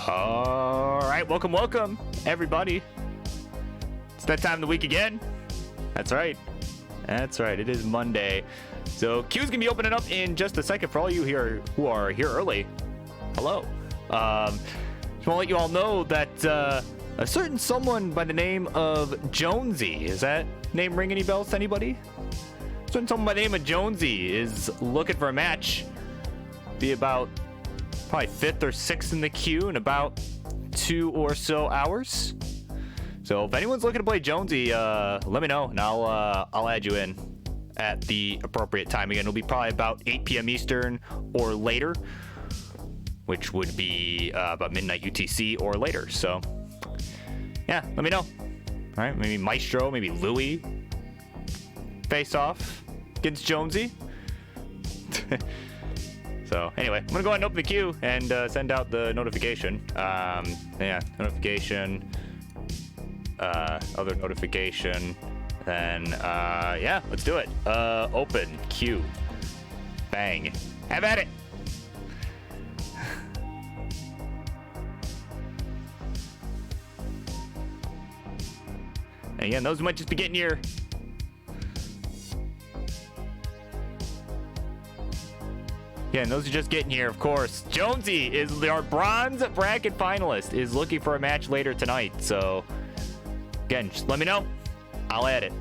All right, welcome, everybody. It's that time of the week again. That's right. It is Monday. So Q's gonna be opening up in just a second for all you here who are here early. Hello. Just want to let you all know that a certain someone by the name of Jonesy, is that name ring any bells to anybody? A certain someone by the name of Jonesy is looking for a match. Be about probably 5th or 6th in the queue in about 2 or so hours. So if anyone's looking to play Jonesy, let me know and I'll add you in at the appropriate time. Again, it'll be probably about 8 p.m. Eastern or later, which would be about midnight UTC or later. So yeah, let me know. All right, maybe Maestro, maybe Louis face off against Jonesy. So anyway, I'm gonna go ahead and open the queue and send out the notification. Yeah, notification, other notification, then yeah, let's do it. Open queue, bang, have at it. And again, those who might just be getting here. Yeah, and those are just getting here, of course. Jonesy is our bronze bracket finalist, is looking for a match later tonight. So, again, just let me know. I'll add it.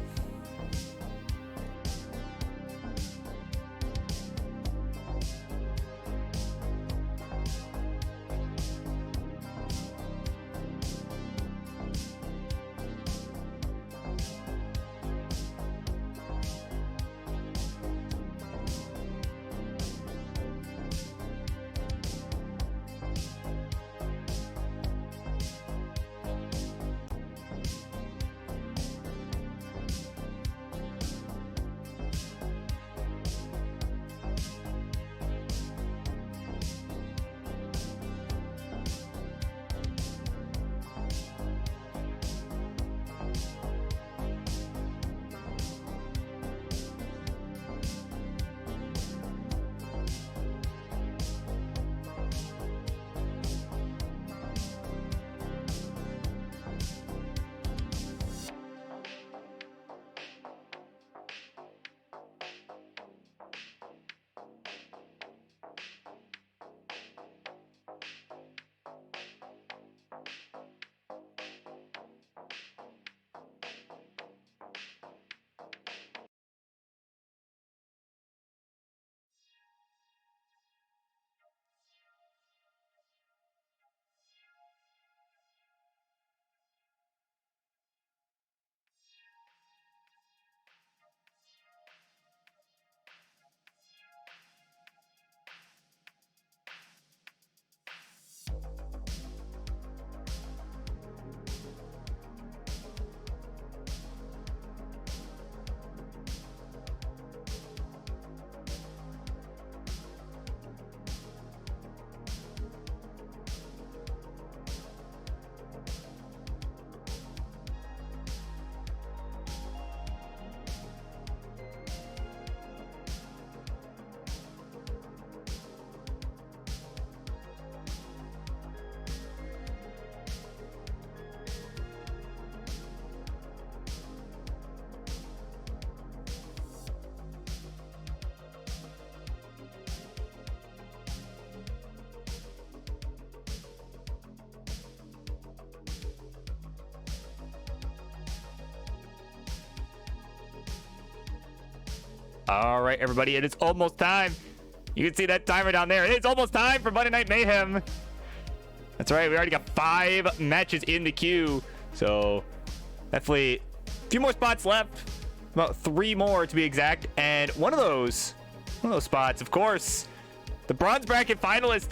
All right, everybody, it is almost time. You can see that timer down there. It's almost time for Monday Night Mayhem. That's right, we already got 5 matches in the queue. So definitely a few more spots left. About 3 more to be exact. And one of those spots, of course, the bronze bracket finalist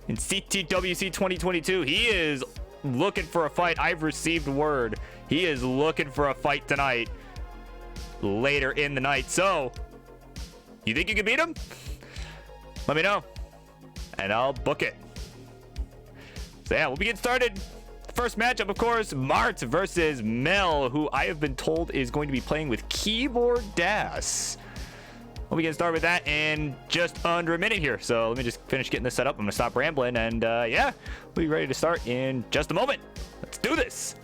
in CTWC 2022. He is looking for a fight. I've received word. He is looking for a fight tonight. Later in the night. So, you think you can beat him? Let me know, and I'll book it. So yeah, we'll be getting started. First matchup, of course, Mart versus Mel, who I have been told is going to be playing with Keyboard Das. we'll be getting started with that in just under a minute here. So let me just finish getting this set up. I'm gonna stop rambling, and yeah, we'll be ready to start in just a moment. Let's do this.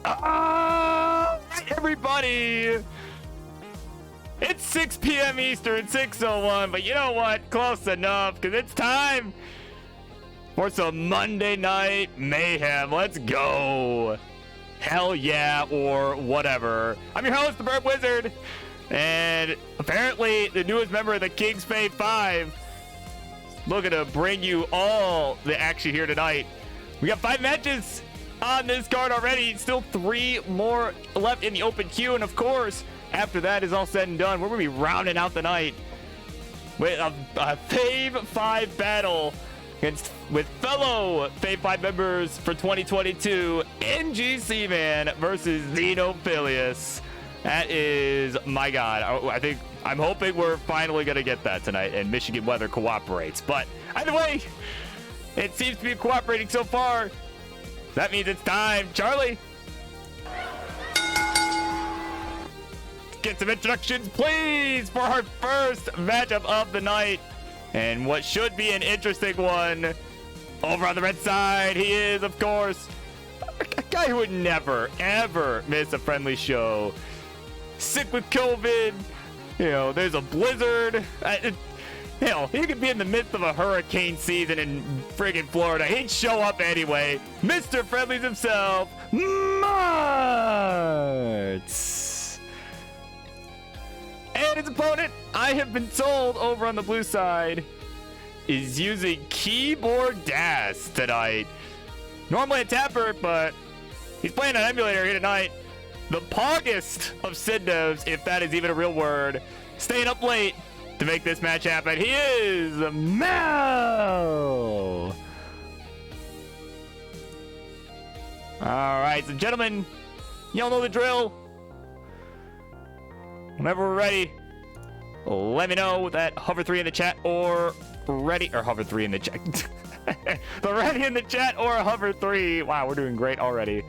Right, everybody, it's 6 p.m. Eastern, 6:01, but you know what? Close enough, because it's time for some Monday Night Mayhem. Let's go. Hell yeah, or whatever. I'm your host, the Burp Wizard, and apparently the newest member of the Kings Fave 5. Looking to bring you all the action here tonight. We got 5 matches on this card already. Still 3 more left in the open queue, and of course, after that is all said and done, we're gonna be rounding out the night with a Fave 5 battle with fellow Fave 5 members for 2022, NGC Man versus Xenophilius. That is, my God, I'm hoping we're finally gonna get that tonight, and Michigan weather cooperates. But either way, it seems to be cooperating so far. That means it's time, Charlie. Get some introductions, please, for our first matchup of the night, and what should be an interesting one. Over on the red side, he is, of course, a guy who would never, ever miss a friendly show. Sick with COVID, you know, there's a blizzard. Hell, he could be in the midst of a hurricane season in friggin' Florida. He'd show up anyway. Mr. Friendlies himself, Martz. And his opponent, I have been told, over on the blue side, is using Keyboard Das tonight. Normally a tapper, but he's playing an emulator here tonight. The poggest of Sidnos, if that is even a real word, staying up late to make this match happen. He is Mel. All right, so gentlemen, y'all know the drill. Whenever we're ready, let me know that hover 3 in the chat or ready, or hover 3 in the chat. The ready in the chat or hover 3. Wow, we're doing great already.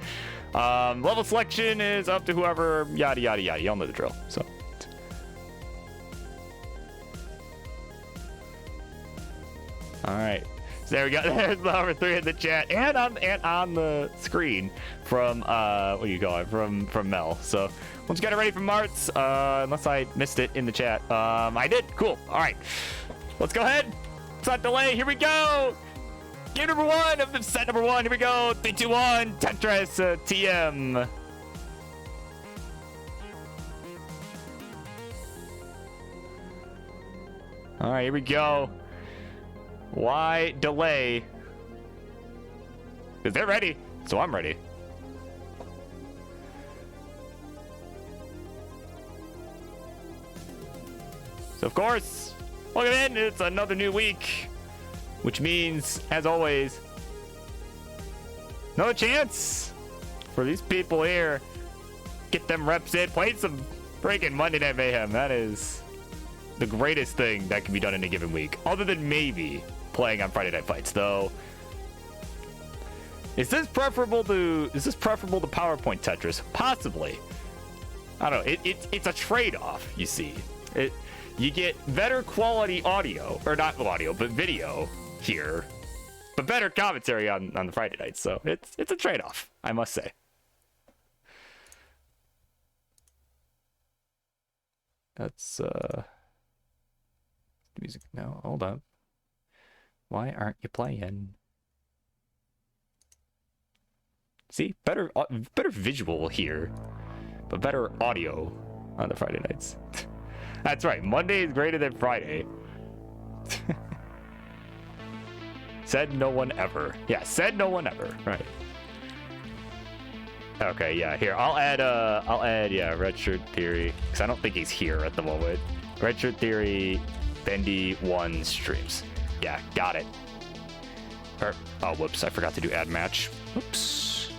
Level selection is up to whoever, yada, yada, yada. Y'all know the drill, so. All right, so there we go. There's the hover 3 in the chat and on the screen from what do you call it, from Mel. So once you got it ready for Martz, unless I missed it in the chat, I did. Cool. All right, let's go ahead. Let's not delay. Here we go. Game number one of the set number one. Here we go. 3, 2, 1. Tetris TM. All right, here we go. Why delay? Because they're ready, so I'm ready. So, of course, welcome in. It's another new week, which means, as always, no chance for these people here. Get them reps in. Play some freaking Monday Night Mayhem. That is the greatest thing that can be done in a given week, other than maybe playing on Friday Night Fights, though. Is this preferable to PowerPoint Tetris? Possibly. I don't know. It's a trade-off, you see. You get better quality audio, or not audio, but video here, but better commentary on the Friday nights. So it's a trade-off, I must say. That's music. No, hold up. Why aren't you playing? See, better visual here, but better audio on the Friday nights. That's right. Monday is greater than Friday. Said no one ever. Yeah, said no one ever. Right. Okay, yeah, here. I'll add yeah, Red Shirt Theory, because I don't think he's here at the moment. Red Shirt Theory, Bendy 1 streams. Yeah, got it. Oh, whoops, I forgot to do add match. Oops.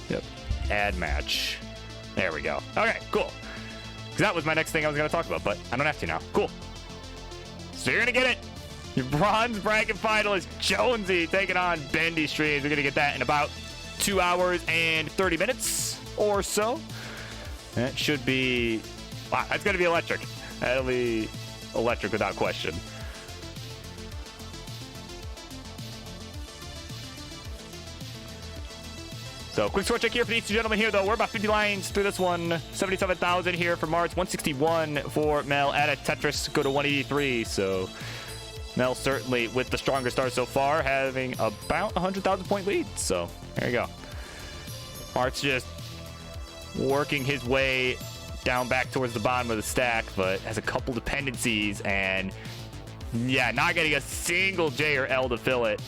Yep. Add match. There we go. Okay, cool. Because that was my next thing I was going to talk about, but I don't have to now. Cool. So you're going to get it. Your bronze bracket finalist, Jonesy, taking on Bendy streams. We're going to get that in about 2 hours and 30 minutes or so. That should be... Wow, that's going to be electric. That'll be electric without question. So, quick score check here for these two gentlemen here, though. We're about 50 lines through this one. 77,000 here for Marts. 161 for Mel. At a Tetris, go to 183. So, Mel certainly with the stronger start so far, having about 100,000 point lead. So, there you go. Mart's just working his way down back towards the bottom of the stack, but has a couple dependencies and, yeah, not getting a single J or L to fill it.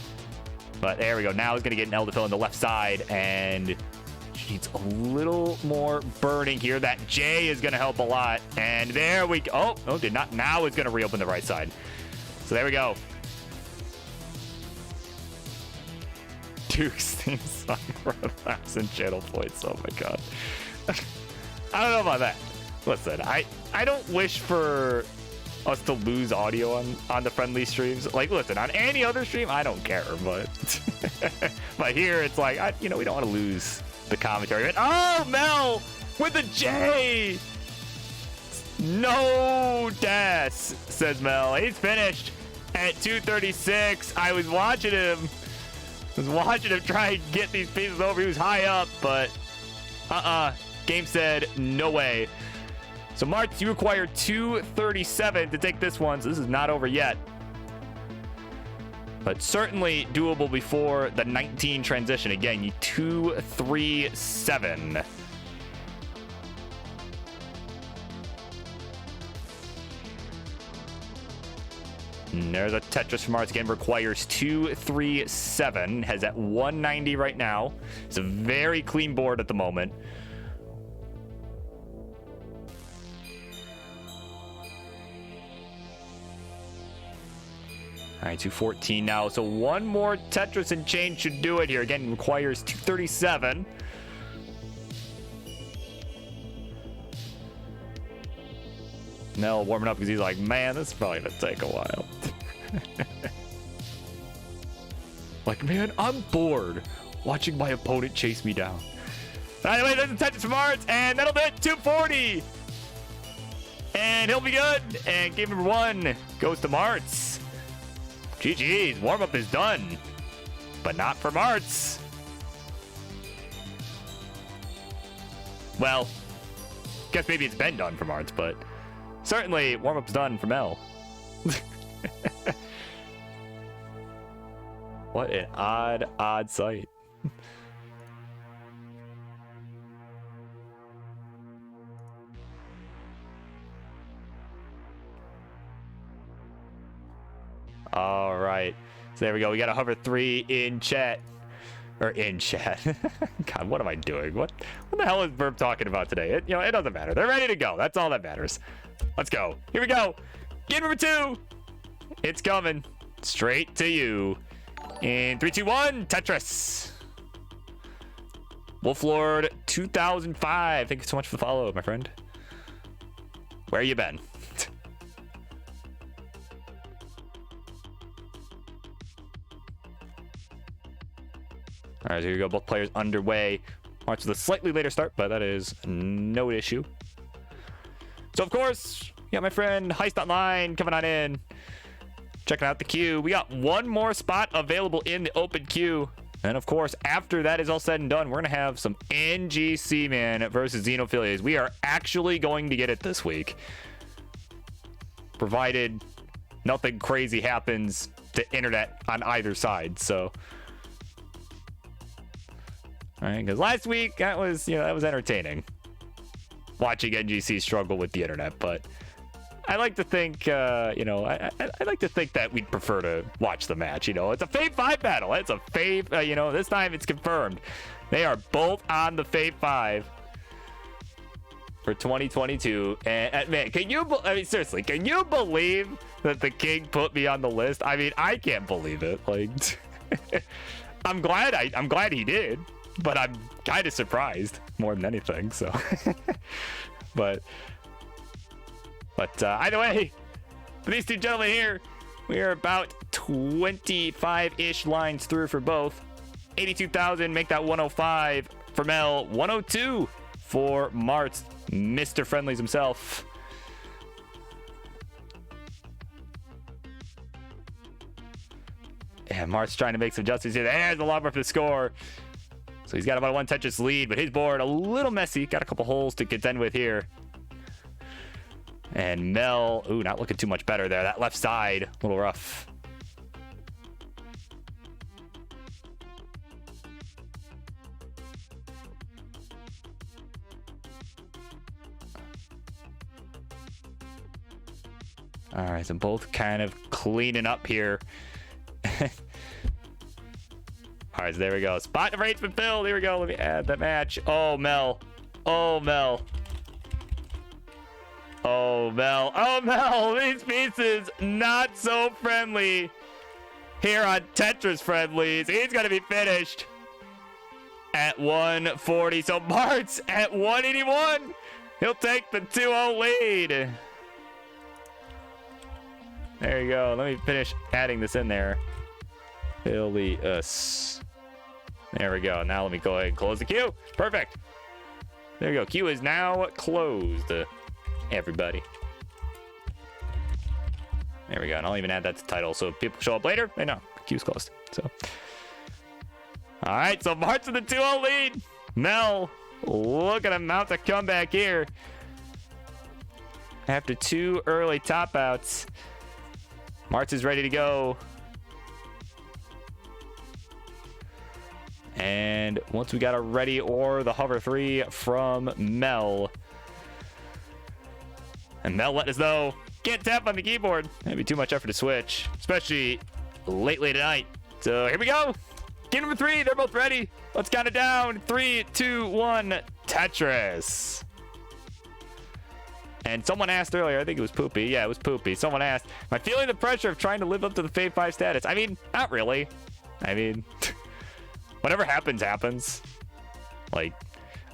But there we go. Now he's going to get an L to fill on the left side, and she needs a little more burning here. That J is going to help a lot. And there we go. Oh, did not. Now it's going to reopen the right side. So there we go. Duke's theme song for laps and channel points. Oh my god. I don't know about that. Listen, I don't wish for us to lose audio on the friendly streams. Like, listen, on any other stream, I don't care, but but here it's like, we don't want to lose the commentary. But, oh, Mel with a J. No Das, says Mel. He's finished at 236. I was watching him try and get these pieces over. He was high up, but game said no way. So, Marts, you require 237 to take this one, so this is not over yet. But certainly doable before the 19 transition. Again, you 237. And there's a Tetris from Marts again. Requires 237. Has at 190 right now. It's a very clean board at the moment. All right, 214 now. So one more Tetris and change should do it here. Again, requires 237. Nell warming up because he's like, man, this is probably going to take a while. Like, man, I'm bored watching my opponent chase me down. Anyway, there's a Tetris from Marts, and that'll do it. 240. And he'll be good. And game number one goes to Marts. GG's, warm-up is done, but not for Marts. Well, guess maybe it's been done for Marts, but certainly warm-up's done for Mel. What an odd sight. All right. So there we go. We got a hover 3 in chat. Or in chat. God, what am I doing? What the hell is Burp talking about today? It doesn't matter. They're ready to go. That's all that matters. Let's go. Here we go. Game number 2. It's coming straight to you. In 3, 2, 1, Tetris. Wolflord 2005. Thank you so much for the follow, my friend. Where you been? All right, so here we go. Both players underway. March with a slightly later start, but that is no issue. So, of course, yeah, my friend Heist Online coming on in. Checking out the queue. We got one more spot available in the open queue. And, of course, after that is all said and done, we're going to have some NGC, man, versus Xenophilias. We are actually going to get it this week. Provided nothing crazy happens to internet on either side, so... All right, because last week that was entertaining, watching NGC struggle with the internet. But I like to think, I like to think that we'd prefer to watch the match. It's a Fave 5 battle. It's a Fave. This time it's confirmed. They are both on the Fave 5 for 2022. And man, seriously, can you believe that the King put me on the list? I mean, I can't believe it. Like, I'm glad he did. But I'm kind of surprised more than anything, so. but either way, for these two gentlemen here, we are about 25-ish lines through for both. 82,000, make that 105 for Mel, 102 for Mart, Mr. Friendlies himself. Yeah, Mart's trying to make some adjustments here. There's the lobber for the score. So he's got about 1 Tetris lead, but his board a little messy. Got a couple holes to contend with here. And Mel, ooh, not looking too much better there. That left side, a little rough. All right, so both kind of cleaning up here. All right, so there we go. Spot number 8's been filled. Here we go. Let me add that match. Oh, Mel. Oh, Mel. Oh, Mel. Oh, Mel. These pieces not so friendly here on Tetris Friendlies. He's going to be finished at 140. So Mart's at 181. He'll take the 2-0 lead. There you go. Let me finish adding this in there. Philius. There we go. Now let me go ahead and close the queue. Perfect. There we go. Queue is now closed. Everybody. There we go. And I'll even add that to the title so if people show up later, they know. Queue's closed. So. All right. So Mart's in the 2-0 lead. Mel looking to mount a comeback here. After 2 early top outs. Mart's is ready to go. And once we got a ready or the hover 3 from Mel. And Mel let us know. Can't tap on the keyboard. That'd be too much effort to switch. Especially lately tonight. So here we go. Game number 3. They're both ready. Let's count it down. 3, 2, 1. Tetris. And someone asked earlier, I think it was Poopy. Yeah, it was Poopy. Someone asked, am I feeling the pressure of trying to live up to the Fave 5 status? I mean, not really. I mean... Whatever happens, happens. Like,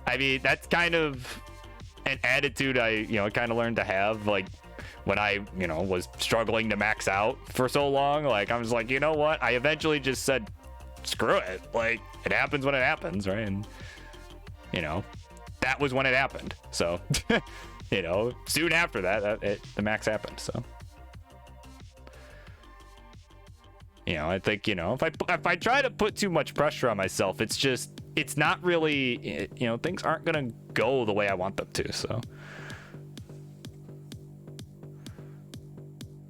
I mean, that's kind of an attitude I kind of learned to have. Like, when I, was struggling to max out for so long. Like, I was like, you know what? I eventually just said, screw it. Like, it happens when it happens, right? And, that was when it happened. So, soon after that, the max happened. So. I think, if I try to put too much pressure on myself, it's not really, things aren't going to go the way I want them to. So,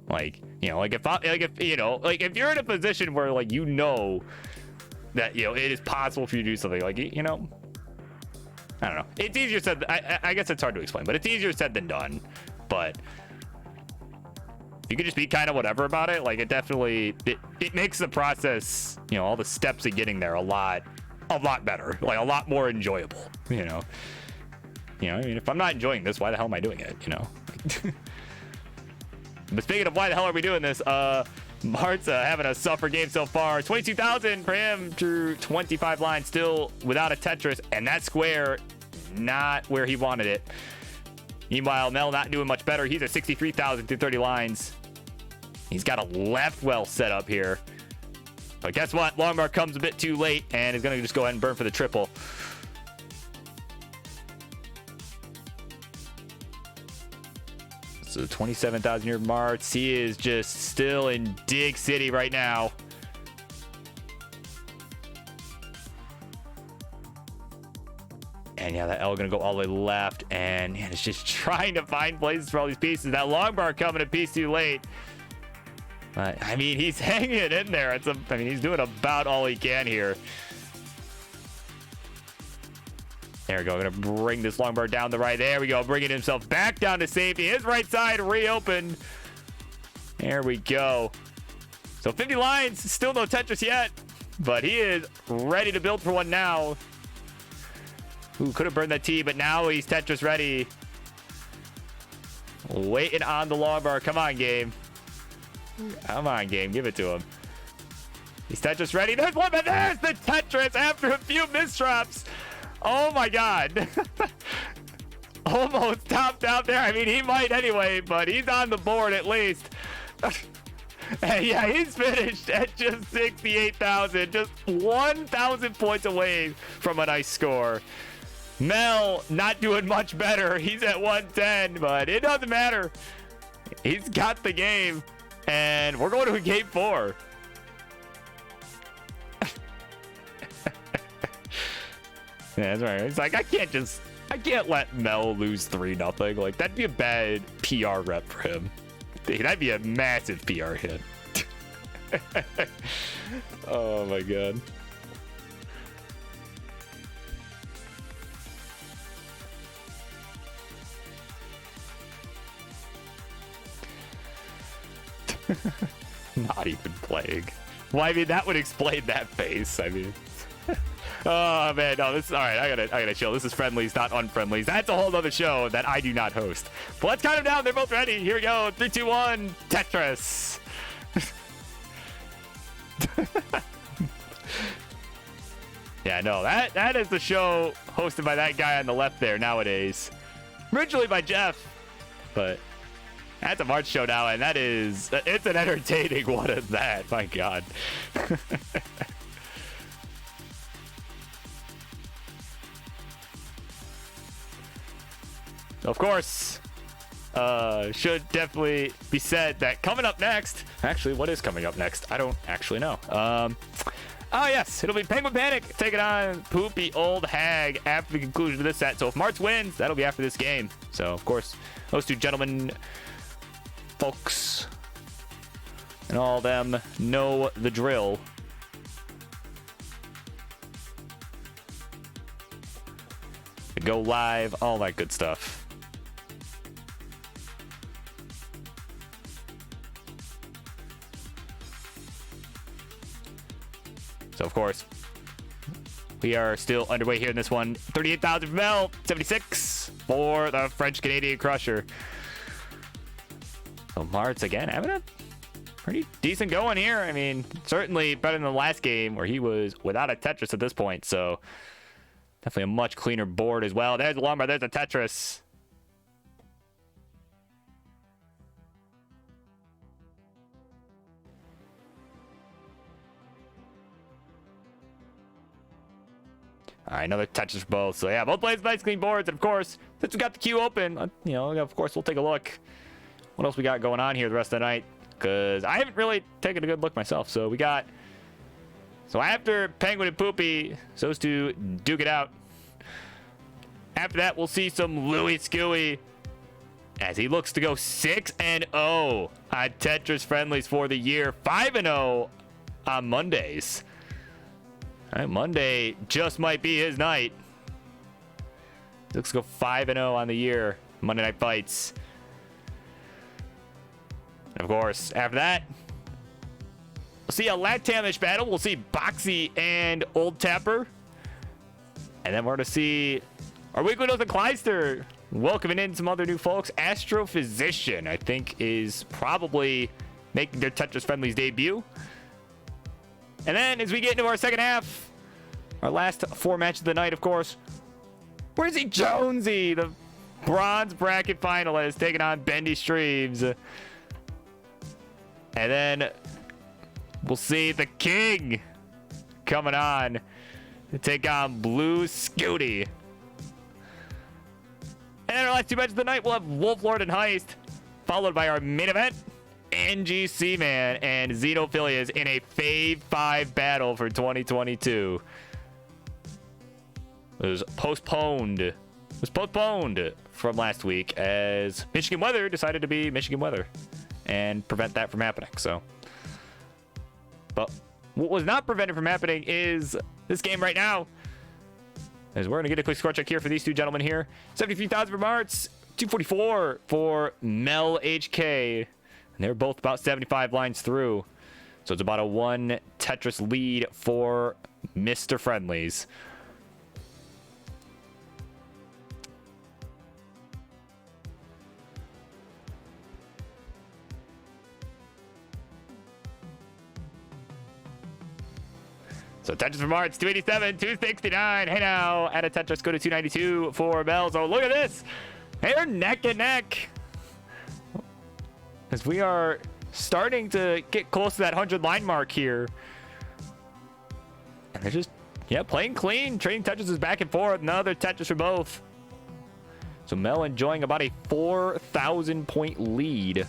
like, You know, like if you're in a position where like you know that it is possible for you to do something, like I don't know. It's easier said. I guess it's hard to explain, but it's easier said than done. But you could just be kind of whatever about it. Like it definitely it makes the process, all the steps of getting there a lot better, like a lot more enjoyable. I mean, if I'm not enjoying this, why the hell am I doing it? But speaking of why the hell are we doing this, Mart's having a suffer game so far. 22,000 for him through 25 lines, still without a Tetris, and that square not where he wanted it. Meanwhile, Mel not doing much better. He's at 63,000 through 30 lines. He's got a left well set up here. But guess what? Longbar comes a bit too late and is going to just go ahead and burn for the triple. So 27,000 here, Martz. He is just still in Dig City right now. And yeah, that L gonna go all the way left, and man, it's just trying to find places for all these pieces. That long bar coming a piece too late. But I mean, he's hanging in there. I mean, he's doing about all he can here. There we go. Gonna bring this long bar down the right. There we go. Bringing himself back down to safety. His right side reopened. There we go. So 50 lines. Still no Tetris yet, but he is ready to build for one now. Ooh, could have burned that T, but now he's Tetris ready. Waiting on the long bar. Come on, game. Come on, game. Give it to him. He's Tetris ready. There's one, but there's the Tetris after a few misdrops. Oh my God. Almost topped out there. I mean, he might anyway, but he's on the board at least. And yeah, he's finished at just 68,000. Just 1,000 points away from a nice score. Mel not doing much better. He's at 110, but it doesn't matter. He's got the game, and we're going to a game 4. Yeah, that's right. It's like I can't let Mel lose 3-0. Like that'd be a bad PR rep for him. That'd be a massive PR hit. Oh my God. Not even playing. Well, I mean, that would explain that face. I mean, oh man, no, this is all right. I gotta chill. This is friendlies, not unfriendlies. That's a whole other show that I do not host. But let's count them down. They're both ready. Here we go. 3, 2, 1. Tetris. Yeah, no, that is the show hosted by that guy on the left there nowadays. Originally by Jeff, but that's a March show now, and it's an entertaining one at that. My God. Of course, should definitely be said that coming up next, actually, what is coming up next? I don't actually know. Oh yes, it'll be Penguin Panic taking on Poopy Old Hag after the conclusion of this set. So if Martz wins, that'll be after this game. So of course, those two gentlemen, folks, and all them know the drill. Go live, all that good stuff. So, of course, we are still underway here in this one. 38,000 for Mel, 76 for the French-Canadian Crusher. So, Martz, again, having a pretty decent going here. I mean, certainly better than the last game where he was without a Tetris at this point. So, definitely a much cleaner board as well. There's the Lombard, there's a Tetris. All right, another Tetris for both. So yeah, both players nice clean boards. And of course, since we got the queue open, of course, we'll take a look. What else we got going on here the rest of the night? Because I haven't really taken a good look myself. So we got... So after Penguin and Poopy, those two duke it out. After that, we'll see some Louis Skewy as he looks to go 6-0 on Tetris friendlies for the year. 5-0 on Mondays. All right, Monday just might be his night. Looks to go 5-0 on the year. Monday Night Fights. And of course, after that, we'll see a Latam-ish battle. We'll see Boxy and Old Tapper. And then we're going to see our weekly dose of Kleister welcoming in some other new folks. Astrophysician, I think, is probably making their Tetris Friendlies debut. And then as we get into our second half, our last 4 matches of the night, of course, where's he? Jonesy, the bronze bracket finalist, taking on Bendy Streams. And then we'll see the King coming on to take on Blue Scooty. And then our last 2 matches of the night, we'll have Wolf Lord and Heist, followed by our main event, NGC Man and Xenophilias in a Fave 5 battle for 2022. It was postponed from last week as Michigan weather decided to be Michigan weather and prevent that from happening. So, but what was not prevented from happening is this game right now. As we're going to get a quick score check here for these 2 gentlemen here. 73,000 for Martz, 244 for Mel HK. And they're both about 75 lines through. So it's about a 1 Tetris lead for Mr. Friendlies. So Tetris for Martz, 287, 269. Hey now, at a Tetris, go to 292 for Mel. So look at this. They're neck and neck. As we are starting to get close to that 100 line mark here. And they're just, playing clean. Trading Tetris is back and forth. Another Tetris for both. So Mel enjoying about a 4,000 point lead.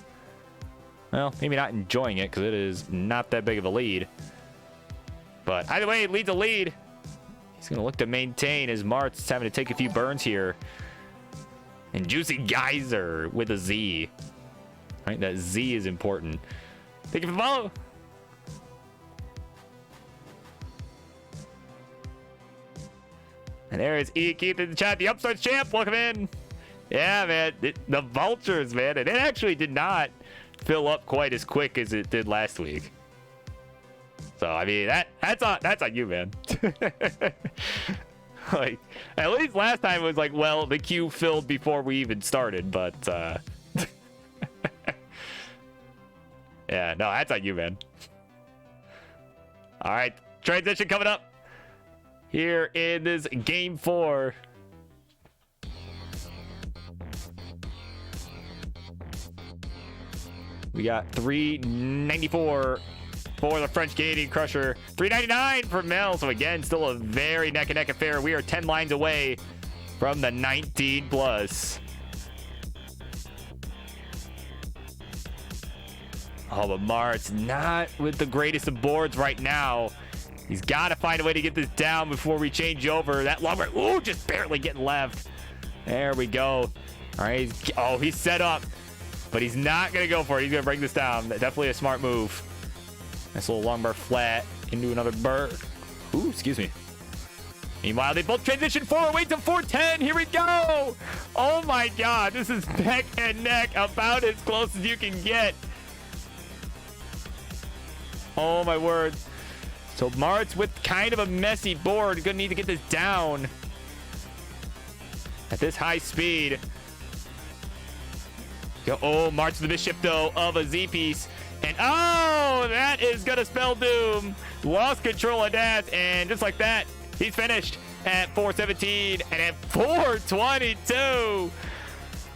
Well, maybe not enjoying it because it is not that big of a lead. But either way, lead's a lead. He's going to look to maintain as Martz is having to take a few burns here. And Juicy Geyser with a Z. Right, that Z is important. Thank you for the follow. And there is E. Keith in the chat. The Upstarts champ, welcome in. Yeah, man. The Vultures, man. And it actually did not fill up quite as quick as it did last week. So, I mean, that's on you, man. Like, at least last time it was like, well, the queue filled before we even started, but, yeah, no, that's on you, man. All right, transition coming up here in this game 4. We got 394 for the French Canadian Crusher, 399 for Mel. So again, still a very neck and neck affair. We are 10 lines away from the 19 plus. Oh, but Martz not with the greatest of boards right now. He's got to find a way to get this down before we change over. That long right, ooh, just barely getting left. There we go. All right, he's set up, but he's not gonna go for it. He's gonna break this down. Definitely a smart move. Nice little long bar flat into another bar. Ooh, excuse me. Meanwhile, they both transition forward. Wait till 410. Here we go. Oh my God, this is neck and neck, about as close as you can get. Oh my word. So Martz with kind of a messy board. Gonna need to get this down at this high speed. Oh, Martz the misshift though of a Z piece. And oh, that is gonna spell doom. Lost control of that, and just like that, he's finished at 417 and at 422.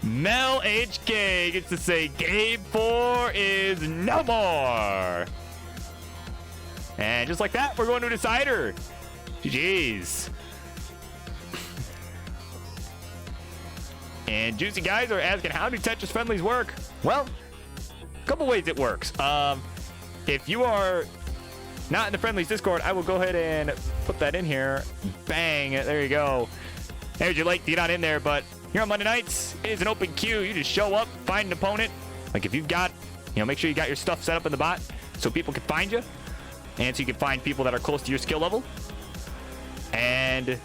Mel HK gets to say game 4 is no more. And just like that, we're going to a decider. GG's. And Juicy guys are asking, how do Tetris friendlies work? Well, a couple ways it works. If you are not in the friendlies Discord, I will go ahead and put that in here. Bang, there you go. There's your link. You're not in there, but here on Monday nights, it is an open queue. You just show up, find an opponent. Like if you've got, make sure you got your stuff set up in the bot so people can find you. And so you can find people that are close to your skill level. And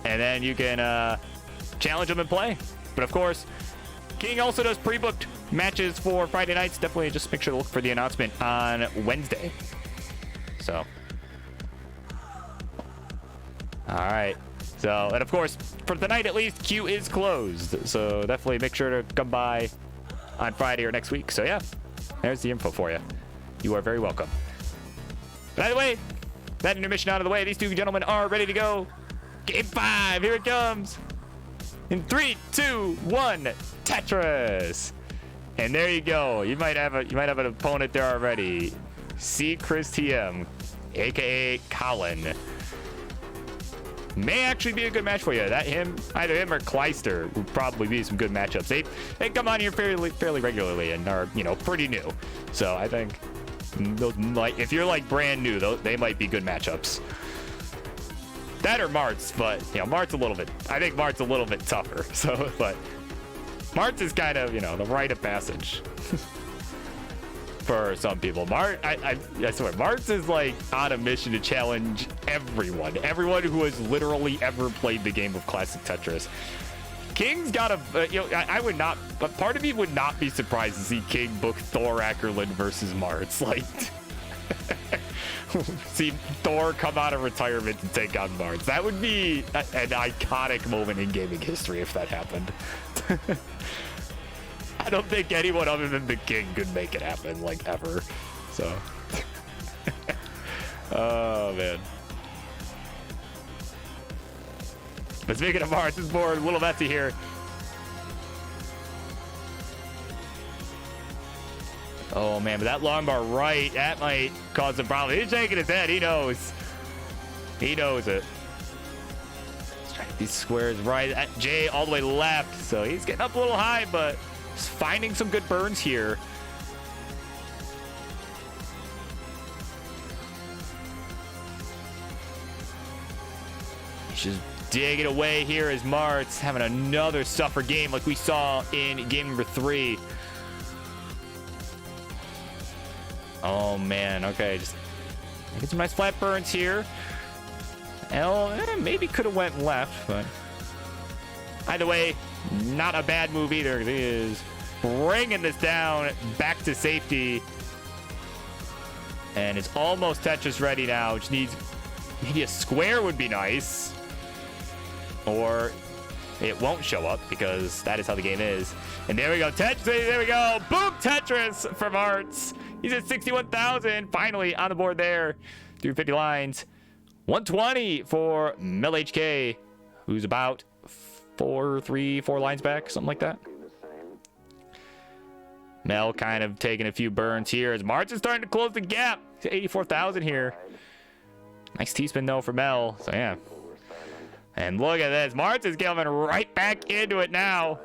then you can challenge them and play. But of course, King also does pre-booked matches for Friday nights. Definitely just make sure to look for the announcement on Wednesday. So, all right. So, and of course, for tonight at least, queue is closed. So definitely make sure to come by on Friday or next week. So yeah, there's the info for you. You are very welcome. By the way, that intermission out of the way, these two gentlemen are ready to go. Game 5, here it comes. In 3, 2, 1, Tetris. And there you go. You might have an opponent there already. C. Chris TM, aka Colin. May actually be a good match for you. Either him or Kleister would probably be some good matchups. They come on here fairly regularly and are, pretty new. So I think those might, if you're like brand new, they might be good matchups. That or Martz, but Mart's a little bit. I think Mart's a little bit tougher. So, but Martz is kind of the rite of passage for some people. I swear, Martz is like on a mission to challenge everyone who has literally ever played the game of classic Tetris. King's got I would not, but part of me would not be surprised to see King book Thor Ackerland versus Martz. Like, see Thor come out of retirement and take on Martz. That would be an iconic moment in gaming history if that happened. I don't think anyone other than the King could make it happen, like, ever. So, oh man. But speaking of Martz, this board a little messy here. Oh man, but that long bar right, that might cause some problem. He's shaking his head. He knows. He knows it. He's trying to get these squares right. At J all the way left. So he's getting up a little high, but he's finding some good burns here. He's just digging away here as Martz having another suffer game like we saw in game number 3. Oh man, okay, just get some nice flat burns here. L maybe could have went left, but either way, not a bad move either. He is bringing this down back to safety, and it's almost Tetris ready now. Just needs maybe a square would be nice, or it won't show up because that is how the game is. And there we go, Tetris. There we go, boom, Tetris from Martz. He's at 61,000, finally on the board there. 350 lines. 120 for Mel HK, who's about 4 lines back, something like that. Mel kind of taking a few burns here as Martz is starting to close the gap to 84,000 here. Nice T-spin though for Mel, so yeah. And look at this, Martz is coming right back into it now.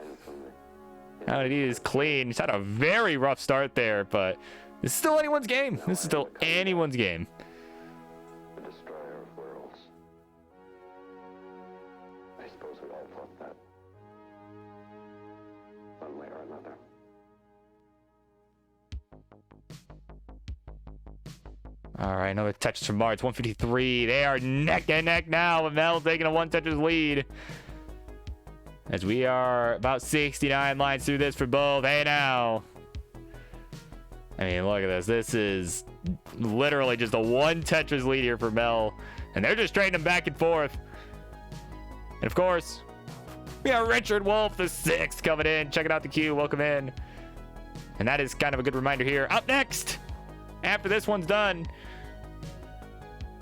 Now that he is clean, he's had a very rough start there, but this is still anyone's game. This is still anyone's game. The destroyer of worlds. I suppose we all thought that. One way or another. All right, another Tetris from Martz, 153. They are neck and neck now. Mel taking a 1 Tetris lead. As we are about 69 lines through this for both. Hey now. I mean, look at this. This is literally just a 1 Tetris lead here for Mel. And they're just trading them back and forth. And of course, we have Richard Wolf, the 6th, coming in. Checking out the queue. Welcome in. And that is kind of a good reminder here. Up next, after this one's done,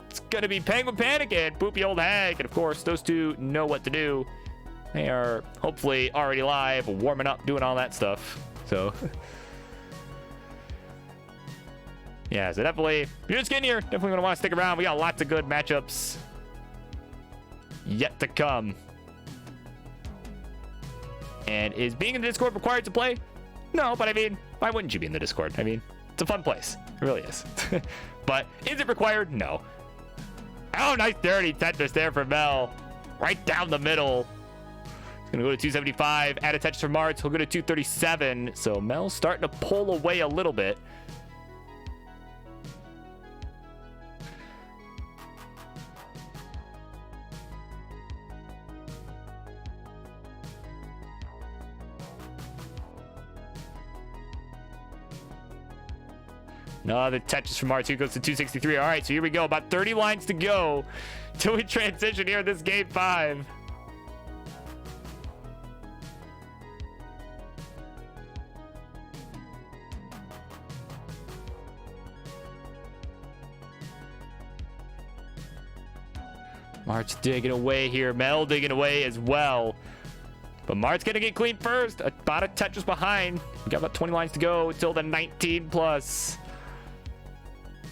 it's going to be Penguin Panic and Poopy Old Hag. And of course, those two know what to do. They are hopefully already live, warming up, doing all that stuff. So... yeah, so definitely, if you're just getting here, definitely going to want to stick around. We got lots of good matchups yet to come. And is being in the Discord required to play? No, but I mean, why wouldn't you be in the Discord? I mean, it's a fun place. It really is. But is it required? No. Oh, nice dirty Tetris there for Mel. Right down the middle. He's Gonna go to 275. Add a touch for Martz. He'll go to 237. So Mel's starting to pull away a little bit. No, the touches from R2 goes to 263. All right, so here we go. About 30 lines to go till we transition here in this game 5. Mart's digging away here. Mel digging away as well. But Mart's going to get clean first. About a touch just behind. We got about 20 lines to go till the 19 plus.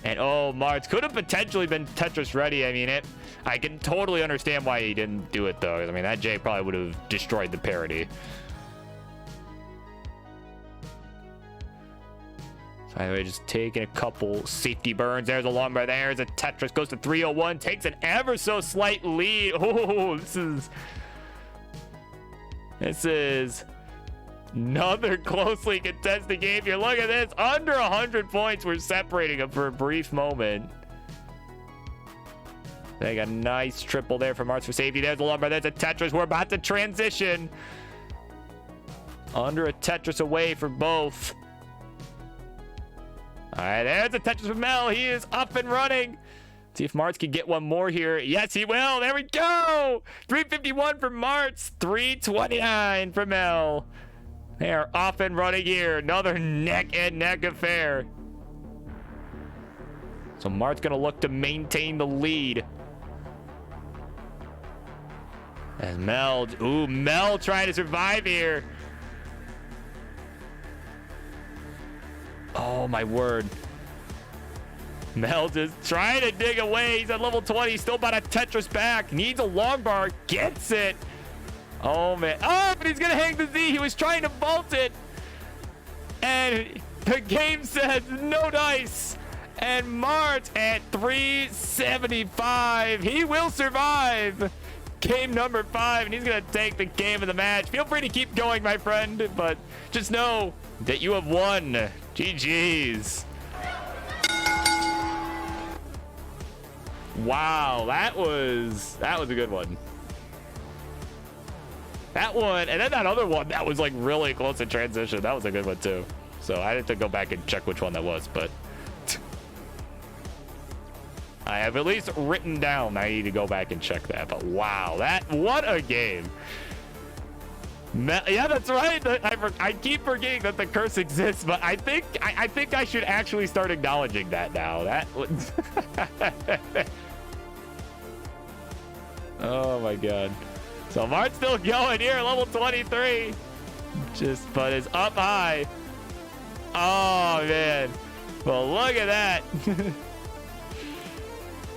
And oh, Martz could have potentially been Tetris ready. I mean, I can totally understand why he didn't do it, though. I mean, that J probably would have destroyed the parody. So anyway, just taking a couple safety burns. There's a long bar. There's a Tetris. Goes to 301. Takes an ever so slight lead. Oh, this is another closely contested game here. Look at this. Under 100 points. We're separating them for a brief moment. They got a nice triple there from Martz for safety. There's a lumber. There's a Tetris. We're about to transition. Under a Tetris away for both. All right, there's a Tetris from Mel. He is up and running. See if Martz can get one more here. Yes, he will. There we go. 351 for Martz. 329 for Mel. They are off and running here. Another neck and neck affair. So Mart's going to look to maintain the lead. As Mel trying to survive here. Oh, my word. Mel just trying to dig away. He's at level 20. Still about a Tetris back. Needs a long bar. Gets it. Oh, man. Oh, but he's going to hang the Z. He was trying to vault it. And the game says no dice. And Martz at 375. He will survive. Game number 5. And he's going to take the game of the match. Feel free to keep going, my friend. But just know that you have won. GG's. Wow, that was a good one. That one, and then that other one that was like really close to transition. That was a good one too. So I had to go back and check which one that was, but I have at least written down. I need to go back and check that. But wow, what a game. Yeah, that's right. I keep forgetting that the curse exists, but I think I should actually start acknowledging that now. That oh my god. So Mart's still going here, level 23. But is up high. Oh man. Well, look at that.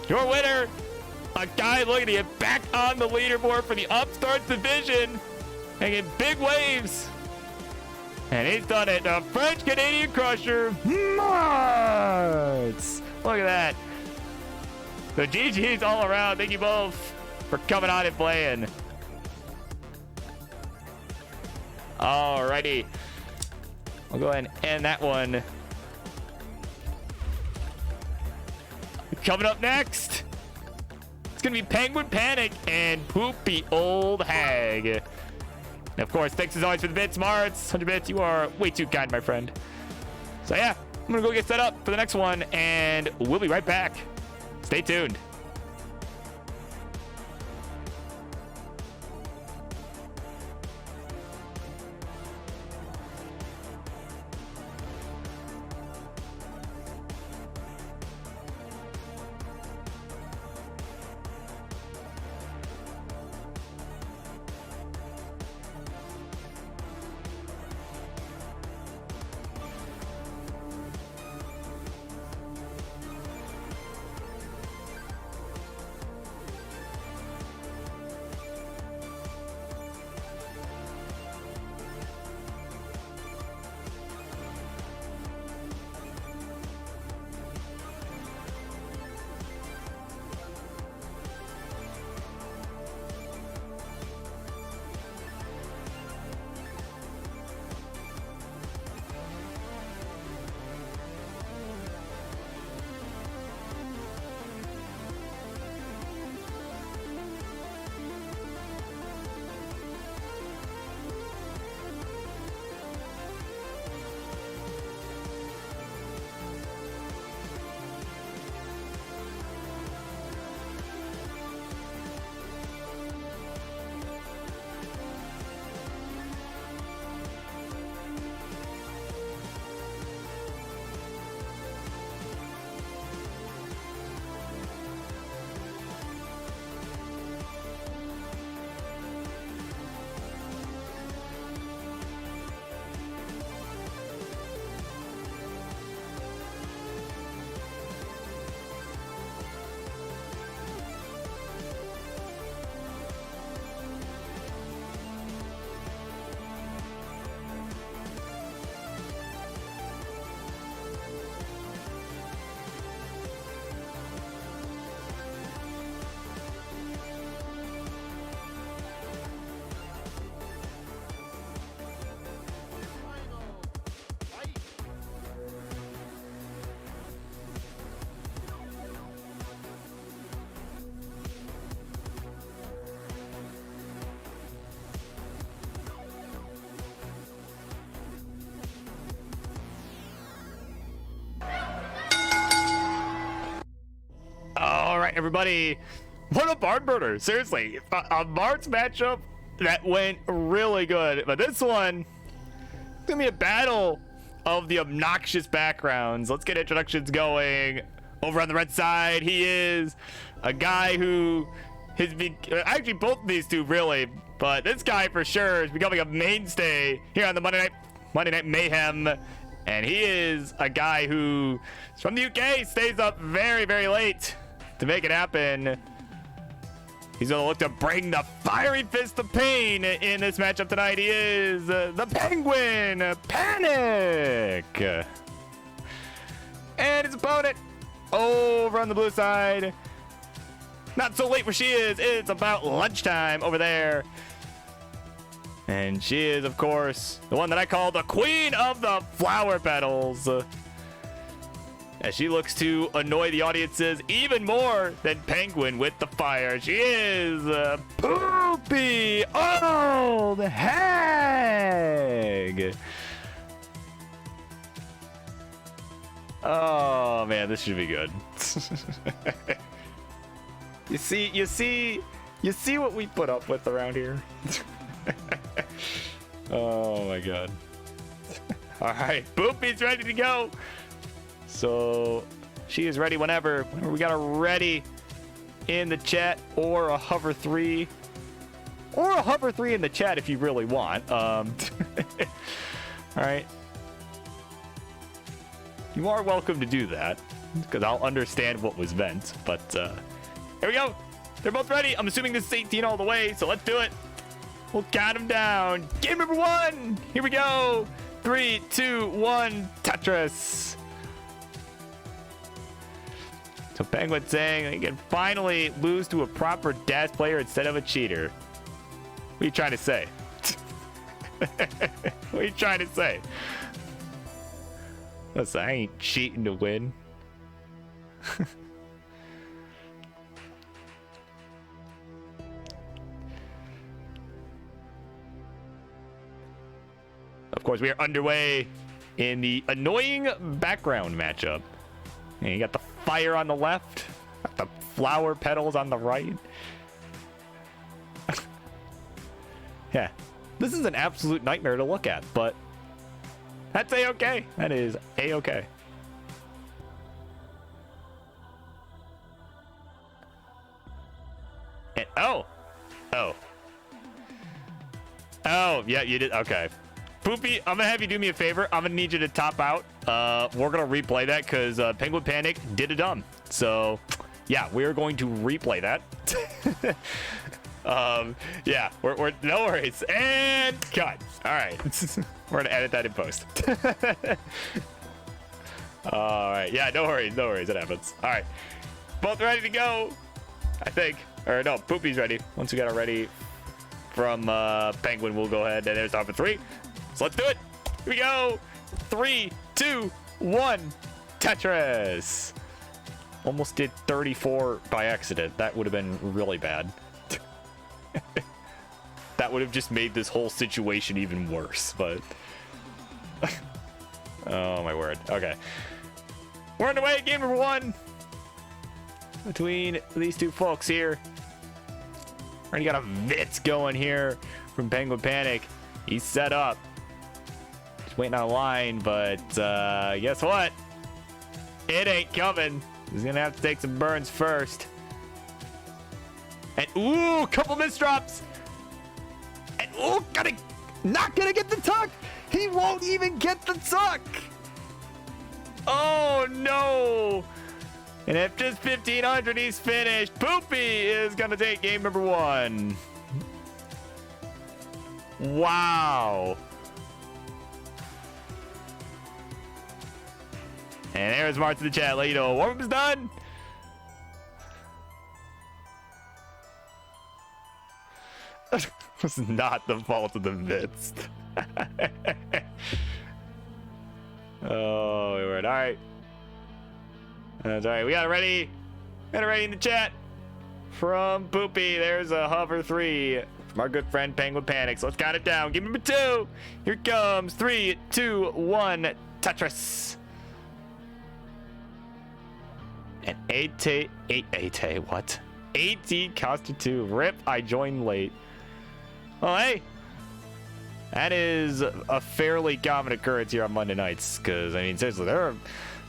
Your winner, a guy looking to get back on the leaderboard for the Upstarts division. Making big waves. And he's done it. The French-Canadian Crusher, Martz. Look at that. The GG's all around. Thank you both for coming on and playing. Alrighty. I'll go ahead and end that one. Coming up next, it's going to be Penguin Panic and Poopy Old Hag. And of course, thanks as always for the bits, Martz. 100 bits, you are way too kind, my friend. So yeah, I'm going to go get set up for the next one, and we'll be right back. Stay tuned. everybody. What a barn burner. Seriously, a March matchup that went really good. But this one, it's going to be a battle of the obnoxious backgrounds. Let's get introductions going. Over on the red side, he is a guy who has been, actually both of these two really, but this guy for sure is becoming a mainstay here on the Monday Night Mayhem. And he is a guy who is from the UK, stays up very, very late to make it happen. He's going to look to bring the fiery fist of pain in this matchup tonight. He is the Penguin Panic. And his opponent over on the blue side. Not so late where she is. It's about lunchtime over there. And she is, of course, the one that I call the Queen of the Flower Petals. As she looks to annoy the audiences even more than Penguin with the fire. She is Poopy Old Hag. Oh man, this should be good. You see what we put up with around here. Oh my god. All right, Poopy's ready to go. So she is ready whenever we got a ready in the chat, or a hover 3, or a hover 3 in the chat if you really want. All right. You are welcome to do that, because I'll understand what was meant. But here we go. They're both ready. I'm assuming this is 18 all the way, so let's do it. We'll count them down. Game number 1. Here we go. 3, 2, 1. Tetris. So Penguin saying he can finally lose to a proper DAS player instead of a cheater. What are you trying to say? What are you trying to say? Listen, I ain't cheating to win. Of course, we are underway in the annoying background matchup. And you got the fire on the left, got the flower petals on the right. Yeah, this is an absolute nightmare to look at, but that's a-okay. That is a-okay. And oh, yeah, you did. Okay. Poopy, I'm gonna have you do me a favor. I'm gonna need you to top out. We're gonna replay that because Penguin Panic did a dumb. So, yeah, we are going to replay that. Yeah, we're no worries. And cut. All right, we're gonna edit that in post. All right, yeah, no worries. It happens. All right, both ready to go, I think. Or no, Poopy's ready. Once we got it ready from Penguin, we'll go ahead and there's time for 3. So let's do it. Here we go. 3, 2, 1. Tetris. Almost did 34 by accident. That would have been really bad. That would have just made this whole situation even worse, but oh my word. Okay. We're underway. Game number 1 between these two folks here. Already got a Vitz going here from Penguin Panic. He's set up. Waiting on a line, but guess what? It ain't coming. He's gonna have to take some burns first. And ooh, couple misdrops. And ooh, not gonna get the tuck. He won't even get the tuck. Oh no. And at just 1500, he's finished. Poopy is gonna take game number 1. Wow. And there's Mark to the chat. Let you know warm-up is done. This is not the fault of the Vitz. Oh, we were all right. That's all right. We got it ready. Got it ready in the chat from Poopy. There's a hover 3 from our good friend Penguin Panic. So let's count it down. Game number 2. Here it comes. 3, 2, 1. Tetris. And 8 what? 18 Constitute. Rip, I joined late. Oh, hey. That is a fairly common occurrence here on Monday nights. Because, I mean, seriously, there's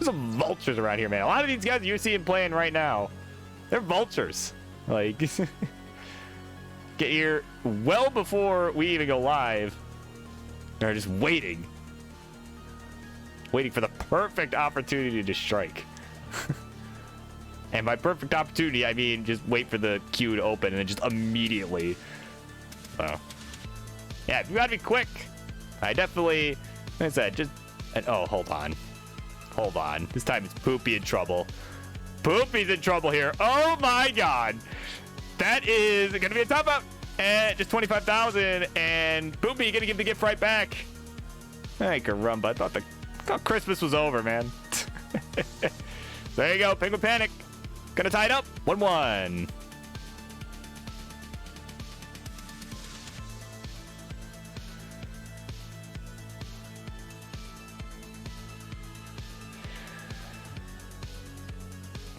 some vultures around here, man. A lot of these guys you're seeing playing right now, they're vultures. Like, get here well before we even go live. They're just waiting. Waiting for the perfect opportunity to strike. And by perfect opportunity, I mean just wait for the queue to open and then just immediately. So, yeah, you gotta be quick. I definitely, like I said, just. And, oh, hold on. Hold on. This time it's Poopy in trouble. Poopy's in trouble here. Oh my god. That is gonna be a top up. And just 25,000. And Poopy gonna give the gift right back. Hey, caramba. I thought Christmas was over, man. There you go. Penguin Panic. Gonna tie it up. 1-1.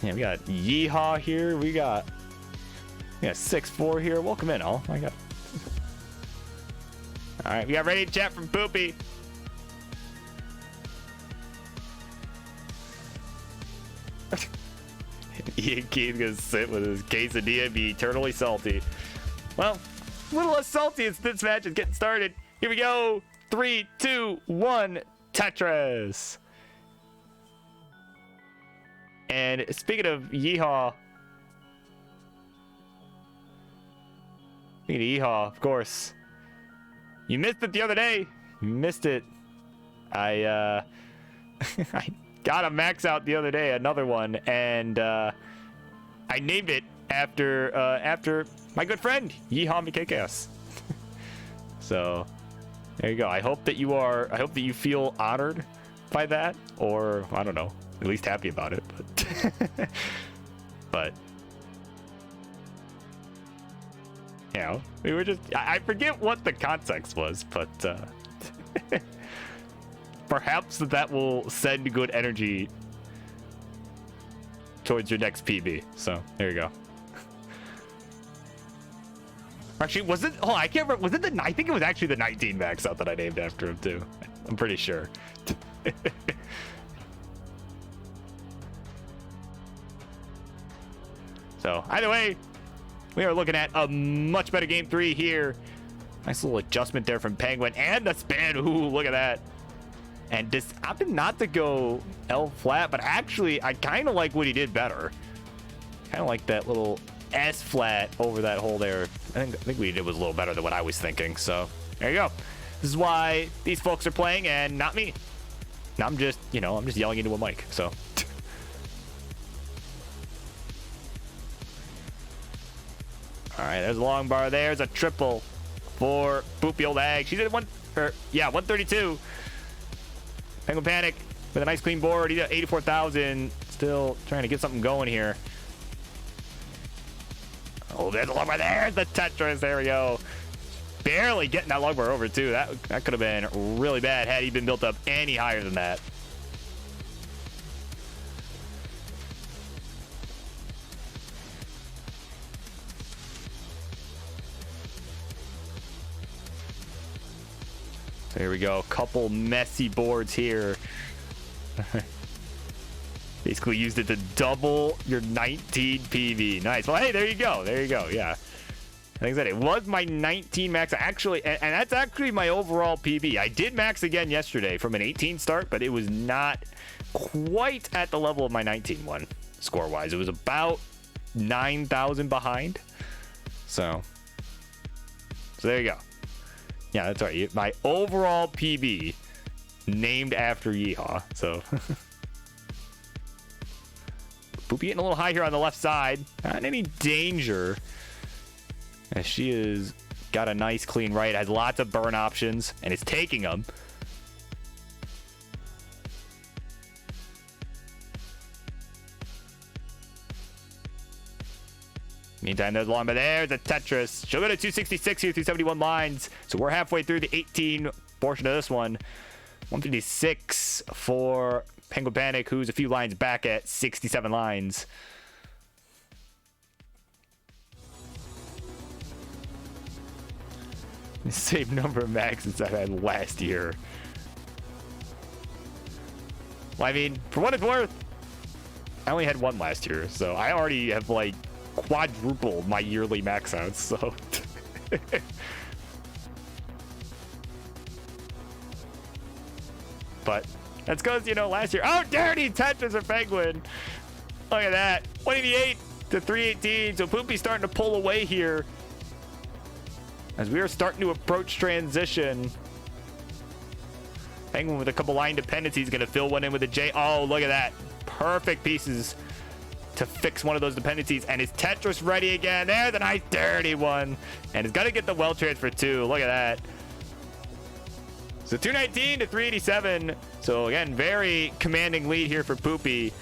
Yeah, we got Yeehaw here. We got 6-4 here. Welcome in, all. I got. All right, we got ready to chat from Poopy. Ian Keith's gonna sit with his quesadilla and be eternally salty. Well, a little less salty as this match is getting started. Here we go. 3, 2, 1. Tetris. And speaking of Yeehaw. Of course. You missed it the other day. You missed it. I got a max out the other day, another one, and I named it after my good friend Yeehaw MKKS. So there you go. I hope that you feel honored by that, or I don't know, at least happy about it. But you know, we were just I forget what the context was, but perhaps that will send good energy towards your next PB. So there you go. Actually, was it? Oh, I can't remember. Was it the? I think it was actually the 19 max out that I named after him too. I'm pretty sure. So either way, we are looking at a much better game 3 here. Nice little adjustment there from Penguin and the spin. Ooh, look at that. And just opted not to go L flat, but actually I kind of like what he did better. Kind of like that little S flat over that hole there. I think what he did was a little better than what I was thinking. So there you go. This is why these folks are playing and not me. Now I'm just yelling into a mic. So. All right, there's a long bar. There's a triple for Poopy Old Hag. She's at 132. Penguin Panic with a nice clean board. He's at 84,000. Still trying to get something going here. Oh, there's a long bar. There's the Tetris. There we go. Barely getting that long bar over, too. That could have been really bad had he been built up any higher than that. There we go. Couple messy boards here. Basically used it to double your 19 PV. Nice. Well, hey, there you go. There you go. Yeah. Like I said, it was my 19 max. Actually, and that's actually my overall PB. I did max again yesterday from an 18 start, but it was not quite at the level of my 19 one score-wise. It was about 9,000 behind. So there you go. Yeah, that's right. My overall PB named after Yeehaw. So Poopy getting a little high here on the left side. Not in any danger. As she has got a nice clean right. Has lots of burn options and is taking them. Meantime, there's long, but there's a Tetris. She'll go to 266 here through 71 lines. So we're halfway through the 18 portion of this one. 156 for Penguin Panic, who's a few lines back at 67 lines. The same number of maxes I had last year. Well, I mean, for what it's worth, I only had one last year, so I already have like quadrupled my yearly max outs, so. But that's because, you know, last year. Oh, dirty Tetris or Penguin. Look at that. 188 to 318. So Poopy's starting to pull away here as we are starting to approach transition. Penguin with a couple line dependencies, going to fill one in with a J. Oh, look at that. Perfect pieces to fix one of those dependencies. And is Tetris ready again? There's a nice dirty one. And it's going to get the well transfer too. Look at that. So 219 to 387. So again, very commanding lead here for Poopy.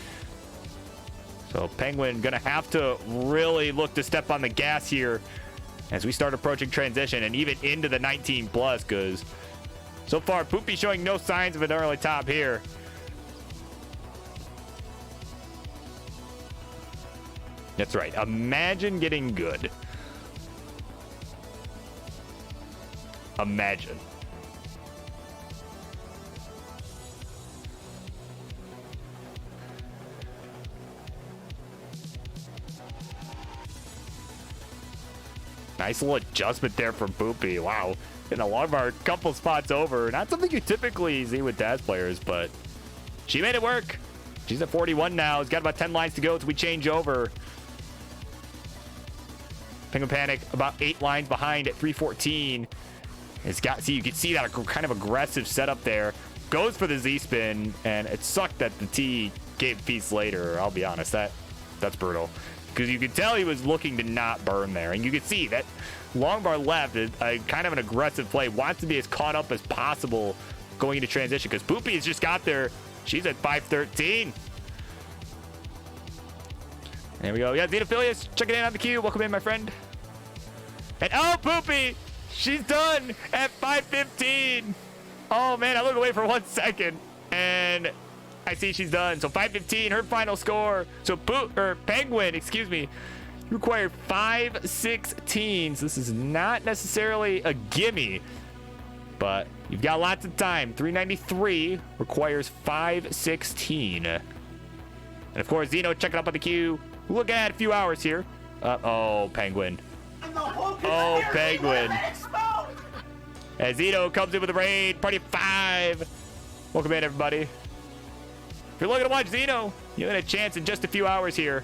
So Penguin going to have to really look to step on the gas here as we start approaching transition and even into the 19 plus, because so far Poopy showing no signs of an early top here. That's right. Imagine getting good. Imagine. Nice little adjustment there from Poopy. Wow. Getting a long bar, couple spots over. Not something you typically see with Daz players, but she made it work. She's at 41 now. It's got about 10 lines to go as we change over. Penguin Panic about 8 lines behind at 314. It's got, see, you can see that kind of aggressive setup there. Goes for the Z spin, and it sucked that the T gave piece later. I'll be honest, that's brutal. Because you could tell he was looking to not burn there. And you could see that long bar left is kind of an aggressive play. Wants to be as caught up as possible going into transition. Because Poopy has just got there. She's at 513. There we go. Yeah, Xenophilius, checking in on the queue. Welcome in, my friend. And oh, Poopy, she's done at 515. Oh, man, I look away for 1 second. And I see she's done. So 515, her final score. So Penguin, excuse me, required 516s. This is not necessarily a gimme, but you've got lots of time. 393 requires 516. And of course, Zeno checking up on the queue. Look at a few hours here. Oh, Penguin. Oh, Penguin. As Zeno comes in with a raid. Party of 5. Welcome in, everybody. If you're looking to watch Zeno, you have a chance in just a few hours here,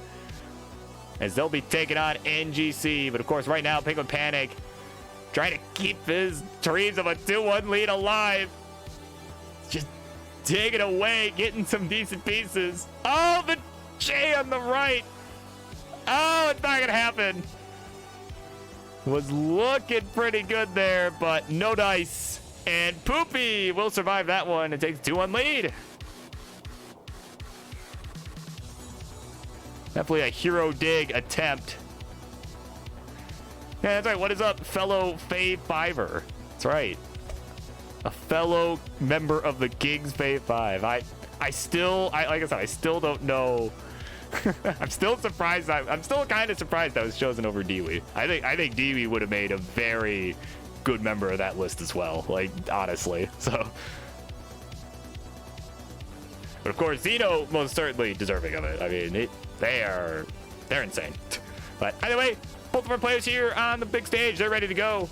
as they'll be taking on NGC. But of course, right now, Penguin Panic trying to keep his dreams of a 2-1 lead alive. Just digging away, getting some decent pieces. Oh, the J on the right. Oh, it's not going to happen. Was looking pretty good there, but no dice. And Poopy will survive that one and takes a 2-1 lead. Definitely a hero dig attempt. Yeah, that's right. What is up, fellow Fave Fiver? That's right. A fellow member of the Gigs Fave 5. Like I said, I still don't know. I'm still surprised. I'm still kind of surprised I was chosen over Dewey. I think Dewey would have made a very good member of that list as well. Like, honestly. So. But of course, Zeno most certainly deserving of it. I mean, they're insane. But either way, both of our players here on the big stage, they're ready to go.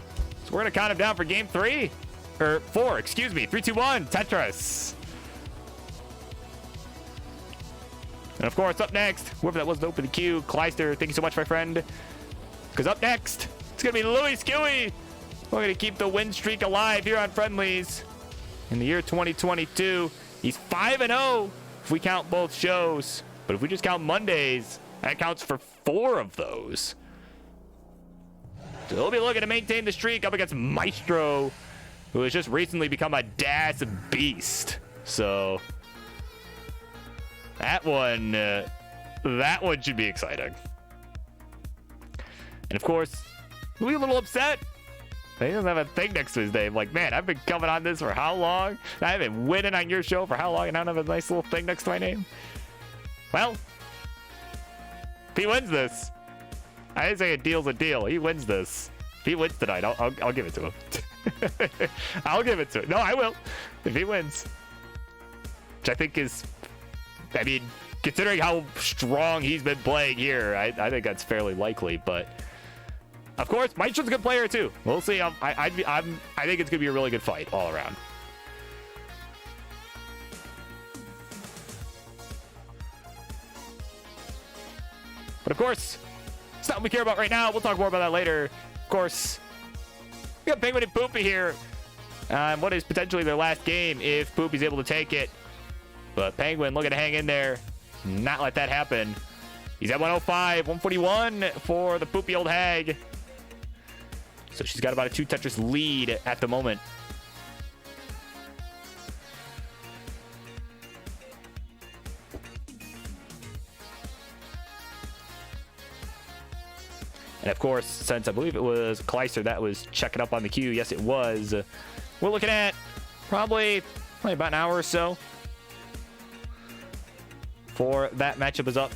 So we're gonna count them down for game 3 or 4. Excuse me. 3, 2, 1. Tetris. And of course, up next, whoever that was to open the queue, Kleister, thank you so much, my friend. Because up next, it's gonna be Louis Skewy. We're gonna keep the win streak alive here on Friendlies in the year 2022. He's 5-0 if we count both shows. But if we just count Mondays, that counts for 4 of those. So he'll be looking to maintain the streak up against Maestro, who has just recently become a Daz beast. So that one should be exciting. And of course, we'll be a little upset He doesn't have a thing next to his name. Like, man, I've been coming on this for how long? I've been winning on your show for how long, and I don't have a nice little thing next to my name? Well, if he wins this, I didn't say a deal's a deal. He wins this. If he wins tonight, I'll give it to him. I'll give it to him. No, I will. If he wins. Which I think is, I mean, considering how strong he's been playing here, I think that's fairly likely. But of course, Maestro's a good player too. We'll see. I think it's gonna be a really good fight all around. But of course, it's not what we care about right now. We'll talk more about that later. Of course, we got Penguin and Poopy here. What is potentially their last game if Poopy's able to take it. But Penguin looking to hang in there. Not let that happen. He's at 105, 141 for the Poopy old hag. So she's got about a 2 Tetris lead at the moment. And of course, since I believe it was Kleister that was checking up on the queue, yes, it was. We're looking at probably about an hour or so for that matchup is up.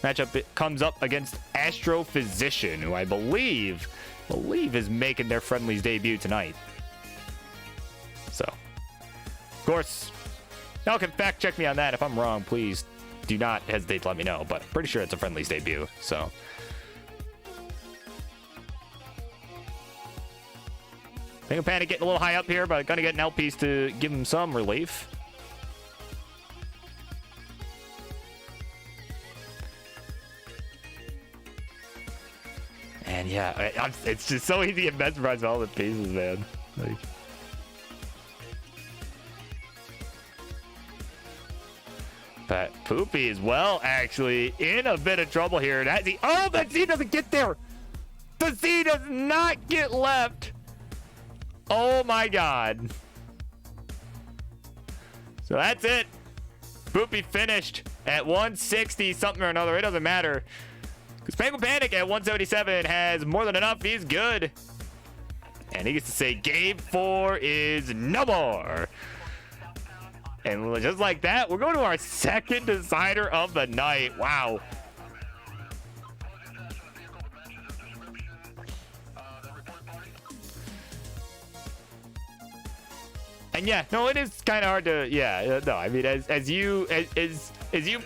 Matchup it comes up against Astrophysician, who I believe is making their friendlies debut tonight. So, of course, y'all can fact check me on that. If I'm wrong, please do not hesitate to let me know. But I'm pretty sure it's a friendlies debut. So. Penguin Panic getting a little high up here, but gonna get an L piece to give him some relief. And yeah, it's just so easy to get mesmerized by all the pieces, man. Like, but Poopy as well, actually, in a bit of trouble here. Oh, that Z doesn't get there. The Z does not get left. Oh my God. So that's it. Poopy finished at 160 something or another. It doesn't matter. Because Penguin Panic at 177 has more than enough. He's good. And he gets to say game 4 is no more. And just like that, we're going to our second decider of the night. Wow. And yeah, no, it is kind of hard to, yeah, no, I mean, as you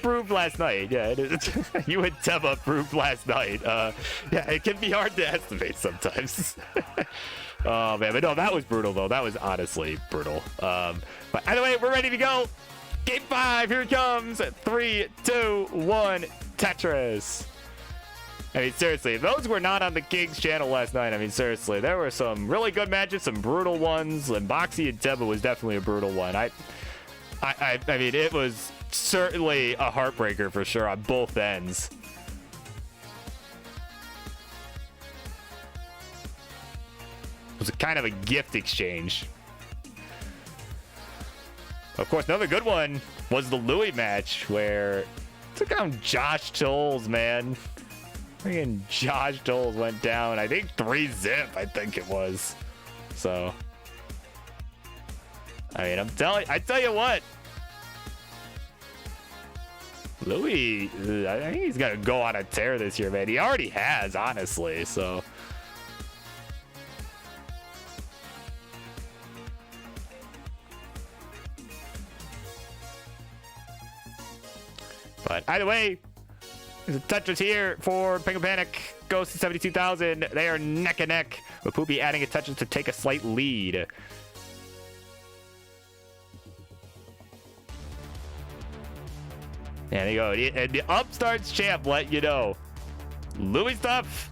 proved last night, yeah, it is. You and Teba proved last night. Yeah, it can be hard to estimate sometimes. Oh man, but no, that was brutal though. That was honestly brutal. But either way, we're ready to go. Game 5, here it comes. 3, 2, 1, Tetris. I mean, seriously, if those were not on the King's channel last night, I mean, seriously, there were some really good matches, some brutal ones, and Boxy and Teba was definitely a brutal one. I mean, it was certainly a heartbreaker for sure on both ends. It was a kind of a gift exchange. Of course, another good one was the Louis match where took down Josh Tolles, man. Freaking Josh Tolles went down, I think 3-zip, I think it was. So, I mean, I tell you what, Louis, I think he's gonna go on a tear this year, man. He already has, honestly. So, but either way, there's a Tetris here for Penguin Panic. Goes to 72,000. They are neck and neck, with Poopy adding a Tetris to take a slight lead. There you go. And the Upstarts champ let you know. Louis Stuff,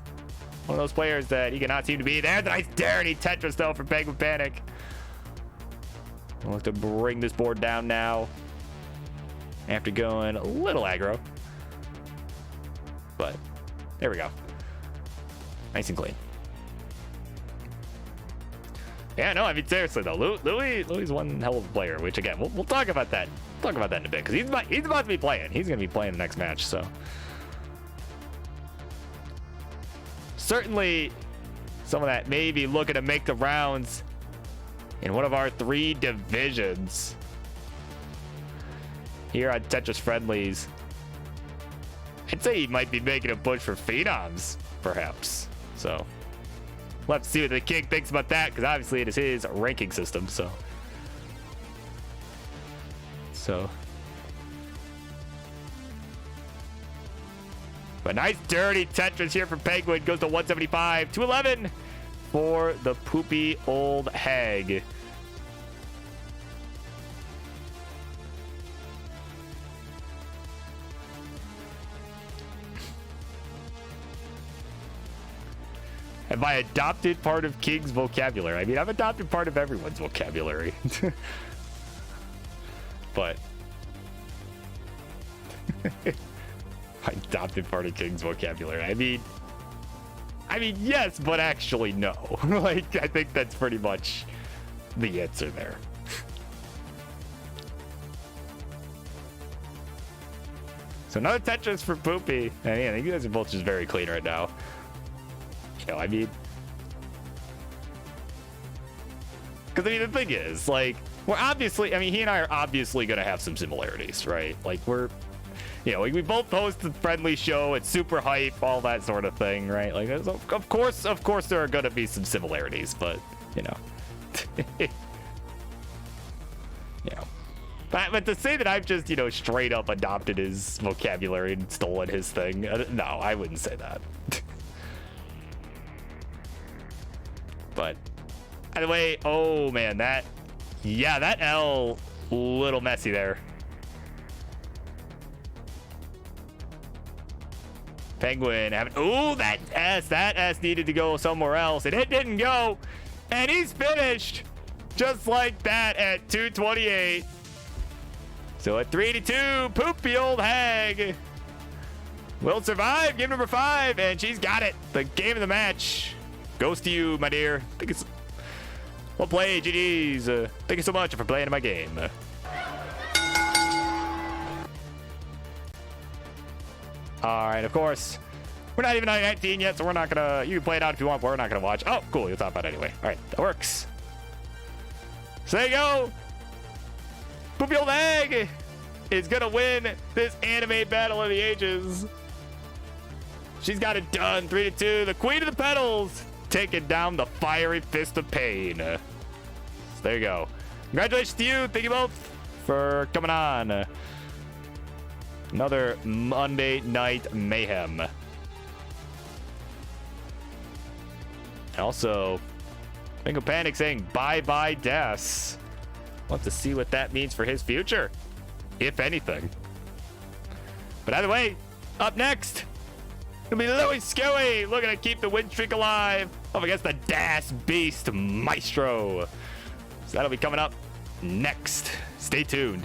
one of those players that he cannot seem to be there. The nice dirty Tetris though for Penguin Panic. We'll have to bring this board down now after going a little aggro. But there we go. Nice and clean. Yeah, no, I mean, seriously though, Louis is one hell of a player. Which again, we'll talk about that. Talk about that in a bit because he's about to be playing. He's going to be playing the next match. So certainly Someone that may be looking to make the rounds in one of our 3 divisions here on Tetris Friendlies. I'd say he might be making a push for Phenoms, perhaps. So, we'll have to see what the King thinks about that, because obviously it is his ranking system, so. But nice dirty Tetris here from Penguin. Goes to 175. 211 for the poopy old hag. Have I adopted part of King's vocabulary? I mean, I've adopted part of everyone's vocabulary. But I adopted part of King's vocabulary. I mean, yes, but actually no. Like, I think that's pretty much the answer there. So another Tetris for Poopy. And yeah, you guys are both just very clean right now. You know, I mean, because I mean, the thing is, like, we're obviously, I mean, he and I are obviously going to have some similarities, right? Like, we're, you know, like, we both host a friendly show. It's super hype, all that sort of thing, right? Like, of course, there are going to be some similarities, but, you know. You know. But to say that I've just, you know, straight up adopted his vocabulary and stolen his thing, no, I wouldn't say that. But, by the way, oh man, that L, little messy there. Penguin having, ooh, that S needed to go somewhere else, and it didn't go, and he's finished just like that at 228. So at 3-2, poopy old hag will survive game number 5, and she's got it. The game of the match goes to you, my dear. I think it's, well played, GG's. Thank you so much for playing my game. All right, of course, we're not even on 19 yet, so we're not gonna, you can play it out if you want, but we're not gonna watch. Oh, cool, you'll talk about it anyway. All right, that works. So there you go. Poopy old hag is gonna win this anime battle of the ages. She's got it done. 3-2. The queen of the pedals taking down the fiery fist of pain. So there you go. Congratulations to you. Thank you both for coming on. Another Monday Night Mayhem. And also, Bingo Panic saying bye-bye Des. Want to see what that means for his future, if anything. But either way, up next, it'll be Louis Skelly looking to keep the win streak alive up against the Das Beast Maestro. So that'll be coming up next. Stay tuned.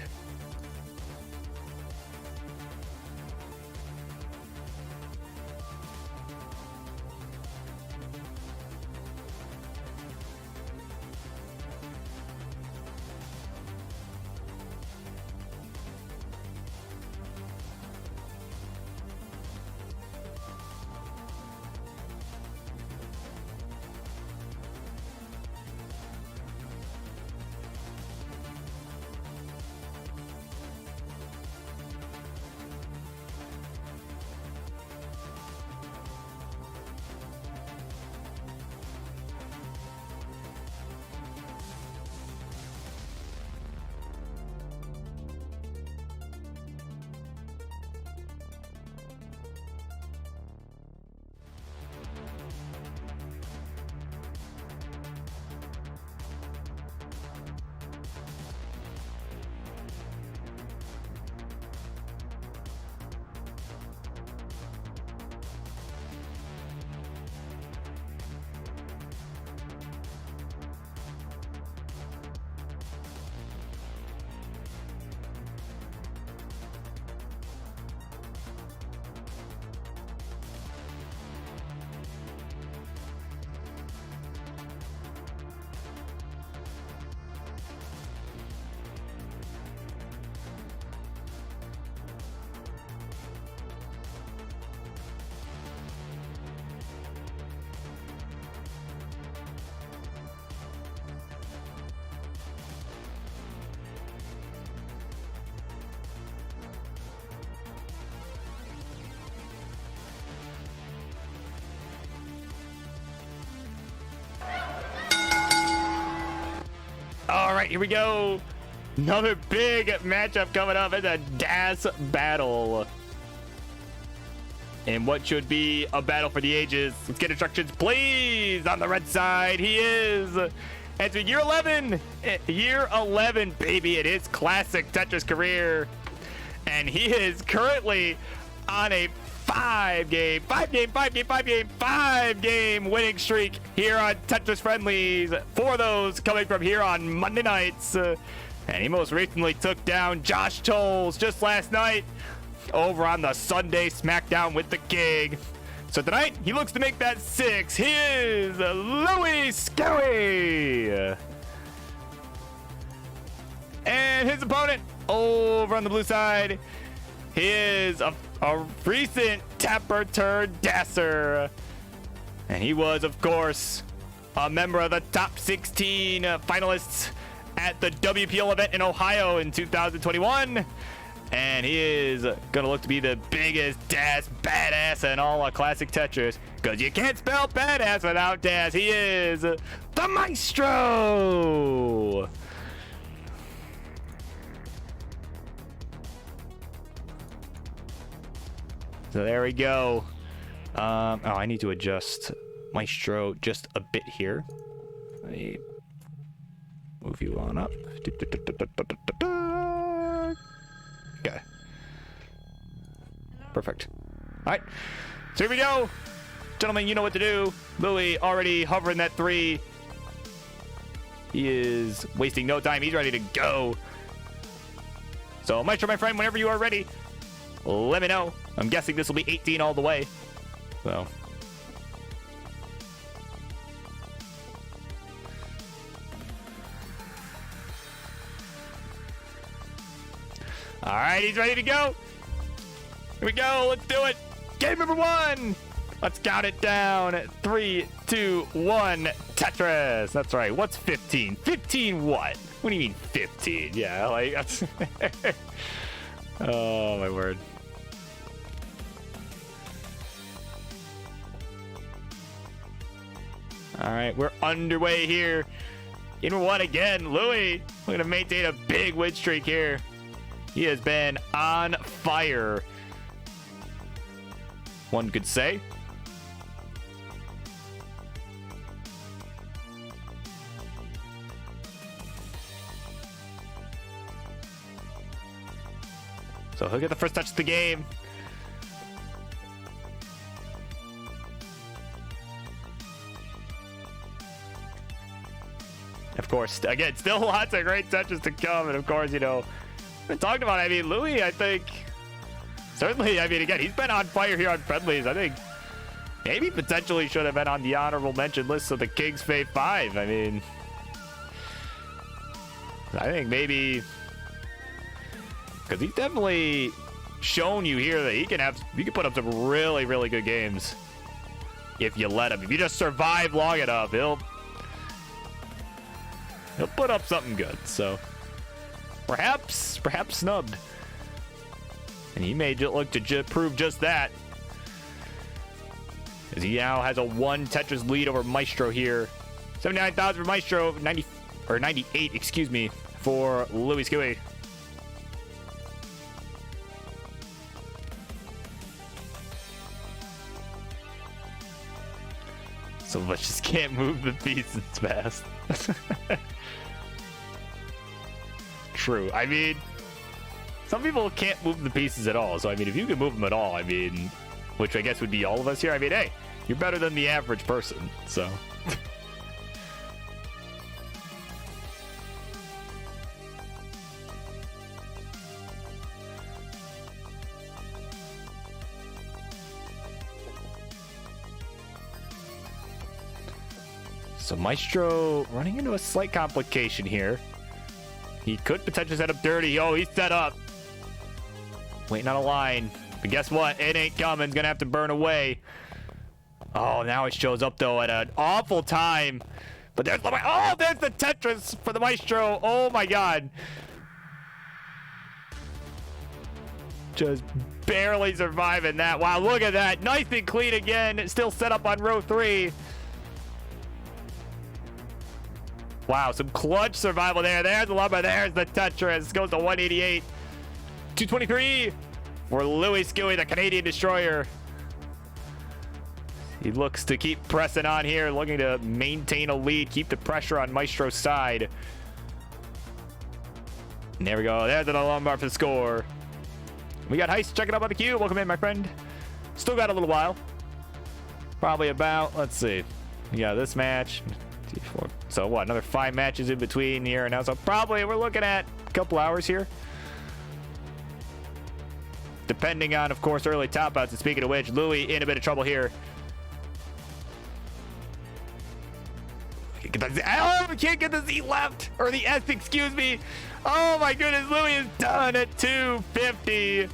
right, here we go. Another big matchup coming up. It's a DAS battle. And what should be a battle for the ages. Let's get instructions, please. On the red side, he is. It's year 11. Year 11, baby. It is classic Tetris career. And he is currently on a 5-game winning streak here on Tetris Friendlies. 4 of those coming from here on Monday nights. And he most recently took down Josh Tolles just last night over on the Sunday SmackDown with the King. So tonight, he looks to make that 6. He is Louis Skelly. And his opponent over on the blue side, he is a recent tapper turned dasser. And he was, of course, a member of the top 16 finalists at the WPL event in Ohio in 2021. And he is going to look to be the biggest DAS badass in all of Classic Tetris. Because you can't spell badass without DAS. He is the Maestro. So there we go. Oh, I need to adjust Maestro just a bit here. Let me move you on up. Okay. Perfect. All right. So here we go. Gentlemen, you know what to do. Louis already hovering that 3. He is wasting no time. He's ready to go. So, Maestro, my friend, whenever you are ready, let me know. I'm guessing this will be 18 all the way. So. All right, he's ready to go. Here we go. Let's do it. Game number 1. Let's count it down. 3, 2, 1. Tetris. That's right. What's 15? 15 what? What do you mean 15? Yeah, like that's. Oh, my word. All right, we're underway here. In 1 again. Louis, we're going to maintain a big win streak here. He has been on fire, one could say. So he'll get the first touch of the game. Of course, again, still lots of great touches to come. And of course, you know, we talked about, I mean, Louis, I think, certainly, I mean, again, he's been on fire here on Friendlies. I think maybe potentially should have been on the honorable mention list of the King's Fave 5. I mean, I think maybe, because he's definitely shown you here that he can put up some really, really good games if you let him. If you just survive long enough, he'll put up something good. So perhaps snubbed, and he may look to prove just that, as he now has a 1 Tetris lead over Maestro here. 79,000 for Maestro, 98, excuse me, for Louis Skelly. So much just can't move the pieces fast. True. I mean, some people can't move the pieces at all. So, I mean, if you can move them at all, I mean, which I guess would be all of us here. I mean, hey, you're better than the average person. So. So Maestro running into a slight complication here. He could potentially set up dirty. Oh, he's set up. Waiting on a line. But guess what? It ain't coming. Gonna have to burn away. Oh, now he shows up, though, at an awful time. But there's the... Oh, there's the Tetris for the Maestro. Oh, my God. Just barely surviving that. Wow, look at that. Nice and clean again. Still set up on row 3. Wow, some clutch survival there. There's the lumber. There's the Tetris. Goes to 188. 223 for Louis Scuey, the Canadian destroyer. He looks to keep pressing on here, looking to maintain a lead, keep the pressure on Maestro's side. And there we go. There's the lumbar for the score. We got Heist checking up on the queue. Welcome in, my friend. Still got a little while. Probably about, let's see. We got this match. So what, another 5 matches in between here and now. So probably we're looking at a couple hours here. Depending on, of course, early top outs. And speaking of which, Louis in a bit of trouble here. Oh, we can't get the Z left. Or the S, excuse me. Oh my goodness, Louis is done at 250.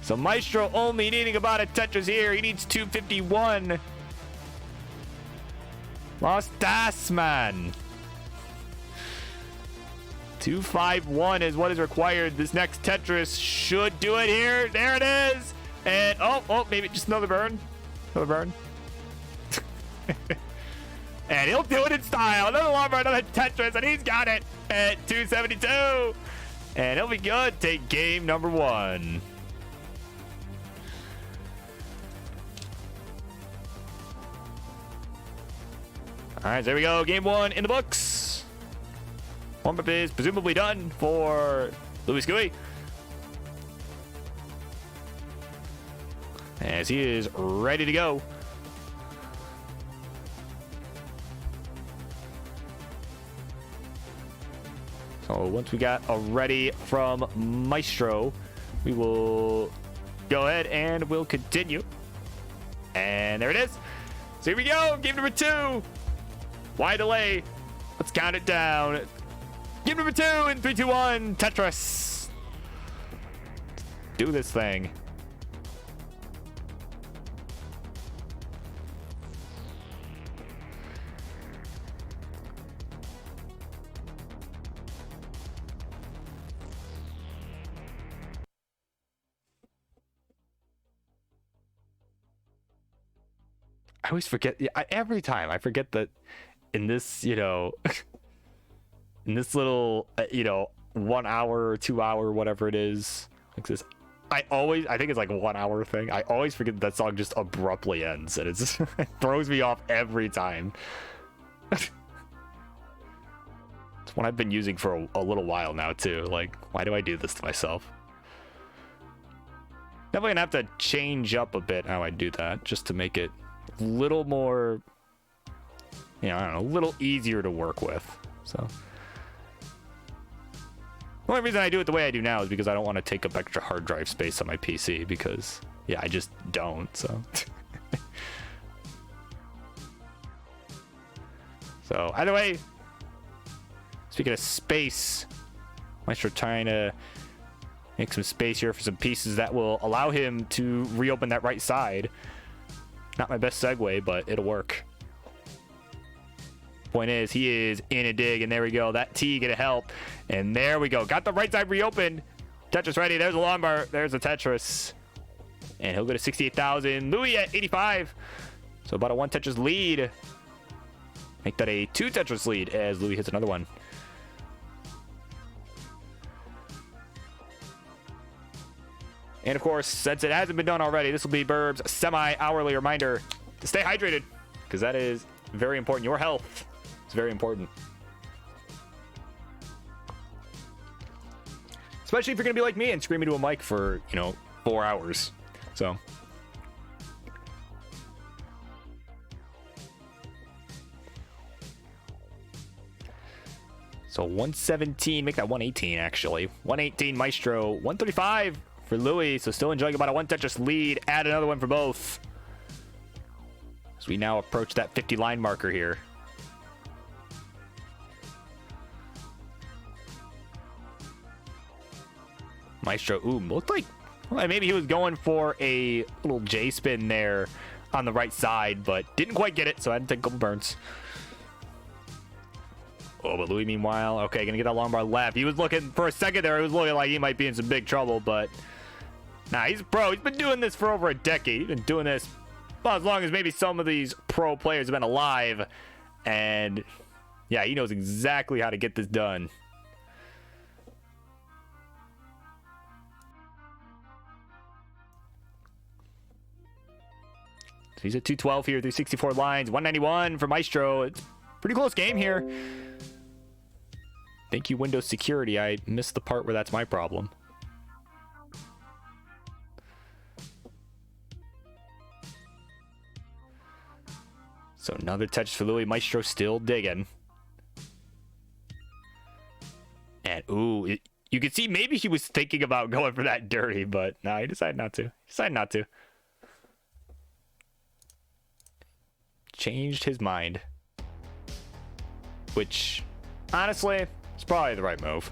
So Maestro only needing about a Tetris here. He needs 251. Lost das, man. 251 is what is required. This next Tetris should do it here. There it is. And oh, maybe just another burn. Another burn. And he'll do it in style. Another lumber, another Tetris, and he's got it at 272. And he'll be good. Take game number 1. All right, there we go. Game 1 in the books. Warm-up is presumably done for Louis Scuey, as he is ready to go. So once we got a ready from Maestro, we will go ahead and we'll continue. And there it is. So here we go. Game number 2. Why delay? Let's count it down. Game number 2 in 3, 2, 1. Tetris. Do this thing. I always forget. Every time I forget that in this, in this little, 1 hour or 2 hour, whatever it is, like this. I think it's like a 1 hour thing. I always forget that song just abruptly ends, and it throws me off every time. It's one I've been using for a little while now too. Like, why do I do this to myself? Definitely gonna have to change up a bit how I do that, just to make it a little more, I don't know, a little easier to work with. So the only reason I do it the way I do now is because I don't want to take up extra hard drive space on my PC, because I just don't. So so either way, speaking of space, Maestro trying to make some space here for some pieces that will allow him to reopen that right side. Not my best segue, but it'll work. Point is, he is in a dig, and there we go. That T gonna help, and there we go. Got the right side reopened. Tetris ready. There's a lumbar. There's a Tetris, and he'll go to 68,000. Louis at 85, so about a 1 Tetris lead. Make that a 2 Tetris lead as Louis hits another one. And of course, since it hasn't been done already, this will be Burb's semi-hourly reminder to stay hydrated, because that is very important. Your health is very important. Especially if you're going to be like me and scream into a mic for, 4 hours. So So 117, make that 118 actually. 118 Maestro, 135 for Louis. So still enjoying about a 1 Tetris lead. Add another one for both, as we now approach that 50 line marker here. Maestro, looked like, well, maybe he was going for a little J spin there on the right side, but didn't quite get it, so I had to take a couple burns. Oh, but Louis, meanwhile, okay, gonna get that long bar left. He was looking, for a second there, it was looking like he might be in some big trouble, but nah, he's a pro. He's been doing this for over a decade. He's been doing this, well, as long as maybe some of these pro players have been alive, and Yeah, he knows exactly how to get this done. So he's at 212 here through 64 lines. 191 for Maestro. It's a pretty close game here. Thank you, Windows Security. I missed the part where that's my problem. So another touch for Louis. Maestro still digging. And, ooh, you could see maybe he was thinking about going for that dirty, but no, he decided not to. Changed his mind. Which, honestly, is probably the right move.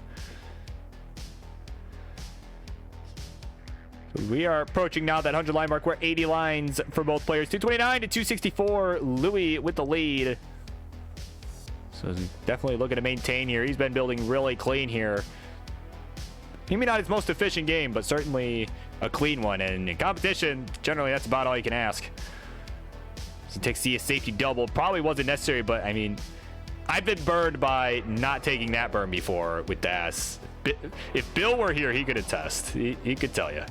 We are approaching now that 100 line mark. We're 80 lines for both players. 229 to 264. Louis with the lead. So he's definitely looking to maintain here. He's been building really clean here. Maybe not his most efficient game, but certainly a clean one. And in competition, generally that's about all you can ask. So he takes the safety double. Probably wasn't necessary, but I mean, I've been burned by not taking that burn before with Das. If Bill were here, he could attest. He could tell you.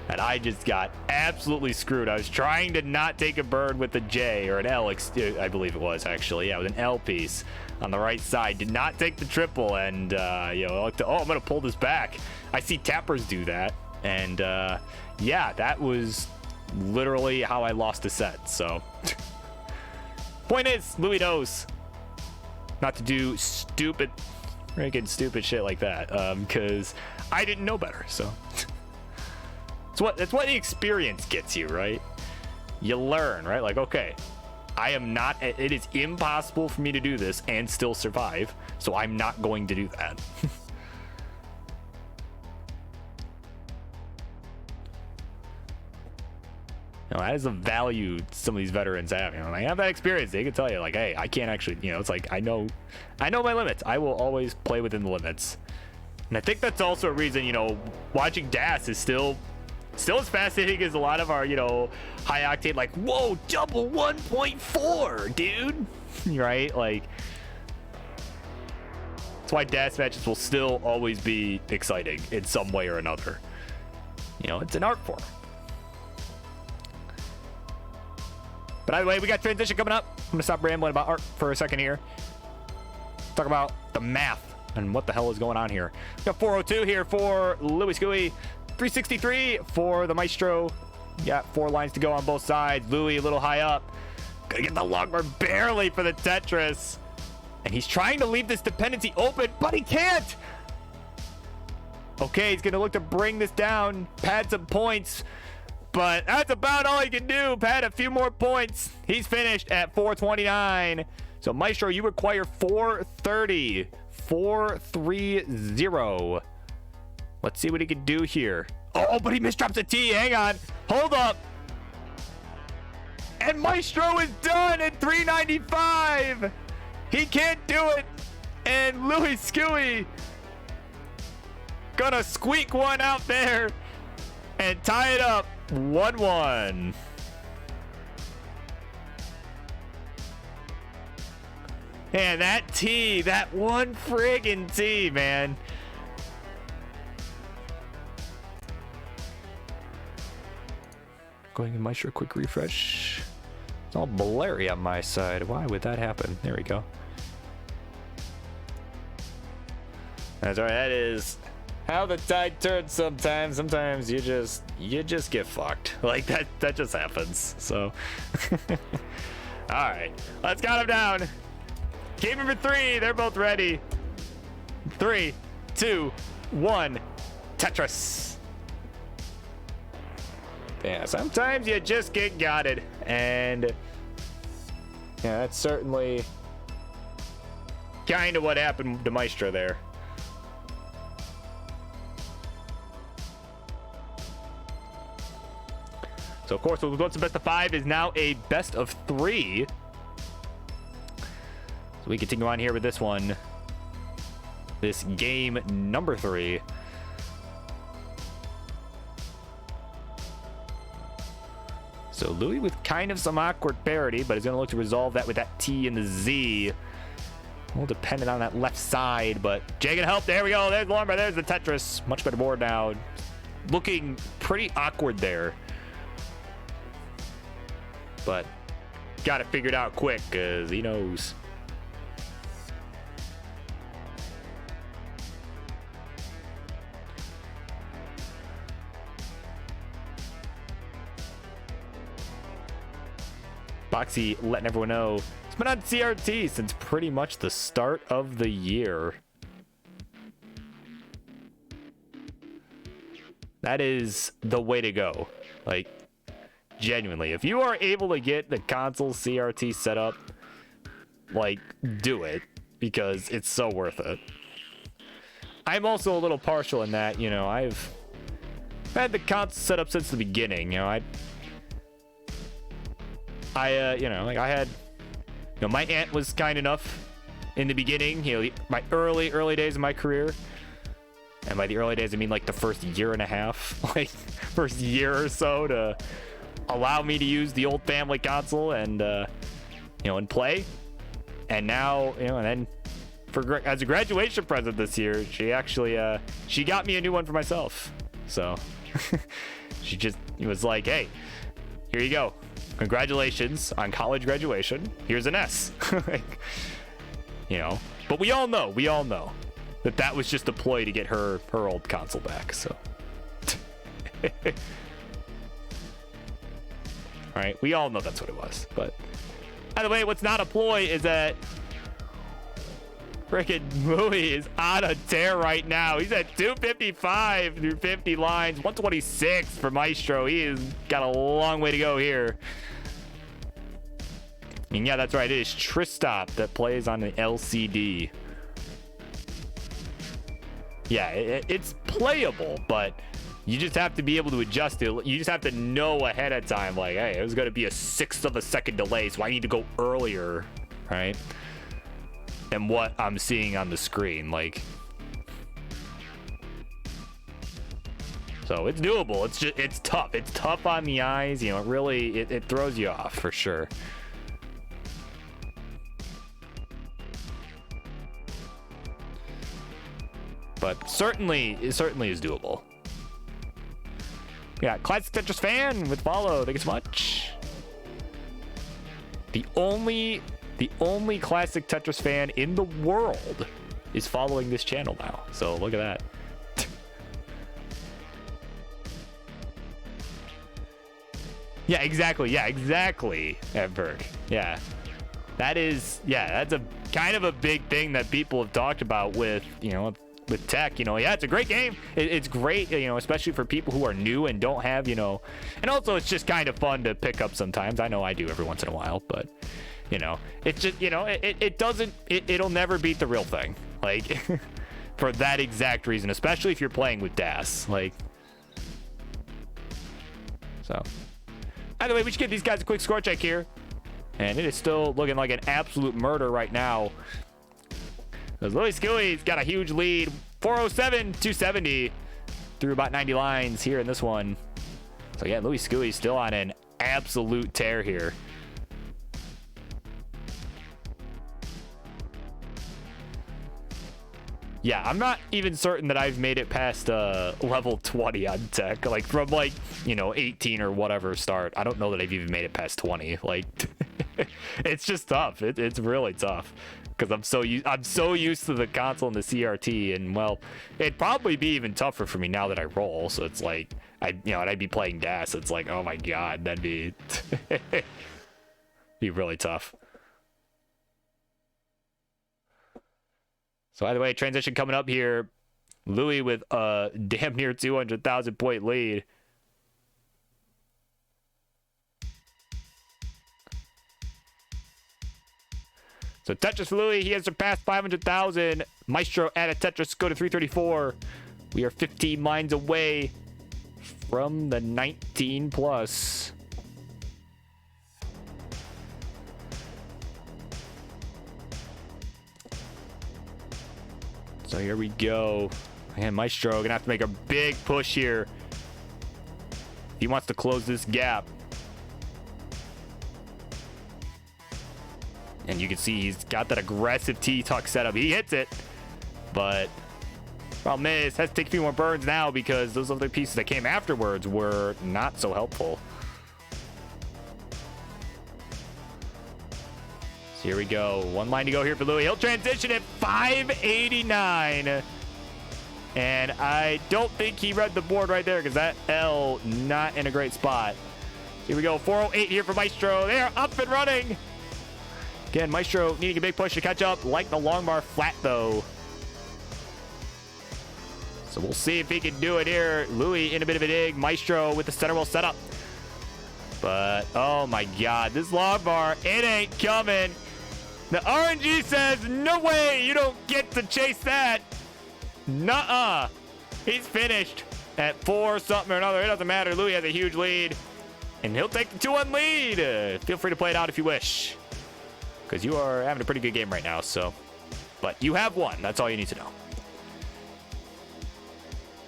And I just got absolutely screwed. I was trying to not take a burn with the J or an L, I believe it was actually. Yeah, with an L piece on the right side. Did not take the triple, and you know, I'm gonna pull this back. I see tappers do that, and yeah, that was literally how I lost a set. So, point is, Louis knows not to do freaking stupid shit like that, because I didn't know better. So. That's what the experience gets you, right? You learn, right? Like, okay, it is impossible for me to do this and still survive, so I'm not going to do that. That is the value some of these veterans have. You know, I have that experience. They can tell you, like, hey, I can't actually, you know, it's like, I know my limits. I will always play within the limits. And I think that's also a reason, you know, watching Das is still as fascinating as a lot of our, you know, high octane, like, whoa, double 1.4, dude. Right? Like, that's why Das matches will still always be exciting in some way or another. You know, it's an art form. But either way, we got transition coming up. I'm gonna stop rambling about art for a second here. Talk about the math and what the hell is going on here. We got 402 here for Louis Scuy. 363 for the Maestro. Got 4 lines to go on both sides. Louis a little high up. Gonna get the long burn barely for the Tetris. And he's trying to leave this dependency open, but he can't. Okay, he's gonna look to bring this down, pad some points, but that's about all he can do. Pad a few more points. He's finished at 429. So Maestro, you require 430. 430. Let's see what he can do here. Oh, but he misdrops a T. Hang on. Hold up. And Maestro is done at 395. He can't do it. And Louis Scuy gonna squeak one out there and tie it up 1-1. And that T, that one friggin' T, man. Going in Maestro, quick refresh. It's all blurry on my side. Why would that happen? There we go. That's all right. That is how the tide turns sometimes. Sometimes you just get fucked. Like that just happens. So all right, let's count them down. Game number 3. They're both ready. 3, 2, 1. Tetris. Yeah, sometimes you just get gotted, and yeah, that's certainly kind of what happened to Maestro there. So of course, what's the best of 5 is now a best of 3. So we continue on here with this one. This game number 3. So Louis with kind of some awkward parity, but he's going to look to resolve that with that T and the Z. A little dependent on that left side, but Jay can help. There we go. There's Lormer. There's the Tetris. Much better board now. Looking pretty awkward there. But got it figured out quick because he knows. Boxy letting everyone know it's been on CRT since pretty much the start of the year. That is the way to go. Like, genuinely, if you are able to get the console CRT set up, like, do it, because it's so worth it. I'm also a little partial in that, you know, I've had the console set up since the beginning. You know, you know, like I had, you know, my aunt was kind enough in the beginning, you know, my early days of my career. And by the early days, I mean like the first year and a half, like first year or so, to allow me to use the old family console and, you know, and play. And now, you know, and then as a graduation present this year, she actually, she got me a new one for myself. So she just was like, hey, here you go. Congratulations on college graduation. Here's an S. Like, you know, but we all know that was just a ploy to get her old console back. So, all right, we all know that's what it was. But by the way, what's not a ploy is that frickin' Louis is on a tear right now. He's at 255 through 50 lines, 126 for Maestro. He has got a long way to go here. And yeah, that's right. It is Tristop that plays on the LCD. Yeah, it's playable, but you just have to be able to adjust it. You just have to know ahead of time, like, hey, it was going to be a 1/6 of a second delay, so I need to go earlier, right? Than what I'm seeing on the screen, like. So it's doable. It's tough. It's tough on the eyes. You know, it throws you off for sure. But certainly is doable. Yeah, Classic Tetris fan with follow. Thank you so much. The only Classic Tetris fan in the world is following this channel now. So look at that. Yeah, exactly. Edberg. Yeah. That's a kind of a big thing that people have talked about with, you know, with tech. You know, yeah, it's a great game. It's great, you know, especially for people who are new and don't have, you know, and also it's just kind of fun to pick up sometimes. I know I do every once in a while, but you know, it's just, you know, it'll never beat the real thing, like for that exact reason, especially if you're playing with DAS, like. So either way, we should give these guys a quick score check here, and it is still looking like an absolute murder right now. Because Louis Skooey's got a huge lead, 407-270 through about 90 lines here in this one. So yeah, Louis Skooey's still on an absolute tear here. Yeah, I'm not even certain that I've made it past level 20 on tech. Like from like, you know, 18 or whatever start. I don't know that I've even made it past 20. Like it's just tough. It's really tough. Because I'm so used to the console and the CRT, and well, it'd probably be even tougher for me now that I roll. So it's like I'd be playing DAS. It's like, oh my god, that'd be be really tough. So either way, transition coming up here. Louis with a damn near 200,000 point lead. So Tetris for Louis, he has surpassed 500,000. Maestro at a Tetris go to 334. We are 15 lines away from the 19 plus. So here we go. Man, Maestro gonna have to make a big push here. He wants to close this gap. And you can see he's got that aggressive T-tuck setup. He hits it, but problem is, has to take a few more burns now because those other pieces that came afterwards were not so helpful. So here we go. One line to go here for Louis. He'll transition at 589. And I don't think he read the board right there because that L not in a great spot. Here we go. 408 here for Maestro. They are up and running. Again, Maestro needing a big push to catch up. Like the long bar flat, though. So we'll see if he can do it here. Louis in a bit of a dig. Maestro with the center wheel setup. But, oh my God. This long bar, it ain't coming. The RNG says, no way. You don't get to chase that. Nuh-uh. He's finished at 4 something or another. It doesn't matter. Louis has a huge lead. And he'll take the 2-1 lead. Feel free to play it out if you wish. Because you are having a pretty good game right now. So, but you have won. That's all you need to know.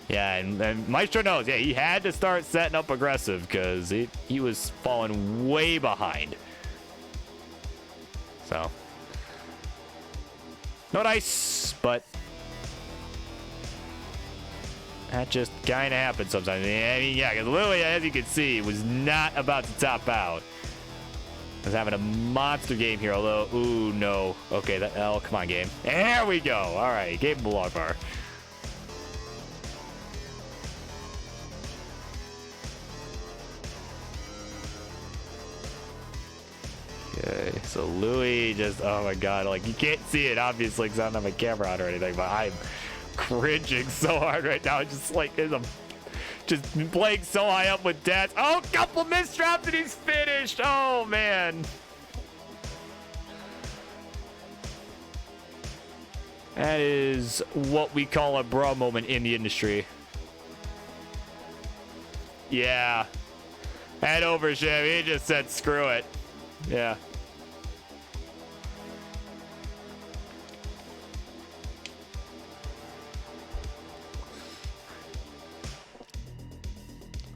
Yeah, and Maestro knows. Yeah, he had to start setting up aggressive because he was falling way behind. So, no dice, but that just kind of happens sometimes. I mean, yeah, because Louis, as you can see, was not about to top out. Was having a monster game here, although, ooh, no. Okay, that, oh, come on, game. There we go. All right, gave him a log bar. Okay, so Louis just, oh my God, like you can't see it obviously because I don't have my camera on or anything, but I'm cringing so hard right now. Just like, just playing so high up with dads. Oh, couple mistraps and he's finished. Oh man. That is what we call a bra moment in the industry. Yeah. Head over, Shim. He just said, screw it. Yeah.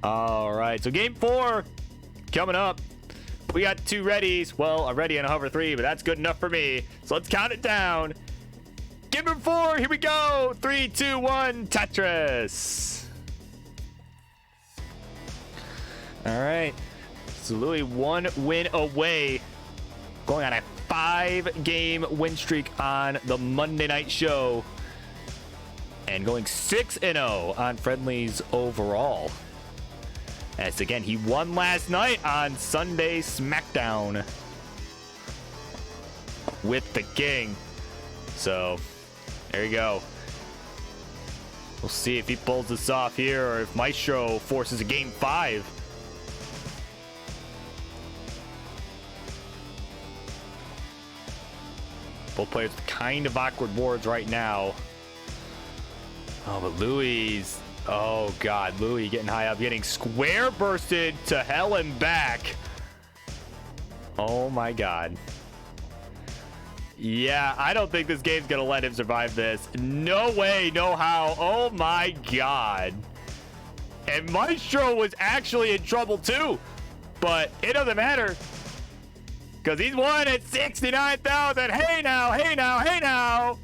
All right, so game 4 coming up. We got 2 readies. Well, a ready and a hover 3, but that's good enough for me. So let's count it down. Game 4, here we go. 3, 2, 1, Tetris. All right. So Louis 1 win away, going on a 5-game win streak on the Monday night show, and going 6-0 on friendlies overall. As again, he won last night on Sunday SmackDown with the King. So there you go. We'll see if he pulls this off here or if Maestro forces a game 5. Both players with kind of awkward boards right now. Oh, but Louis, oh God, Louis getting high up, getting square bursted to hell and back. Oh my God. Yeah, I don't think this game's gonna let him survive this. No way, no how. Oh my God. And Maestro was actually in trouble too, but it doesn't matter. Because he's won at 69,000. Hey now, hey now, hey now.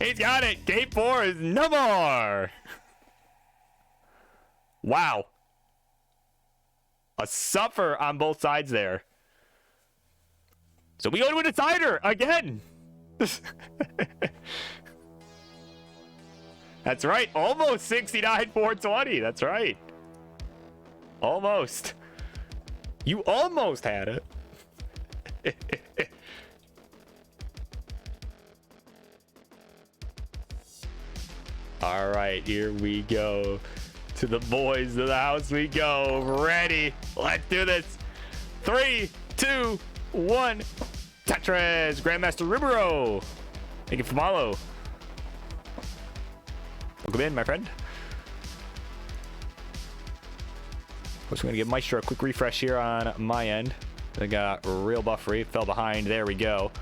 He's got it. Game 4 is no more. Wow. A suffer on both sides there. So we go to a decider again. That's right. Almost 69,420. That's right. Almost. You almost had it. All right, here we go. To the boys of the house we go. Ready? Let's do this. 3, 2, 1. Tetris. Grandmaster Ribeiro. Thank you for follow. Welcome in, my friend. Just going to give Maestro a quick refresh here on my end. They got real buffery, fell behind. There we go.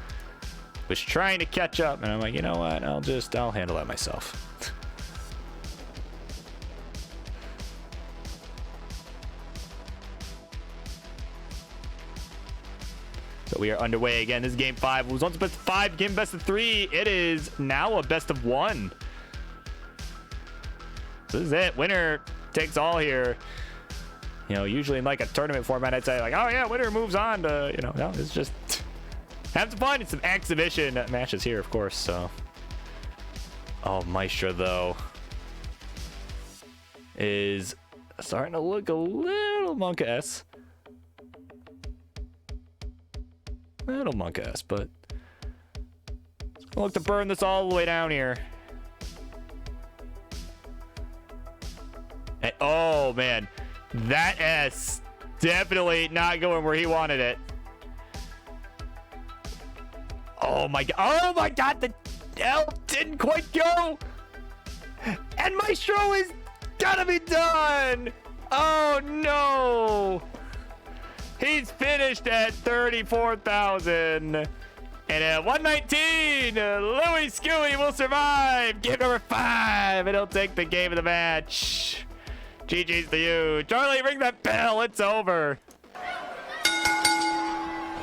Was trying to catch up, and I'm like, you know what? I'll handle that myself. So So we are underway again. This is game 5. It was once a best of 5, game best of 3. It is now a best of 1. So this is it. Winner takes all here. You know, usually in like a tournament format, I'd say like, oh yeah, winner moves on to, you know, no, it's just have some fun. It's some exhibition matches here, of course. So, oh, Maestro though is starting to look a little Monka-esque. Little Monka-esque, but it's gonna look to burn this all the way down here. And, oh man, that S definitely not going where he wanted it. Oh my god, the L didn't quite go. And Maestro is gonna be done. Oh no. He's finished at 34,000. And at 119, Louis Skewy will survive. Game number 5, and he'll take the game of the match. GG's to you. Charlie, ring that bell. It's over.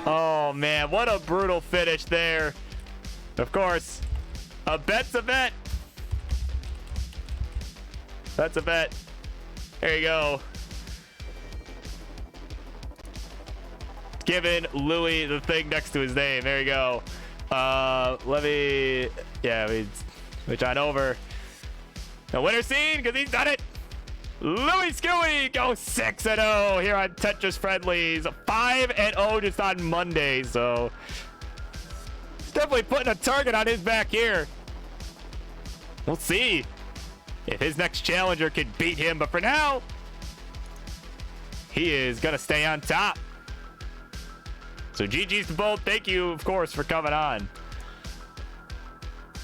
Oh, man. What a brutal finish there. Of course, a bet's a bet. That's a bet. There you go. Giving Louis the thing next to his name. There you go. Let me switch on over. The winner scene, because he's done it. Louis Skewy goes 6-0 here on Tetris Friendlies. 5-0 just on Monday. So he's definitely putting a target on his back here. We'll see if his next challenger can beat him. But for now, he is going to stay on top. So GG's to both. Thank you, of course, for coming on.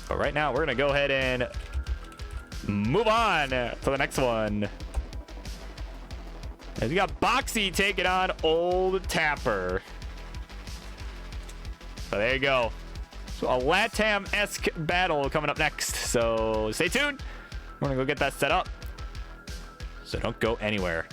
But right now, we're going to go ahead and move on to the next one. As we got Boxy taking on Old Tapper. So there you go. So a LATAM-esque battle coming up next. So stay tuned. We're going to go get that set up. So don't go anywhere.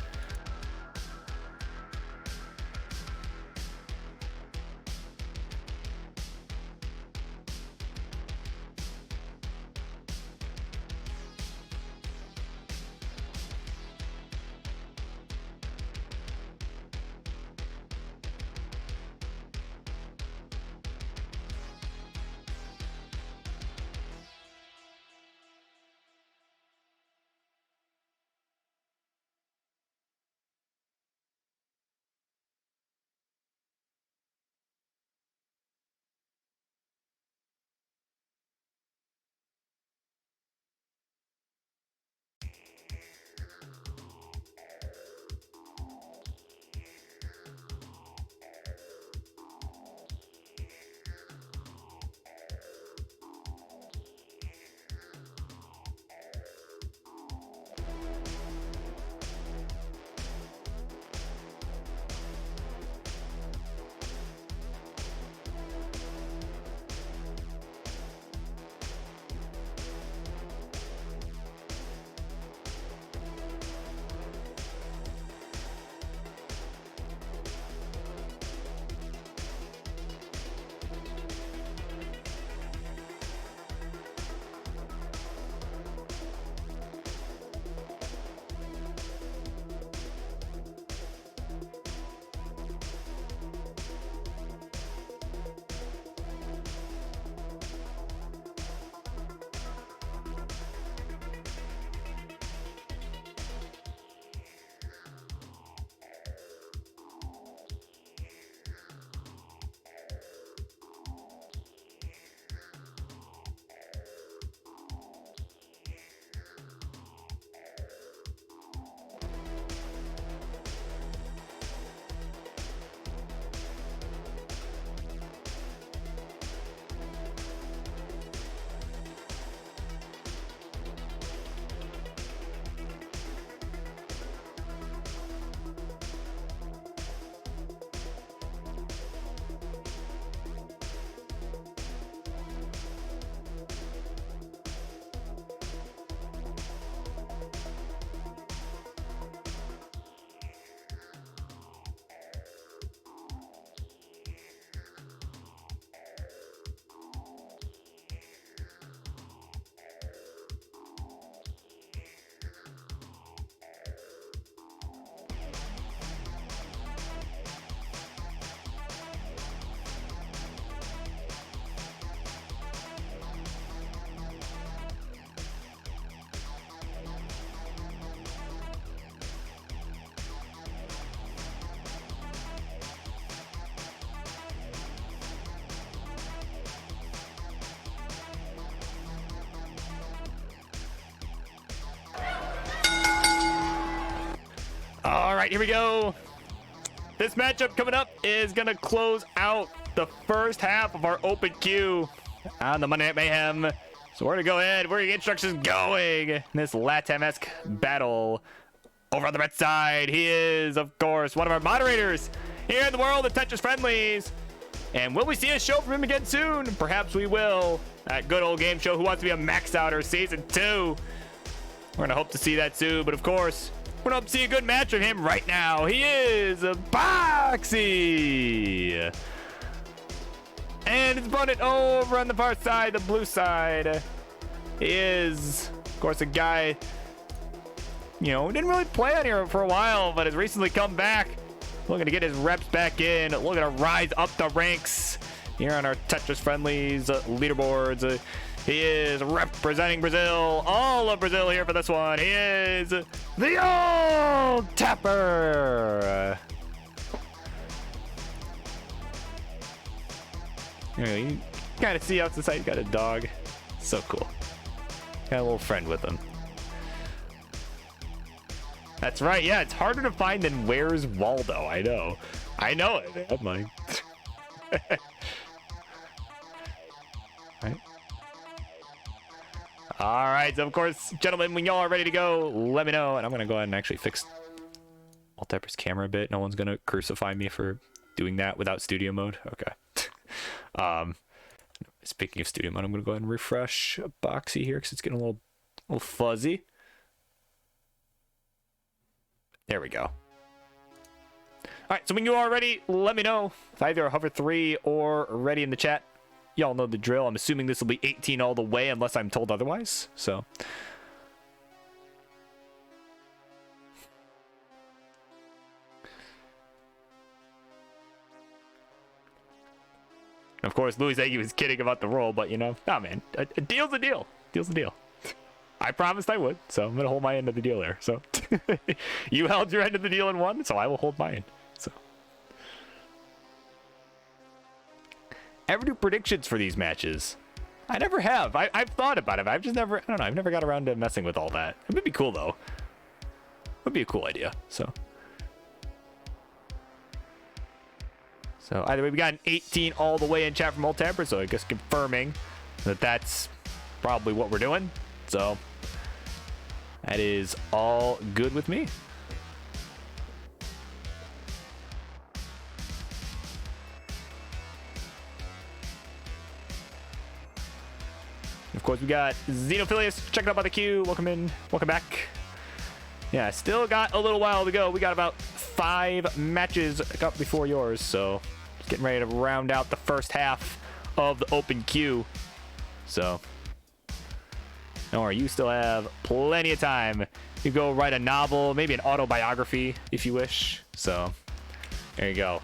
right, here we go. This matchup coming up is going to close out the first half of our open queue on the Monday Night Mayhem. So we're going to go ahead. We're going to get instructions going in this LATAM-esque battle. Over on the red side, he is, of course, one of our moderators here in the world of Tetris Friendlies. And will we see a show from him again soon? Perhaps we will. That good old game show, Who Wants to Be a Max Outer Season 2. We're going to hope to see that soon. But, of course, we're going to see a good match from him right now. He is Boxy. And his opponent over on the far side, the blue side, is, of course, a guy, you know, didn't really play on here for a while, but has recently come back. Looking to get his reps back in. Looking to rise up the ranks here on our Tetris Friendlies leaderboards. He is representing Brazil. All of Brazil here for this one. He is the Old Tapper. Anyway, you kind of see out the side. He's got a dog. So cool. Got a little friend with him. That's right. Yeah, it's harder to find than Where's Waldo. I know. I know it. I'm like... Right. All right. So, of course, gentlemen, when y'all are ready to go, let me know. And I'm going to go ahead and actually fix Altepper's camera a bit. No one's going to crucify me for doing that without studio mode. Okay. Speaking of studio mode, I'm going to go ahead and refresh Boxy here because it's getting a little fuzzy. There we go. All right, so when you are ready, let me know. If either hover 3 or ready in the chat. Y'all know the drill. I'm assuming this will be 18 all the way unless I'm told otherwise. So. Of course, Louis Aggie was kidding about the roll, but you know, nah, man, a deal's a deal. Deal's a deal. I promised I would, so I'm gonna hold my end of the deal there. So you held your end of the deal and won, so I will hold my end. So ever do predictions for these matches? I never have. I've thought about it. I've just never. I don't know. I've never got around to messing with all that. It would be cool though. It would be a cool idea. So either way, we got an 18 all the way in chat from Old Tapper, so I guess confirming that that's probably what we're doing. So that is all good with me. Of course, we got Xenophilius checking out by the queue. Welcome in. Welcome back. Yeah, still got a little while to go. We got about 5 matches up before yours, so just getting ready to round out the first half of the open queue. So don't worry, you still have plenty of time. You go write a novel, maybe an autobiography if you wish. So there you go.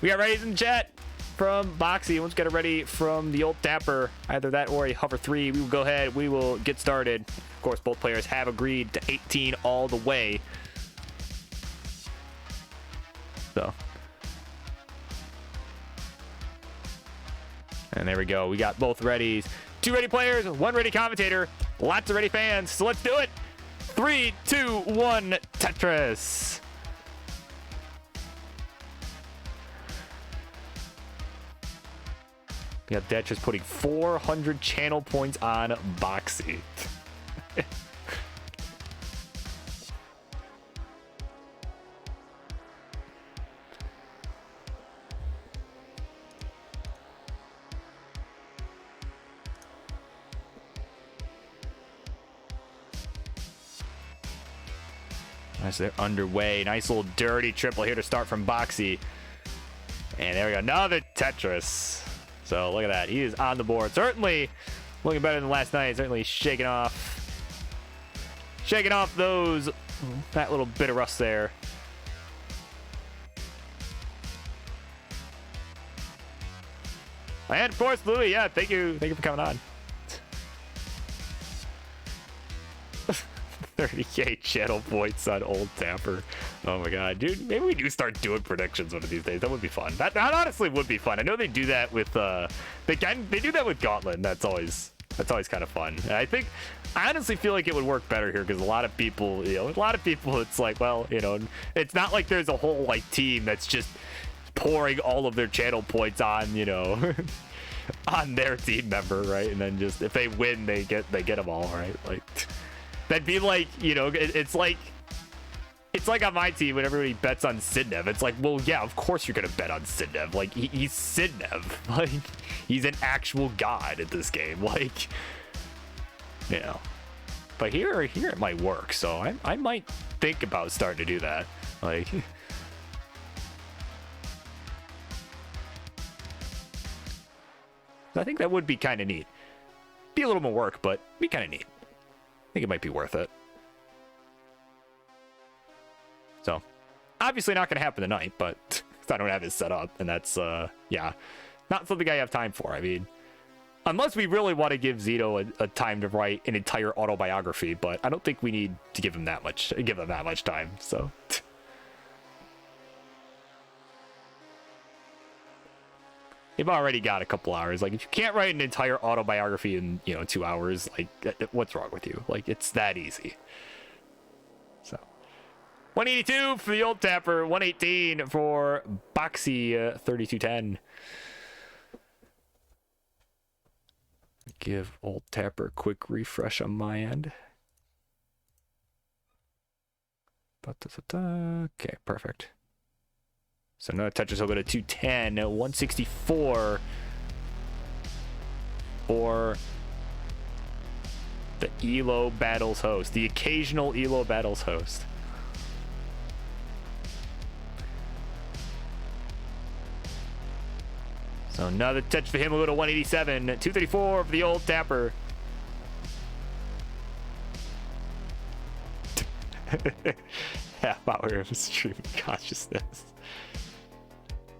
We got ready in the chat from Boxy. Let's get it ready from the Old Tapper. Either that or a hover 3. We will go ahead. We will get started. Of course, both players have agreed to 18 all the way. So. And there we go. We got both ready. 2 ready players, 1 ready commentator, lots of ready fans. So let's do it. 3, 2, 1, Tetris. We got Tetris putting 400 channel points on Boxy. Nice, they're underway. Nice little dirty triple here to start from Boxy. And there we go. Another Tetris. So look at that. He is on the board. Certainly looking better than last night. Certainly shaking off that little bit of rust there. And of course, Louis, yeah, thank you for coming on. 30k channel points on Old Tapper. Oh my god, dude, maybe we do start doing predictions one of these days. That would be fun. That honestly would be fun. I know they do that with they do that with Gauntlet, and that's always That's always kind of fun. And I honestly feel like it would work better here because a lot of people, it's like, well, it's not like there's a whole like team that's just pouring all of their channel points on, on their team member, right? And then just if they win, they get them all, right? Like that'd be like, it's like on my team when everybody bets on Sidnev. It's like, well, yeah, of course you're gonna bet on Sidnev. Like he's Sidnev. Like he's an actual god at this game. Like, But here it might work. So I might think about starting to do that. Like. I think that would be kind of neat. Be a little more work, but be kind of neat. I think it might be worth it. So, obviously not going to happen tonight, but I don't have it set up, and that's, not something I have time for. I mean, unless we really want to give Zito a time to write an entire autobiography, but I don't think we need to give him that much time, so. You've already got a couple hours. Like, if you can't write an entire autobiography in, 2 hours, like, what's wrong with you? Like, it's that easy. So, 182 for the Old Tapper, 118 for Boxy, 3210. Give Old Tapper a quick refresh on my end. Okay, perfect. So no touches, he'll go to 210, 164 for the ELO Battles host, the occasional ELO Battles host. So another touch for him will go to 187, 234 for the Old Tapper. Half hour of streaming consciousness.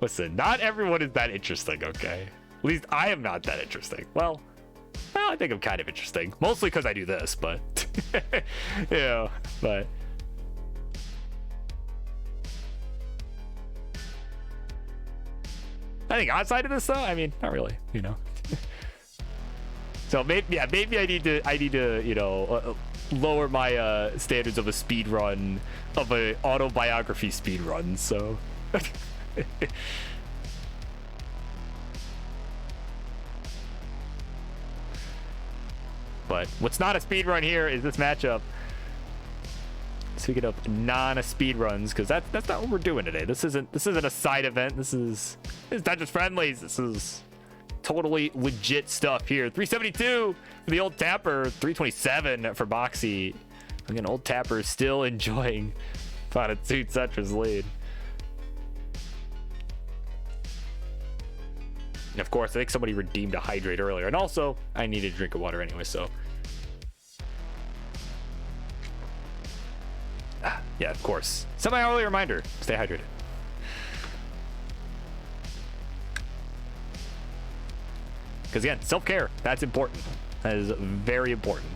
Listen, not everyone is that interesting, okay? At least I am not that interesting. Well, I think I'm kind of interesting. Mostly because I do this, but... but... I think outside of this, though, I mean, not really, So maybe I need to, lower my standards of a speed run, of an autobiography speed run, so... But what's not a speed run here is this matchup. Speaking of non-speed runs, because that's not what we're doing today. This isn't a side event. This is not just friendlies. This is totally legit stuff here. 372 for the Old Tapper, 327 for Boxy. Again, Old Tapper is still enjoying about a 2 Tetris lead. And of course, I think somebody redeemed a hydrate earlier. And also, I needed a drink of water anyway, so. Yeah, of course. Semi-hourly reminder, stay hydrated. Because again, self-care, that's important. That is very important.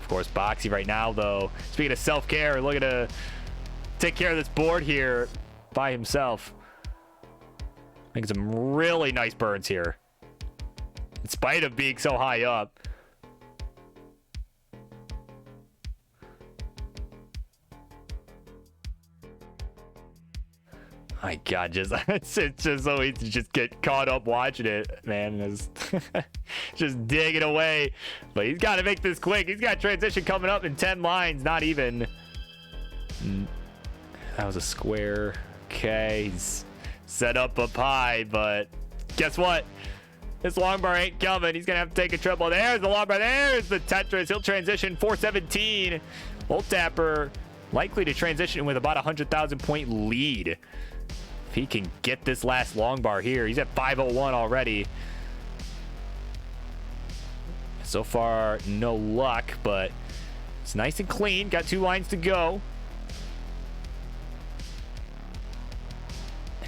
Of course, Boxy right now, though. Speaking of self-care, looking to take care of this board here by himself. Making some really nice burns here. In spite of being so high up. My God, it's just so easy to just get caught up watching it, man. It's just digging away. But he's got to make this quick. He's got transition coming up in 10 lines, not even. That was a square. Okay, he's set up high, but guess what? This long bar ain't coming. He's going to have to take a triple. There's the long bar. There's the Tetris. He'll transition 417. Old Tapper likely to transition with about 100,000 point lead. If he can get this last long bar here, he's at 501 already. So far, no luck, but it's nice and clean. Got 2 lines to go.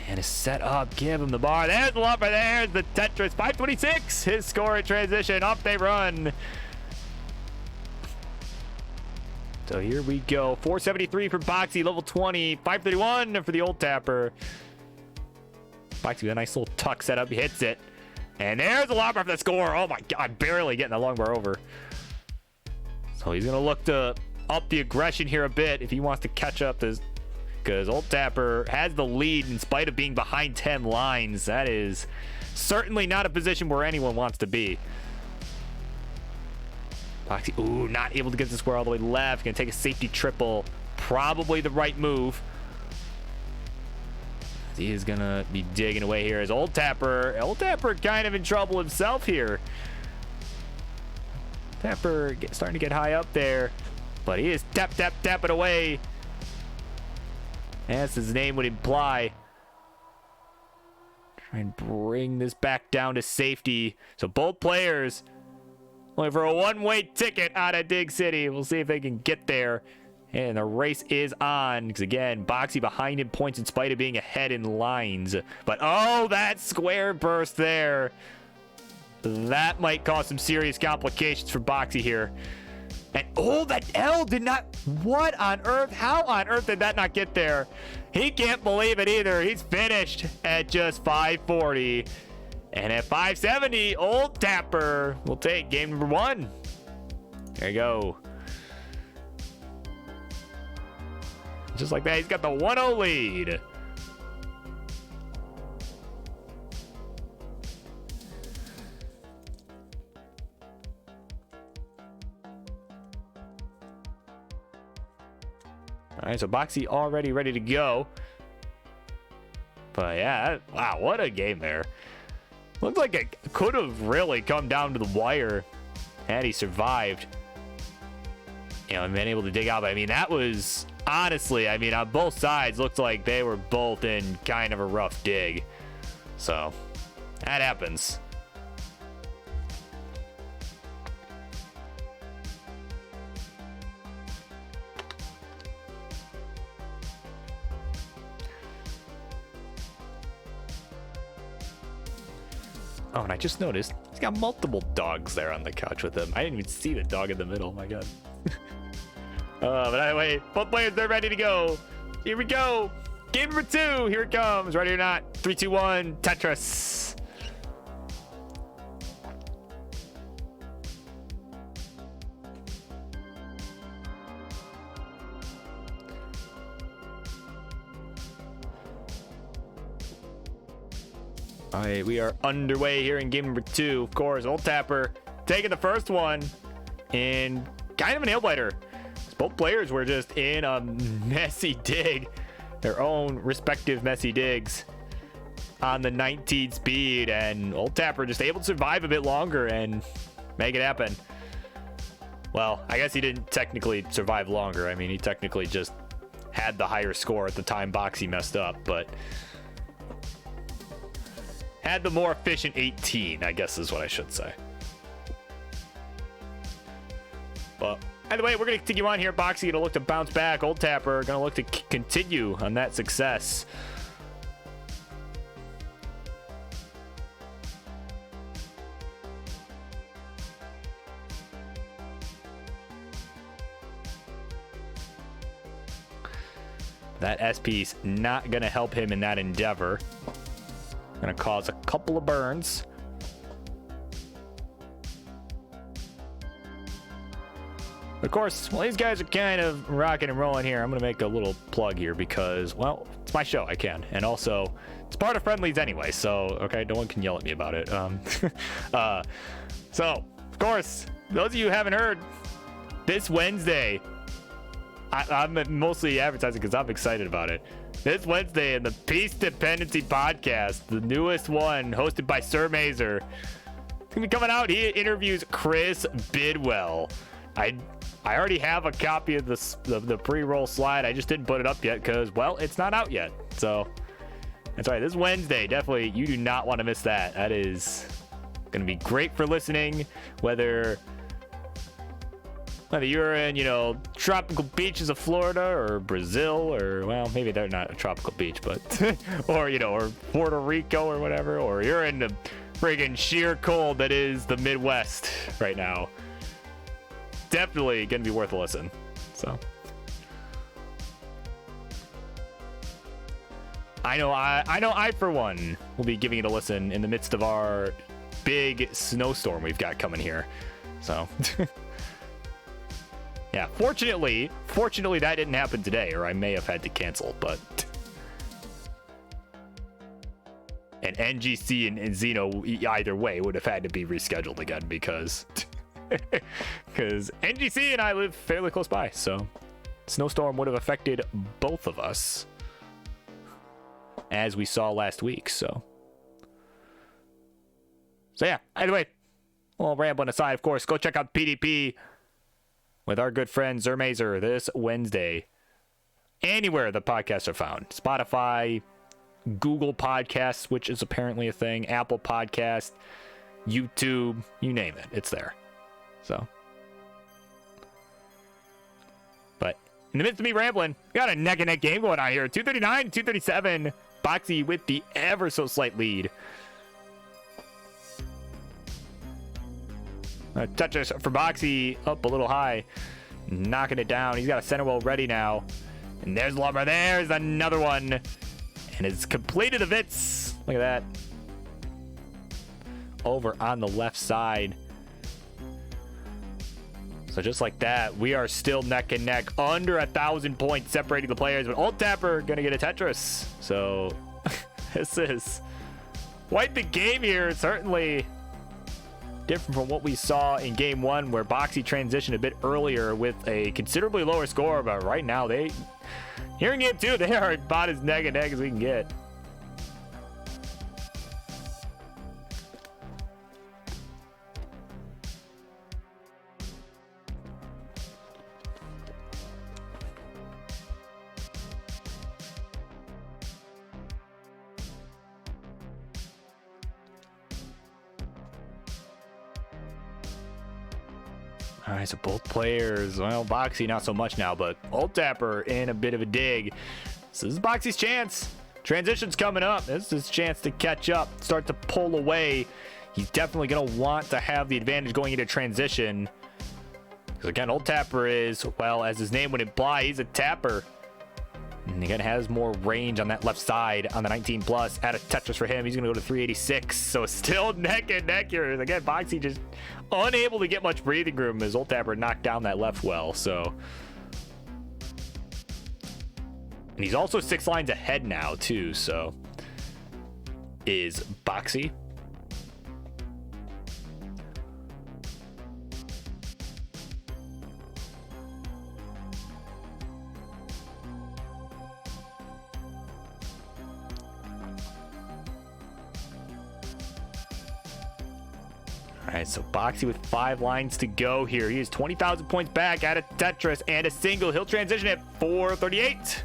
And is set up. Give him the bar. There's the long bar. There's the Tetris. 526. His score at transition. Off they run. So here we go. 473 for Boxy, level 20. 531 for the Old Tapper. Boxy with a nice little tuck setup. He hits it. And there's a long bar for the score. Oh my God, barely getting the long bar over. So he's going to look to up the aggression here a bit if he wants to catch up this, because Old Tapper has the lead in spite of being behind 10 lines. That is certainly not a position where anyone wants to be. Boxy, ooh, not able to get the square all the way left. Gonna take a safety triple. Probably the right move. He is gonna be digging away here as Old Tapper kind of in trouble himself here. Tapper starting to get high up there, but he is tapping away, as his name would imply. Try and bring this back down to safety. So both players only for a one-way ticket out of Dig City. We'll see if they can get there. And the race is on. Because again, Boxy behind in points in spite of being ahead in lines. But oh, that square burst there. That might cause some serious complications for Boxy here. And oh, that L did not. What on earth? How on earth did that not get there? He can't believe it either. He's finished at just 540. And at 570, Old Tapper will take game number 1. There you go. Just like that, he's got the 1-0 lead. All right, so Boxy already ready to go. But yeah, wow, what a game there. Looked like it could have really come down to the wire had he survived. You know, and been able to dig out. But I mean, that was honestly, I mean, on both sides, looked like they were both in kind of a rough dig. So that happens. Oh, and I just noticed he's got multiple dogs there on the couch with him. I didn't even see the dog in the middle. Oh my God. But anyway, both players, they're ready to go. Here we go. Game number 2. Here it comes. Ready or not. 3, 2, 1. Tetris. All right, we are underway here in game number 2. Of course, Old Tapper taking the first one in kind of a nail-biter. Both players were just in a messy dig, their own respective messy digs on the 19 speed, and Old Tapper just able to survive a bit longer and make it happen. Well, I guess he didn't technically survive longer. I mean, he technically just had the higher score at the time Boxy messed up, but had the more efficient 18, I guess is what I should say. But either way, we're going to continue on here. Boxy going to look to bounce back. Old Tapper going to look to continue on that success. That S-piece not going to help him in that endeavor. Going to cause a couple of burns. Of course, while these guys are kind of rocking and rolling here, I'm going to make a little plug here because, well, it's my show. I can. And also, it's part of Friendlies anyway. So, okay, no one can yell at me about it. So, of course, those of you who haven't heard, this Wednesday, I'm mostly advertising because I'm excited about it. This Wednesday in the Peace Dependency podcast, the newest one, hosted by Sir Mazer, it's going to be coming out. He interviews Chris Bidwell. I already have a copy of the pre-roll slide. I just didn't put it up yet because, well, it's not out yet. So that's right. This Wednesday, definitely, you do not want to miss that. That is going to be great for listening, whether you're in, you know, tropical beaches of Florida or Brazil, or, well, maybe they're not a tropical beach, but or, you know, or Puerto Rico or whatever, or you're in the friggin' sheer cold that is the Midwest right now. Definitely gonna be worth a listen. So I know I for one will be giving it a listen in the midst of our big snowstorm we've got coming here. So, yeah, fortunately that didn't happen today, or I may have had to cancel, but... And NGC and Xeno, either way, would have had to be rescheduled again because... Because NGC and I live fairly close by, so snowstorm would have affected both of us, as we saw last week. So yeah. Anyway, well, rambling aside, of course, go check out PDP with our good friend Zermazer this Wednesday. Anywhere the podcasts are found: Spotify, Google Podcasts, which is apparently a thing, Apple Podcast, YouTube, you name it, it's there. So, but in the midst of me rambling, we got a neck-and-neck game going on here. 239, 237. Boxy with the ever so slight lead. Touches for Boxy up a little high, knocking it down. He's got a center well ready now. And there's Lumber. There's another one. And it's completed the Vitz. Look at that. Over on the left side. So just like that, we are still neck and neck, under 1,000 points separating the players. But Old Tapper gonna get a Tetris. So this is quite the game here. Certainly different from what we saw in game one, where Boxy transitioned a bit earlier with a considerably lower score. But right now, here in game two, they are about as neck and neck as we can get. All right, so both players, well, Boxy not so much now, but Old Tapper in a bit of a dig. So this is Boxy's chance. Transition's coming up. This is his chance to catch up, start to pull away. He's definitely going to want to have the advantage going into transition. Because again, Old Tapper is, well, as his name would imply, he's a tapper. And again, has more range on that left side on the 19 plus. Add a Tetris for him. He's going to go to 386. So still neck and neck here. Again, Boxy just unable to get much breathing room as Old Tapper knocked down that left well. So, and he's also 6 lines ahead now too. So is Boxy. All right, so Boxy with 5 lines to go here. He is 20,000 points back at a Tetris and a single. He'll transition at 438.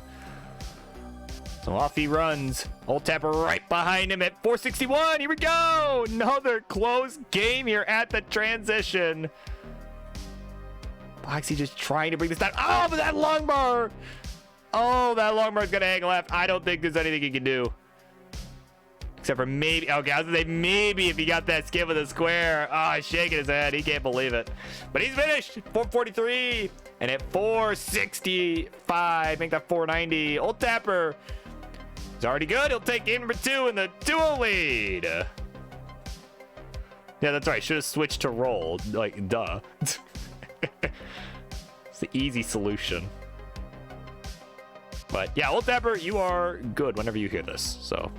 So off he runs. Old Tapper right behind him at 461. Here we go. Another close game here at the transition. Boxy just trying to bring this down. Oh, but that long bar. Oh, that long bar is going to hang left. I don't think there's anything he can do. Except for maybe, okay, I was gonna say maybe if he got that skip with a square. Oh, he's shaking his head. He can't believe it. But he's finished. 443. And at 465, make that 490. Old Tapper is already good. He'll take game number 2 in the 2-0 lead. Yeah, that's right. Should have switched to roll. Like, duh. It's the easy solution. But yeah, Old Tapper, you are good whenever you hear this. So...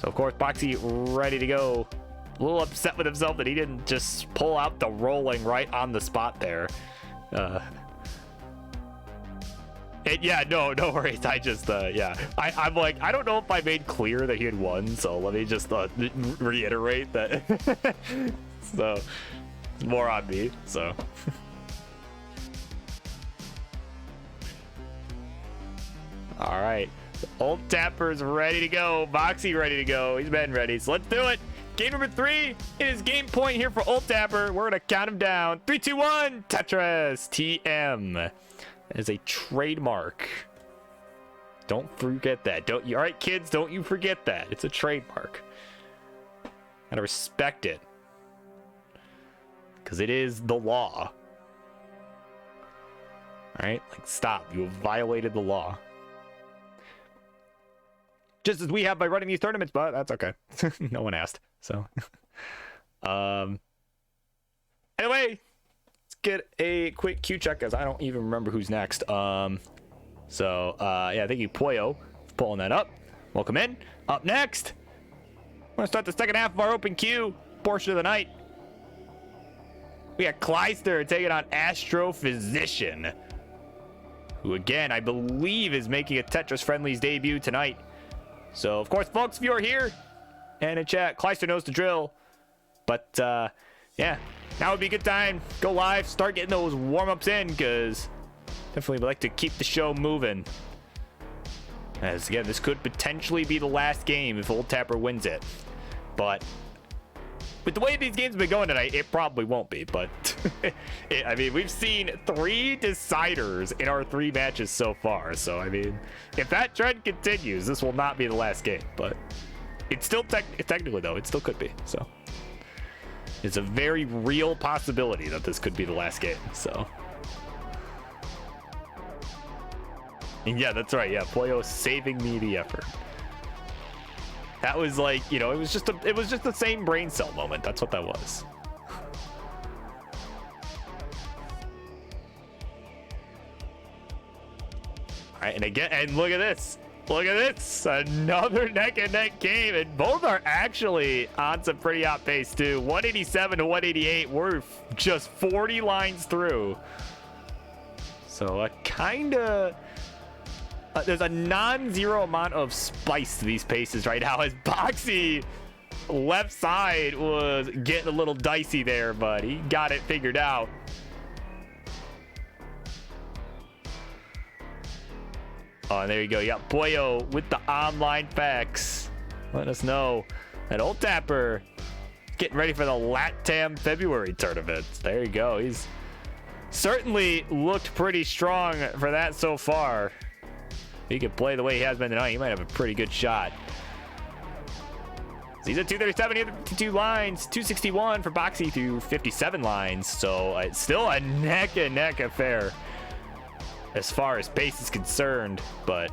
So, of course, Boxy ready to go. A little upset with himself that he didn't just pull out the rolling right on the spot there. Yeah, no worries. I just, yeah. I'm like, I don't know if I made clear that he had won, so let me just reiterate that. So, more on me, so. All right. Old Tapper's ready to go. Boxy ready to go. He's been ready. So let's do it. Game number 3 is game point here for Old Tapper. We're going to count him down. 3, 2, 1. Tetris. TM. That is a trademark. Don't forget that. All right, kids, don't you forget that. It's a trademark. Gotta respect it. Because it is the law. All right? Like, stop. You have violated the law. just as we have by running these tournaments, but that's okay. No one asked. So, anyway, let's get a quick Q check as I don't even remember who's next. Yeah, thank you, Poyo, for pulling that up. Welcome in. Up next, we're gonna start the second half of our open queue portion of the night. We got Kleister taking on Astrophysician, who again I believe is making a Tetris Friendlies debut tonight. So of course, folks, if you're here and in chat, Kleister knows the drill. But yeah, now would be a good time. Go live, start getting those warm-ups in, because definitely would like to keep the show moving. As again, this could potentially be the last game if Old Tapper wins it. But with the way these games have been going tonight, it probably won't be. But I mean, we've seen 3 deciders in our 3 matches so far. So I mean, if that trend continues, this will not be the last game. But it's still technically though, it still could be. So it's a very real possibility that this could be the last game. So. And yeah, that's right. Yeah, Poyo saving me the effort. That was like, you know, it was just the same brain cell moment. That's what that was. All right, and again, and look at this. Look at this. Another neck and neck game, and both are actually on some pretty hot pace too. 187 to 188. We're just 40 lines through. So a kind of there's a non-zero amount of spice to these paces right now, as Boxy left side was getting a little dicey there, but he got it figured out. Oh, there you go. Yeah, Poyo with the online facts. Let us know that Old Tapper getting ready for the LATAM February tournament. There you go. He's certainly looked pretty strong for that so far. If he could play the way he has been tonight, he might have a pretty good shot. He's at 237, he had 52 lines, 261 for Boxy through 57 lines. So it's still a neck and neck affair as far as pace is concerned. But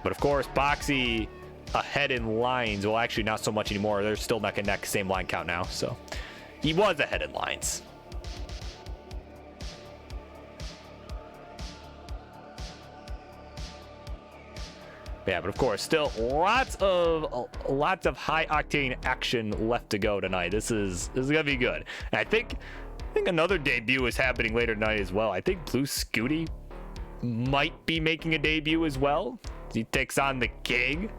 of course, Boxy ahead in lines. Well, actually not so much anymore. They're still neck and neck, same line count now. So he was ahead in lines. Yeah, but of course, still lots of high octane action left to go tonight. This is gonna be good. And I think another debut is happening later tonight as well. I think Blue Scooty might be making a debut as well. He takes on the King.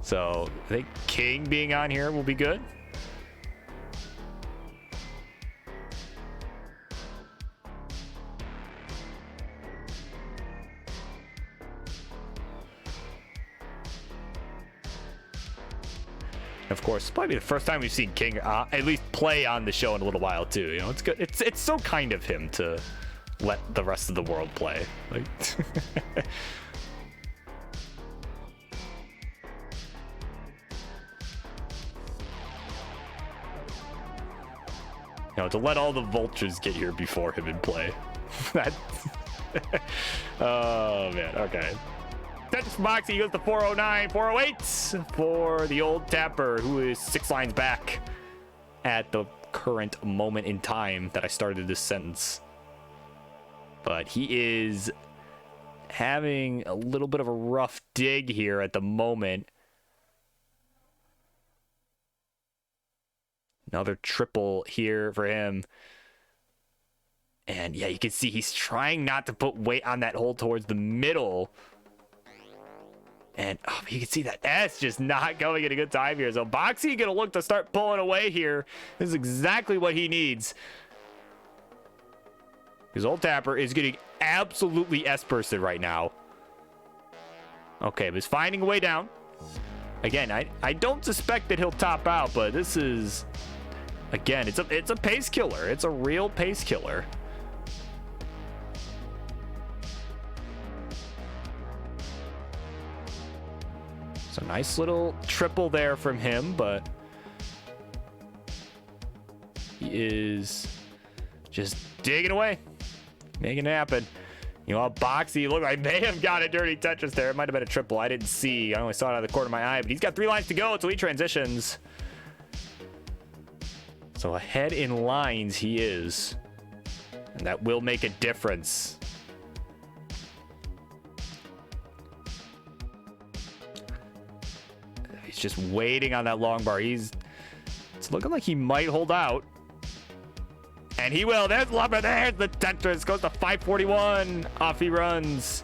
So I think King being on here will be good. Of course, it's probably the first time we've seen King at least play on the show in a little while too. You know, it's good. It's so kind of him to let the rest of the world play. Like, you know, to let all the vultures get here before him and play. That. Oh man. Okay. Tetris Moxie goes to 409, 408 for the Old Tapper, who is 6 lines back at the current moment in time that I started this sentence. But he is having a little bit of a rough dig here at the moment. Another triple here for him. And yeah, you can see he's trying not to put weight on that hole towards the middle. And oh, you can see that S just not going at a good time here. So Boxy gonna look to start pulling away here. This is exactly what he needs. His Old Tapper is getting absolutely S-bursted right now. Okay, but he's finding a way down. Again, I don't suspect that he'll top out, but this is, again, it's a pace killer. It's a real pace killer. So nice little triple there from him, but he is just digging away, making it happen. You know, Boxy looked like may have got a dirty Tetris there. It might have been a triple. I didn't see. I only saw it out of the corner of my eye. But he's got 3 lines to go until he transitions. So ahead in lines he is. And that will make a difference. He's just waiting on that long bar. It's looking like he might hold out. And he will. There's Lumber. There's the Tetris. Goes to 541. Off he runs.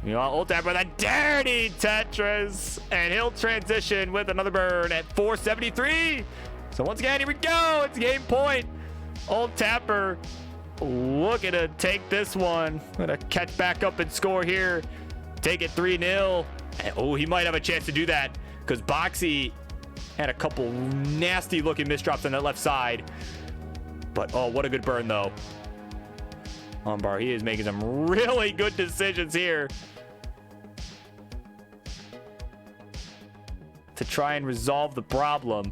You know, Old Tapper with a dirty Tetris. And he'll transition with another burn at 473. So once again, here we go. It's game point. Old Tapper looking to take this one. Gonna catch back up and score here. Take it 3-0. And, oh, he might have a chance to do that because Boxy had a couple nasty looking misdrops on that left side. But, oh, what a good burn, though. Umbar, he is making some really good decisions here to try and resolve the problem.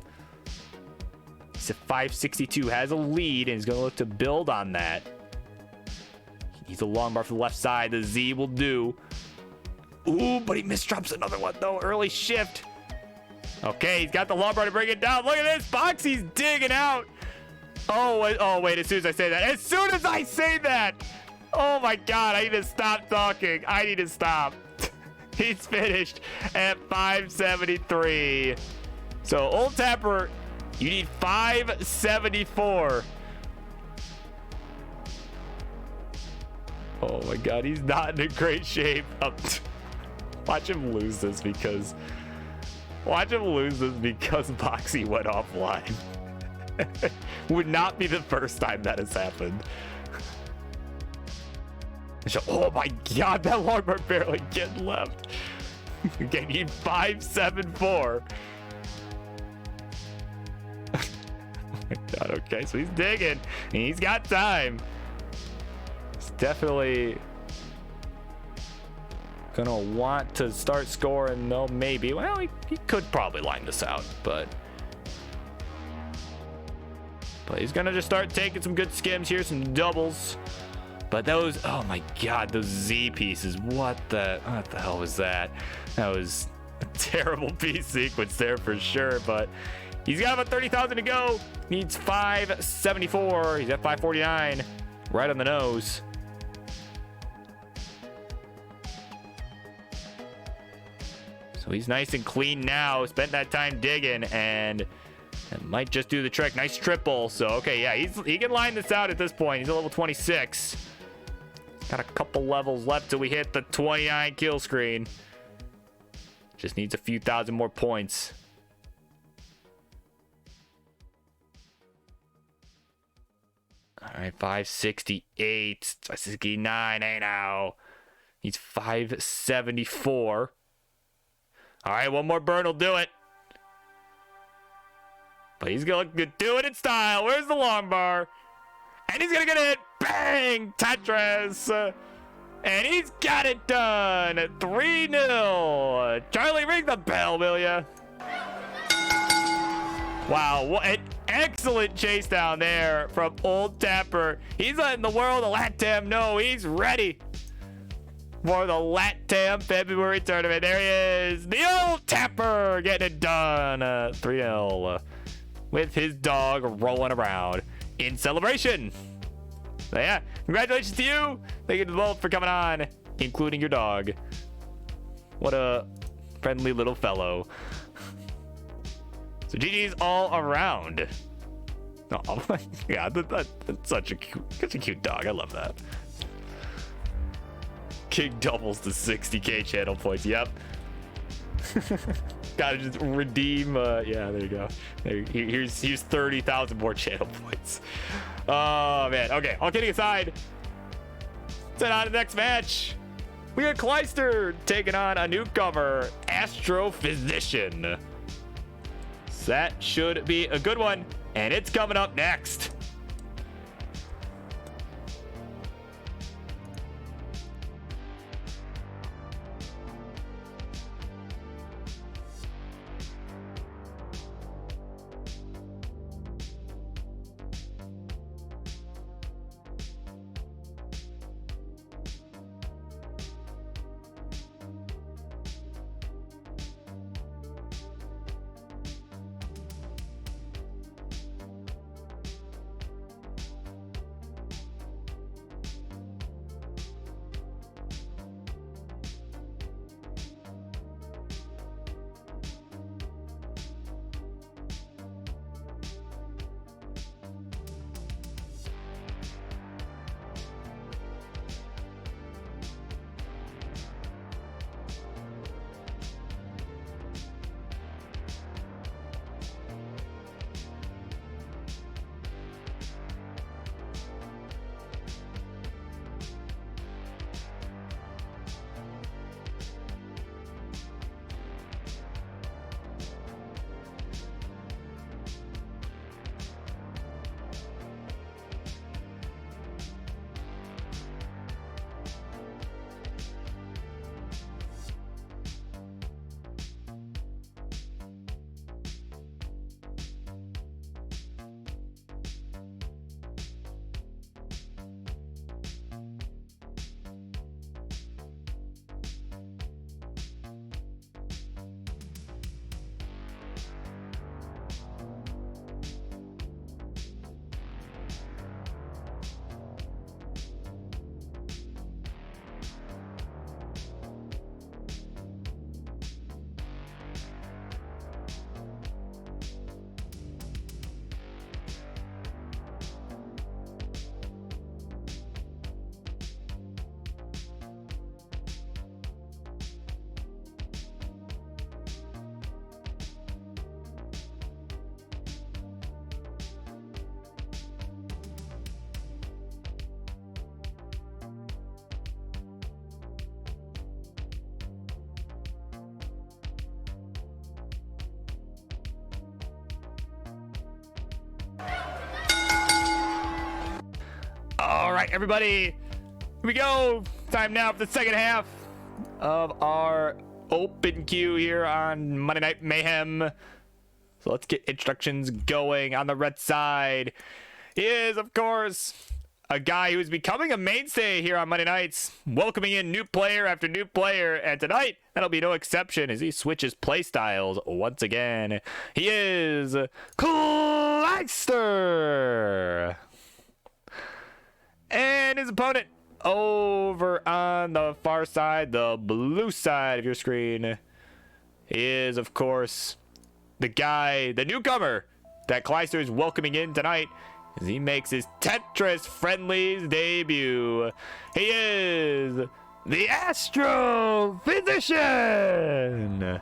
He's at 562, has a lead, and he's going to look to build on that. He needs a long bar for the left side. The Z will do. Ooh, but he misdrops another one, though. Early shift. Okay, he's got the long bar to bring it down. Look at this. Boxy's digging out. Oh, wait, as soon as I say that. As soon as I say that. Oh, my God. I need to stop talking. I need to stop. He's finished at 573. So, Old Tapper, you need 574. Oh, my God. He's not in a great shape. Watch him lose this because Boxy went offline. Would not be the first time that has happened. Oh my God, that long bar barely getting left. Okay, need 574. Oh my God, okay, so he's digging. And he's got time. He's definitely gonna want to start scoring, though, maybe. Well, he could probably line this out, but he's gonna just start taking some good skims here, some doubles. But those, oh my God, those Z pieces, what the hell was that? That was a terrible piece sequence there for sure, but he's got about 30,000 to go. Needs 574. He's at 549, right on the nose. So he's nice and clean now. Spent that time digging, and that might just do the trick. Nice triple. So, okay, yeah, he can line this out at this point. He's at level 26. Got a couple levels left till we hit the 29 kill screen. Just needs a few thousand more points. All right, 568. 569. Hey, now. He's 574. All right, one more burn will do it. But he's going to do it in style. Where's the long bar? And he's going to get it. Bang! Tetris. And he's got it done. 3-0. Charlie, ring the bell, will ya? Wow, what an excellent chase down there from Old Tapper. He's letting the world of LATAM know he's ready for the LATAM February tournament. There he is, the Old Tapper getting it done. 3-0 with his dog rolling around in celebration. So yeah, congratulations to you. Thank you to both for coming on, including your dog. What a friendly little fellow. So GG's all around. Oh my God, that's such a cute dog. I love that. King doubles to 60k channel points. Yep. Gotta just redeem. Yeah, there you go. Here's 30,000 more channel points. Oh man. Okay, all kidding aside, let's head on to the next match. We got Kleister taking on a newcomer, Astrophysician. So that should be a good one, and it's coming up next. right, everybody, here we go. Time now for the second half of our open queue here on Monday Night Mayhem. So let's get introductions going. On the red side is, of course, a guy who is becoming a mainstay here on Monday nights, welcoming in new player after new player, and tonight that'll be no exception as he switches play styles once again. He is Kleister, and his opponent over on the far side, the blue side of your screen, is, of course, the guy, the newcomer that Kleister is welcoming in tonight as he makes his Tetris Friendlies debut. He is the Astrophysician.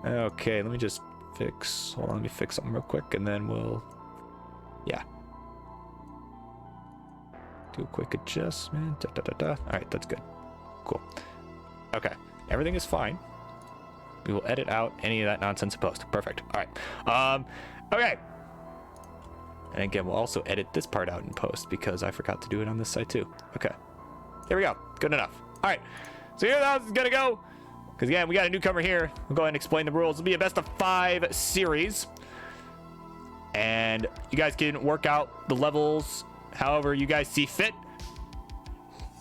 Okay, let me just fix, hold on, let me fix something real quick and then we'll, yeah. Do a quick adjustment. All right, that's good. Cool. Okay, everything is fine. We will edit out any of that nonsense in post. Perfect. All right. Okay. And again, we'll also edit this part out in post because I forgot to do it on this side too. Okay. There we go. Good enough. All right. So here how this is gonna go. Because again, we got a newcomer here. We'll go ahead and explain the rules. It'll be a best of 5 series, and you guys can work out the levels however you guys see fit.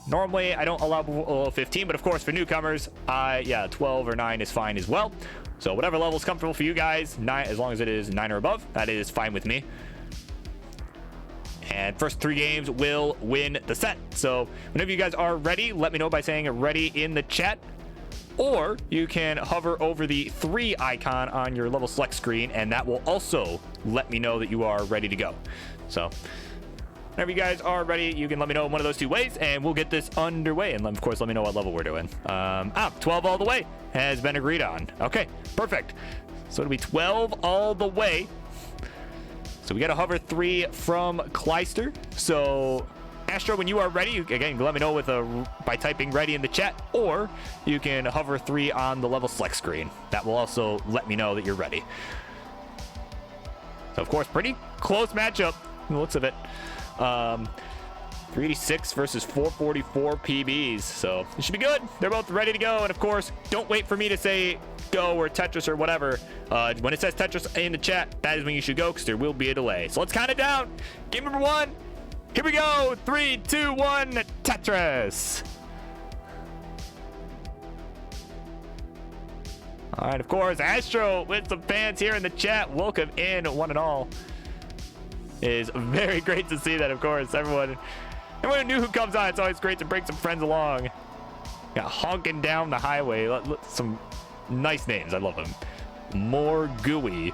Normally, I don't allow below 15, but of course, for newcomers, yeah, 12 or 9 is fine as well. So whatever level is comfortable for you guys, 9, as long as it is 9 or above, that is fine with me. And first 3 games will win the set. So whenever you guys are ready, let me know by saying ready in the chat. Or you can hover over the 3 icon on your level select screen, and that will also let me know that you are ready to go. So whenever you guys are ready, you can let me know in one of those 2 ways, and we'll get this underway. And of course, let me know what level we're doing. 12 all the way has been agreed on. Okay, perfect. So it'll be 12 all the way. So we got to hover 3 from Kleister. So Astro, when you are ready, again, let me know with by typing ready in the chat, or you can hover 3 on the level select screen. That will also let me know that you're ready. So of course, pretty close matchup from the looks of it. 386 versus 444 PBs, so it should be good. They're both ready to go, and of course, don't wait for me to say go or Tetris or whatever. When it says Tetris in the chat, that is when you should go, because there will be a delay. So let's count it down. Game number 1, here we go. 3, 2, 1, Tetris. All right, of course, Astro with some fans here in the chat. Welcome in, one and all. It is very great to see that, of course. Everyone new who comes on, it's always great to bring some friends along. Got honking down the highway. Some nice names. I love them. More gooey.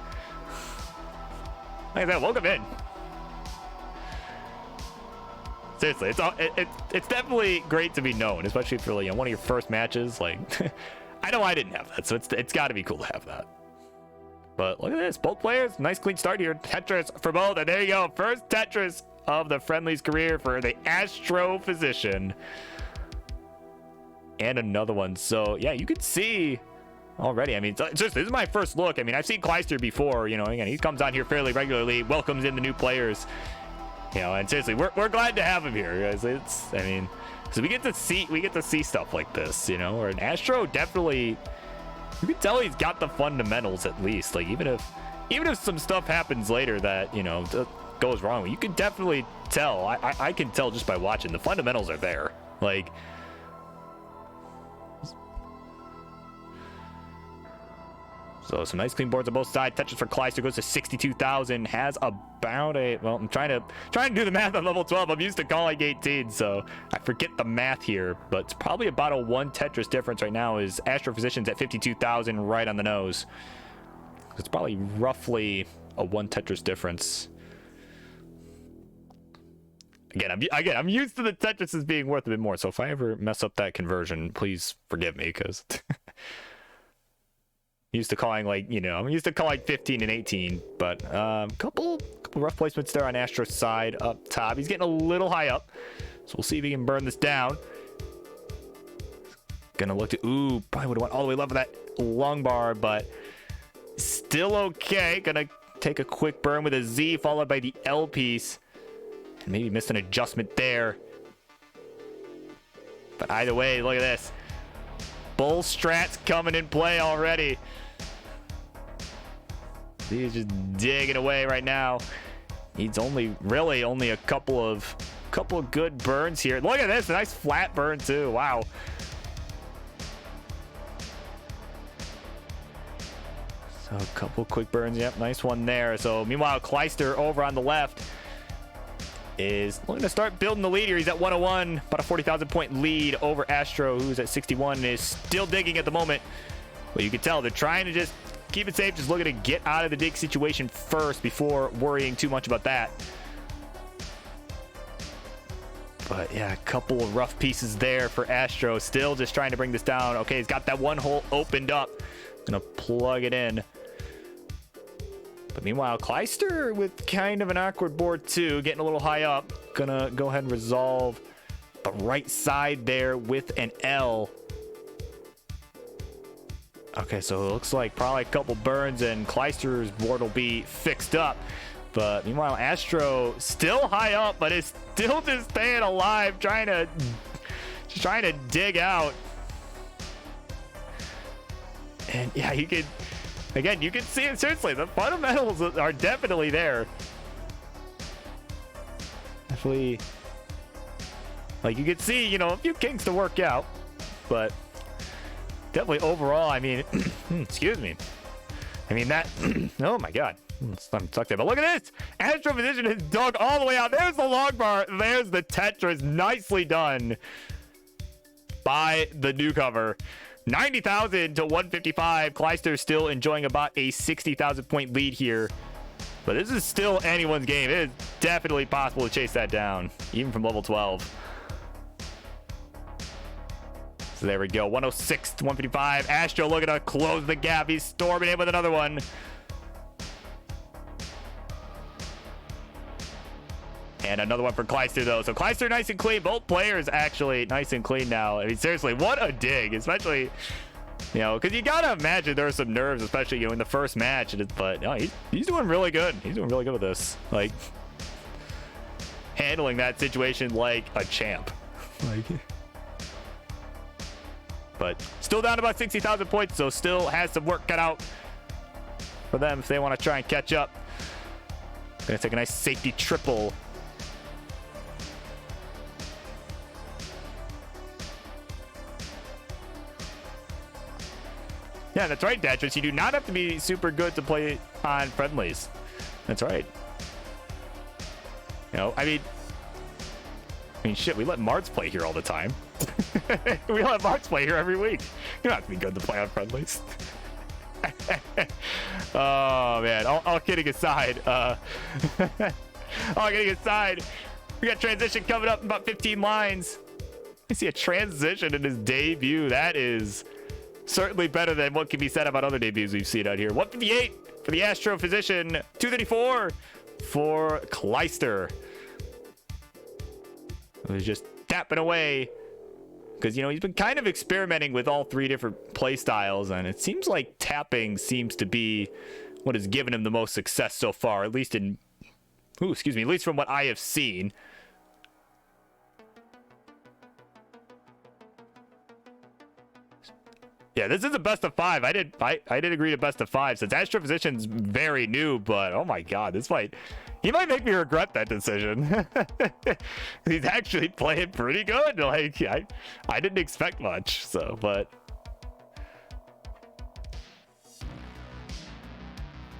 Like that, welcome in. Seriously, it's definitely great to be known, especially for one of your first matches. Like, I know I didn't have that, so it's got to be cool to have that. But look at this, both players, nice clean start here. Tetris for both, and there you go. First Tetris of the Friendlies career for the Astrophysician. And another one. So yeah, you can see already. I mean, this is my first look. I mean, I've seen Kleister before. You know, again, he comes on here fairly regularly, welcomes in the new players. You know, and seriously, we're glad to have him here, guys. I mean, so we get to see stuff like this. You know, or an Astro definitely. You can tell he's got the fundamentals at least. Like even if some stuff happens later that goes wrong, you can definitely tell. I can tell just by watching. The fundamentals are there. Like. So some nice clean boards on both sides. Tetris for Kleister goes to 62,000. Has about a, well, I'm trying to do the math on level 12. I'm used to calling 18, so I forget the math here. But it's probably about a 1 Tetris difference right now. Is Astrophysician's at 52,000 right on the nose. It's probably roughly a 1 Tetris difference. Again, I'm used to the Tetris as being worth a bit more. So if I ever mess up that conversion, please forgive me, because. Used to calling I'm used to calling 15 and 18, but couple rough placements there on Astro's side up top. He's getting a little high up, so we'll see if he can burn this down. Gonna look to probably would have went all the way left with that long bar, but still okay. Gonna take a quick burn with a Z followed by the L piece. And maybe missed an adjustment there. But either way, look at this. Bull strats coming in play already. He's just digging away right now. Needs really only a couple of good burns here. Look at this, a nice flat burn too. Wow. So a couple quick burns. Yep, nice one there. So meanwhile, Kleister over on the left is looking to start building the lead here. He's at 101, about a 40,000 point lead over Astro, who's at 61 and is still digging at the moment. But you can tell they're trying to just keep it safe, just looking to get out of the dig situation first before worrying too much about that. But yeah, a couple of rough pieces there for Astro. Still just trying to bring this down. Okay, he's got that one hole opened up. Gonna plug it in. But meanwhile, Kleister with kind of an awkward board too, getting a little high up. Gonna go ahead and resolve the right side there with an L. Okay, so it looks like probably a couple burns and Kleister's board will be fixed up. But meanwhile, Astro still high up, but is still just staying alive, trying to dig out. And yeah, you can see it. Seriously, the fundamentals are definitely there. Definitely, like you can see, you know, a few kinks to work out, but definitely overall, I mean, excuse me. I mean that, oh my God. I'm stuck there, but look at this. Astro position is dug all the way out. There's the long bar. There's the Tetris. Nicely done by the newcomer. 90,000 to 155. Kleister still enjoying about a 60,000 point lead here. But this is still anyone's game. It is definitely possible to chase that down, even from level 12. So there we go. 106 to 155. Astro looking to close the gap. He's storming in with another one. And another one for Kleister, though. So Kleister nice and clean. Both players actually nice and clean now. I mean, seriously, what a dig. Especially, you know, because you got to imagine there are some nerves, especially, you know, in the first match. But no, he's doing really good. He's doing really good with this. Like, handling that situation like a champ. Like, but still down about 60,000 points, so still has some work cut out for them if they want to try and catch up. Gonna take a nice safety triple. Yeah, that's right, Datris. You do not have to be super good to play on friendlies. That's right. You know, I mean, shit, we let Marts play here all the time. We let Marts play here every week. You don't have to be good to play on friendlies. Oh, man. All kidding aside. All kidding aside. We got transition coming up in about 15 lines. I see a transition in his debut. That is certainly better than what can be said about other debuts we've seen out here. 158 for the Astro physician. 234 for Kleister. It was just tapping away. Because, you know, he's been kind of experimenting with all three different play styles, and it seems like tapping seems to be what has given him the most success so far, at least in, at least from what I have seen. Yeah, this is a best of 5. I did agree to best of 5 since Astrophysician's very new, but oh my God, he might make me regret that decision. He's actually playing pretty good. Like I didn't expect much, so but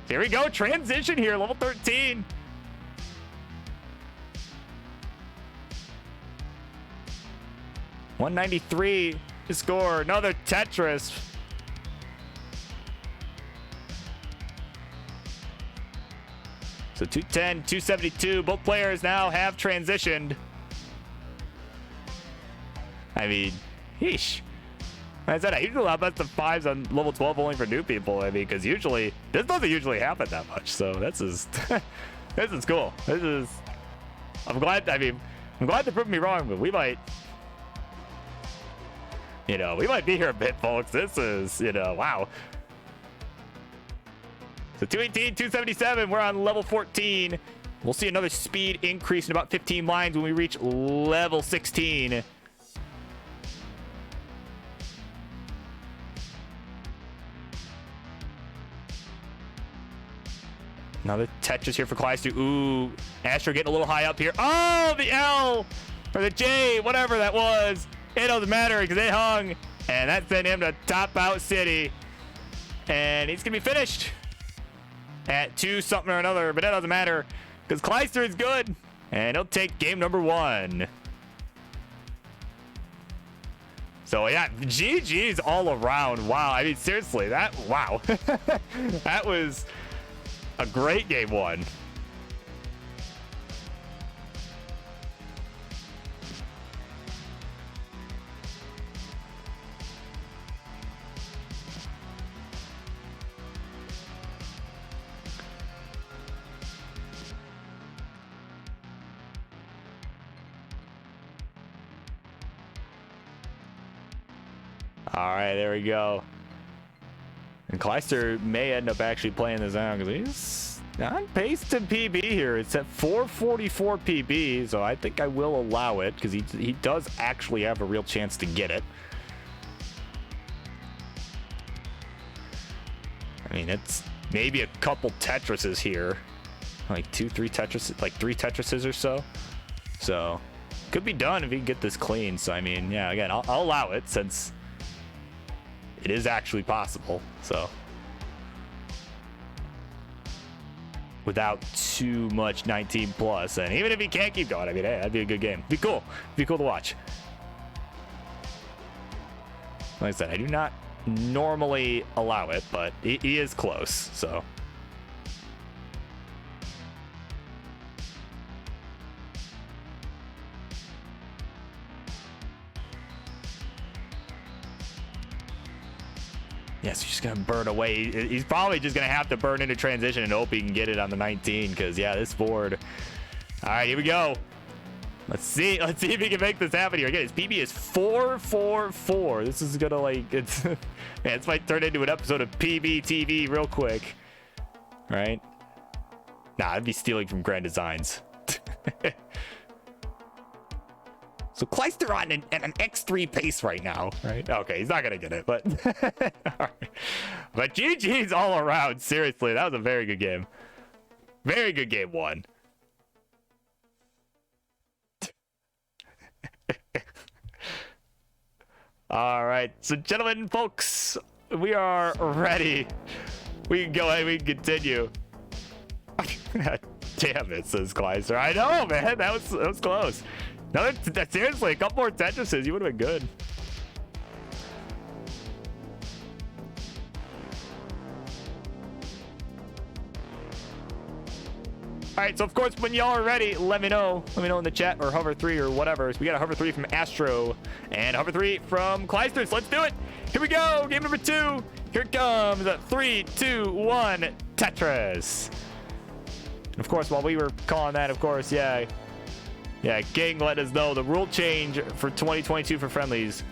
here we go. Transition here, level 13. $193 to score. Another Tetris. So 210, 272. Both players now have transitioned. I mean, yeesh. I said I usually have best of 5s on level 12 only for new people. I mean, because usually this doesn't usually happen that much. So that's just this is cool. I'm glad to prove me wrong, but we might be here a bit, folks. This is, wow. So 218, 277, we're on level 14. We'll see another speed increase in about 15 lines when we reach level 16. Another Tetris here for Kleister. Ooh, Astro getting a little high up here. Oh, the L or the J, whatever that was. It doesn't matter because they hung. And that sent him to top out City. And he's going to be finished at 2 something or another. But that doesn't matter because Kleister is good. And he'll take game number 1. So, yeah, GG's all around. Wow. I mean, seriously, wow. That was a great game 1. All right, there we go. And Kleister may end up actually playing this out because he's on pace to PB here. It's at 444 PB, so I think I will allow it because he does actually have a real chance to get it. I mean, it's maybe a couple Tetrises here. Like 2, 3 Tetris, like 3 Tetrises or so. So, could be done if he can get this clean. So, I mean, yeah, again, I'll allow it since it is actually possible, so without too much 19 plus. And even if he can't keep going, I mean, hey, that'd be a good game. Be cool. Be cool to watch. Like I said, I do not normally allow it, but he is close, so. Yes, he's just going to burn away. He's probably just going to have to burn into transition and hope he can get it on the 19 because, yeah, this board. All right, here we go. Let's see if he can make this happen here. Again, his PB is 444. This is going to, like, it's, man, this might turn into an episode of PB TV real quick. Right? Nah, I'd be stealing from Grand Designs. So Kleister on an X3 pace right now, right? Okay, he's not gonna get it, but all right. But GG's all around. Seriously, that was a very good game. Very good game 1. All right, so gentlemen, folks, we are ready. We can go ahead. We can continue. Damn it, says Kleister. I know, man. That was close. No, seriously, a couple more Tetrises, you would have been good. All right, so of course, when y'all are ready, let me know. Let me know in the chat or hover 3 or whatever. So we got a hover 3 from Astro and hover 3 from Kleister. So let's do it. Here we go. Game number 2. Here it comes. 3, 2, 1. Tetris. And of course, while we were calling that, of course, yeah, Gang let us know the rule change for 2022 for friendlies.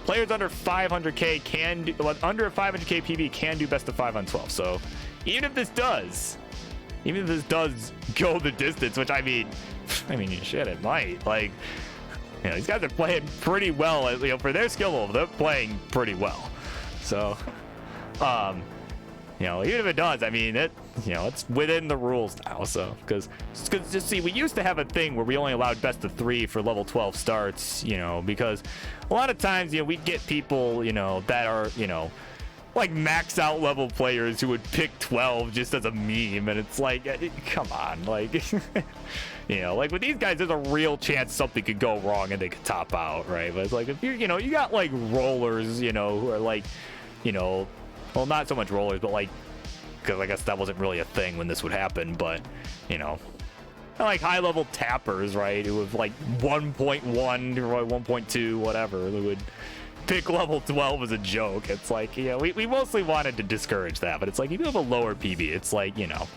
Players under 500k can do, well, under a 500k PB can do best of 5 on 12. So even if this does go the distance, which I mean, shit, it might. Like, you know, these guys are playing pretty well. You know, for their skill level, they're playing pretty well. So, you know, even if it does, I mean, it's within the rules now. So, because just see, we used to have a thing where we only allowed best of 3 for level 12 starts, you know, because a lot of times, you know, we'd get people, you know, that are, you know, like max out level players who would pick 12 just as a meme. And it's like, come on, like, you know, like with these guys, there's a real chance something could go wrong and they could top out, right? But it's like, if you know, you got like rollers, you know, who are like, you know, well, not so much rollers, but like, because I guess that wasn't really a thing when this would happen, but, you know, like high-level tappers, right, who have like 1.1 or 1.2, whatever, who would pick level 12 as a joke. It's like, yeah, we mostly wanted to discourage that, but it's like, if you have a lower PB, it's like, you know,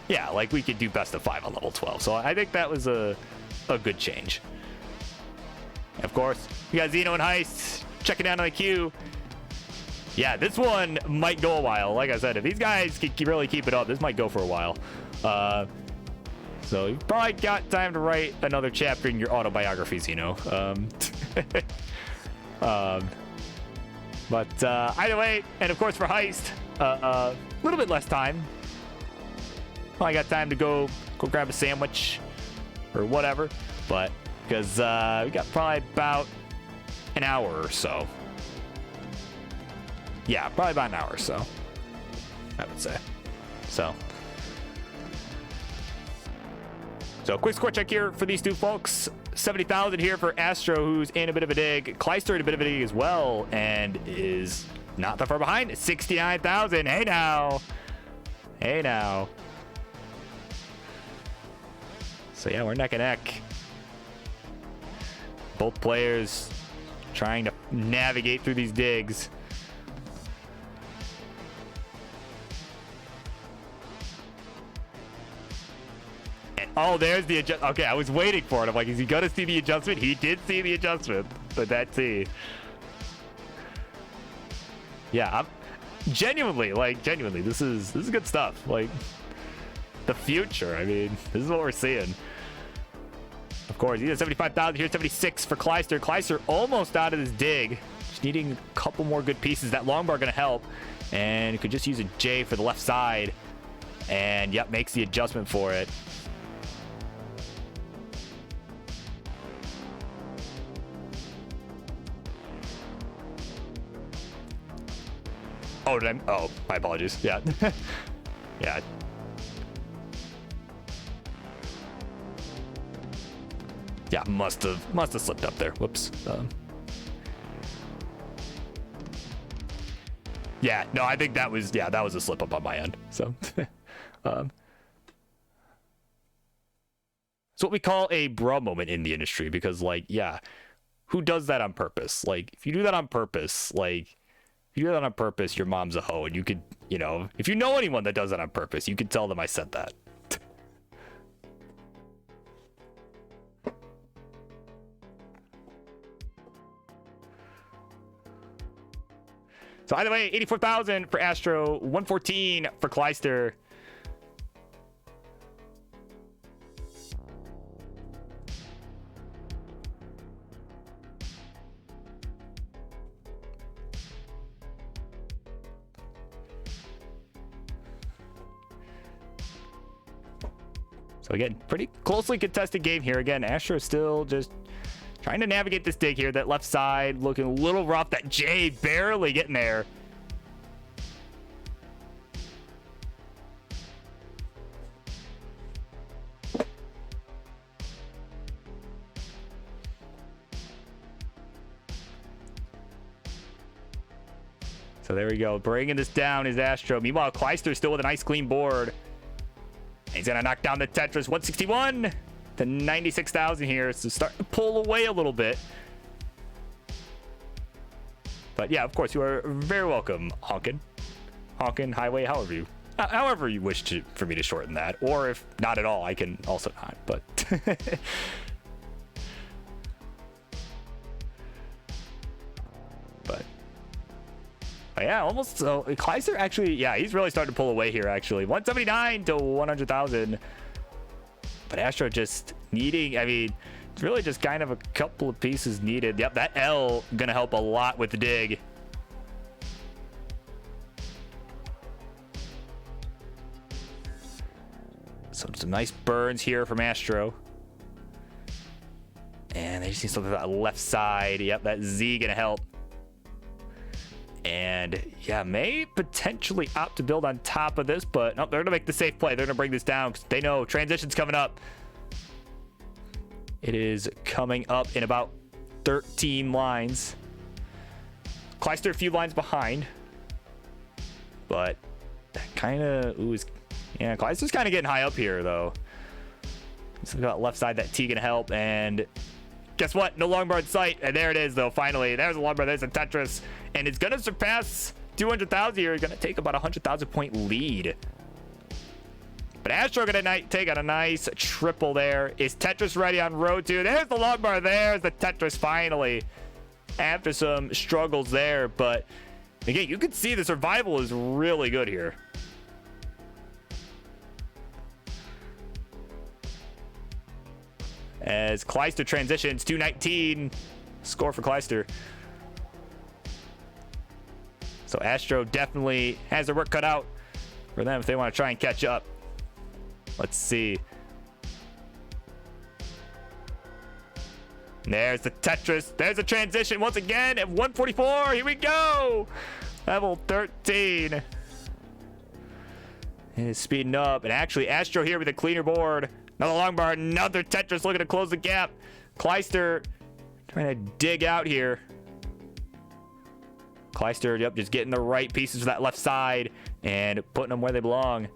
yeah, like we could do best of 5 on level 12, so I think that was a good change. Of course, we got Xeno and Heist checking down on the queue. Yeah, this one might go a while. Like I said, if these guys can really keep it up, this might go for a while. So you probably got time to write another chapter in your autobiographies, you know. But either way, and of course for Heist, a little bit less time. Well, I got time to go grab a sandwich or whatever, but because we got probably about an hour or so. Yeah, probably about an hour or so, I would say. So quick score check here for these two folks. 70,000 here for Astro, who's in a bit of a dig. Kleister in a bit of a dig as well, and is not that far behind. 69,000. Hey now. Hey now. So yeah, we're neck and neck. Both players trying to navigate through these digs. Oh, there's the adjust. Okay, I was waiting for it. I'm like, is he gonna see the adjustment? He did see the adjustment, but that T. Yeah, I'm genuinely, this is good stuff. Like, the future. I mean, this is what we're seeing. Of course, he's at 75,000 here, 76 for Kleister. Kleister almost out of this dig. Just needing a couple more good pieces. That longbar gonna help, and could just use a J for the left side. And yep, makes the adjustment for it. Oh, did I? Oh, my apologies. Yeah. Yeah. Yeah, must have slipped up there. Whoops. Yeah, no, I think that was a slip up on my end. So, it's what we call a bro moment in the industry, because, like, yeah, who does that on purpose? Like, if you do that on purpose, your mom's a hoe, and you could, you know, if you know anyone that does that on purpose, you could tell them I said that. So either way, 84,000 for Astro, 114 for Kleister. So again, pretty closely contested game here. Again, Astro still just trying to navigate this dig here. That left side looking a little rough. That J barely getting there. So there we go. Bringing this down is Astro. Meanwhile, Kleister still with a nice clean board. He's going to knock down the Tetris. 161 to 96,000 here. So starting to pull away a little bit. But yeah, of course, you are very welcome, Honkin. Honkin, Highway, however you wish for me to shorten that. Or if not at all, I can also not. But But yeah, almost. So Kleister actually, yeah, he's really starting to pull away here, actually. 179 to 100,000. But Astro just needing, I mean, it's really just kind of a couple of pieces needed. Yep, that L going to help a lot with the dig. So some nice burns here from Astro. And they just need something on that left side. Yep, that Z going to help. And yeah, may potentially opt to build on top of this, but nope, they're gonna make the safe play. They're gonna bring this down because they know transition's coming up. It is coming up in about 13 lines. Kleister a few lines behind, but kind of yeah, Kleister's kind of getting high up here though. He's got left side, that T gonna help, and guess what? No longbar in sight. And there it is, though, finally. There's a longbar. There's a Tetris. And it's going to surpass 200,000 here. It's going to take about a 100,000 point lead. But Astro going to take out a nice triple there. Is Tetris ready on road 2? There's the longbar. There's the Tetris finally. After some struggles there. But again, you can see the survival is really good here. as Kleister transitions. 219 score for Kleister. So Astro definitely has their work cut out for them if they want to try and catch up. Let's see. There's the Tetris. There's a transition once again at 144. Here we go. Level 13. It's speeding up. And actually, Astro here with a cleaner board. Another long bar. Another Tetris looking to close the gap. Kleister trying to dig out here. Kleister, yep, just getting the right pieces for that left side and putting them where they belong.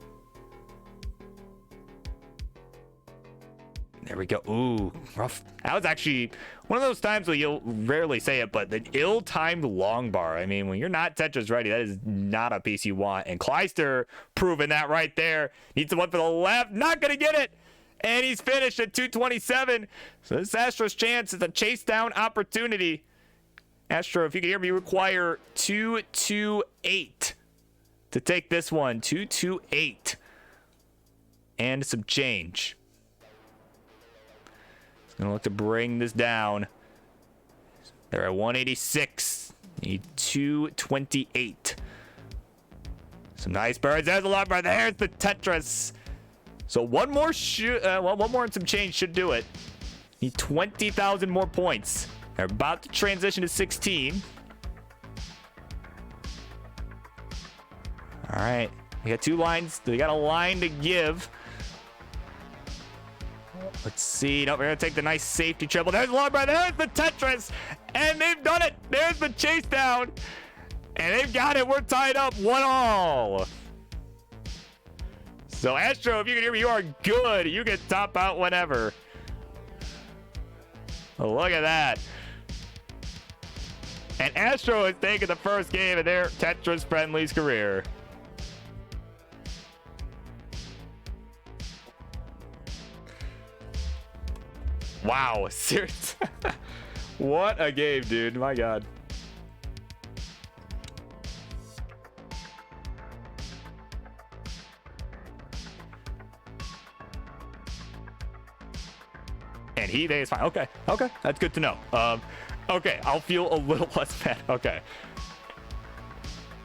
There we go. Ooh, rough. That was actually one of those times where you'll rarely say it, but the ill-timed long bar. I mean, when you're not Tetris ready, that is not a piece you want. And Kleister proving that right there. Needs the one for the left. Not going to get it. And he's finished at 227. So this Astro's chance is a chase down opportunity. Astro, if you can hear me, you require 228 to take this one. 228. And some change. Gonna look to bring this down. They're at 186. Need 228. Some nice birds. There's a lot more. There's the Tetris. So one more one more and some change should do it. Need 20,000 more points. They're about to transition to 16. All right. We got two lines. We got a line to give. Let's see. No, we're going to take the nice safety triple. There's the long bar. There's the Tetris. And they've done it. There's the chase down. And they've got it. We're tied up 1-1. So, Astro, if you can hear me, you are good. You can top out whenever. Look at that. And Astro has taken the first game of their Tetris Friendlies career. Wow, serious. What a game, dude. My God. And he is fine. Okay. Okay. That's good to know. Okay. I'll feel a little less bad. Okay.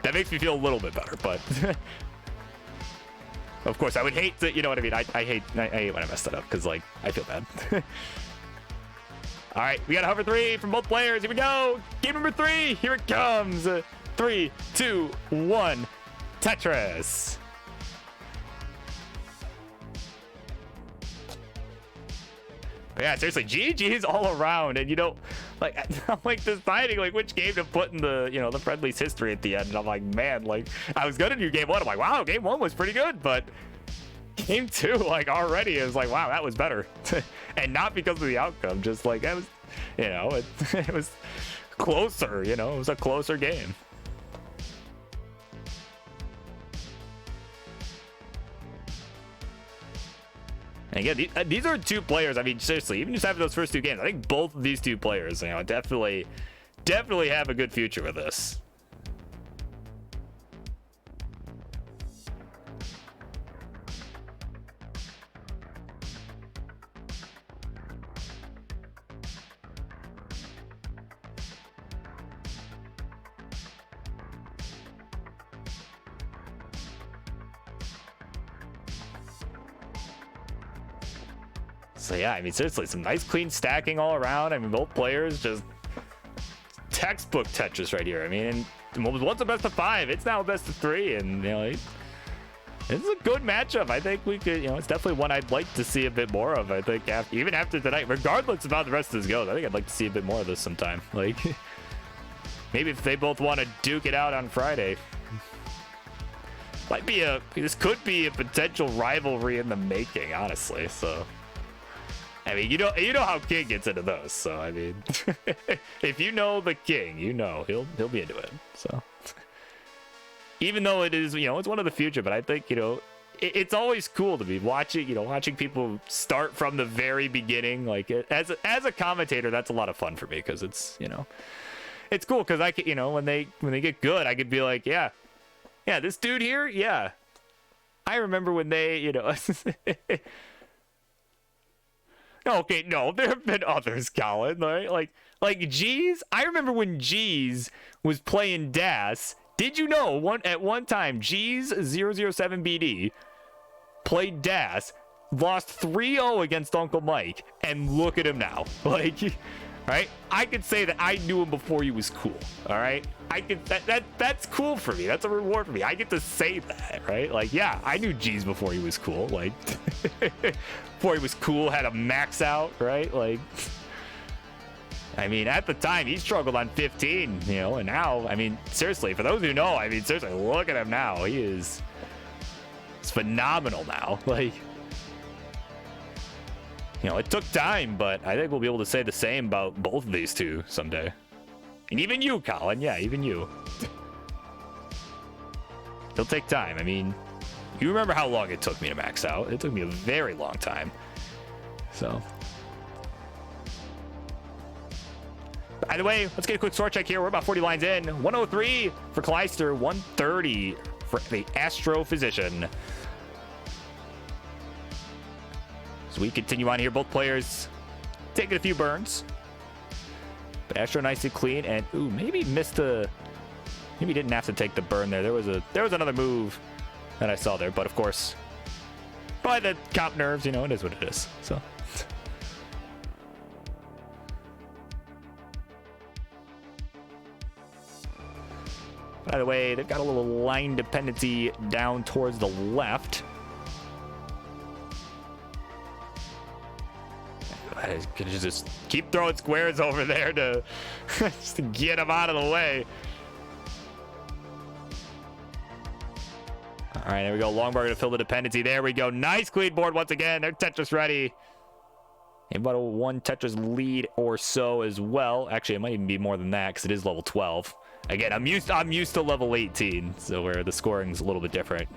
That makes me feel a little bit better, but of course I would hate to, you know what I mean? I hate when I mess that up because, like, I feel bad. All right, we got a hover 3 from both players. Here we go. Game number 3. Here it comes. 3, 2, 1. Tetris. Yeah, seriously, GG's all around. And, you know, like, I'm like deciding like which game to put in the, you know, the friendlies history at the end. And I'm like, man, like, I was gonna do game 1. I'm like, wow, game 1 was pretty good, but game 2, like, already is like, wow, that was better. And not because of the outcome, just like that was, you know, it was closer, you know, it was a closer game. And again, these are two players. I mean, seriously, even just having those first two games, I think both of these two players, you know, definitely have a good future with this. So yeah, I mean, seriously, some nice clean stacking all around. I mean, both players just textbook Tetris right here. I mean, and once a best of 5, it's now a best of 3, and you know, this is a good matchup. I think we could, you know, it's definitely one I'd like to see a bit more of. I think even after tonight, regardless of how the rest of this goes, I think I'd like to see a bit more of this sometime. Like, maybe if they both want to duke it out on Friday. This could be a potential rivalry in the making, honestly. So, I mean, you know how King gets into those. So, I mean, if you know the King, you know he'll be into it. So, even though it is, you know, it's one of the future, but I think, you know, it's always cool to be watching, you know, watching people start from the very beginning. Like, as a commentator, that's a lot of fun for me because it's, you know, it's cool because I can, you know, when they get good, I could be like, yeah, this dude here, yeah, I remember when they, you know. Okay, no, there have been others, Colin. Right? Like G's. I remember when G's was playing DAS. Did you know at one time G's 007BD played DAS, lost 3-0 against Uncle Mike, and look at him now. Like, right? I could say that I knew him before he was cool. All right, I could that's cool for me. That's a reward for me. I get to say that, right? Like, yeah, I knew G's before he was cool. Like, before he was cool, had a max out, right? Like, I mean, at the time he struggled on 15, you know, and now, I mean, seriously, for those who know, I mean, seriously, look at him now. It's phenomenal now. Like, you know, it took time, but I think we'll be able to say the same about both of these two someday. And even you, Colin. Yeah, even you. It'll take time. I mean, you remember how long it took me to max out. It took me a very long time. So, by the way, let's get a quick score check here. We're about 40 lines in. 103 for Kleister, 130 for the Astrophysician. So we continue on here. Both players taking a few burns. But Astro nicely clean, and ooh, maybe missed a. Maybe didn't have to take the burn there. There was another move that I saw there, but of course, by the comp nerves, you know, it is what it is. So. By the way, they've got a little line dependency down towards the left. I could just keep throwing squares over there to just to get them out of the way. All right, there we go. Longbar to fill the dependency. There we go. Nice clean board once again. They're Tetris ready. About a 1 Tetris lead or so as well. Actually, it might even be more than that because it is level 12. Again, I'm used to level 18, so where the scoring's a little bit different.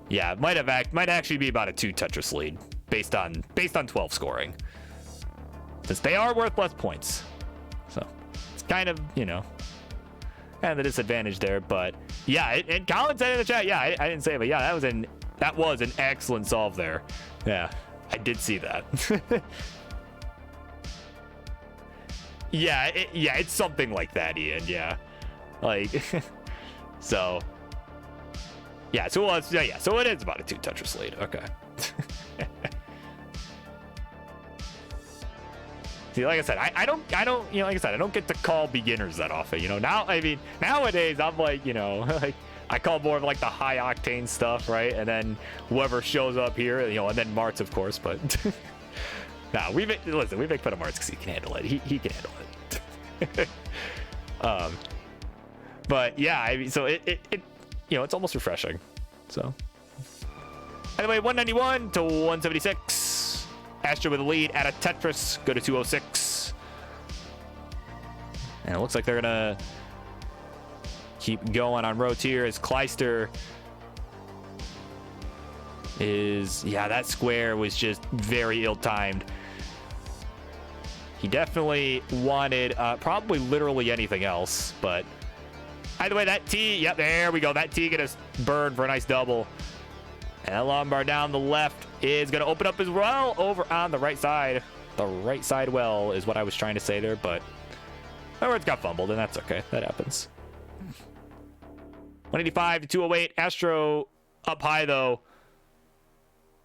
Yeah, it might actually be about a 2 Tetris lead based on 12 scoring. Since they are worth less points. So it's kind of, you know, kind of the disadvantage there. But yeah, and Colin said in the chat, yeah, I didn't say it, but yeah, that was an excellent solve there. Yeah, I did see that. Yeah, it's something like that, Ian. Yeah, like so. Yeah, so it is about a 2 Tetris lead. Okay. See, like I said, I don't, you know, like I said, I don't get to call beginners that often. You know, now, I mean, nowadays I'm like, you know, like I call more of like the high octane stuff, right? And then whoever shows up here, you know, and then Martz, of course, but. Nah, we make fun of Martz because he can handle it. He can handle it. But yeah, I mean, so it you know, it's almost refreshing. So anyway, 191 to 176. Astro with a lead at a Tetris. Go to 206. And it looks like they're gonna keep going on roads here as Kleister is, yeah, that square was just very ill-timed. He definitely wanted probably literally anything else, but either way, that T, yep, there we go. That T gonna burn for a nice double. And that Lombard down the left is gonna open up as well over on the right side. The right side well is what I was trying to say there, but my words got fumbled, and that's okay. That happens. 185 to 208. Astro up high though.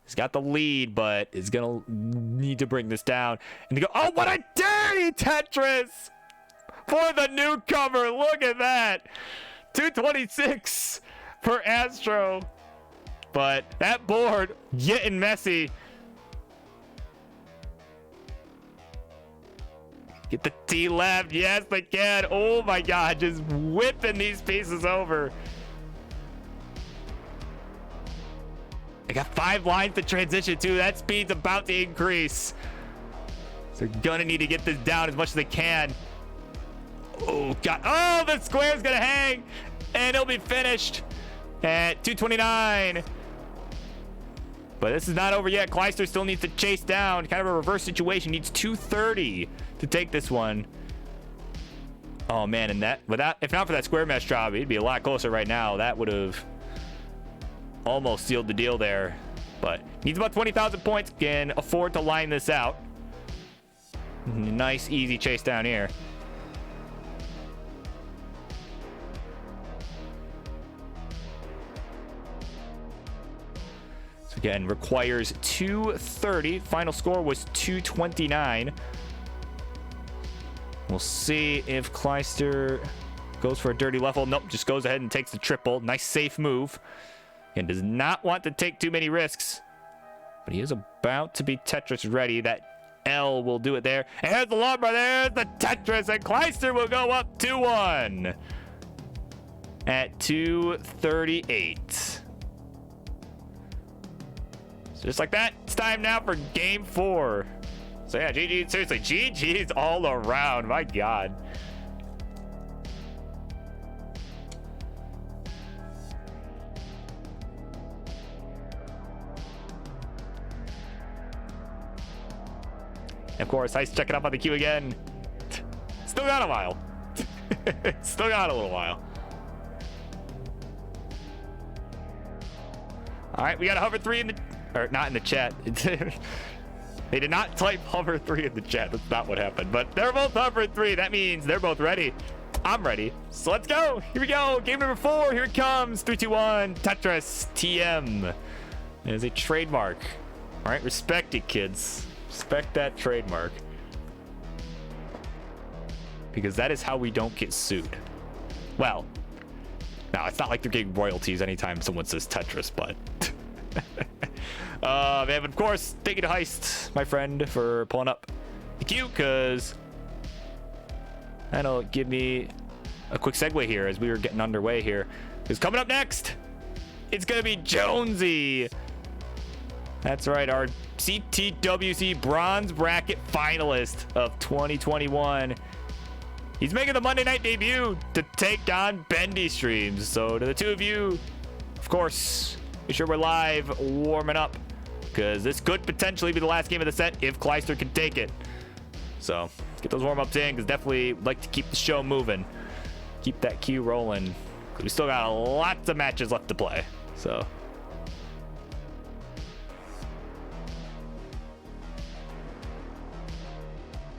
He's got the lead, but is gonna need to bring this down and to go. Oh, what a dirty Tetris for the newcomer! Look at that, 226 for Astro. But that board getting messy. Get the T left. Yes, they can. Oh my God, just whipping these pieces over. They got 5 lines to transition to. That speed's about to increase. So they're gonna need to get this down as much as they can. Oh God. Oh, the square's gonna hang. And it'll be finished at 229. But this is not over yet. Kleister still needs to chase down. Kind of a reverse situation. Needs 230 to take this one. Oh man, and that if not for that square mesh job, he'd be a lot closer right now. That would have almost sealed the deal there. But needs about 20,000 points. Can afford to line this out. Nice, easy chase down here. So again, requires 230. Final score was 229. We'll see if Kleister goes for a dirty level. Nope, just goes ahead and takes the triple. Nice, safe move. And does not want to take too many risks. But he is about to be Tetris ready. That L will do it there. And here's the long bar. There's the Tetris. And Kleister will go up 2-1 at 238. So just like that, it's time now for game 4. So yeah, GG. Seriously, GG's all around. My God. Of course, Ice checking up on the queue again. Still got a while. Still got a little while. All right, we got a hover 3 in the, or not in the chat. They did not type hover 3 in the chat. That's not what happened. But they're both hover 3. That means they're both ready. I'm ready. So let's go. Here we go. Game number 4. Here it comes. 3, 2, 1. Tetris TM. It is a trademark. All right, respect it, kids. Respect that trademark. Because that is how we don't get sued. Well, no, it's not like they're getting royalties anytime someone says Tetris, but... and of course, thank you to Heist, my friend, for pulling up the queue, because that'll give me a quick segue here as we were getting underway here. Because coming up next, it's going to be Jonesy. That's right, our CTWC Bronze Bracket finalist of 2021. He's making the Monday night debut to take on Bendy Streams. So to the two of you, of course, be sure we're live warming up, because this could potentially be the last game of the set if Kleister can take it. So let's get those warm-ups in, because definitely like to keep the show moving. Keep that queue rolling, because we still got lots of matches left to play. So...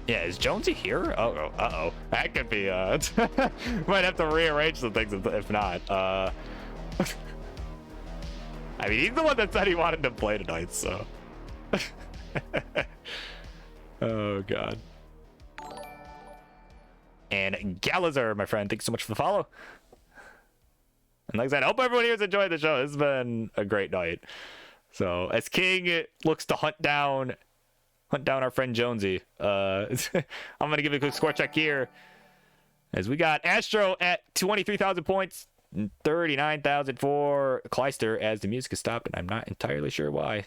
yeah, is Jonesy here? Oh, uh-oh. That could be, might have to rearrange some things if not. I mean, he's the one that said he wanted to play tonight, so. Oh, God. And Galazar, my friend, thanks so much for the follow. And like I said, I hope everyone here has enjoyed the show. This has been a great night. So, as King looks to hunt down our friend Jonesy. I'm going to give it a quick score check here. As we got Astro at 23,000 points, 39,000 for Kleister, as the music has stopped, and I'm not entirely sure why.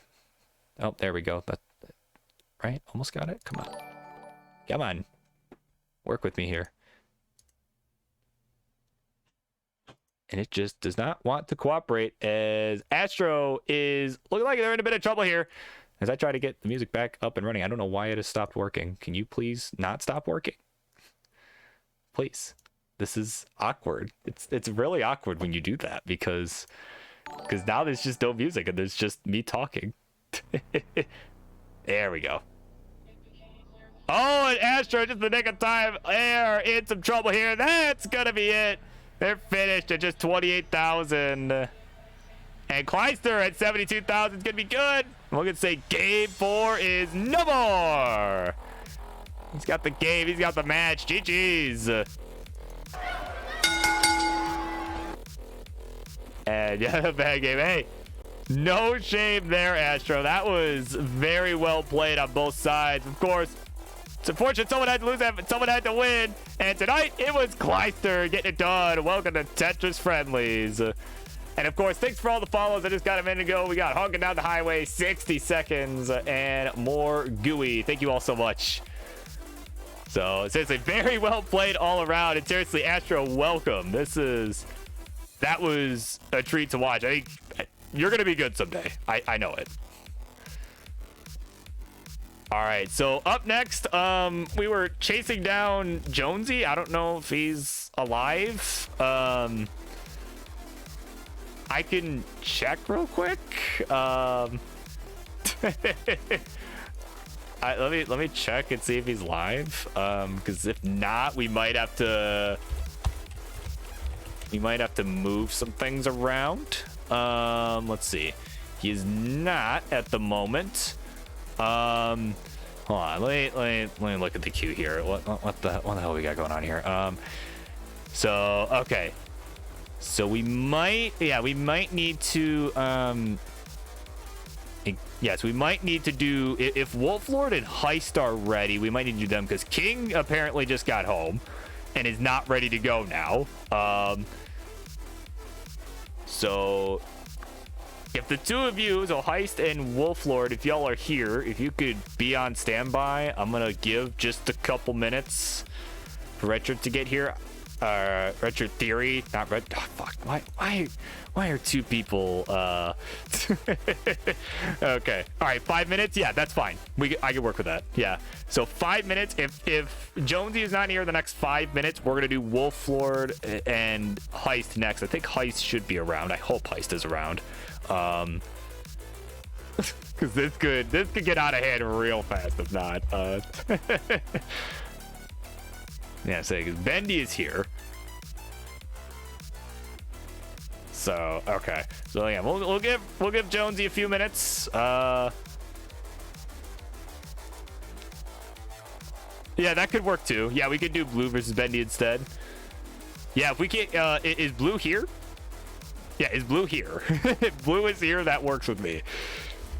Oh, there we go. That, right? Almost got it? Come on. Come on. Work with me here. And it just does not want to cooperate, as Astro is looking like they're in a bit of trouble here. As I try to get the music back up and running, I don't know why it has stopped working. Can you please not stop working? Please. This is awkward. It's really awkward when you do that, because now there's just no music and there's just me talking. There we go. Oh, and Astro just in the nick of time. They're in some trouble here. That's gonna be it. They're finished at just 28,000. And Kleister at 72,000 is gonna be good. We're going to say game 4 is no more. He's got the game. He's got the match. GG's. And yeah, bad game. Hey, no shame there, Astro. That was very well played on both sides. Of course, it's unfortunate someone had to lose that, but someone had to win. And tonight, it was Kleister getting it done. Welcome to Tetris Friendlies. And of course, thanks for all the follows. I just got a minute ago. We got Honking Down the Highway, 60 seconds, and more gooey. Thank you all so much. So seriously, very well played all around. And seriously, Astro, welcome. That was a treat to watch. I think you're gonna be good someday. I know it. All right, so up next, we were chasing down Jonesy. I don't know if he's alive. I can check real quick. I Let me check and see if he's live. Because if not, we might have to move some things around. Let's see. He is not at the moment. Hold on. Let me look at the queue here. What the hell we got going on here? So okay. So we might need to yes, we might need to do, if Wolflord and Heist are ready, we might need to do them because King apparently just got home and is not ready to go now. So if the two of you, so Heist and Wolflord, if y'all are here, if you could be on standby, I'm gonna give just a couple minutes for Richard to get here. Retro Theory, not Red. Oh, fuck. Why are two people? Okay. All right. 5 minutes. Yeah, that's fine. I can work with that. Yeah. So 5 minutes. If Jonesy is not here the next 5 minutes, we're gonna do Wolflord and Heist next. I think Heist should be around. I hope Heist is around. Because this could get out of hand real fast if not. Yeah, so because Bendy is here. So okay, so yeah, we'll give Jonesy a few minutes. Yeah, that could work too. Yeah, we could do Blue versus Bendy instead. Yeah, if we can, is Blue here? Yeah, is Blue here? If Blue is here, that works with me.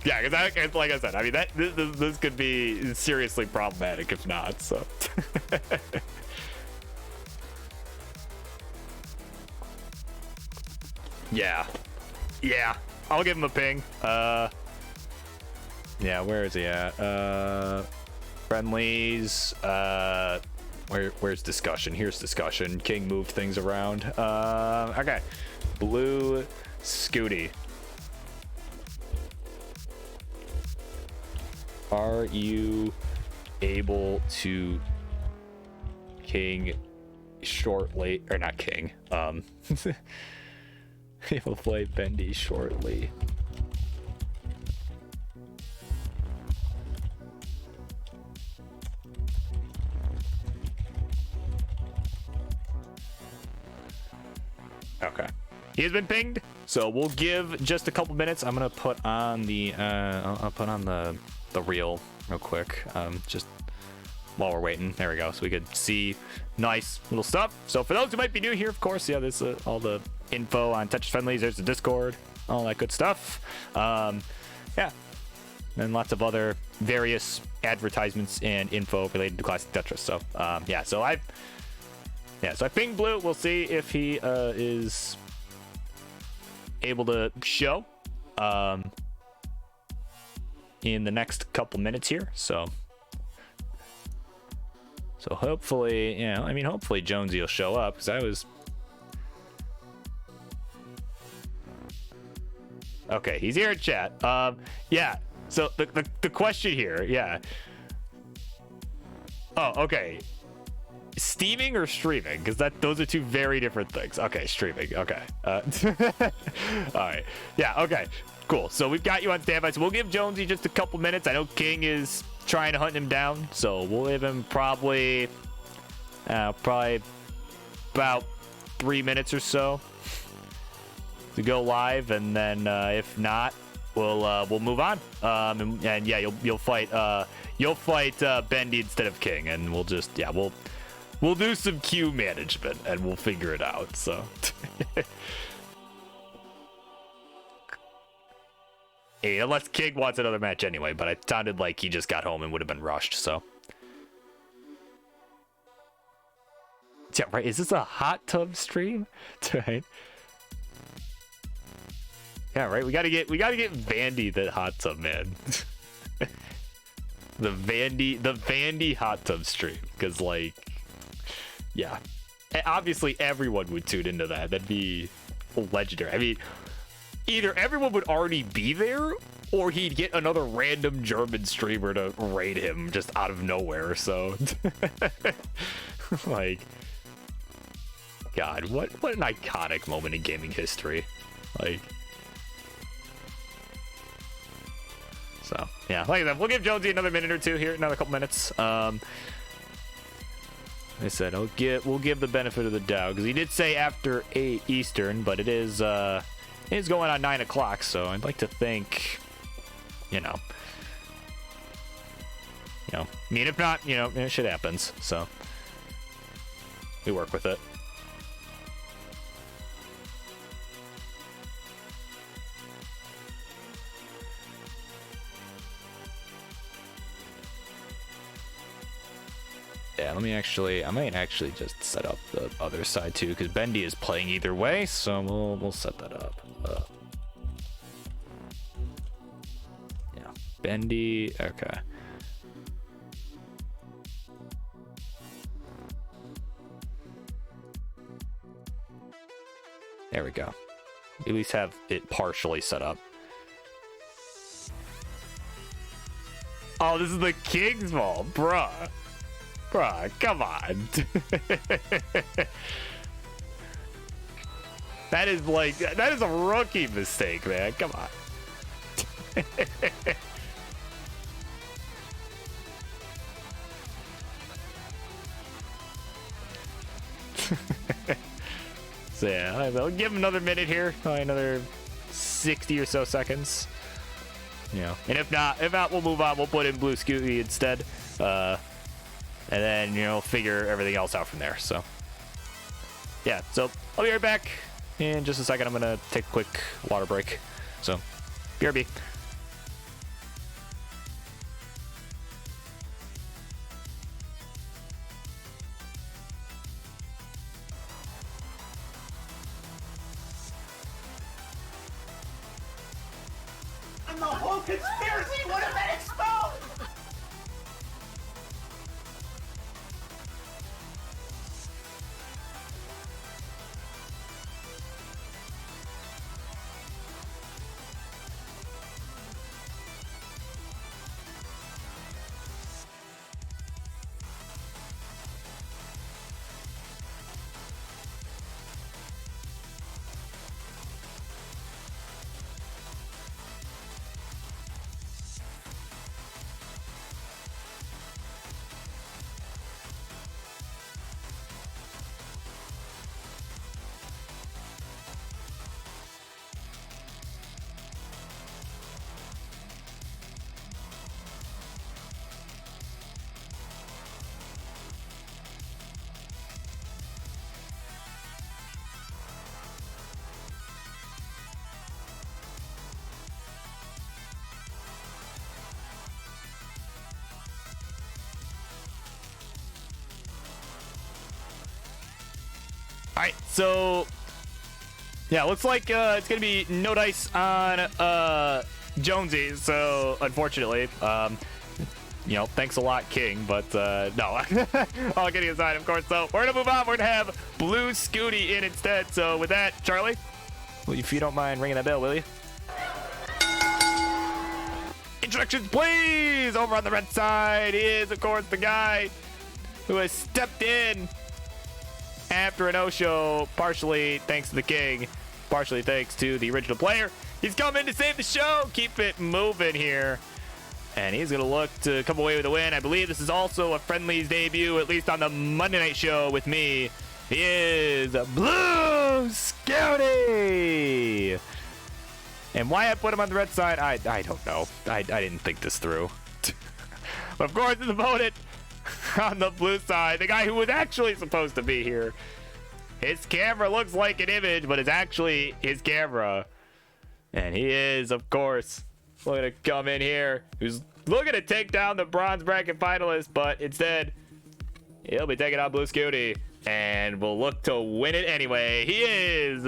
Yeah, because like I said, I mean this could be seriously problematic if not. So. Yeah, I'll give him a ping. Yeah, where is he at? Friendlies. Where's discussion? Here's discussion. King moved things around. Okay. Blue Scooty. Are you able to King shortly, or not King? He will play Bendy shortly. Okay. He has been pinged, so we'll give just a couple minutes. I'm gonna put on the I'll put on the reel real quick. Just while we're waiting. There we go. So we could see nice little stuff. So for those who might be new here, of course, yeah, there's all the info on Tetris Friendlies. There's the Discord, all that good stuff. Yeah, and lots of other various advertisements and info related to classic Tetris. So yeah, so I pinged Blue. We'll see if he is able to show in the next couple minutes here. So hopefully, you know, I mean, hopefully Jonesy will show up because I was. Okay, he's here in chat. Yeah. So the question here, yeah. Oh, okay. Steaming or streaming? Because those are two very different things. Okay, streaming. Okay. All right. Yeah. Okay. Cool. So we've got you on standby. So we'll give Jonesy just a couple minutes. I know King is trying to hunt him down, so we'll give him probably about 3 minutes or so to go live, and then if not, we'll move on. And yeah, you'll fight Bendy instead of King, and we'll just we'll do some queue management and we'll figure it out. So. Hey, unless King wants another match anyway, but it sounded like he just got home and would have been rushed, so. Yeah, right, is this a hot tub stream? Right. Yeah, right, we gotta get Vandy the hot tub, man. the Vandy hot tub stream, because like, yeah. Obviously everyone would tune into that. That'd be legendary. I mean, either everyone would already be there, or he'd get another random German streamer to raid him just out of nowhere. So, like, God, what an iconic moment in gaming history. Like, So yeah, like I said, we'll give Jonesy another minute or two here, another couple minutes. I said we'll give the benefit of the doubt because he did say after 8 Eastern, but it is going on 9 o'clock, so I'd like to think, I mean, if not, shit happens, so we work with it. Yeah, I might actually just set up the other side too, because Bendy is playing either way, so we'll set that up. Yeah, Bendy, okay. There we go. At least have it partially set up. Oh, this is the King's fault, bruh. Bruh, come on. That is a rookie mistake, man. Come on. So yeah, I'll give him another minute here, probably another 60 or so seconds. And if not, we'll move on. We'll put in Blue Scooty instead. And then, figure everything else out from there. So, yeah. So, I'll be right back in just a second. I'm going to take a quick water break. So, BRB. And the whole conspiracy would have been exposed! Alright, so yeah, looks like it's gonna be no dice on Jonesy, so unfortunately, thanks a lot, King, but no. All kidding aside, of course. So we're gonna move on. We're gonna have Blue Scooty in instead. So with that, Charlie, if you don't mind ringing that bell, will you? Introductions, please. Over on the red side is, of course, the guy who has stepped in after an O-show, partially thanks to the King, partially thanks to the original player. He's coming to save the show, keep it moving here, and he's gonna look to come away with a win. I believe this is also a Friendly's debut, at least on the Monday Night Show with me. He is Blue Scooty! And why I put him on the red side, I don't know. I didn't think this through. But of course, his opponent on the blue side, the guy who was actually supposed to be here. His camera looks like an image, but it's actually his camera. And he is, of course, looking to come in here. He's looking to take down the bronze bracket finalist, but instead, he'll be taking on Blue Scooty and will look to win it anyway. He is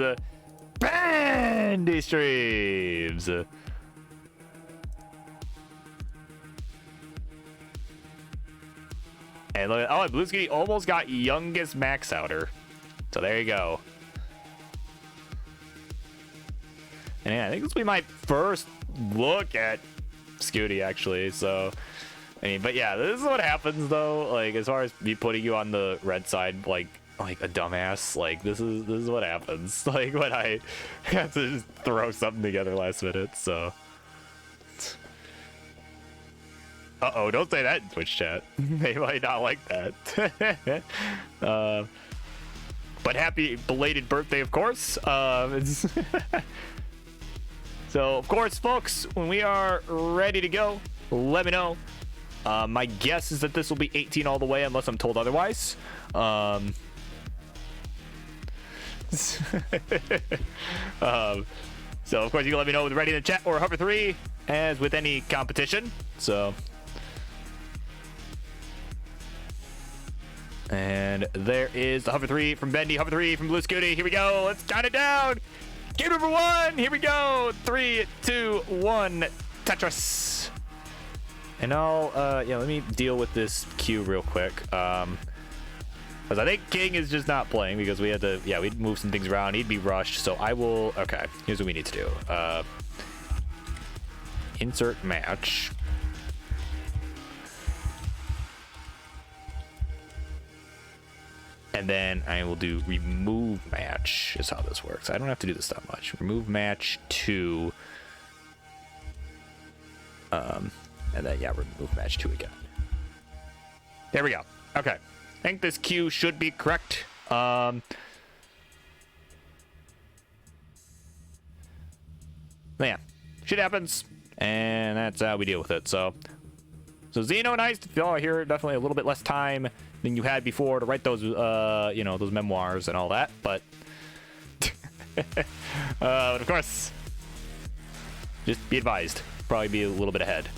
Bendy Streams. And look, Blue Scooty almost got youngest max outer. So there you go. And yeah, I think this will be my first look at Scooty, actually. So, I mean, but yeah, this is what happens though. Like, as far as me putting you on the red side, like a dumbass. Like, this is what happens. Like, when I have to just throw something together last minute. So, Uh-oh, don't say that in Twitch chat. They might not like that. But happy belated birthday, of course. So, of course, folks, when we are ready to go, let me know. My guess is that this will be 18 all the way, unless I'm told otherwise. So, of course, you can let me know with ready in the chat or hover 3, as with any competition. So, and there is the hover 3 from Bendy, hover 3 from Blue Scooty. Here we go. Let's count it down. Game number 1. Here we go. 3, 2, 1. Tetris. And let me deal with this queue real quick. Because I think King is just not playing because we had to, we'd move some things around. He'd be rushed. So I will, okay, here's what we need to do. Insert match. And then I will do remove match is how this works. I don't have to do this that much. Remove match to, and then, remove match 2 again. There we go. Okay. I think this queue should be correct. Yeah, shit happens, and that's how we deal with it. So Xeno and Ice, if y'all are here, definitely a little bit less time than you had before to write those, those memoirs and all that. But, but of course, just be advised, probably be a little bit ahead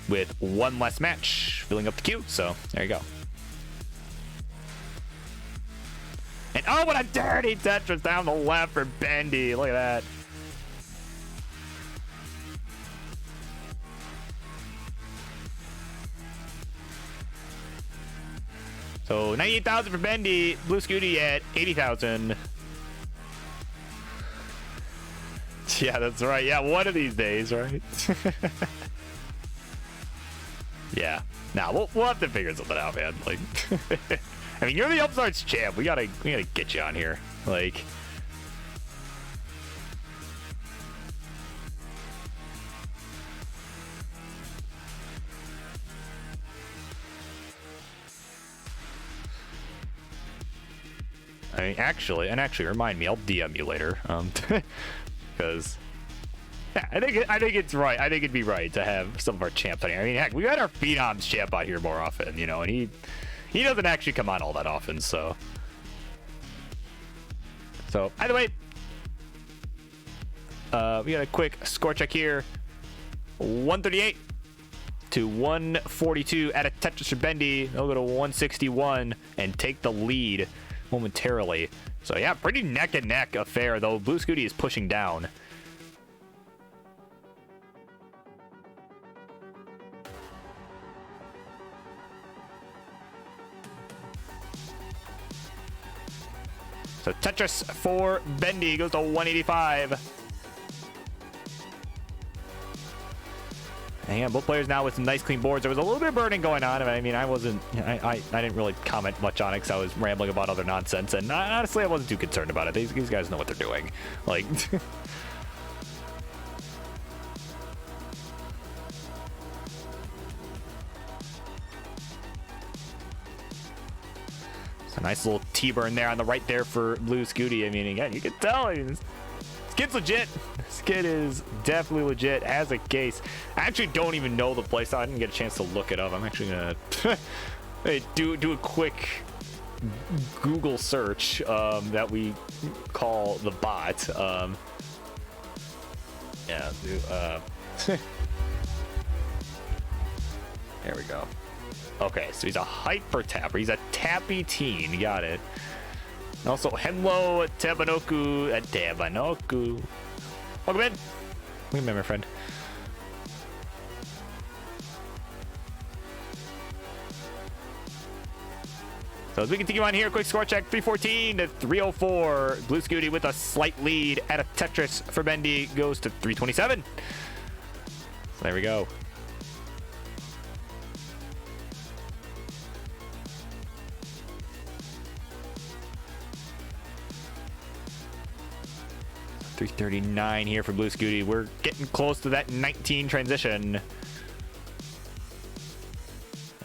with one less match filling up the queue. So there you go. And oh, what a dirty Tetris down the left for Bendy. Look at that. So 98,000 for Bendy, Blue Scooty at 80,000. Yeah, that's right. Yeah, one of these days, right? Yeah. Nah, we'll have to figure something out, man. Like, I mean, you're the Upstarts champ. We gotta get you on here. Like, I mean, actually, remind me. I'll DM you later. Because. Yeah, I think it's right. I think it'd be right to have some of our champs on here. I mean, heck, we got our Phenoms champ out here more often, and he doesn't actually come on all that often, so either way, we got a quick score check here. 138 to 142 at a Tetris for Bendy. They'll go to 161 and take the lead momentarily. So yeah, pretty neck and neck affair, though. Blue Scooty is pushing down. So Tetris for Bendy goes to 185. And yeah, both players now with some nice clean boards. There was a little bit of burning going on. I mean, I didn't really comment much on it because I was rambling about other nonsense. And honestly, I wasn't too concerned about it. These guys know what they're doing. Like, a nice little T-burn there on the right there for Blue Scooty. I mean, again, you can tell. I mean, this kid's legit. This kid is definitely legit as a case. I actually don't even know the place. I didn't get a chance to look it up. I'm actually gonna do a quick Google search that we call the bot. There we go. Okay, so he's a hyper tapper. He's a tappy teen. Got it. And also, hello, Tabanoku. Tabanoku. Welcome in. Welcome in, my friend. So as we continue on here, quick score check, 314 to 304. Blue Scooty with a slight lead at a Tetris for Bendy goes to 327. So there we go. $339 here for Blue Scooty. We're getting close to that 19 transition.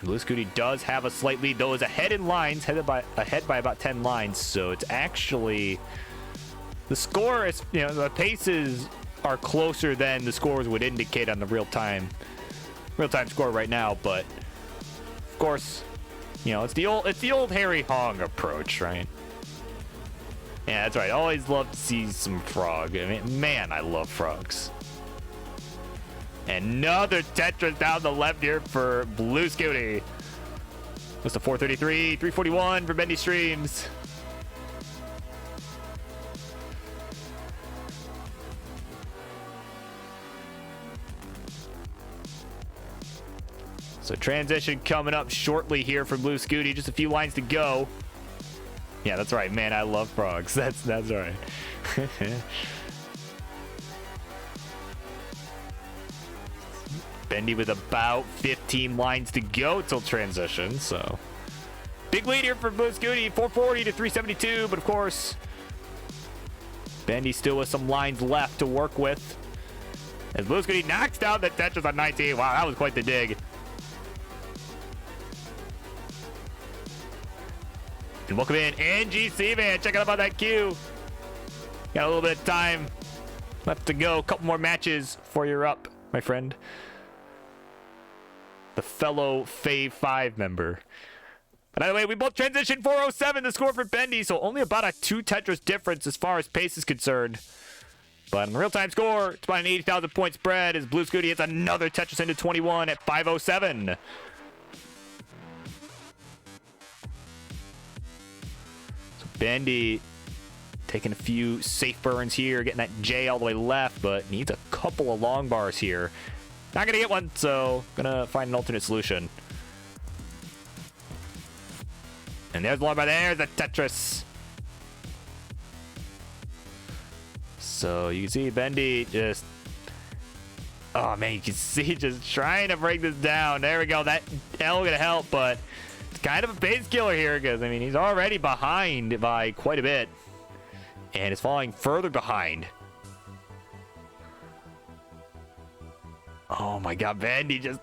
Blue Scooty does have a slight lead, though is ahead in lines, ahead by about 10 lines. So it's actually the score is, you know, the paces are closer than the scores would indicate on the real-time score right now. But of course, you know, it's the old Harry Hong approach, right? Yeah, that's right. Always love to see some frog. I mean, man, I love frogs. Another Tetris down the left here for Blue Scooty. What's the 433, 341 for Bendy Streams. So transition coming up shortly here for Blue Scooty. Just a few lines to go. Yeah, that's right, man. I love frogs. That's right. Bendy with about 15 lines to go till transition. So big lead here for Blue Scooty, 440 to 372. But of course, Bendy still with some lines left to work with. As Blue Scooty knocks down the Tetris on 19. Wow, that was quite the dig. And welcome in NGC, man. Check out about that queue. Got a little bit of time left to go. A couple more matches before you're up, my friend. The fellow Fave 5 member. But by the way, we both transitioned 407 the score for Bendy, so only about a 2 Tetris difference as far as pace is concerned. But on the real-time score, it's about an 80,000 point spread as Blue Scooty hits another Tetris into 21 at 507. So Bendy taking a few safe burns here, getting that J all the way left, but needs a couple of long bars here. Not gonna get one, so gonna find an alternate solution. And there's the long bar, there's the Tetris. So you can see Bendy just, oh man, you can see just trying to break this down. There we go, that L gonna help, but it's kind of a pace killer here because, I mean, he's already behind by quite a bit. And it's falling further behind. Oh my god, Bendy just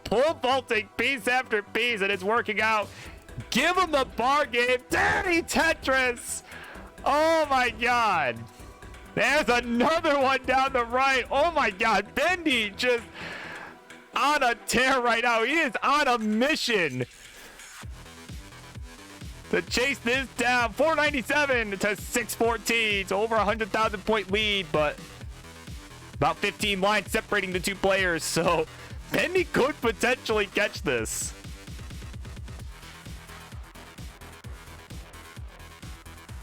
pole vaulting piece after piece, and it's working out. Give him the bar game. Dirty Tetris. Oh my god. There's another one down the right. Oh my god, Bendy just on a tear right now. He is on a mission to chase this down. 497 to 614. So over 100,000 point lead, but about 15 lines separating the two players, so Bendy could potentially catch this.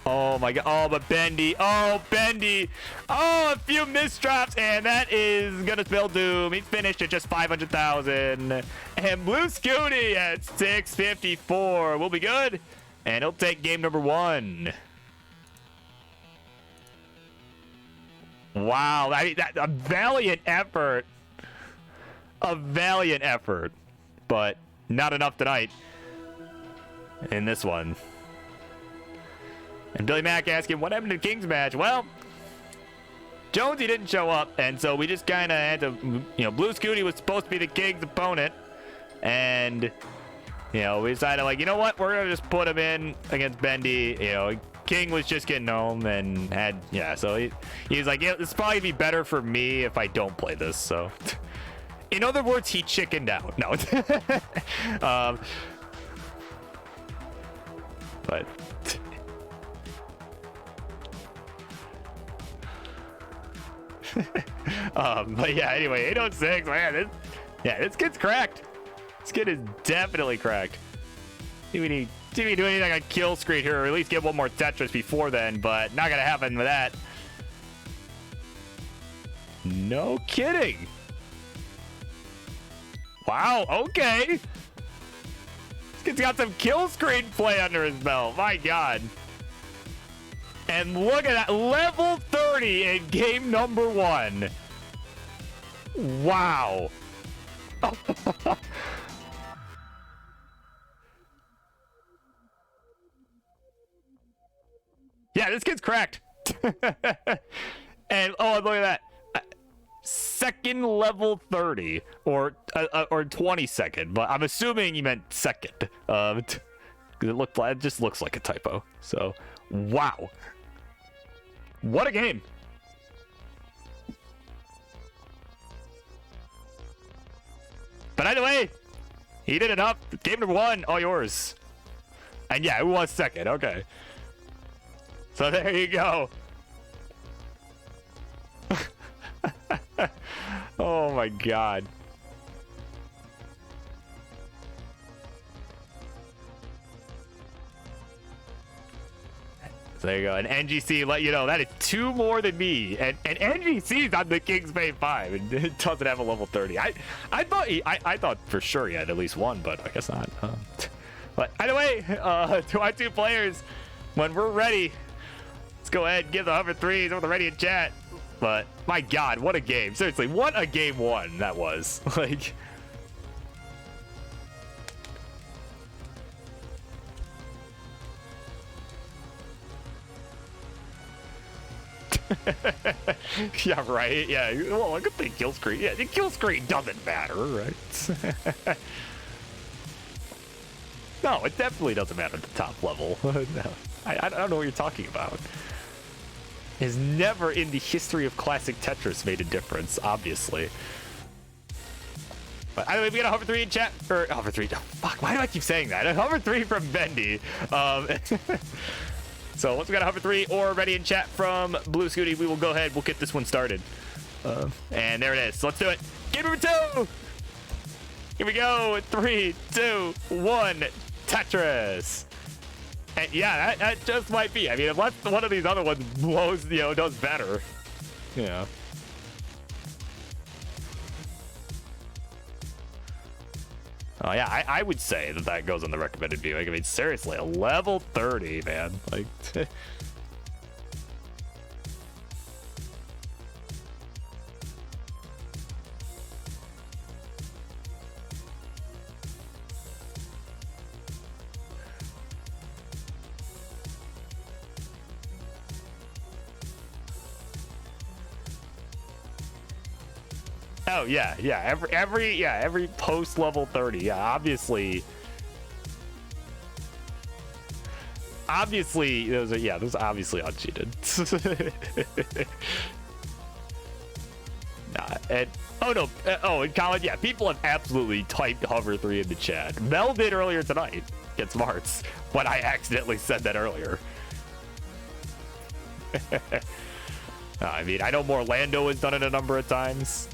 Oh my god. Oh, but Bendy. Oh, Bendy. Oh, a few misdrops, and that is gonna spell doom. He's finished at just 500,000. And Blue Scooty at 654. We'll be good. And he'll take game number 1. Wow, I mean, a valiant effort. A valiant effort. But not enough tonight in this one. And Billy Mack asking, what happened to the Kings match? Well, Jonesy didn't show up, and so we just kind of had to, you know, Blue Scooty was supposed to be the Kings opponent. And, you know, we decided, like, you know what? We're going to just put him in against Bendy, you know. King was just getting home and had, yeah, so he was like, yeah, it's probably be better for me if I don't play this, so. In other words, he chickened out. No. But. But yeah, anyway, 806, man, this kid's cracked. This kid is definitely cracked. See if we do anything on kill screen here, or at least get one more Tetris before then, but not gonna happen with that. No kidding. Wow, okay. This kid's got some kill screen play under his belt. My god. And look at that, level 30 in game number 1. Wow. Yeah, this kid's cracked. And oh, look at that. second level 30 or 22nd, but I'm assuming you meant second. It just looks like a typo. So, wow. What a game. But either way, he did it up. Game number 1, all yours. And yeah, it was second. Okay. So there you go. Oh my god. So there you go. And NGC let you know that is 2 more than me. And NGC's on the King's Bay 5 and it doesn't have a level 30. I thought for sure he had at least 1, but I guess not. But either way, to our 2 players, when we're ready, let's go ahead and give the hover 3s over the ready in chat. But my god, what a game. Seriously, what a game 1 that was. Like, yeah, right. Yeah, well, I could think kill screen. Yeah, the kill screen doesn't matter, right? No, it definitely doesn't matter at the top level. No, I don't know what you're talking about. Has never in the history of classic Tetris made a difference, obviously. But anyway, we got a hover 3 in chat. Or hover 3. Oh, fuck, why do I keep saying that? A hover 3 from Bendy. So once we got a hover 3 or ready in chat from Blue Scooty, we will go ahead. We'll get this one started. And there it is. So let's do it. Game number 2. Here we go. 3, 2, 1. Tetris. And yeah, that just might be. I mean, unless one of these other ones blows, does better. Yeah. Oh yeah, I would say that goes on the recommended viewing. I mean, seriously, a level 30, man. Like, oh yeah, every post level 30, yeah, obviously those obviously uncheated. Nah, and in college, yeah, people have absolutely typed hover 3 in the chat. Mel did earlier tonight against Marts, but I accidentally said that earlier. I mean, I know Morlando has done it a number of times.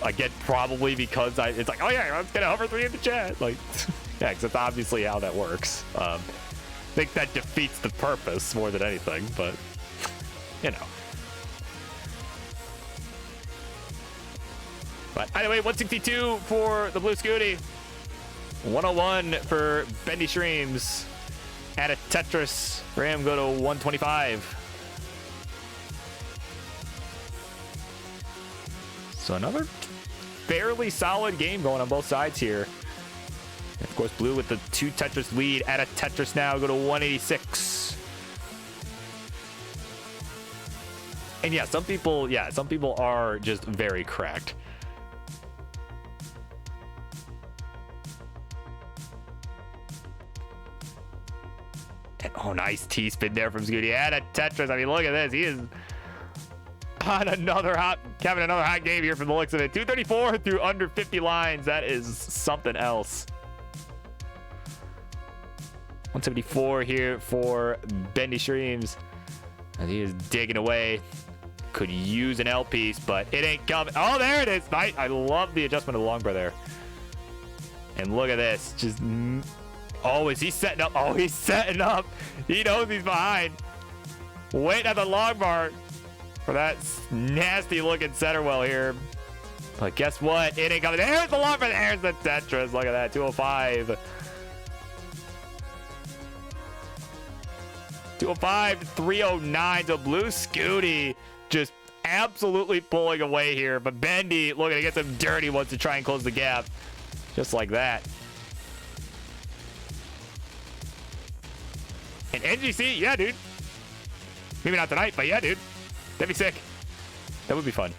Again, probably because it's like, oh yeah, let's get a hover 3 in the chat. Like, yeah, because that's obviously how that works. I think that defeats the purpose more than anything, but, But anyway, 162 for the Blue Scooty. 101 for Bendy Streams. Add a Tetris. Ram go to 125. So another fairly solid game going on both sides here. And of course, Blue with the 2 Tetris lead. Add a Tetris now, go to 186. And yeah, some people are just very cracked. And, oh, nice T-spin there from Scooty. Add a Tetris. I mean, look at this. He is on another hot game here from the looks of it. 234 through under 50 lines. That is something else. 174 here for Bendy Streams. And he is digging away. Could use an L piece, but it ain't coming. Oh, there it is. I love the adjustment of the long bar there. And look at this. Just, oh, is he setting up? Oh, he's setting up. He knows he's behind. Wait at the long bar for that nasty looking center well here. But guess what? It ain't coming. There's the long bar. There's the Tetris. Look at that. 205. 205, 309. So Blue Scooty just absolutely pulling away here. But Bendy looking to get some dirty ones to try and close the gap. Just like that. And NGC, yeah, dude. Maybe not tonight, but yeah, dude. That'd be sick. That would be fun.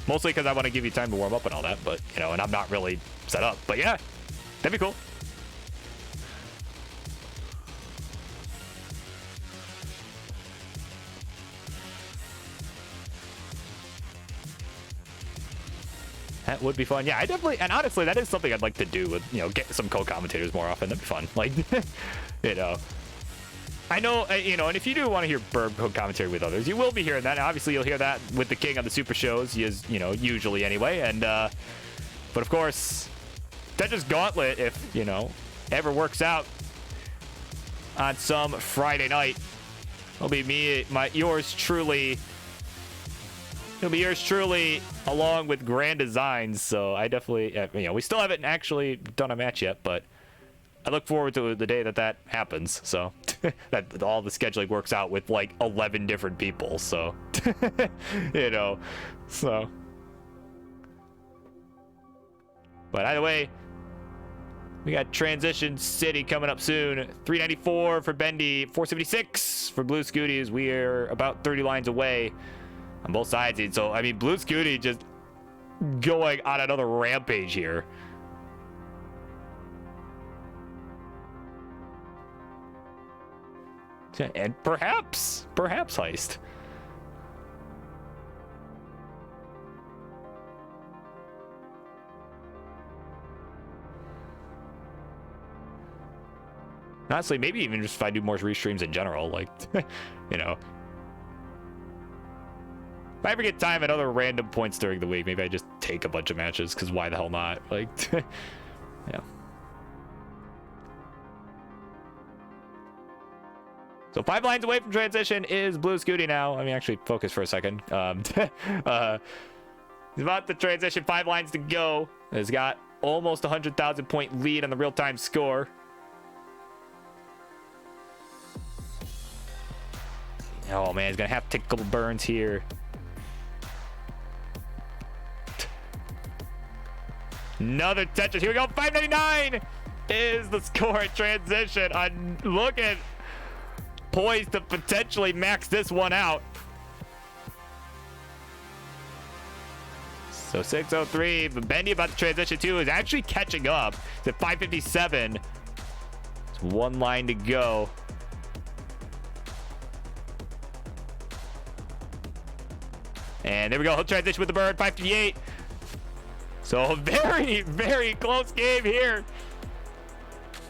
Mostly because I want to give you time to warm up and all that, but, you know, and I'm not really set up. But yeah, that'd be cool. That would be fun. Yeah, I definitely, and honestly, that is something I'd like to do with, you know, get some co-commentators more often. That'd be fun. Like, you know, I know, you know, and if you do want to hear Burb co-commentary with others, you will be hearing that. And obviously, you'll hear that with the King on the Super Shows, he is, you know, usually anyway. And, but of course, Tetris Gauntlet, if, you know, ever works out on some Friday night, it'll be me, yours truly. It'll be yours truly, along with Grand Designs. So I definitely, you know, we still haven't actually done a match yet, but I look forward to the day that that happens. So that all the scheduling works out with like 11 different people. So, you know, so. But either way, we got Transition City coming up soon. 394 for Bendy, 476 for Blue Scooties. We are about 30 lines away on both sides. So, I mean, Blue Scooty just going on another rampage here. And perhaps Heist. Honestly, maybe even just if I do more restreams in general, like, you know. If I ever get time at other random points during the week, maybe I just take a bunch of matches, because why the hell not? Like, yeah. So 5 lines away from transition is Blue Scooty now. Let me actually focus for a second. He's about to transition, 5 lines to go. He's got almost 100,000 point lead on the real-time score. Oh man, he's gonna have to take a couple burns here. Another Tetris. Here we go. 599 is the score at transition. I'm looking poised to potentially max this one out. So 603, but Bendy about to transition too is actually catching up. It's at 557. It's 1 line to go. And there we go. He'll transition with the bird. 558. So very, very close game here.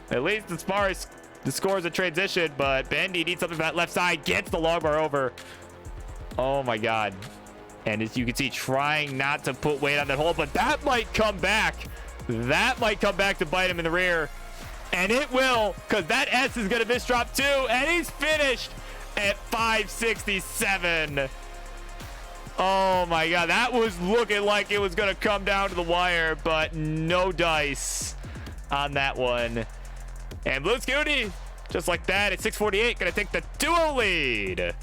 At least as far as the scores of transition, but Bendy needs something from that left side. Gets the long bar over. Oh my God. And as you can see, trying not to put weight on that hole, but that might come back. That might come back to bite him in the rear. And it will, because that S is going to miss drop too. And he's finished at 567. Oh my God, that was looking like it was going to come down to the wire, but no dice on that one. And Blue Scooty, just like that, at 648, going to take the duo lead.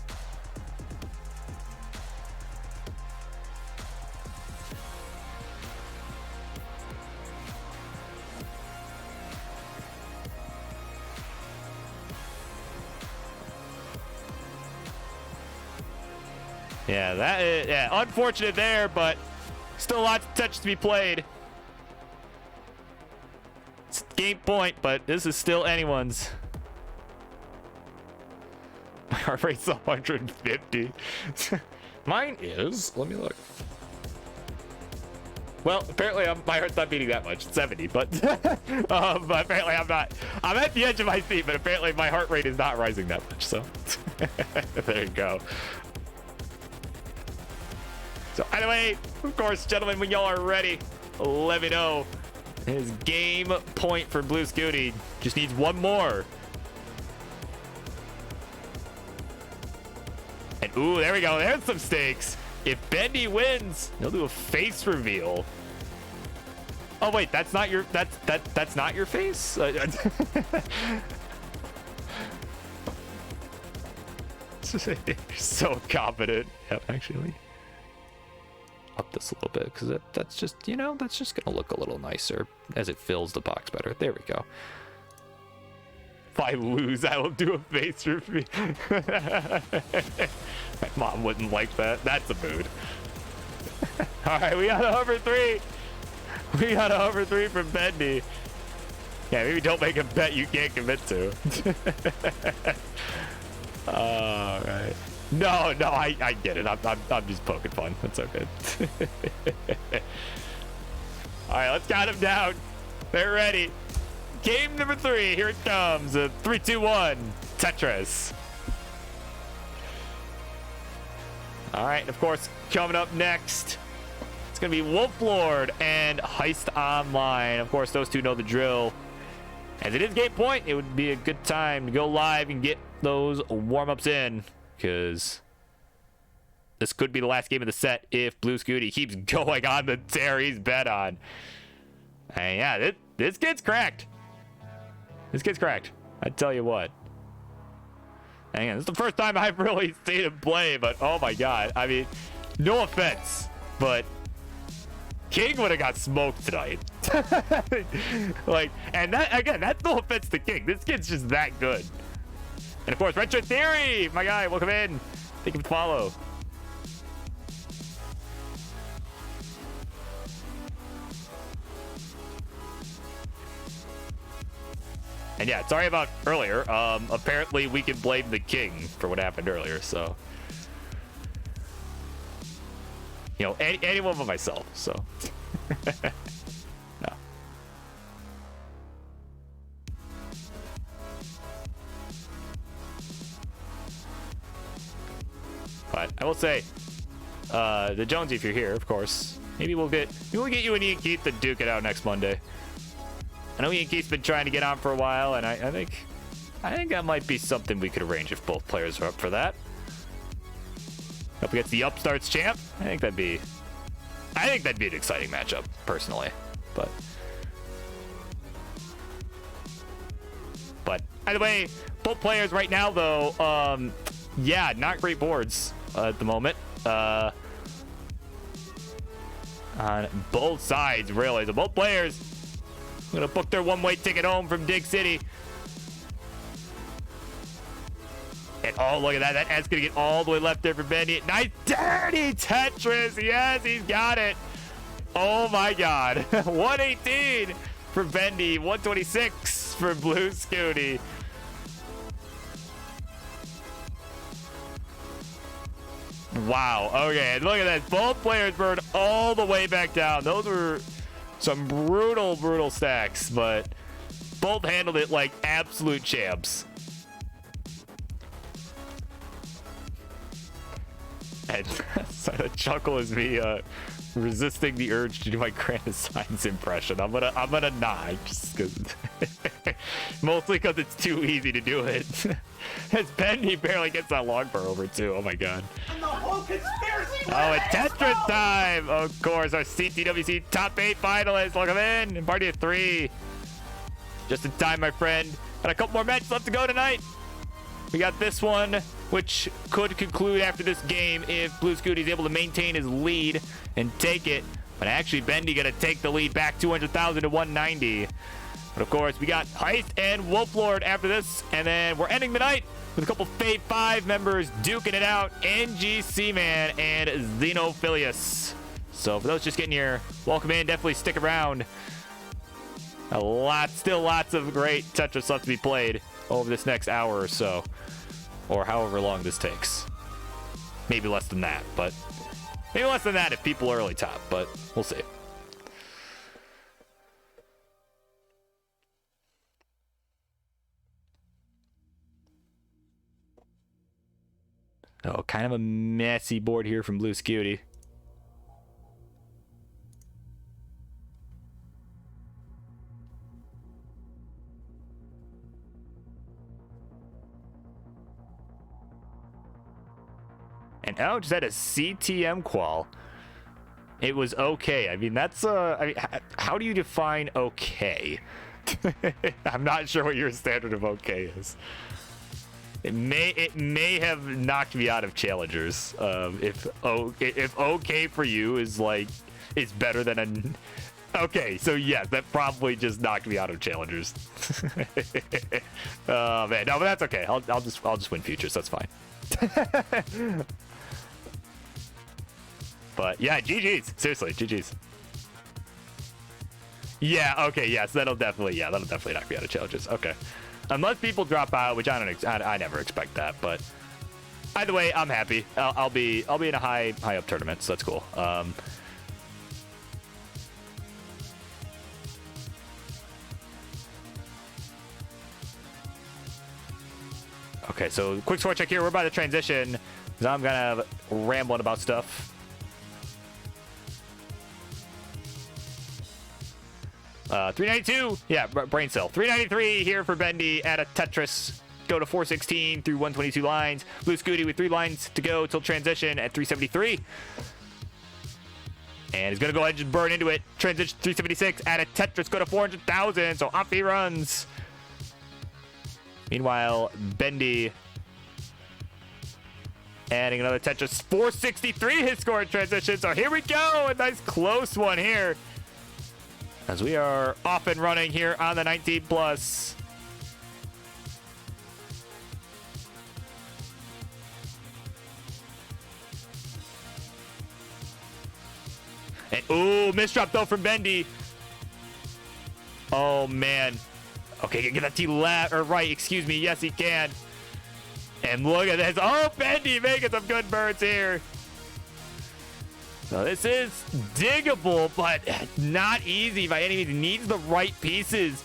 Yeah, that is, yeah, unfortunate there, but still lots of touch to be played. It's game point, but this is still anyone's. My heart rate's 150. Mine is, let me look. Well, apparently my heart's not beating that much, 70, but, but apparently I'm not. I'm at the edge of my seat, but apparently my heart rate is not rising that much, so there you go. So anyway, of course, gentlemen, when y'all are ready, let me know. His game point for Blue Scooty just needs one more. And ooh, there we go. There's some stakes. If Bendy wins, he'll do a face reveal. Oh wait, that's not your that's not your face? You're so confident. Yep, actually. Up this a little bit because that's just, you know, that's just gonna look a little nicer as it fills the box better. There we go. If I lose, I will do a face reveal. My mom wouldn't like that. That's a mood. All right, we got over 3. We got over 3 from Bendy. Yeah, maybe don't make a bet you can't commit to. All right. No, I get it. I'm just poking fun. That's okay. All right, let's count them down. They're ready. Game number 3. Here it comes. 3, 2, 1. Tetris. All right, of course, coming up next, it's going to be Wolf Lord and Heist Online. Of course, those two know the drill. As it is game point, it would be a good time to go live and get those warm-ups in, because this could be the last game of the set if Blue Scooty keeps going on the tear he's bet on. And yeah, this kid's cracked. This kid's cracked. I tell you what. And again, this is the first time I've really seen him play, but oh my god. I mean, no offense, but King would have got smoked tonight. Like, and that, again, that's no offense to King. This kid's just that good. And of course, Retro Theory, my guy, welcome in. Thank you for the follow. And yeah, sorry about earlier. Apparently we can blame the King for what happened earlier, so. You know, anyone but myself, so. No. But I will say, the Jonesy, if you're here, of course, maybe we'll get you and Ian Keith to duke it out next Monday. I know Ian Keith's been trying to get on for a while, and I think that might be something we could arrange if both players are up for that. Up against the Upstarts champ, I think that'd be an exciting matchup, personally. But either way, both players right now though, yeah, not great boards at the moment. On both sides, really. So both players gonna book their one-way ticket home from Dig City. And oh, look at that. That's gonna get all the way left there for Bendy. Nice dirty Tetris. Yes, he's got it. Oh my god. 118 for Bendy. 126 for Blue Scooty. Wow. Okay, look at that. Both players burned all the way back down. Those were some brutal stacks, but both handled it like absolute champs. And so the chuckle is me resisting the urge to do my Grand Signs impression. I'm gonna not, just because mostly because it's too easy to do it. As Bendy barely gets that long bar over too. Oh my god. And the whole conspiracy. Oh, it's Tetris time! Of course, our CTWC top 8 finalists. Welcome in. Party of 3. Just in time, my friend. Got a couple more matches left to go tonight. We got this one, which could conclude after this game if Blue Scooty is able to maintain his lead and take it. But actually, Bendy gonna take the lead back 200,000 to 190. But of course, we got Heist and Wolf Lord after this, and then we're ending the night with a couple Fave 5 members duking it out, NGC Man and Xenophilius. So for those just getting here, welcome in. Definitely stick around. Still lots of great Tetris left to be played over this next hour or so, or however long this takes. Maybe less than that, but maybe less than that if people early top, but we'll see. Oh, kind of a messy board here from Blue Scooty. And oh, just had a CTM qual. It was okay. I mean, that's I mean, how do you define okay? I'm not sure what your standard of okay is. It may have knocked me out of challengers. If okay for you is better than an okay, so yes, that probably just knocked me out of challengers. Oh man, no, but that's okay. I'll just win futures. That's fine. But yeah, GG's. Seriously, GG's. Yeah, okay, yes, that'll definitely knock me out of challenges. Okay. Unless people drop out, which I never expect that, but either way, I'm happy. I'll be in a high up tournament, so that's cool. Okay, so quick score check here. We're about to transition. So I'm kind of rambling about stuff. 392. Yeah, brain cell. 393 here for Bendy at a Tetris. Go to 416 through 122 lines. Blue Scooty with 3 lines to go till transition at 373. And he's going to go ahead and just burn into it. Transition 376 at a Tetris. Go to 400,000. So off he runs. Meanwhile, Bendy adding another Tetris. 463 his score in transition. So here we go. A nice close one here. As we are off and running here on the 19 plus. And ooh, misdrop though from Bendy. Oh man. Okay, get that T left or right, excuse me. Yes, he can. And look at this. Oh, Bendy making some good birds here. So this is diggable, but not easy by any means. It needs the right pieces.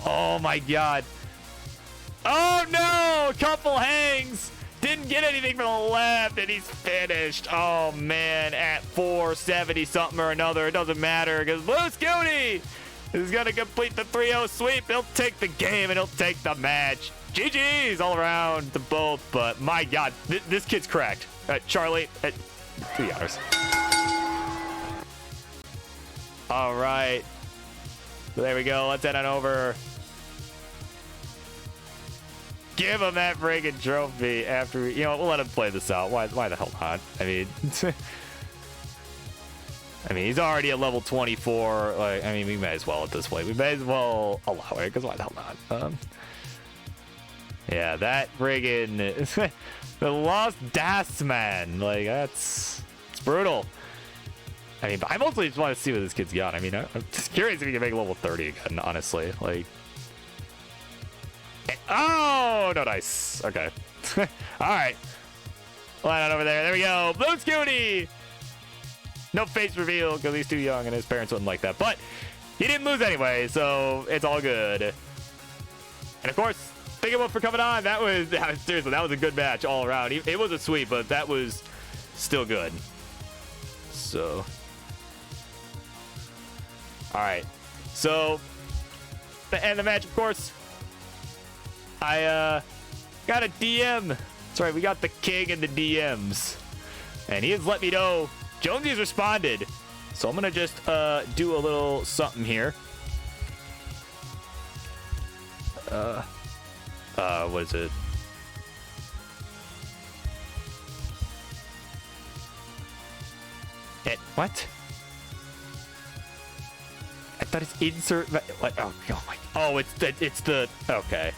Oh my god. Oh no! Couple hangs. Didn't get anything from the left, and he's finished. Oh man, at 470 something or another. It doesn't matter because Blue Scooty is gonna complete the 3-0 sweep. He'll take the game and he'll take the match. GG's all around to both, but my god, this kid's cracked. Charlie, 3 hours. All right. So there we go. Let's head on over. Give him that friggin' trophy after, you know, we'll let him play this out. Why the hell not? I mean, he's already at level 24. Like, I mean, we may as well at this point. We may as well allow it, because why the hell not? Yeah, that friggin' the Lost Das Man. Like, it's brutal. I mean, I mostly just want to see what this kid's got. I mean, I'm just curious if he can make level 30 again, honestly. Like, oh, no dice. Okay. All right. Line on over there. There we go. Blue Scooty. No face reveal because he's too young and his parents wouldn't like that. But he didn't lose anyway, so it's all good. And of course, thank you for coming on. That was seriously, that was a good match all around. It was a sweep, but that was still good. So, all right. So, to end the match, of course, I got a DM. That's right, we got the king in the DMs, and he has let me know Jonesy's responded. So I'm gonna just do a little something here. What is it? What? I thought it's insert. What? Oh my. Oh, it's the. Okay.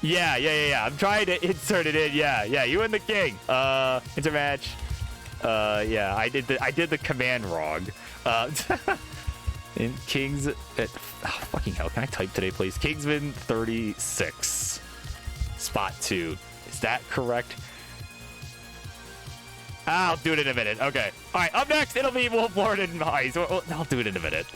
Yeah. I'm trying to insert it in. Yeah. You and the king. Intermatch. Yeah. I did the command wrong. In Kings. Fucking hell. Can I type today, please? Kingsman 36. Spot 2. Is that correct? I'll do it in a minute. Okay. All right. Up next, it'll be Wolf Lord and Mice. I'll do it in a minute.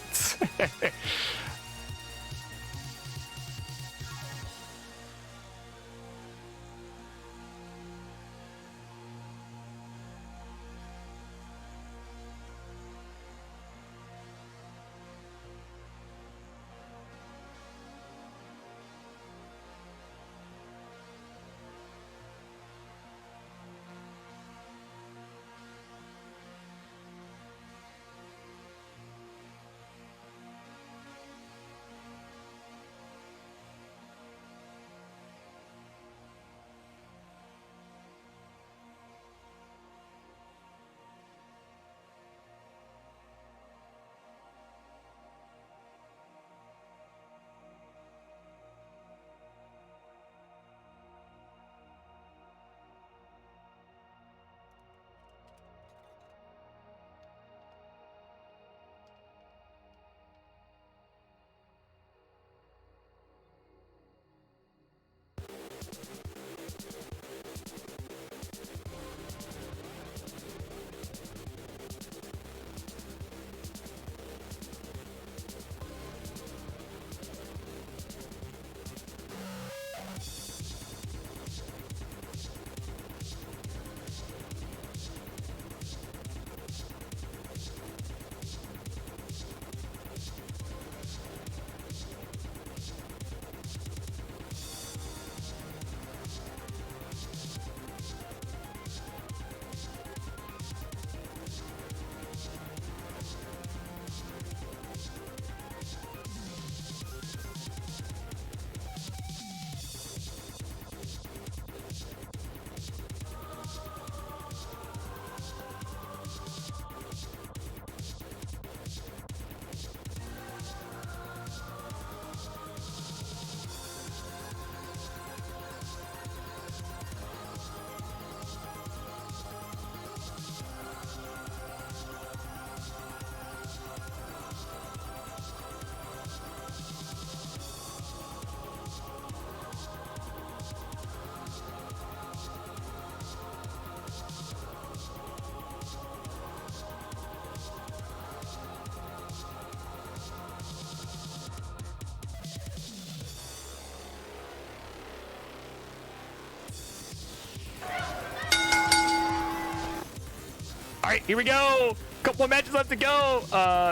right, here we go. Couple more matches left to go.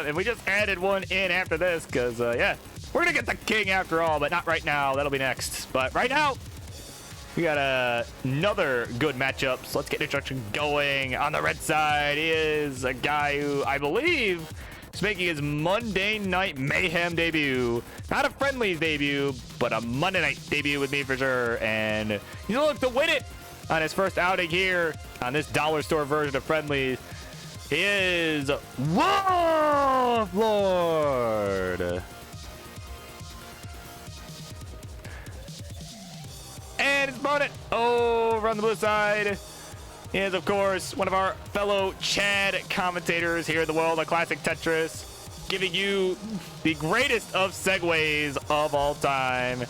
And we just added one in after this because, yeah, we're going to get the king after all, but not right now. That'll be next. But right now, we got another good matchup. So let's get introduction going. On the red side is a guy who I believe is making his Monday Night Mayhem debut. Not a Friendlies debut, but a Monday Night debut with me for sure. And he's going to look to win it on his first outing here on this dollar store version of Friendlies. He is Wolf Lord. And his opponent over on the blue side is, of course, one of our fellow Chad commentators here in the world of Classic Tetris, giving you the greatest of segues of all time.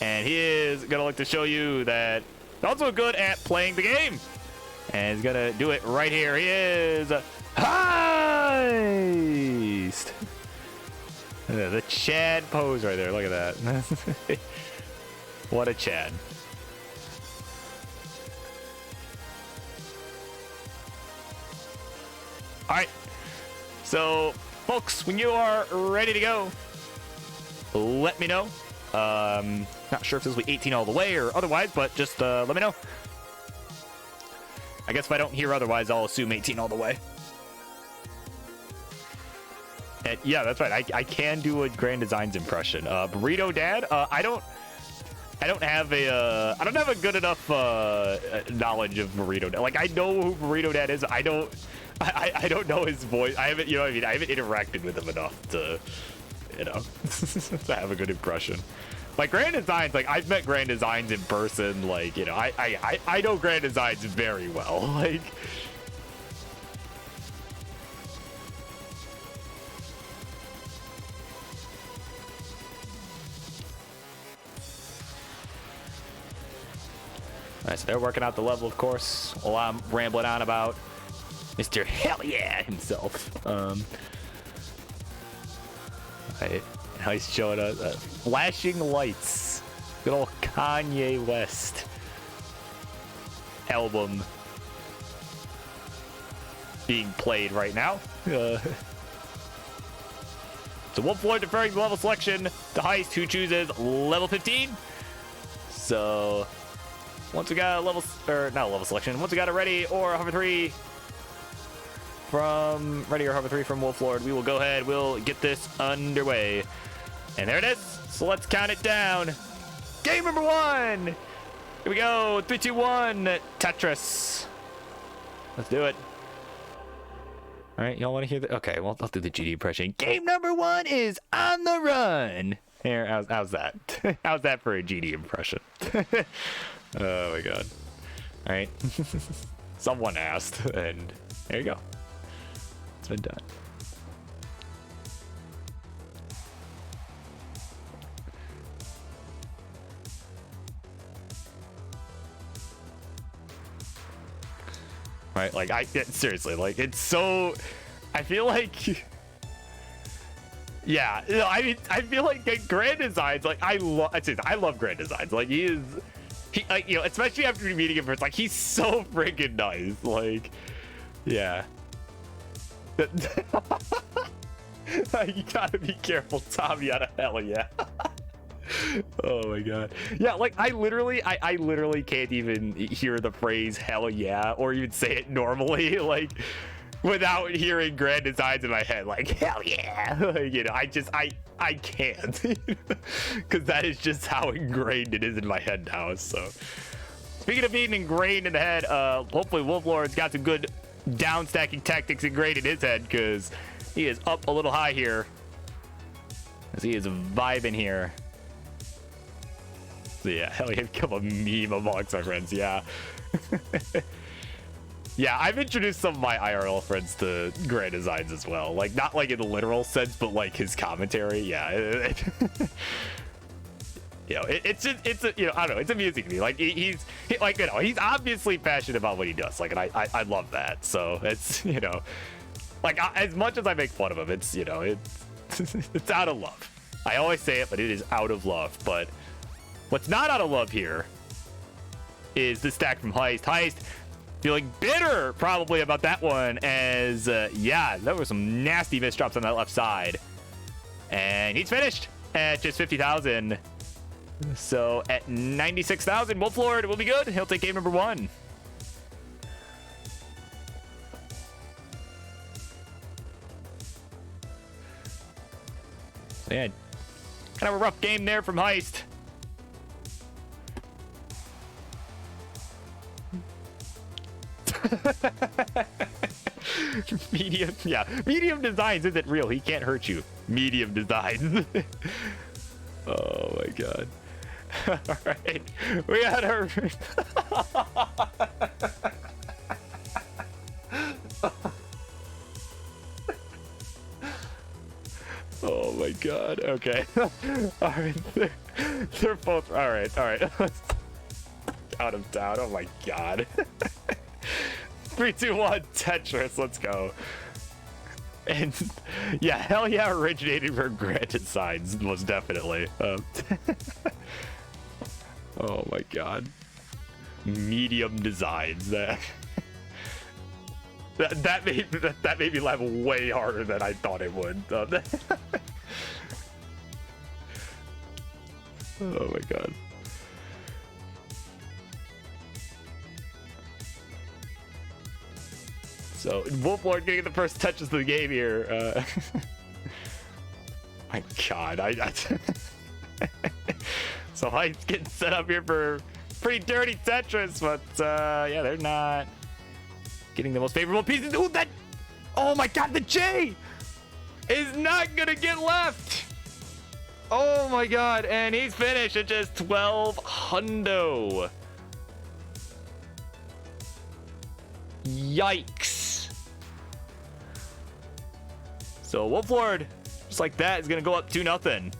And he is going to look to show you that he's also good at playing the game. And he's going to do it right here. He is Heist. The Chad pose right there. Look at that. What a Chad. All right. So, folks, when you are ready to go, let me know. Not sure if this will be 18 all the way or otherwise, but just let me know. I guess if I don't hear otherwise, I'll assume 18 all the way. And yeah, that's right. I can do a Grand Designs impression. Burrito Dad. I don't have a good enough knowledge of Burrito Dad. Like, I know who Burrito Dad is. I don't know his voice. I haven't, you know what I mean? I haven't interacted with him enough to, you know, to have a good impression. Like Grand Designs, like I've met Grand Designs in person. Like, you know, I know Grand Designs very well. Like, all right, so they're working out the level, of course, while I'm rambling on about Mr. Hell Yeah himself. Right. Now he's showing us flashing lights. Good old Kanye West album being played right now. So Wolf Lord deferring the level selection to Heist, who chooses level 15. So once we got a level, or not a level selection, once we got a ready or a hover 3 from Wolf Lord, we will go ahead, we'll get this underway. And there it is. So let's count it down. Game number 1. Here we go. 3, 2, 1. Tetris. Let's do it. All right, y'all want to hear the? Okay, well, I'll do the GD impression. Game number 1 is On the Run. Here, how's that? How's that for a GD impression? Oh my god. All right. Someone asked, and there you go. It's been done. Right, like seriously, like it's so. I feel like. Yeah, you know, I mean, I feel like Grand Designs, like I love Grand Designs. Like he like, you know, especially after meeting him first, like he's so freaking nice. Like, yeah. You gotta be careful, Tommy. Out of hell, yeah. Oh my god. Yeah, like I literally can't even hear the phrase hell yeah or even say it normally, like without hearing Grand Designs in my head, like hell yeah. Like, you know, I can't. Because that is just how ingrained it is in my head now. So speaking of being ingrained in the head, hopefully Wolf Lord's got some good down stacking tactics ingrained in his head, because he is up a little high here as he is vibing here. So yeah, hell yeah, become a meme amongst my friends, yeah. Yeah, I've introduced some of my IRL friends to Grand Designs as well. Like, not like in the literal sense, but like his commentary, yeah. You know, it's you know, I don't know, it's amusing to me. Like he's like, you know, he's obviously passionate about what he does. Like, and I love that. So it's, you know, like as much as I make fun of him, it's, you know, it's out of love. I always say it, but it is out of love. But what's not out of love here is the stack from Heist. Heist feeling bitter probably about that one, as yeah, there were some nasty misdrops on that left side. And he's finished at just 50,000. So at 96,000, Wolflord will be good. He'll take game number 1. So yeah, kind of a rough game there from Heist. Medium, yeah. Medium designs isn't real. He can't hurt you. Medium designs. Oh my god. All right, we got our. Oh my god. Okay. All right. They're both. All right. All right. Out of town. Oh my god. 3, 2, 1, Tetris. Let's go. And yeah, hell yeah, originated from Granted Signs, most definitely. Oh my god. Medium designs. That made me laugh way harder than I thought it would. Oh my god. So Wolflord getting the first touches of the game here. My god, so Heist getting set up here for pretty dirty Tetris, but yeah, they're not getting the most favorable pieces. Ooh, that! Oh my god, the J is not gonna get left. Oh my god, and he's finished at just 12 hundo. Yikes. So Wolflord, just like that, is gonna go up 2-0.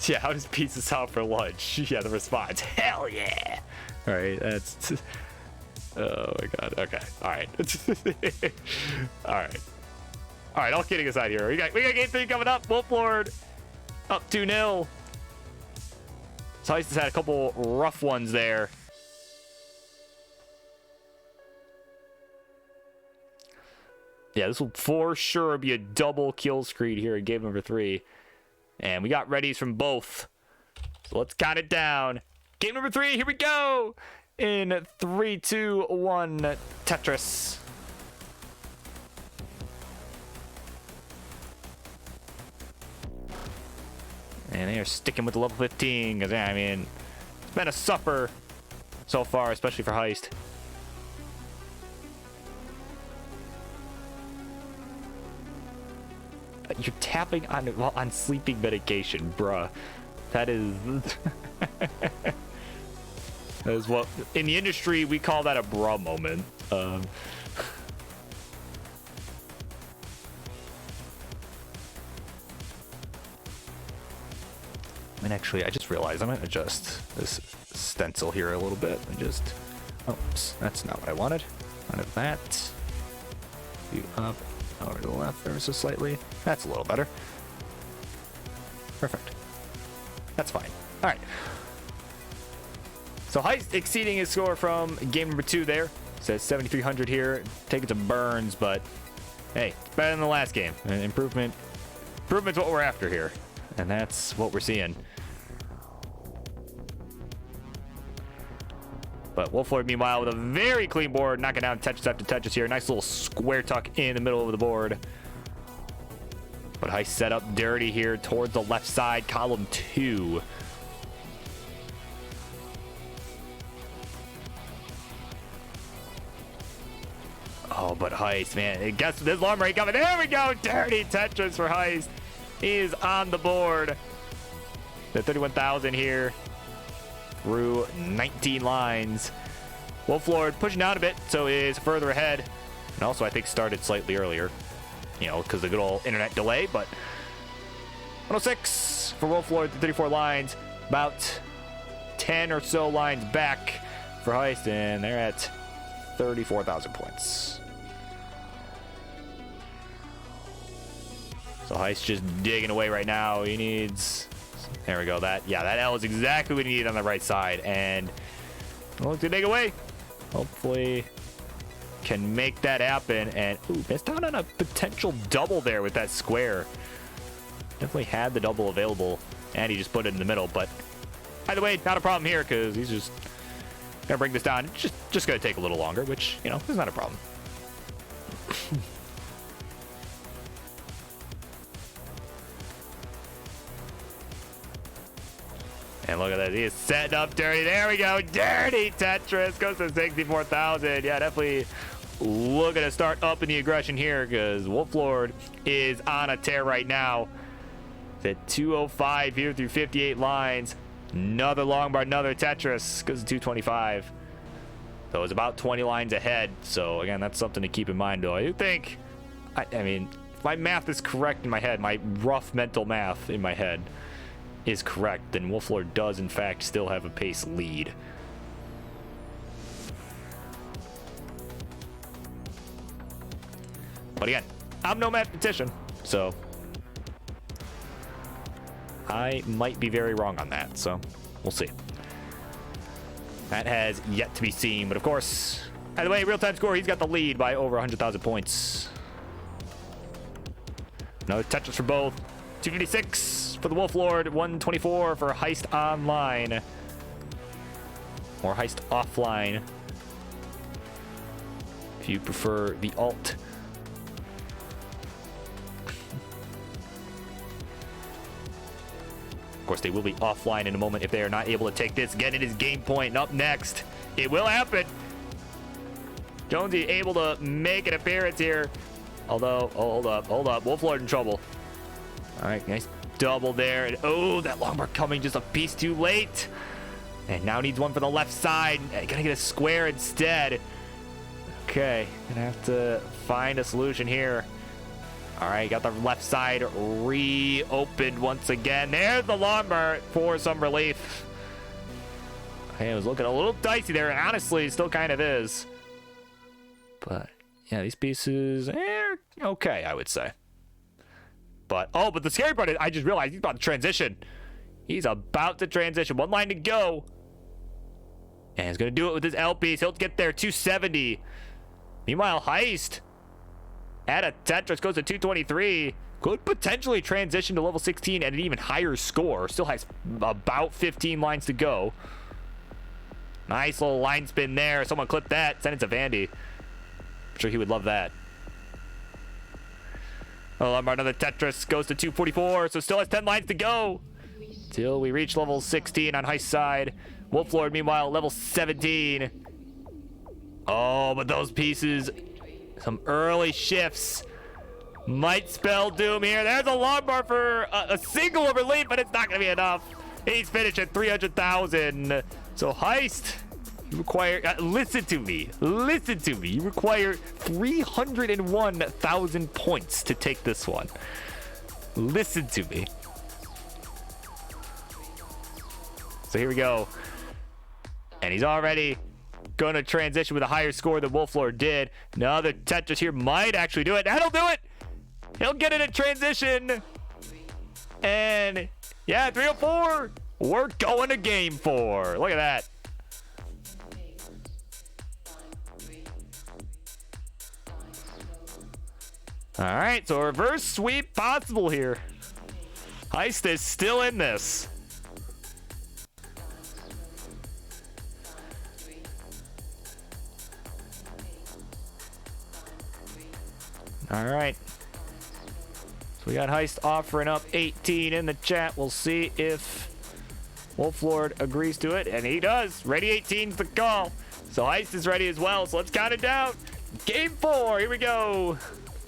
Yeah, how does pizza sound for lunch? Yeah, the response. Hell yeah! All right, that's. Oh my god. Okay. All right. All right. All right. All kidding aside here, we got game 3 coming up. Wolflord up 2-0. So Heist has had a couple rough ones there. Yeah, this will for sure be a double kill screen here in game number 3. And we got readies from both. So let's count it down. Game number 3, here we go. In 3, 2, 1, Tetris. And they are sticking with the level 15, because, I mean, it's been a supper so far, especially for Heist. You're tapping on sleeping medication, bruh. That is... that is what, in the industry, we call that a bruh moment. I mean, actually, I just realized I'm going to adjust this stencil here a little bit. And just... Oops, that's not what I wanted. Wanted that. You up. Over to the left ever so slightly. That's a little better. Perfect. That's fine. All right. So Heist exceeding his score from game number 2 there. Says 7,300 here. Take it to Burns, but hey, it's better than the last game. And improvement's what we're after here. And that's what we're seeing. But Wolflord, meanwhile, with a very clean board, knocking down touches after touches here. Nice little square tuck in the middle of the board. But Heist set up dirty here towards the left side, column 2. Oh, but Heist, man. Guess this alarm rate coming. There we go. Dirty Tetris for Heist. He is on the board. The 31,000 here. Through 19 lines. Wolflord pushing down a bit, so is further ahead. And also, I think, started slightly earlier. You know, because of the good old internet delay, but 106 for Wolflord, 34 lines. About 10 or so lines back for Heist, and they're at 34,000 points. So Heist just digging away right now. He needs There we go. That L is exactly what you need on the right side. And well, to take away. Hopefully can make that happen. And ooh, missed out on a potential double there with that square. Definitely had the double available, and he just put it in the middle. But either way, not a problem here because he's just gonna bring this down. It's just gonna take a little longer, which, you know, is not a problem. And look at that. He is setting up dirty. There we go. Dirty Tetris goes to 64,000. Yeah, definitely looking to start up in the aggression here because Wolflord is on a tear right now. It's at 205 here through 58 lines. Another long bar, another Tetris goes to 225. So it's about 20 lines ahead. So again, that's something to keep in mind, though. I do think, I mean, if my math is correct in my head, my rough mental math in my head is correct, then Wolflord does in fact still have a pace lead. But again, I'm no mathematician, so I might be very wrong on that, so we'll see. That has yet to be seen, but of course, by the way, real-time score, he's got the lead by over 100,000 points. Another Tetris for both. 256 for the Wolflord, 124 for Heist Online. Or Heist Offline, if you prefer the alt. Of course, they will be offline in a moment if they are not able to take this. Again, it is game point. And up next, it will happen. Jonesy able to make an appearance here. Although, oh, hold up. Wolflord in trouble. All right, nice double there. And oh, that long bar coming just a piece too late. And now needs one for the left side. Gonna get a square instead. Okay, gonna have to find a solution here. All right, got the left side reopened once again. There's the long bar for some relief. Okay, it was looking a little dicey there, and honestly, still kind of is. But yeah, these pieces are okay, I would say. But but the scary part is I just realized he's about to transition. He's about to transition. One line to go. And he's going to do it with his L piece. He'll get there, 270. Meanwhile, Heist at a Tetris goes to 223. Could potentially transition to level 16 at an even higher score. Still has about 15 lines to go. Nice little line spin there. Someone clip that. Send it to Vandy. I'm sure he would love that. Oh, another Tetris goes to 244, so still has 10 lines to go till we reach level 16 on Heist side. Wolflord, meanwhile, level 17. Oh, but those pieces, some early shifts might spell doom here. There's a long bar for a single of relief, but it's not going to be enough. He's finished at 300,000. So Heist, you require, listen to me. You require 301,000 points to take this one. Listen to me. So here we go. And he's already going to transition with a higher score than Wolflord did. Another Tetris here might actually do it. That'll do it. He'll get it in transition. And yeah, 304. We're going to game 4. Look at that. All right, so a reverse sweep possible here. Heist is still in this. All right. So we got Heist offering up 18 in the chat. We'll see if Wolflord agrees to it, and he does. Ready 18's the call. So Heist is ready as well, so let's count it down. Game 4, here we go.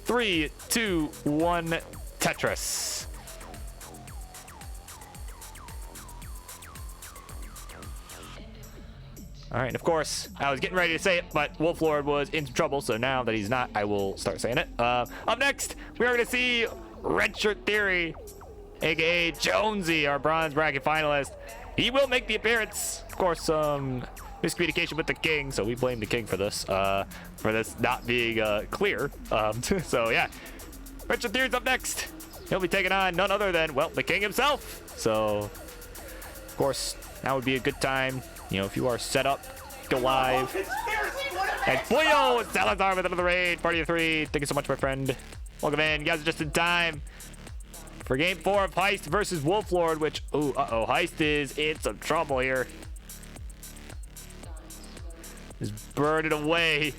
3, 2, 1, Tetris. All right, and of course, I was getting ready to say it, but Wolflord was in trouble, so now that he's not, I will start saying it. Up next, we are going to see Redshirt Theory, a.k.a. Jonesy, our bronze bracket finalist. He will make the appearance. Of course, miscommunication with the king, so we blame the king for this not being clear. So yeah, Redshirt Theory's up next. He'll be taking on none other than, well, the king himself. So Of course, now would be a good time. You know, if you are set up, go live. Conspiracy would have And Boyo! Salazar with another raid. Party of 3. Thank you so much, my friend. Welcome in. You guys are just in time for game 4 of Heist versus Wolflord, which, ooh, uh-oh, Heist is in some trouble here. Just burn it away.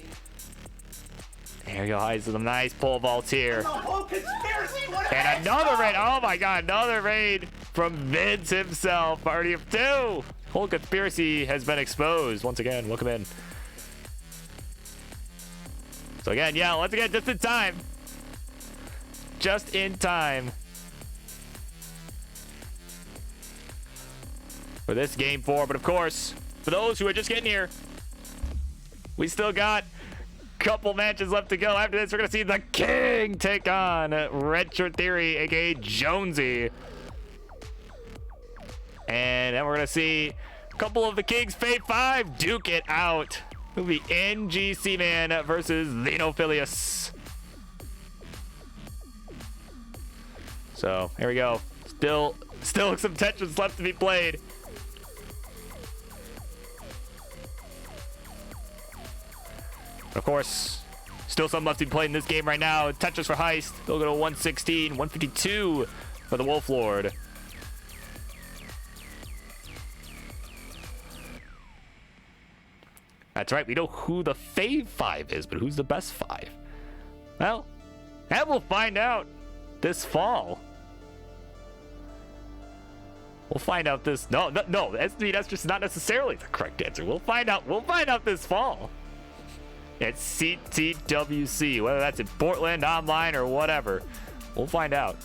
There you go, Heist with some nice pole vaults here. the whole conspiracy would have And another raid. Oh my god, another raid from Vince himself. Party of 2. Whole conspiracy has been exposed. Once again, welcome in. So again, yeah, once again, just in time. Just in time for this game 4. But of course, for those who are just getting here, we still got a couple matches left to go. After this, we're going to see the King take on Red Shirt Theory, aka Jonesy. And then we're going to see a couple of the King's Fave 5 duke it out. It'll be NGC Man versus Xenophilius. So, here we go. Still some Tetris left to be played. Of course, still some left to be played in this game right now. Tetris for Heist. They'll go to 116, 152 for the Wolflord. That's right, we know who the Fave 5 is, but who's the best 5? Well, that we'll find out this fall. We'll find out this. No, that's just not necessarily the correct answer. We'll find out this fall. It's CTWC, whether that's in Portland, online, or whatever. We'll find out.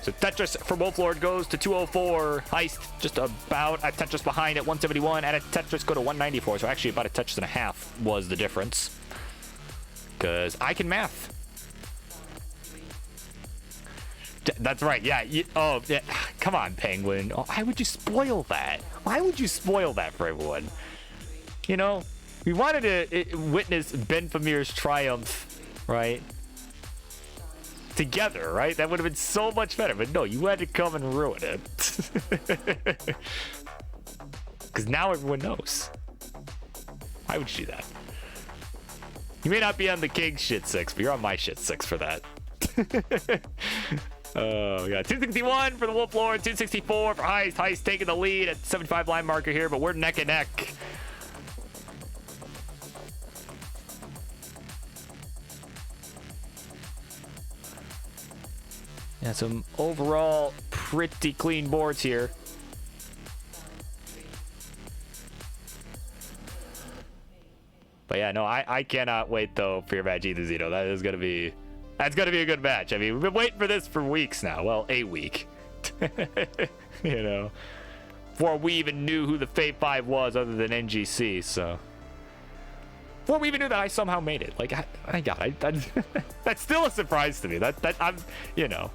So Tetris for Wolflord goes to 204. Heist just about a Tetris behind at 171, and a Tetris go to 194. So actually about a Tetris and a half was the difference. Because I can math. That's right, yeah. Oh, yeah. Come on, Penguin. Oh, why would you spoil that? Why would you spoil that for everyone? You know, we wanted to witness Ben Famir's triumph, right? Together, right? That would have been so much better. But no, you had to come and ruin it. Because now everyone knows. Why would you do that? You may not be on the King shit 6, but you're on my shit 6 for that. Oh, yeah. 261 for the Wolflord, 264 for Heist. Heist taking the lead at 75 line marker here, but we're neck and neck. Yeah, some overall pretty clean boards here. But yeah, no, I cannot wait though for your match either, Zeno. That's gonna be a good match. I mean, we've been waiting for this for weeks now. Well, a week. You know, before we even knew who the Fave 5 was other than NGC. So before we even knew that, I somehow made it. Like, that's still a surprise to me. That I'm, you know.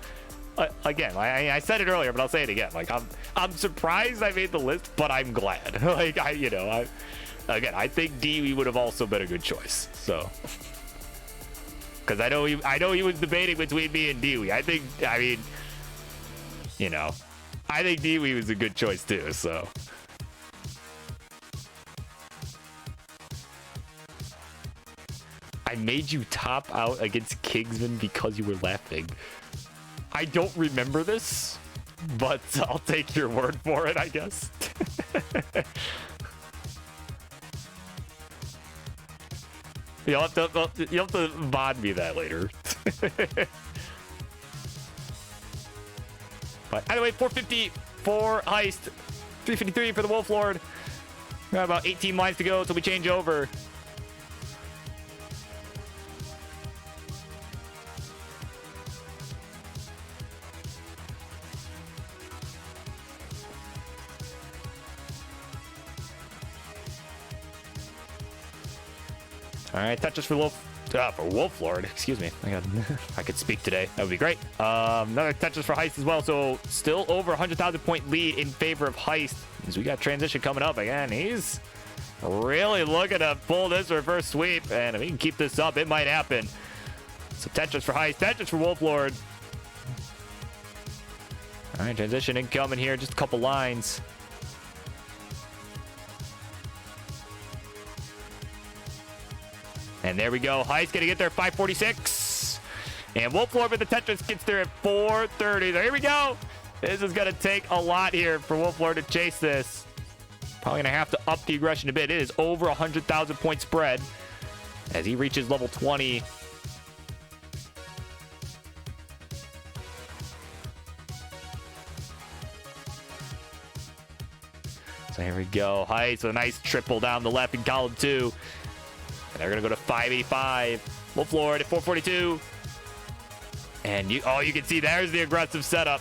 Again, I said it earlier, but I'll say it again. Like, I'm surprised I made the list, but I'm glad. Like, again, I think Dewey would have also been a good choice. So, because I know he was debating between me and Dewey. I mean, you know, I think Dewey was a good choice too. So, I made you top out against Kingsman because you were laughing. I don't remember this, but I'll take your word for it, I guess. You'll have to mod me that later. But anyway, 450 for Heist, 353 for the Wolflord. We got about 18 lines to go until we change over. All right, Tetris for Wolflord. Excuse me. I could speak today. That would be great. Another Tetris for Heist as well. So still over 100,000 point lead in favor of Heist. As we got transition coming up again. He's really looking to pull this reverse sweep, and if he can keep this up, it might happen. So Tetris for Heist, Tetris for Wolflord. All right, transition incoming here. Just a couple lines. And there we go. Heist gonna get there at 546. And Wolflord with the Tetris gets there at 430. There we go. This is gonna take a lot here for Wolflord to chase this. Probably gonna have to up the aggression a bit. It is over 100,000 point spread as he reaches level 20. So here we go. Heist with a nice triple down the left in column 2. And they're going to go to 585. Wolflord at 442. And you can see there's the aggressive setup.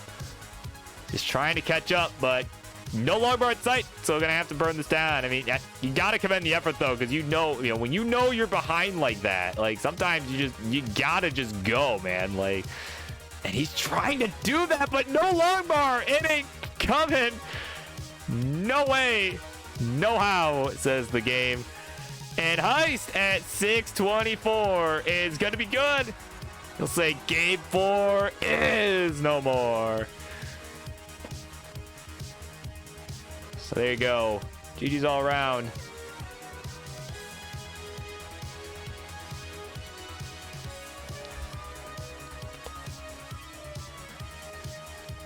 Just trying to catch up, but no longbar in sight. So we're going to have to burn this down. I mean, you got to commend the effort, though, because when you know you're behind like that, like sometimes you got to just go, man. Like, and he's trying to do that, but no longbar. It ain't coming. No way. No how, says the game. And Heist at 624 is going to be good. He'll say game 4 is no more. So there you go. GG's all around.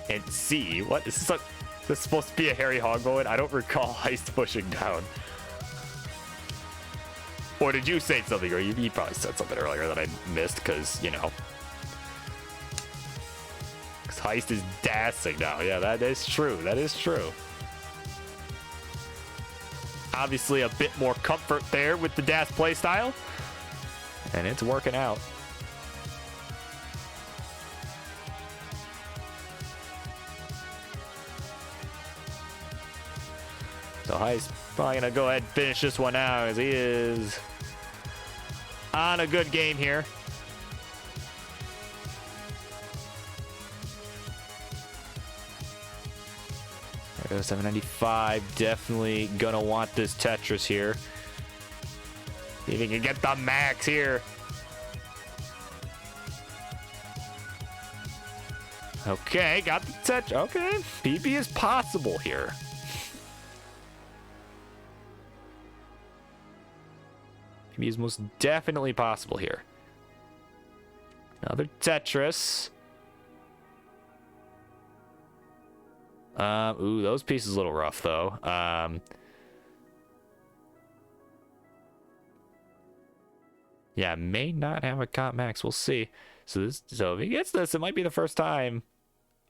And C, what is this? This is supposed to be a Harry Hog moment? I don't recall Heist pushing down. Or did you say something? Or you probably said something earlier that I missed because, Because Heist is dancing now. Yeah, that is true. That is true. Obviously a bit more comfort there with the DAS playstyle. And it's working out. So Heist probably gonna go ahead and finish this one out as he is on a good game here. There goes 795. Definitely gonna want this Tetris here. See if he can get the max here. Okay, got the Tetris. Okay, PB is possible here. PB is most definitely possible here. Another Tetris. Ooh, those pieces a little rough though. Yeah, may not have a comp max. We'll see. So if he gets this, it might be the first time.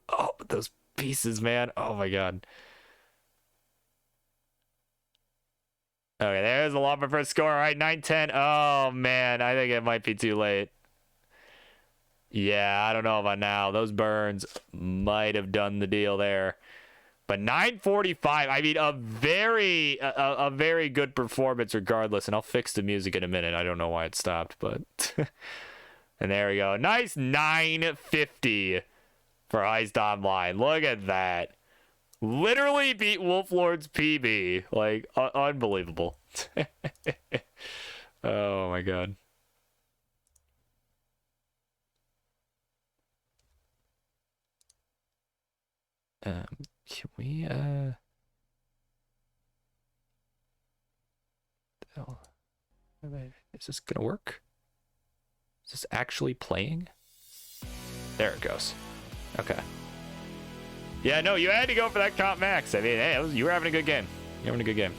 Oh, but those pieces, man. Oh my god. Okay, there's the Lava first score. All right, 9-10. Oh man, I think it might be too late. Yeah, I don't know about now. Those burns might have done the deal there. But 945, I mean, a very good performance regardless. And I'll fix the music in a minute. I don't know why it stopped, but... and there we go. Nice 950 for Heist Online. Look at that. Literally beat Wolflord's PB. Like, unbelievable. Oh, my God. Can we, is this gonna work? Is this actually playing? There it goes. Okay. Yeah, no, you had to go for that comp max. I mean, hey, you were having a good game. You're having a good game.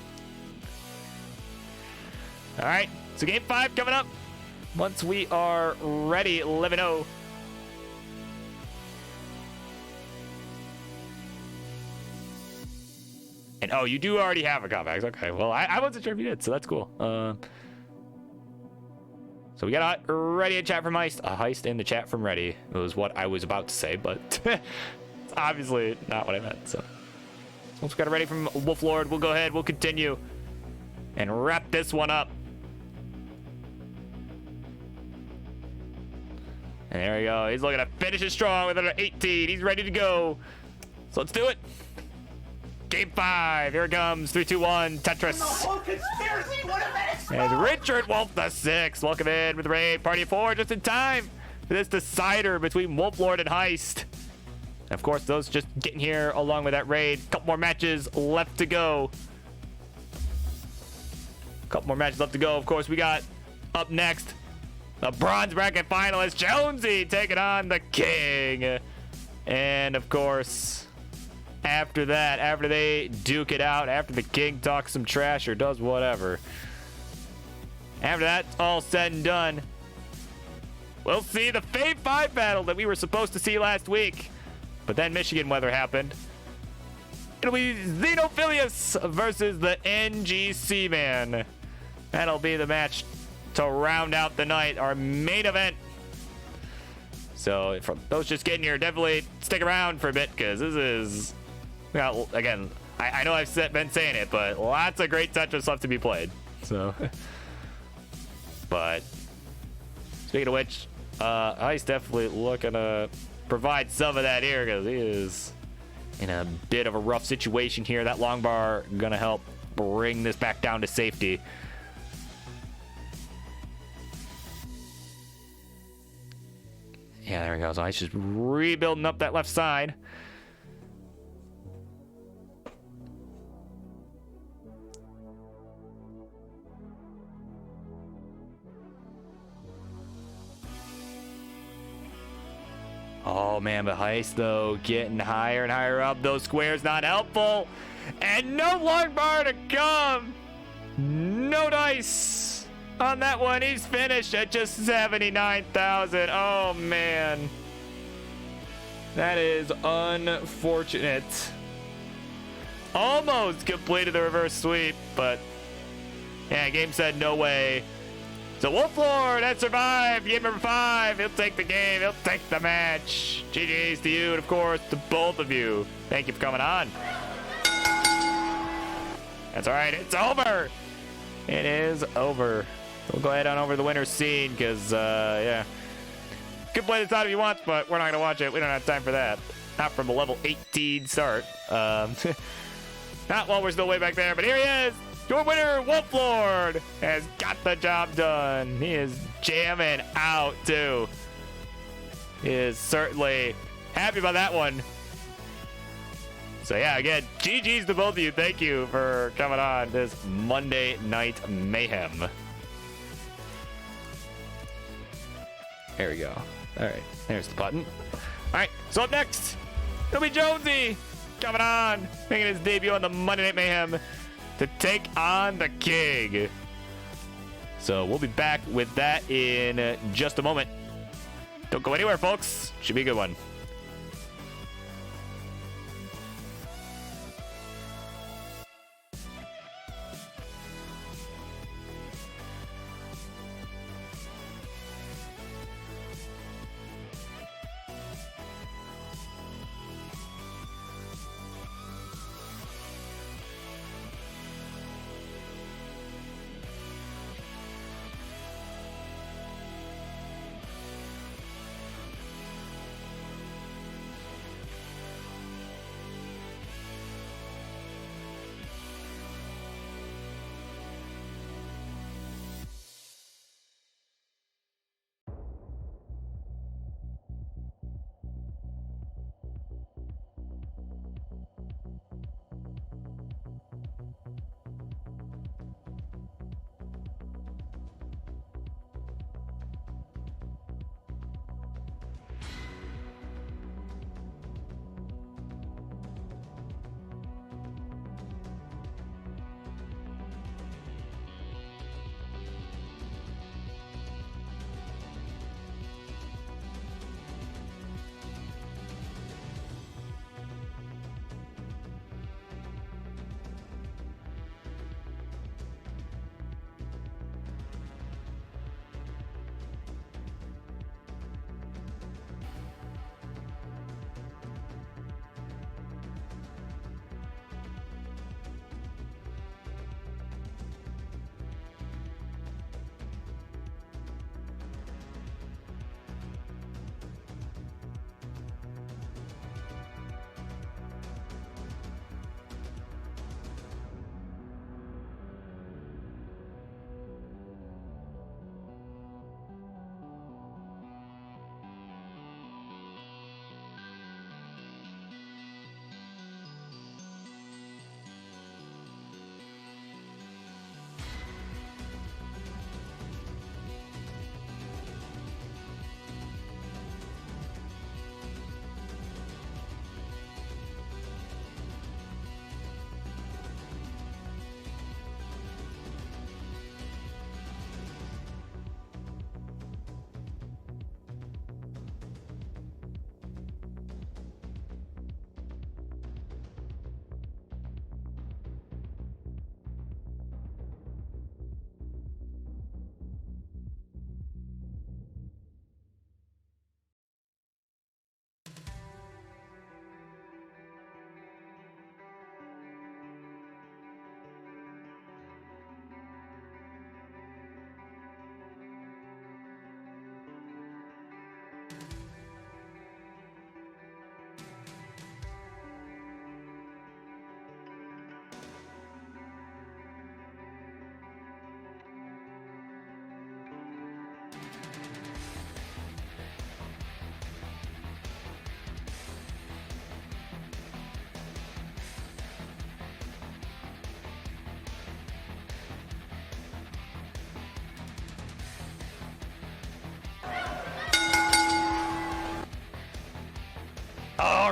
All right, so game 5 coming up. Once we are ready, 11-0. And oh, you do already have a comp max. Okay, well, I wasn't sure if you did, so that's cool. So we got ready in chat from Heist. A Heist in the chat from Ready. It was what I was about to say, but it's obviously not what I meant. So once we got it ready from Wolflord, we'll go ahead, we'll continue and wrap this one up. And there we go. He's looking to finish it strong with an 18. He's ready to go. So let's do it. Game 5. Here it comes. 3, 2, 1. Tetris. The whole conspiracy would have been exposed. And Richard Wolf the 6th. Welcome in with the raid. Party of 4 just in time for this decider between Wolflord and Heist. And of course, those just getting here along with that raid. Couple more matches left to go. Couple more matches left to go. Of course, we got up next the bronze bracket finalist Jonesy taking on the King. And of course, after that, after they duke it out, after the King talks some trash or does whatever, after that's all said and done, we'll see the Fave 5 battle that we were supposed to see last week. But then Michigan weather happened. It'll be Xenophilius versus the NGC man. That'll be the match to round out the night, our main event. So for those just getting here, definitely stick around for a bit, because this is, again, I know I've been saying it, but lots of great Tetris stuff to be played. So, but speaking of which, Heist definitely looking to provide some of that here, because he is in a bit of a rough situation here. That long bar gonna help bring this back down to safety. Yeah, there he goes. He's just rebuilding up that left side. Oh man, but Heist though getting higher and higher up. Those squares not helpful. And no long bar to come. No dice on that one. He's finished at just 79,000. Oh man, that is unfortunate. Almost completed the reverse sweep, but yeah, game said no way. So Wolflord has survived. Game number 5. He'll take the game. He'll take the match. GG's to you, and of course to both of you. Thank you for coming on. That's all right. It's over. It is over. We'll go ahead on over to the winner's scene, because, yeah. You can play this out if you want, but we're not going to watch it. We don't have time for that. Not from a level 18 start. Not while we're still way back there, but here he is. Your winner, Wolflord, has got the job done. He is jamming out, too. He is certainly happy about that one. So, yeah, again, GG's to both of you. Thank you for coming on this Monday Night Mayhem. There we go. All right, there's the button. All right, so up next, it'll be Jonesy coming on, making his debut on the Monday Night Mayhem to take on the King. So we'll be back with that in just a moment. Don't go anywhere, folks. Should be a good one.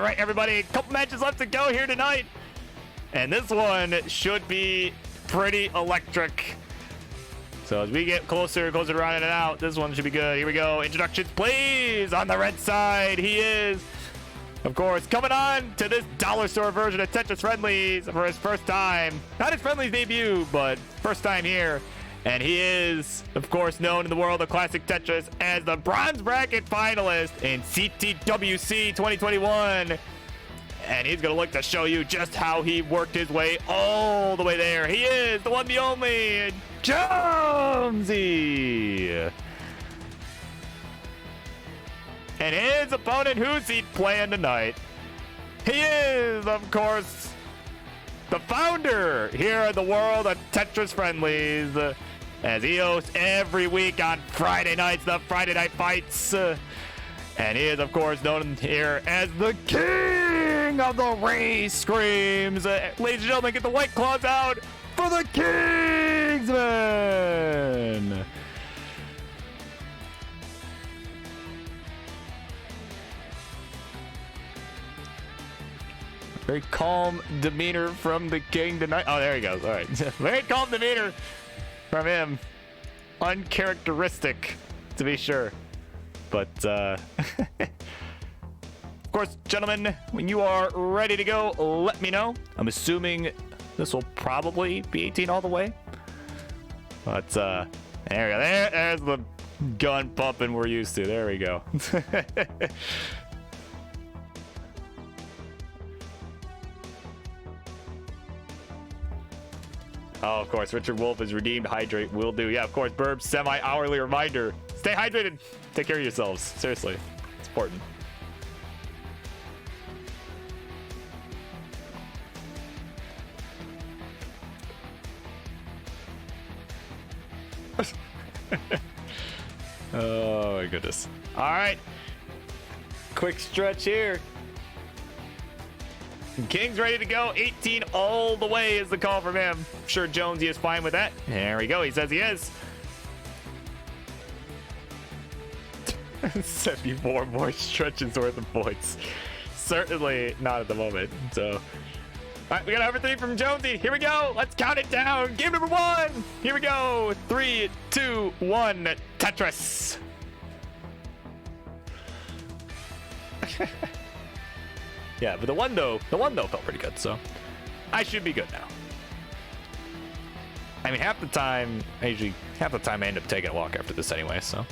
right, everybody, a couple matches left to go here tonight. And this one should be pretty electric. So as we get closer to rounding it out, this one should be good. Here we go. Introductions, please. On the red side, he is, of course, coming on to this dollar store version of Tetris Friendlies for his first time. Not his Friendlies debut, but first time here. And he is, of course, known in the world of classic Tetris as the bronze bracket finalist in CTWC 2021. And he's going to look to show you just how he worked his way all the way there. He is the one, the only, Jonesy. And his opponent, who's he playing tonight? He is, of course, the founder here in the world of Tetris Friendlies, as he hosts every week on Friday nights, the Friday Night Fights. And he is, of course, known here as the king of the race screams. Ladies and gentlemen, get the White Claws out for the Kingsman. Very calm demeanor from the king tonight. Oh, there he goes. All right. Very calm demeanor from him. Uncharacteristic, to be sure. But, of course, gentlemen, when you are ready to go, let me know. I'm assuming this will probably be 18 all the way. But, there we go. There's the gun pumping we're used to. There we go. Oh, of course, Richard Wolf is redeemed. Hydrate will do. Yeah, of course, Burb, semi-hourly reminder. Stay hydrated. Take care of yourselves. Seriously, it's important. Oh, my goodness. All right. Quick stretch here. King's ready to go. 18 all the way is the call from him. I'm sure Jonesy is fine with that. There we go. He says he is. 74 more stretches worth of points. Certainly not at the moment. So, all right, we got everything from Jonesy. Here we go. Let's count it down. Game number 1. Here we go. 3, 2, 1. Tetris. Yeah, but the one though felt pretty good, so I should be good now. I mean, half the time I end up taking a walk after this anyway, so.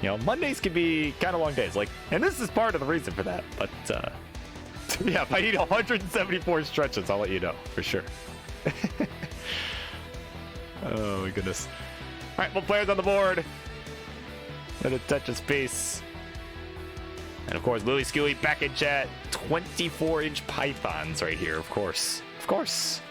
You know, Mondays can be kind of long days, like, and this is part of the reason for that, but yeah, if I need 174 stretches, I'll let you know, for sure. Oh my goodness. All right, well, players on the board. Let it touch his face. And of course, Louis Skewy back in chat. 24-inch pythons right here, of course. Of course.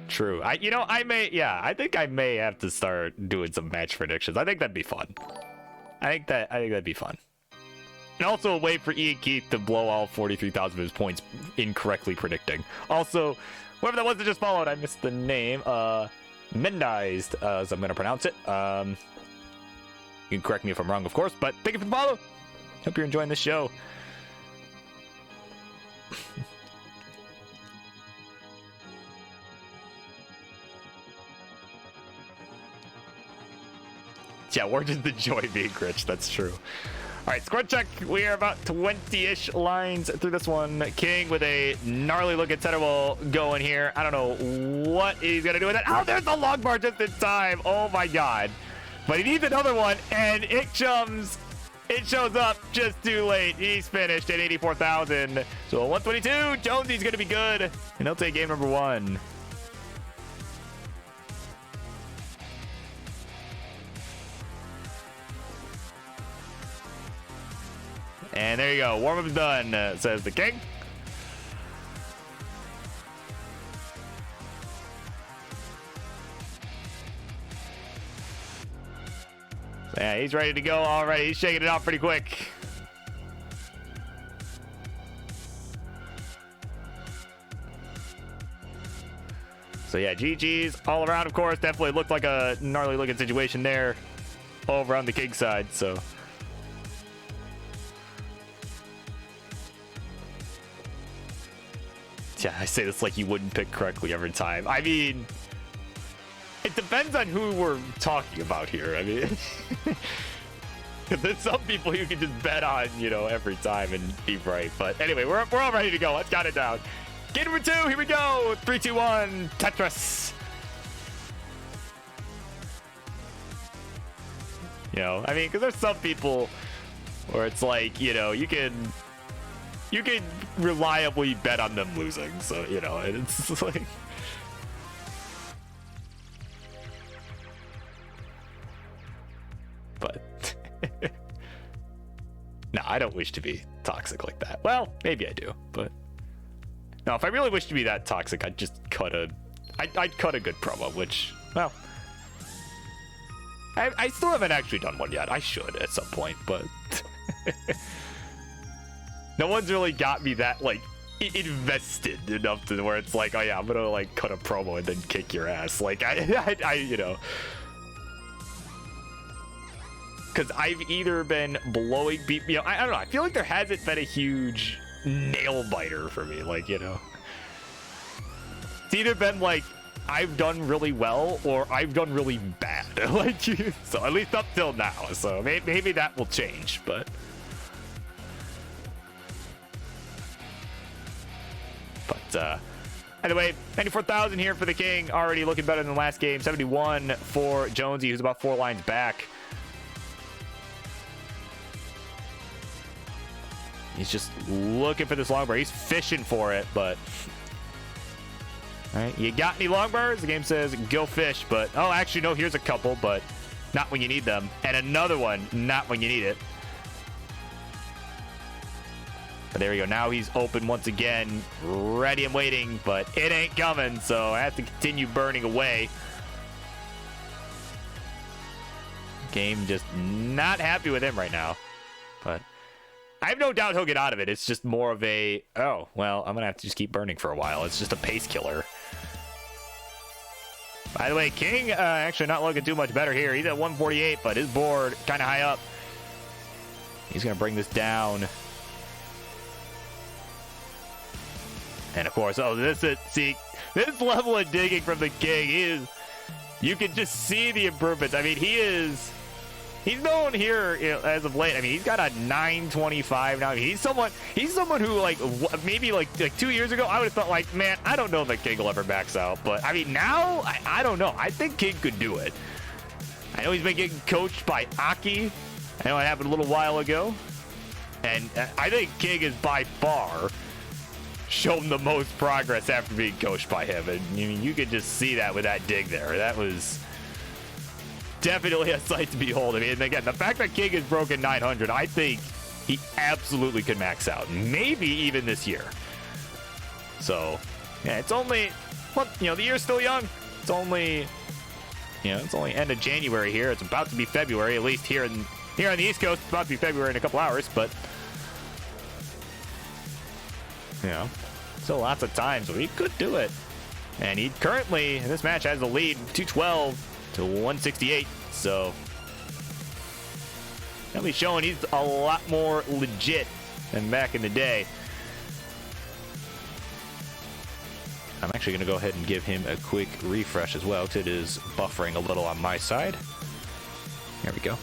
True. I think I may have to start doing some match predictions. I think that'd be fun. I think that'd be fun. And also a way for Ian Keith to blow all 43,000 of his points incorrectly predicting. Also, whoever that was that just followed, I missed the name. Mendized, as I'm going to pronounce it. You can correct me if I'm wrong, of course, but thank you for the follow. Hope you're enjoying this show. Yeah, we're just the joy being rich. That's true. All right, score check. We are about 20-ish lines through this one. King with a gnarly look at Tetherwall going here. I don't know what he's going to do with it. Oh, there's the long bar just in time. Oh, my God. But he needs another one, and it shows up just too late. He's finished at 84,000. So 122, Jonesy's going to be good, and he'll take game number 1. And there you go. Warm-up's done, says the king. Yeah, he's ready to go already. He's shaking it off pretty quick. So yeah, GG's all around, of course. Definitely looked like a gnarly looking situation there. over on the king side, so. Yeah, I say this like you wouldn't pick correctly every time. I mean, it depends on who we're talking about here. I mean, there's some people you can just bet on, you know, every time and be right. But anyway, we're all ready to go. Let's count it down. Game number 2, here we go. 3, 2, 1, Tetris. You know, I mean, because there's some people where it's like, you know, you can reliably bet on them losing. So, you know, it's like... But... No, I don't wish to be toxic like that. Well, maybe I do, but... No, if I really wish to be that toxic, I'd just cut a... I'd cut a good promo, which, well... I still haven't actually done one yet. I should at some point, but... No one's really got me that, like, invested enough to where it's like, oh yeah, I'm gonna, like, cut a promo and then kick your ass. Like, I you know... Because I've either been blowing you know, I don't know. I feel like there hasn't been a huge nail biter for me. Like, you know, it's either been like I've done really well or I've done really bad. Like, so at least up till now. So maybe that will change. But anyway, 94,000 here for the King. Already looking better than the last game. 71 for Jonesy, who's about 4 lines back. He's just looking for this long bar. He's fishing for it, but... All right, you got any long bars? The game says go fish, but... Oh, actually, no, here's a couple, but not when you need them. And another one, not when you need it. But there we go. Now he's open once again. Ready and waiting, but it ain't coming, so I have to continue burning away. Game just not happy with him right now, but... I have no doubt he'll get out of it. It's just more of a, oh, well, I'm going to have to just keep burning for a while. It's just a pace killer. By the way, King actually not looking too much better here. He's at 148, but his board kind of high up. He's going to bring this down. And of course, oh, see, this level of digging from the King is, you can just see the improvements. I mean, he's known here, you know, as of late. I mean, he's got a 925 now. I mean, he's someone who, like, maybe like 2 years ago, I would have thought, like, man, I don't know if King will ever max out. But I mean, now I don't know. I think King could do it. I know he's been getting coached by Aki. I know it happened a little while ago, and I think King is by far shown the most progress after being coached by him. And I mean, you could just see that with that dig there. That was definitely a sight to behold. I mean, and again, the fact that King has broken 900, I think he absolutely could max out, maybe even this year. So, yeah, it's only, well, you know, the year's still young. It's only, you know, it's only end of January here. It's about to be February, at least here on the East Coast. It's about to be February in a couple hours, but, you know, still lots of time, so he could do it. And he currently, in this match, has the lead, 212 to 168, so that'll be showing he's a lot more legit than back in the day. I'm actually going to go ahead and give him a quick refresh as well, because it is buffering a little on my side. There we go.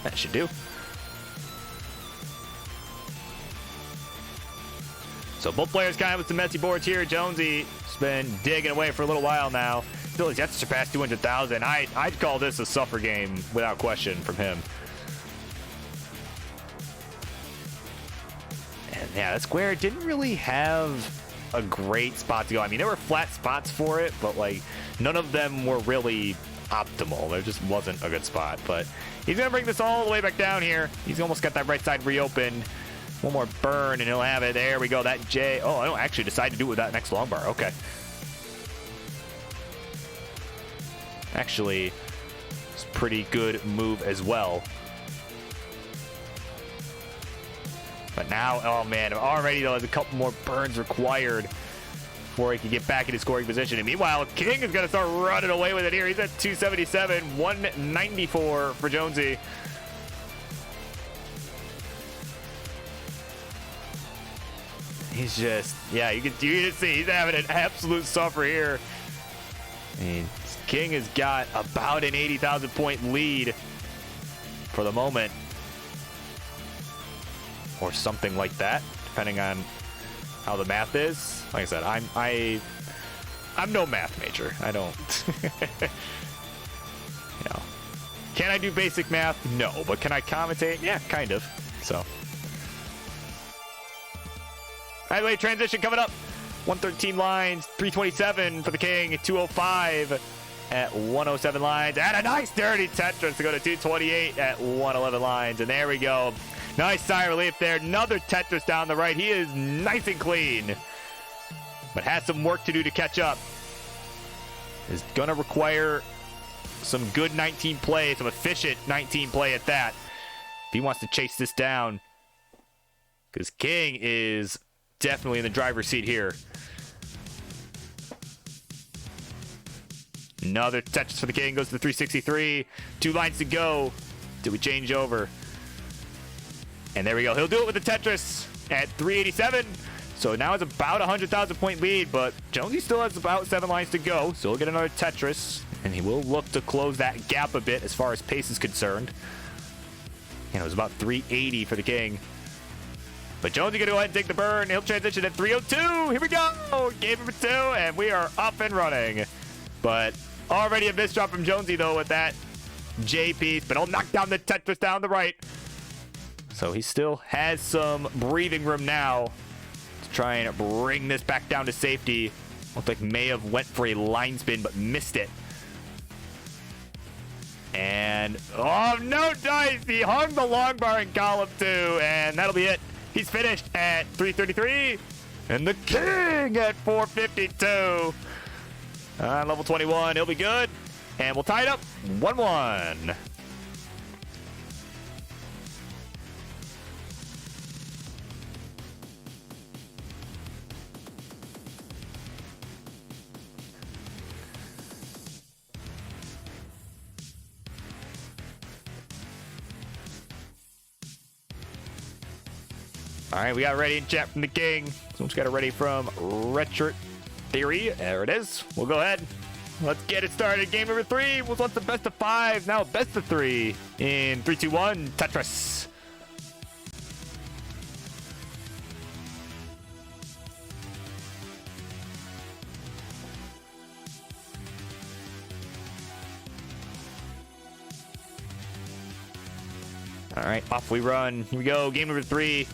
That should do. So both players kind of with some messy boards here. Jonesy's been digging away for a little while now. Still, he's yet to surpass 200,000. I'd call this a suffer game without question from him. And yeah, that square didn't really have a great spot to go. I mean, there were flat spots for it, but like none of them were really optimal. There just wasn't a good spot. But he's gonna bring this all the way back down here. He's almost got that right side reopened. One more burn and he'll have it. There we go. That J. Oh, I don't actually decide to do it with that next long bar. Okay. Actually, it's a pretty good move as well. But now, oh man, already though, there's a couple more burns required. before he can get back into scoring position. And meanwhile, King is going to start running away with it here. He's at 277, 194 for Jonesy. He's just, yeah, you can see he's having an absolute suffer here. I mean, King has got about an 80,000 point lead for the moment, or something like that, depending on how the math is. Like I said, I'm no math major. I don't, you know. Can I do basic math? No, but can I commentate? Yeah, kind of. So. Anyway, transition coming up. 113 lines, 327 for the King, 205 at 107 lines, and a nice dirty Tetris to go to 228 at 111 lines. And there we go. Nice sigh of relief there. Another Tetris down the right. He is nice and clean, but has some work to do to catch up. Is going to require some good 19 play, some efficient 19 play at that, if he wants to chase this down, because King is definitely in the driver's seat here. Another Tetris for the King, goes to the 363. 2 lines to go. Do we change over? And there we go. He'll do it with the Tetris at 387. So now it's about a 100,000 point lead, but Jonesy still has about 7 lines to go. So he'll get another Tetris, and he will look to close that gap a bit as far as pace is concerned. And it was about 380 for the King. But Jonesy going to go ahead and take the burn. He'll transition at 302. Here we go. Game number 2, and we are up and running. But already a miss drop from Jonesy, though, with that J piece. But he'll knock down the Tetris down the right. So he still has some breathing room now to try and bring this back down to safety. Looked like may have went for a line spin, but missed it. And, oh, no dice. He hung the long bar in column 2, and that'll be it. He's finished at 333, and the King at 452. Level 21, he'll be good, and we'll tie it up 1-1. All right, we got ready in chat from the King. Someone's got it ready from Retro Theory. There it is. We'll go ahead. Let's get it started. Game number 3 was once the best of 5. Now best of 3 in 3, 2, 1. Tetris. All right, off we run. Here we go. Game number 3.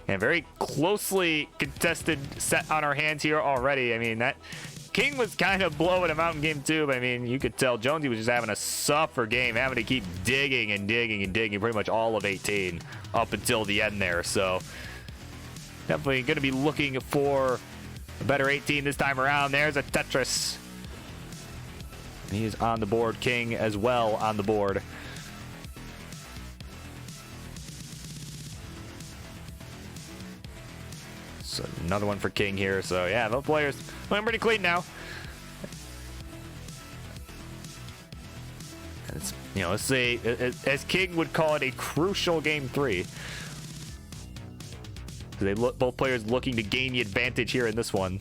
And very closely contested set on our hands here already. I mean, that King was kind of blowing him out in game 2, but I mean, you could tell Jonesy was just having a suffer game, having to keep digging and digging and digging pretty much all of 18 up until the end there. So definitely going to be looking for a better 18 this time around. There's a Tetris. He is on the board. King as well on the board. So another one for King here. So yeah, both players looking pretty clean now. It's, you know, let's say, as King would call it, a crucial game 3. They look, both players looking to gain the advantage here in this one.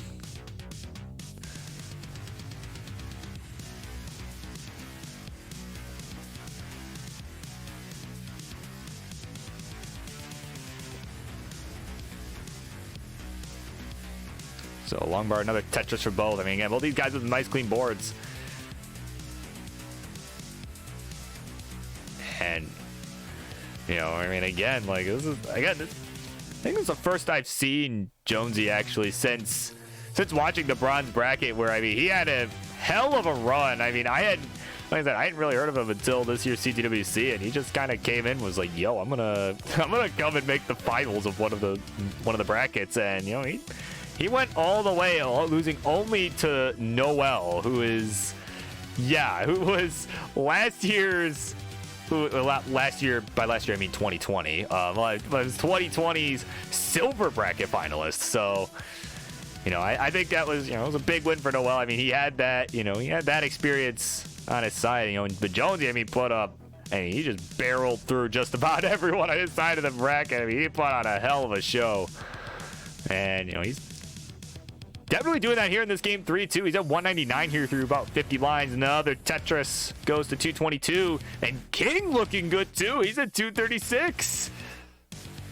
So long bar, another Tetris for both. I mean, again, both these guys with nice clean boards. And, you know, I mean, again, like, this is, again, this, I think this is the first I've seen Jonesy actually since watching the bronze bracket, where, I mean, he had a hell of a run. I mean, like I said, I hadn't really heard of him until this year's CTWC, and he just kind of came in, was like, yo, I'm gonna come and make the finals of one of the brackets. And, you know, he went all the way, losing only to Noel, who was last year's last year, by last year I mean 2020, was 2020's silver bracket finalist. So, you know, I think that was, you know, it was a big win for Noel. I mean, he had that, you know, he had that experience on his side, you know, but Jonesy, I mean, put up, I mean, he just barreled through just about everyone on his side of the bracket. I mean, he put on a hell of a show. And, you know, he's definitely doing that here in this game 3, too. He's at 199 here through about 50 lines. Another Tetris goes to 222. And King looking good, too. He's at 236.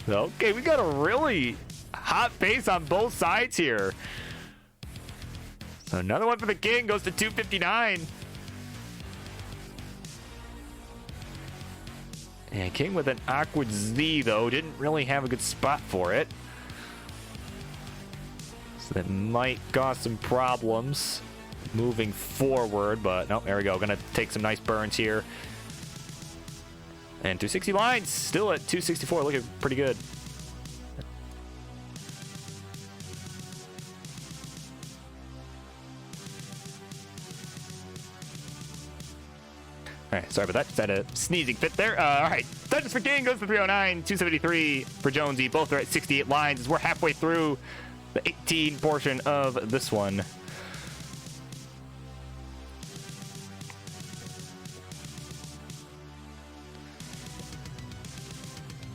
Okay, we got a really hot pace on both sides here. So another one for the King goes to 259. And King with an awkward Z, though. Didn't really have a good spot for it. So that might cause some problems moving forward. But no, there we go. Gonna take some nice burns here. And 260 lines. Still at 264. Looking pretty good. All right, sorry about that. Just had a sneezing fit there. All right, Dungeons for King goes for 309, 273 for Jonesy. Both are at 68 lines as we're halfway through the 18 portion of this one.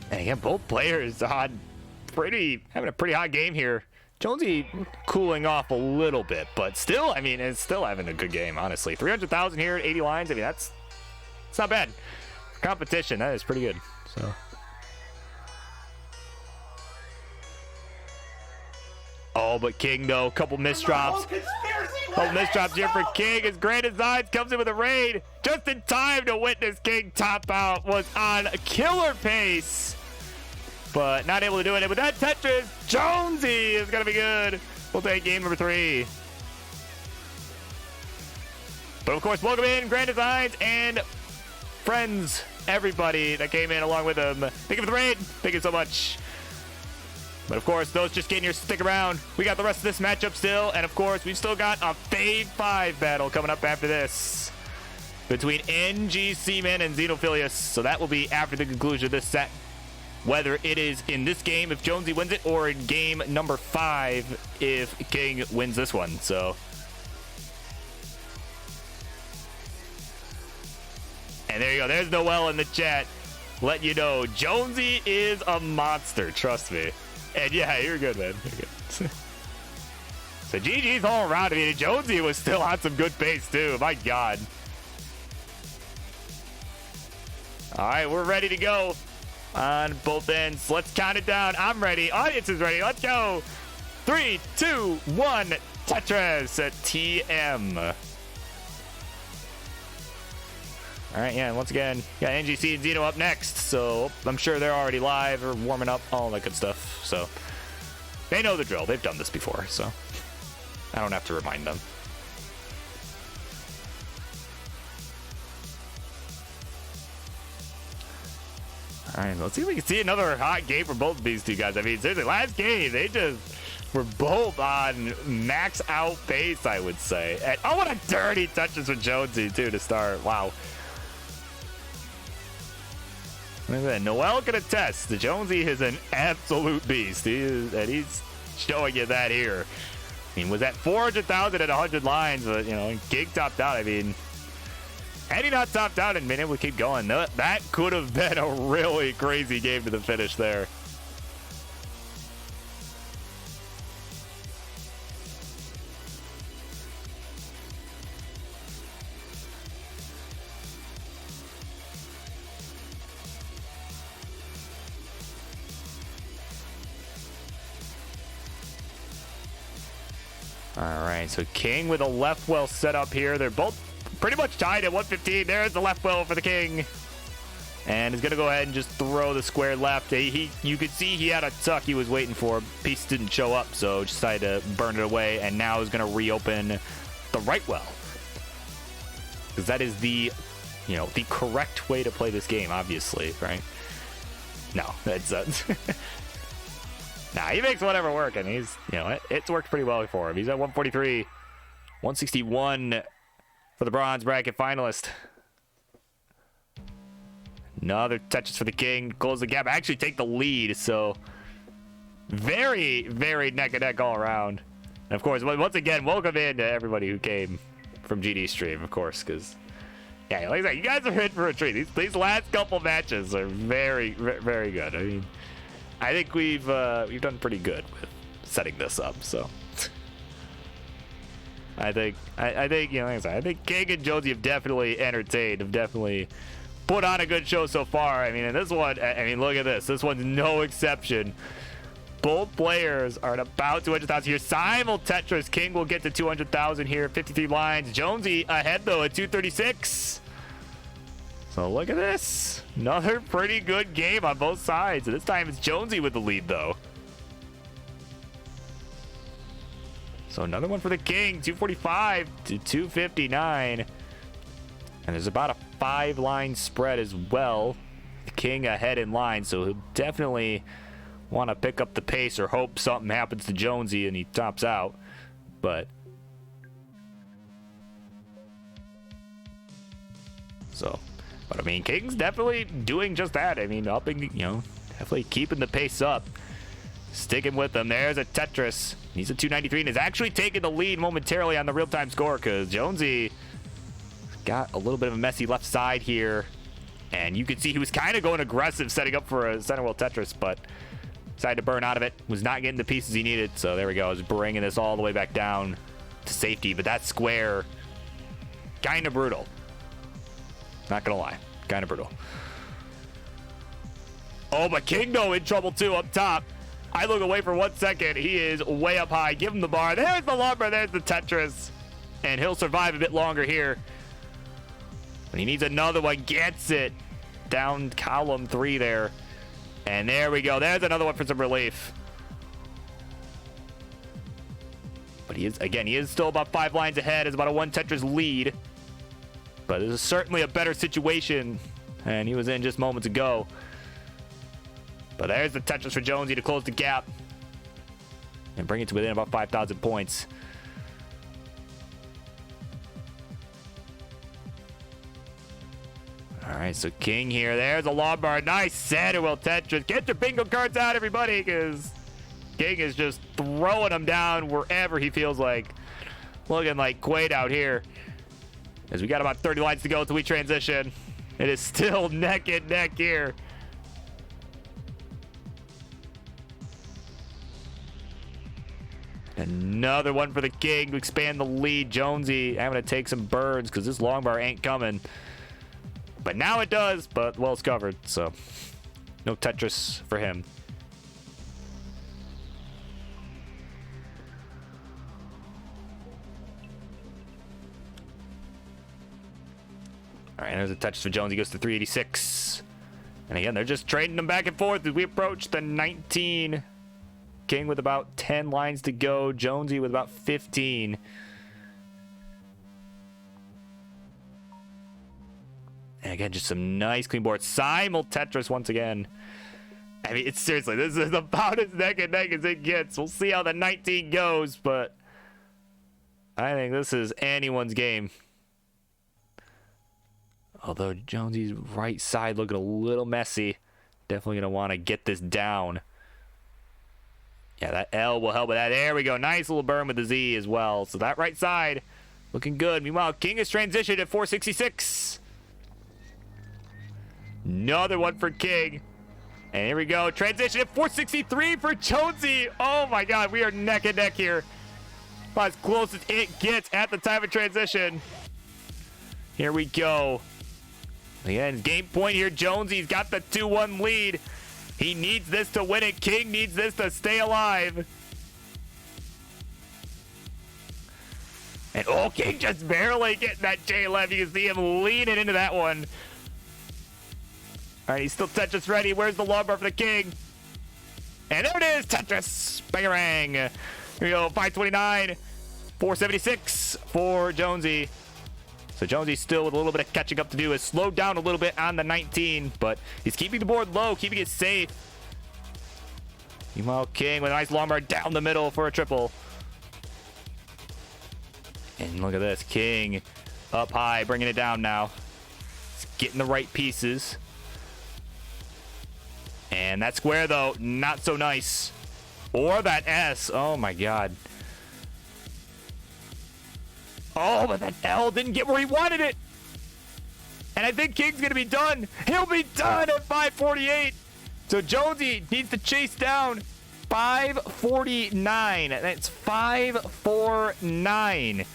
And again, both players on having a pretty hot game here. Jonesy cooling off a little bit, but still, I mean, it's still having a good game, honestly. 300,000 here at 80 lines. I mean, it's not bad. Competition, that is pretty good. So, oh, but King though, couple misdrops. Couple misdrops here for King as Grand Designs comes in with a raid just in time to witness King top out. Was on a killer pace, but not able to do it. And with that Tetris, Jonesy is gonna be good. We'll take game number 3. But of course, welcome in Grand Designs and friends, everybody that came in along with him. Thank you for the raid. Thank you so much. But of course, those just getting here, stick around. We got the rest of this matchup still. And of course, we've still got a Fade 5 battle coming up after this between NG Seaman and Xenophilius. So that will be after the conclusion of this set. Whether it is in this game if Jonesy wins it, or in game number 5 if King wins this one. So, and there you go. There's Noel in the chat. Let you know, Jonesy is a monster. Trust me. And yeah, you're good, man. You're good. So GG's all around. I mean, Jonesy was still on some good pace, too. My God. All right, we're ready to go on both ends. Let's count it down. I'm ready. Audience is ready. Let's go. 3, 2, 1. Tetris at TM. All right, yeah, once again, got NGC and Xeno up next, so I'm sure they're already live or warming up, all that good stuff. So they know the drill. They've done this before, so I don't have to remind them. All right, let's see if we can see another hot game for both of these two guys. I mean, seriously, last game, they just were both on max out pace, I would say. And oh, what a dirty touches with Jonesy, too, to start. Wow. Noel can attest. The Jonesy is an absolute beast. He's showing you that here. I mean, was that 400,000 at 100 lines, but, you know, King topped out. I mean, had he not topped out and been able to keep going, that could have been a really crazy game to the finish there. All right, so King with a left well set up here. They're both pretty much tied at 115. There's the left well for the King. And he's going to go ahead and just throw the square left. You could see he had a tuck he was waiting for. Piece didn't show up, so decided to burn it away. And now is going to reopen the right well. Because that is the correct way to play this game, obviously, right? No, that's... Nah, he makes whatever work, and he's, it's worked pretty well for him. He's at 143, 161 for the bronze bracket finalist. Another Tetris for the king. Close the gap. Actually take the lead. So very, very neck and neck all around. And of course, once again, welcome in to everybody who came from GD stream, of course, because yeah, like I said, you guys are in for a treat. These last couple matches are very, very good. I mean, I think we've done pretty good with setting this up. So I think you know, like I said, I think King and Jonesy have definitely entertained, have definitely put on a good show so far. I mean, and this one, I mean, look at this. This one's no exception. Both players are at about 200,000 here. Simul Tetris. King will get to 200,000 here. 53 lines. Jonesy ahead, though, at 236. So look at this. Another pretty good game on both sides. This time it's Jonesy with the lead, though. So another one for the King. 245 to 259. And there's about a 5-line spread as well. The King ahead in line, so he'll definitely want to pick up the pace or hope something happens to Jonesy and he tops out. But I mean, King's definitely doing just that. I mean, upping, you know, definitely keeping the pace up, sticking with them. There's a Tetris. He's a 293 and is actually taking the lead momentarily on the real-time score because Jonesy got a little bit of a messy left side here, and you can see he was kind of going aggressive setting up for a center wheel Tetris, but decided to burn out of it. Was not getting the pieces he needed. So there we go. I was bringing this all the way back down to safety. But that square, kind of brutal. Not going to lie. Kind of brutal. Oh, but King, though, in trouble, too, up top. I look away for 1 second. He is way up high. Give him the bar. There's the lumber. There's the Tetris. And he'll survive a bit longer here. But he needs another one. Gets it. Down column 3 there. And there we go. There's another one for some relief. But he is still about 5 lines ahead. It's about a 1 Tetris lead. But this is certainly a better situation than he was in just moments ago. But there's the Tetris for Jonesy to close the gap and bring it to within about 5,000 points. All right, so King here. There's a Lombard. Nice center wheel Tetris. Get your bingo cards out, everybody, because King is just throwing them down wherever he feels like. Looking like Quaid out here. As we got about 30 lines to go until we transition. It is still neck and neck here. Another one for the King to expand the lead. Jonesy having to take some birds because this long bar ain't coming. But now it does, but well, it's covered, so no Tetris for him. All right, there's a Tetris for Jones. He goes to 386. And again, they're just trading them back and forth as we approach the 19. King with about 10 lines to go. Jonesy with about 15. And again, just some nice clean boards. Simul Tetris once again. I mean, it's seriously, this is about as neck and neck as it gets. We'll see how the 19 goes, but I think this is anyone's game. Although Jonesy's right side looking a little messy. Definitely going to want to get this down. Yeah, that L will help with that. There we go. Nice little burn with the Z as well. So that right side looking good. Meanwhile, King has transitioned at 466. Another one for King. And here we go. Transition at 463 for Jonesy. Oh my God, we are neck and neck here. About as close as it gets at the time of transition. Here we go. Again, game point here. Jonesy's got the 2-1 lead. He needs this to win it. King needs this to stay alive. And oh, King just barely getting that J left. You can see him leaning into that one. All right, he's still Tetris ready. Where's the long bar for the King? And there it is, Tetris. Bangarang. Here we go, 529. 476 for Jonesy. So Jonesy still with a little bit of catching up to do. Has slowed down a little bit on the 19, but he's keeping the board low, keeping it safe. Meanwhile, King with a nice long bar down the middle for a triple. And look at this, King up high, bringing it down now. He's getting the right pieces. And that square, though, not so nice. Or that S. Oh, my God. Oh, but that L didn't get where he wanted it. And I think King's going to be done. He'll be done at 548. So Jonesy needs to chase down 549. That's 549.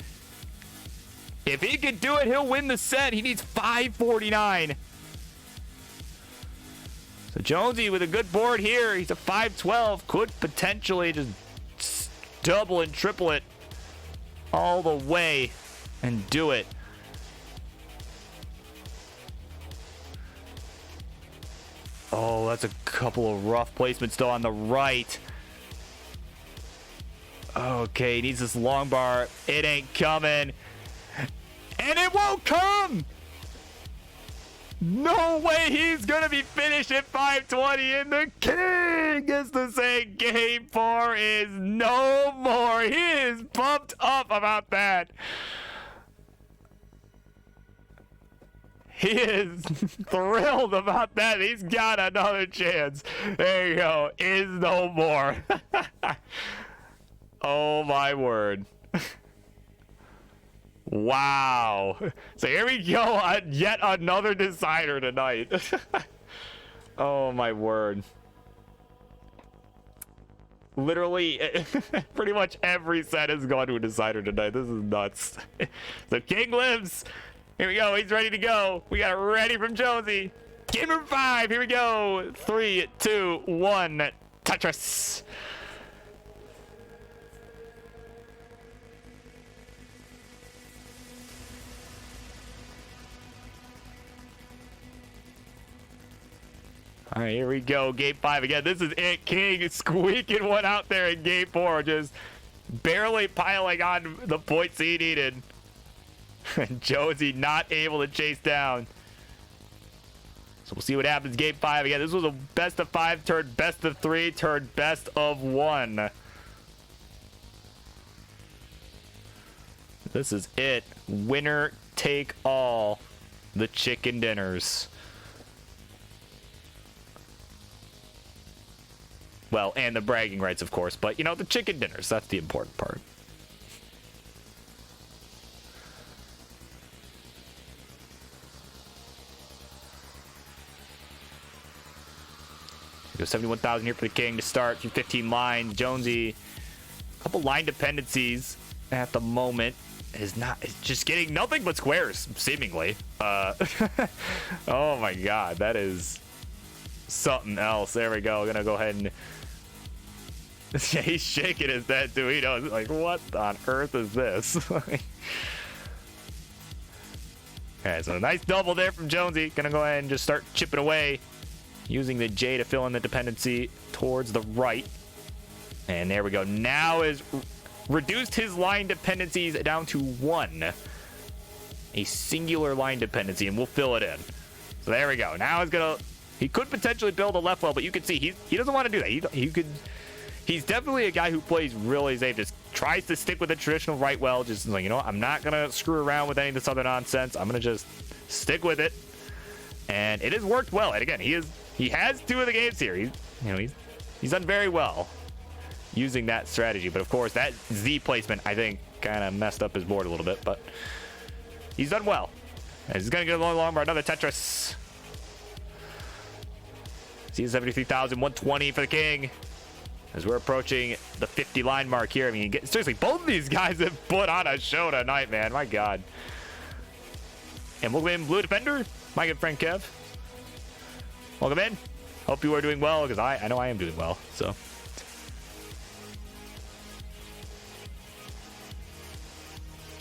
If he can do it, he'll win the set. He needs 549. So Jonesy with a good board here. He's a 512. Could potentially just double and triple it all the way and do it. Oh, that's a couple of rough placements still on the right. Okay, he needs this long bar. It ain't coming. And it won't come! No way he's gonna be finished at 520, and the King gets to say game 4 is no more. He is pumped up about that. He is thrilled about that. He's got another chance. There you go. Is no more. Oh, my word. Wow. So here we go. Yet another decider tonight. Oh, my word. Literally, pretty much every set has gone to a decider tonight. This is nuts. So King lives. Here we go. He's ready to go. We got it ready from Jonesy. Game number 5. Here we go. 3, 2, 1. Tetris. All right, here we go. Game 5 again. This is it. King squeaking one out there in game 4. Just barely piling on the points he needed. And Jonesy not able to chase down. So we'll see what happens game 5 again. This was a best of 5 turned best of 3 turned best of 1. This is it. Winner take all. The chicken dinners. Well, and the bragging rights, of course. But, you know, the chicken dinners. That's the important part. Go 71,000 here for the King to start. 15 lines. Jonesy, a couple line dependencies at the moment. Is just getting nothing but squares, seemingly. Oh my God, that is something else. There we go. Gonna go ahead and yeah, he's shaking his head too. He knows, like, what on earth is this? Okay, so a nice double there from Jonesy. Gonna go ahead and just start chipping away, using the J to fill in the dependency towards the right. And there we go. Now is reduced his line dependencies down to 1. A singular line dependency, and we'll fill it in. So there we go. Now he could potentially build a left well, but you can see he doesn't want to do that. He's definitely a guy who plays really safe. Just tries to stick with the traditional right well. Just like, you know, I'm not gonna screw around with any of this other nonsense. I'm gonna just stick with it. And it has worked well. And again, he has 2 of the games here. He's done very well using that strategy. But of course, that Z placement, I think, kind of messed up his board a little bit. But he's done well. And he's gonna get a long bar. Another Tetris. See 73,120 for the King. As we're approaching the 50 line mark here. I mean, seriously, both of these guys have put on a show tonight, man. My God. And welcome in, Blue Defender. My good friend Kev. Welcome in. Hope you are doing well, because I know I am doing well. So.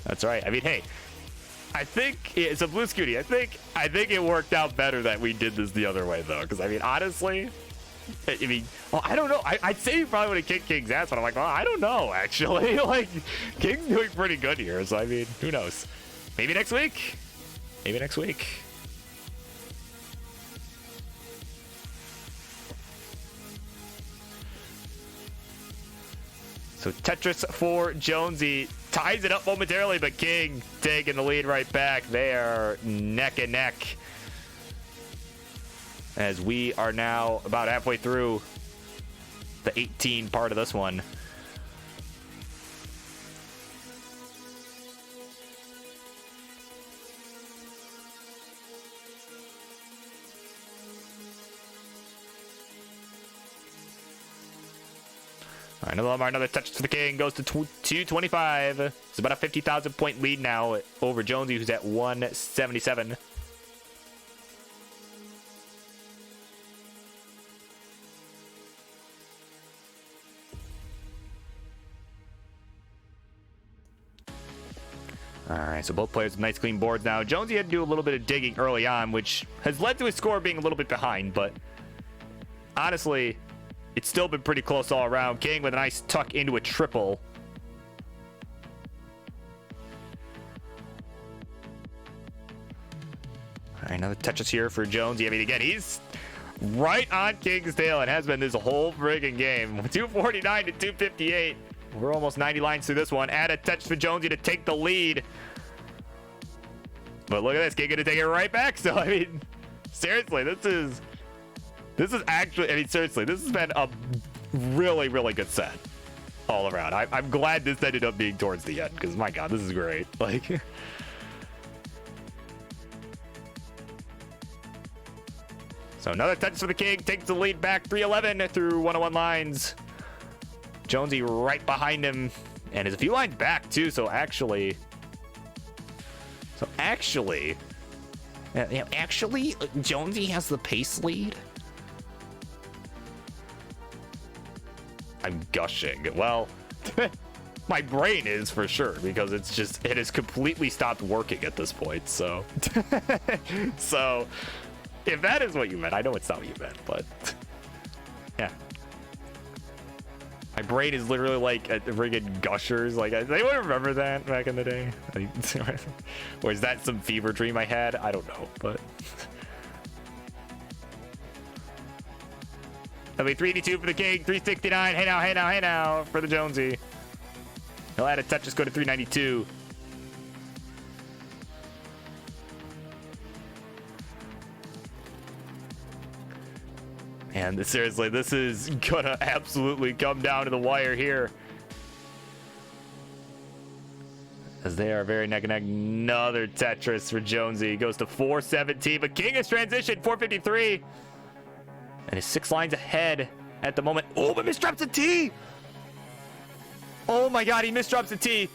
That's right. I mean, hey, I think it's a Blue Scooty. I think it worked out better that we did this the other way, though. Because, I mean, honestly, well, I don't know. I'd say you probably would have kicked King's ass, but I'm like, well, I don't know, actually. Like, King's doing pretty good here. So, I mean, who knows? Maybe next week. Maybe next week. So Tetris for Jonesy ties it up momentarily, but King taking the lead right back. They are neck and neck. as we are now about halfway through the 18 part of this one. All right, another touch to the king, goes to 225. It's about a 50,000 point lead now over Jonesy, who's at 177. All right, so both players with nice clean boards now. Jonesy had to do a little bit of digging early on, which has led to his score being a little bit behind, but honestly, it's still been pretty close all around. King with a nice tuck into a triple. All right, another touches here for Jonesy. I mean, again, he's right on King's tail and has been this whole friggin' game. 249 to 258. We're almost 90 lines through this one. Add a touch for Jonesy to take the lead. But look at this. King gonna take it right back. So, I mean, seriously, this is actually, I mean, seriously, this has been a really, really good set all around. I'm glad this ended up being towards the end because, my God, this is great. Like, so another touch for the King. Takes the lead back 311 through 101 lines. Jonesy right behind him and is a few lines back too. So actually, Jonesy has the pace lead. I'm gushing. Well, my brain is for sure because it has completely stopped working at this point. So, so if that is what you meant, I know it's not what you meant, but yeah. My brain is literally like a friggin' gushers. Like, they would remember that back in the day. Or is that some fever dream I had? I don't know, but that'll be 382 for the King, 369. Hey now for the Jonesy. He'll add a touch, just go to 392. And seriously, this is gonna absolutely come down to the wire here, as they are very neck and neck. Another Tetris for Jonesy. Goes to 417, but King has transitioned 453 and is 6 lines ahead at the moment. Oh, but misdrops a T. Oh my God, he misdrops a T.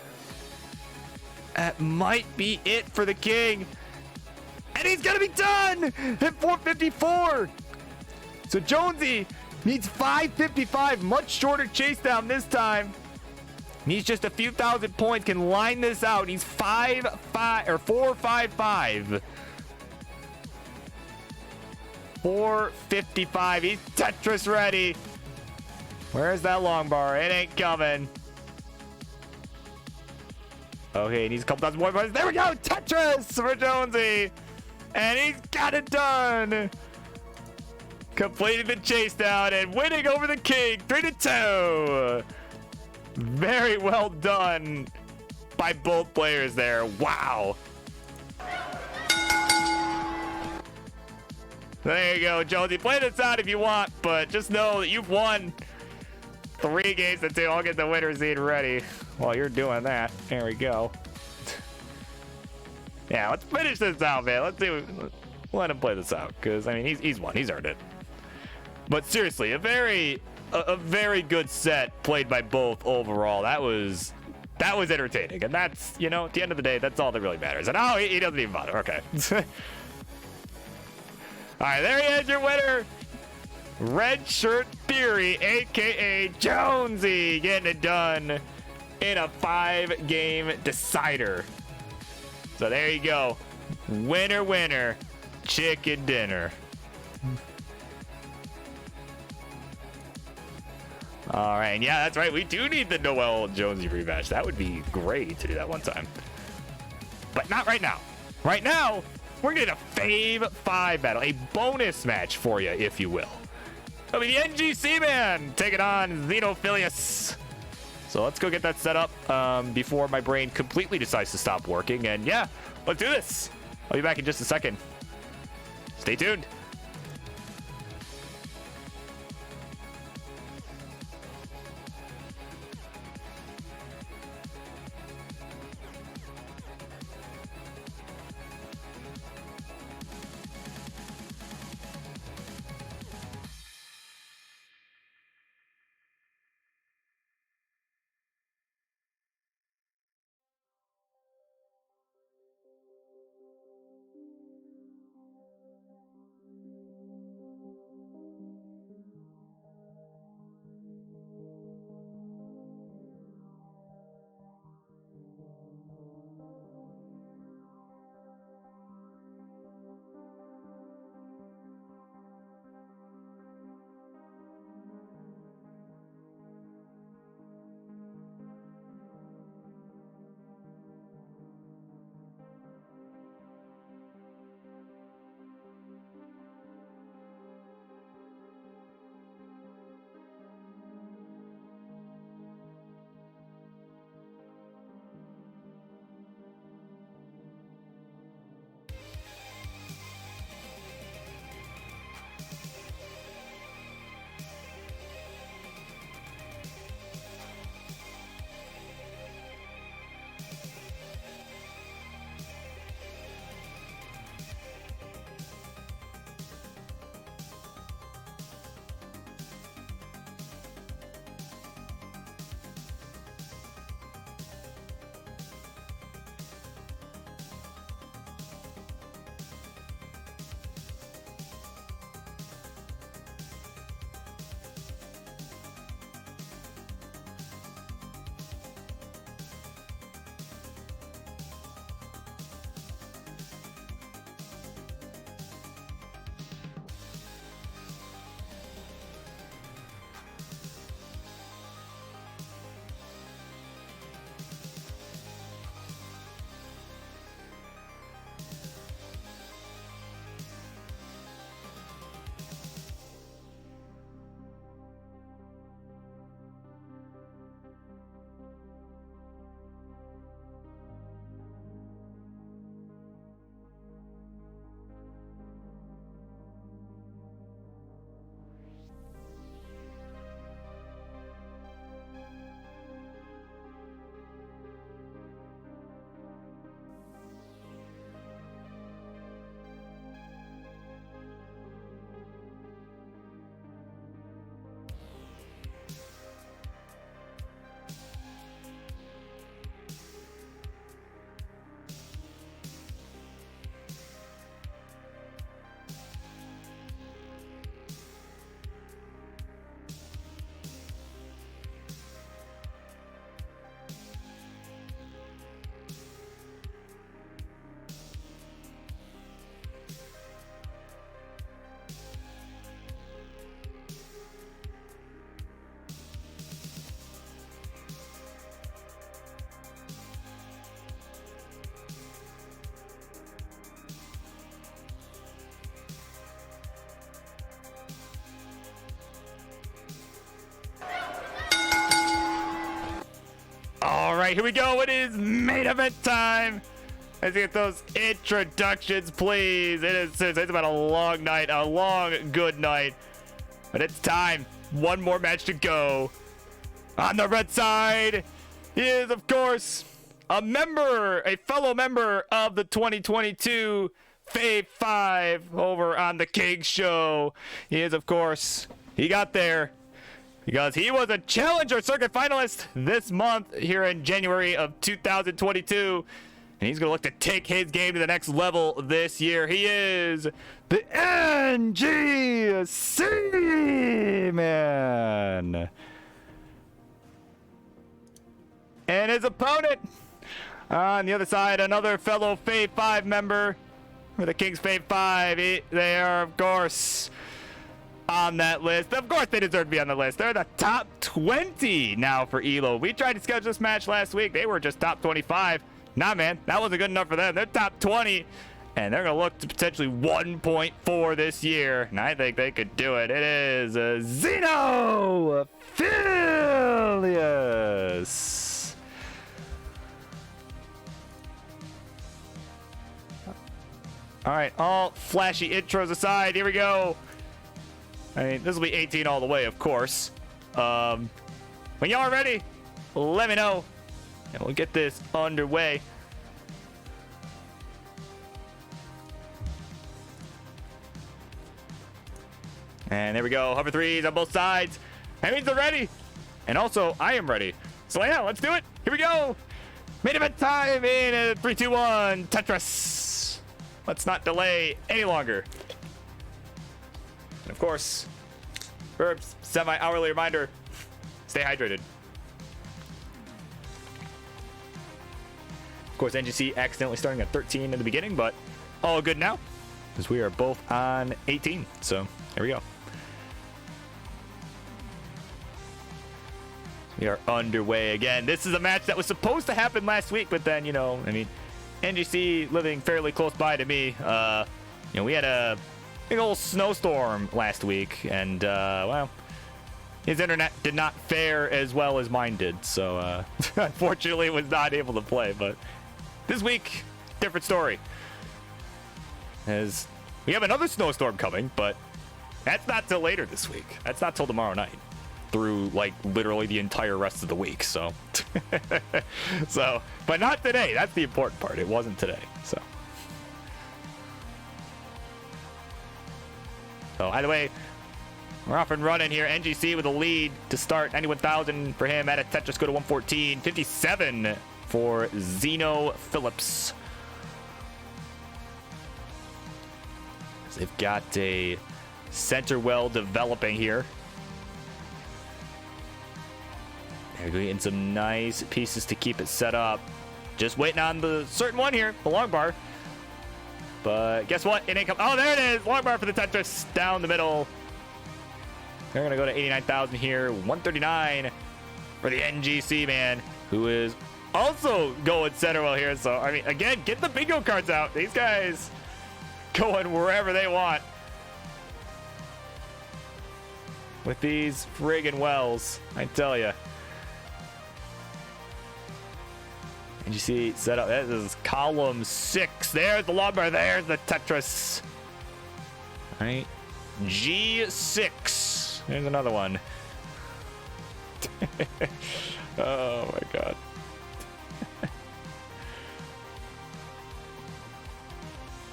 That might be it for the King, and he's gonna be done at 454. So Jonesy needs 555, much shorter chase down this time. Needs just a few thousand points, can line this out. He's 455. 455. He's Tetris ready. Where's that long bar? It ain't coming. Okay, he needs a couple thousand more points. There we go. Tetris for Jonesy. And he's got it done. Completing the chase down and winning over the King 3-2. Very well done by both players there. Wow. There you go, Jonesy. Play this out if you want, but just know that you've won 3 games to 2. I'll get the winner seed ready while you're doing that. There we go. Yeah, let's finish this out, man. Let's see. Let him play this out, because I mean, he's won. He's earned it. But seriously, a very good set played by both overall. That was entertaining, and that's, you know, at the end of the day, that's all that really matters. And oh, he doesn't even bother. Okay. All right, there he is, your winner, Red Shirt Theory, aka Jonesy, getting it done in a 5-game decider. So there you go, winner, chicken dinner. All right, and yeah, that's right. We do need the Noel Jonesy rematch. That would be great to do that one time, but not right now. Right now, we're getting a Fave 5 battle, a bonus match for you, if you will. It'll be the NGC man taking on Xenophilius. So let's go get that set up before my brain completely decides to stop working. And yeah, let's do this. I'll be back in just a second. Stay tuned. right, here we go. It is main event time. Let's get those introductions, please. It's been a long night, a long, good night. But it's time. One more match to go. On the red side, he is, of course, a fellow member of the 2022 Fave 5 over on the King Show. He is, of course, he got there because he was a Challenger Circuit finalist this month here in January of 2022. And he's going to look to take his game to the next level this year. He is the NGC man. And his opponent on the other side, another fellow Fave 5 member for the King's Fave 5. They are, of course, on that list. Of course, they deserve to be on the list. They're the top 20 now for ELO. We tried to schedule this match last week. They were just top 25. Nah, man, that wasn't good enough for them. They're top 20, and they're going to look to potentially 1.4 this year, and I think they could do it. It is Zeno Philius. All right, all flashy intros aside, here we go. I mean, this will be 18 all the way, of course. When y'all are ready, let me know, and we'll get this underway. And there we go, hover threes on both sides. That means they're ready. And also, I am ready. So yeah, let's do it. Here we go. Main event time in 3, 2, 1, Tetris. Let's not delay any longer. And of course, for semi-hourly reminder, stay hydrated. Of course, NGC accidentally starting at 13 in the beginning, but all good now, because we are both on 18. So here we go. We are underway again. This is a match that was supposed to happen last week, but then, I mean, NGC living fairly close by to me. We had a big old snowstorm last week, and well, his internet did not fare as well as mine did, so unfortunately was not able to play. But this week, different story, as we have another snowstorm coming, but that's not till later this week. That's not till tomorrow night, through like literally the entire rest of the week. So but not today. That's the important part. It wasn't today. So either way, we're off and running here. NGC with a lead to start. 91,000 for him. At a Tetris go to 114. 57 for Zeno Philips. They've got a center well developing here. They're getting some nice pieces to keep it set up. Just waiting on the certain one here, the long bar. But guess what? It ain't come. Oh, there it is. Long bar for the Tetris down the middle. They're going to go to 89,000 here. 139 for the NGC man, who is also going center well here. So, I mean, again, get the bingo cards out. These guys going wherever they want with these friggin' wells, I tell you. And you see set up, that is column 6. There's the long bar, there's the Tetris. All right, G6. There's another one. Oh my god.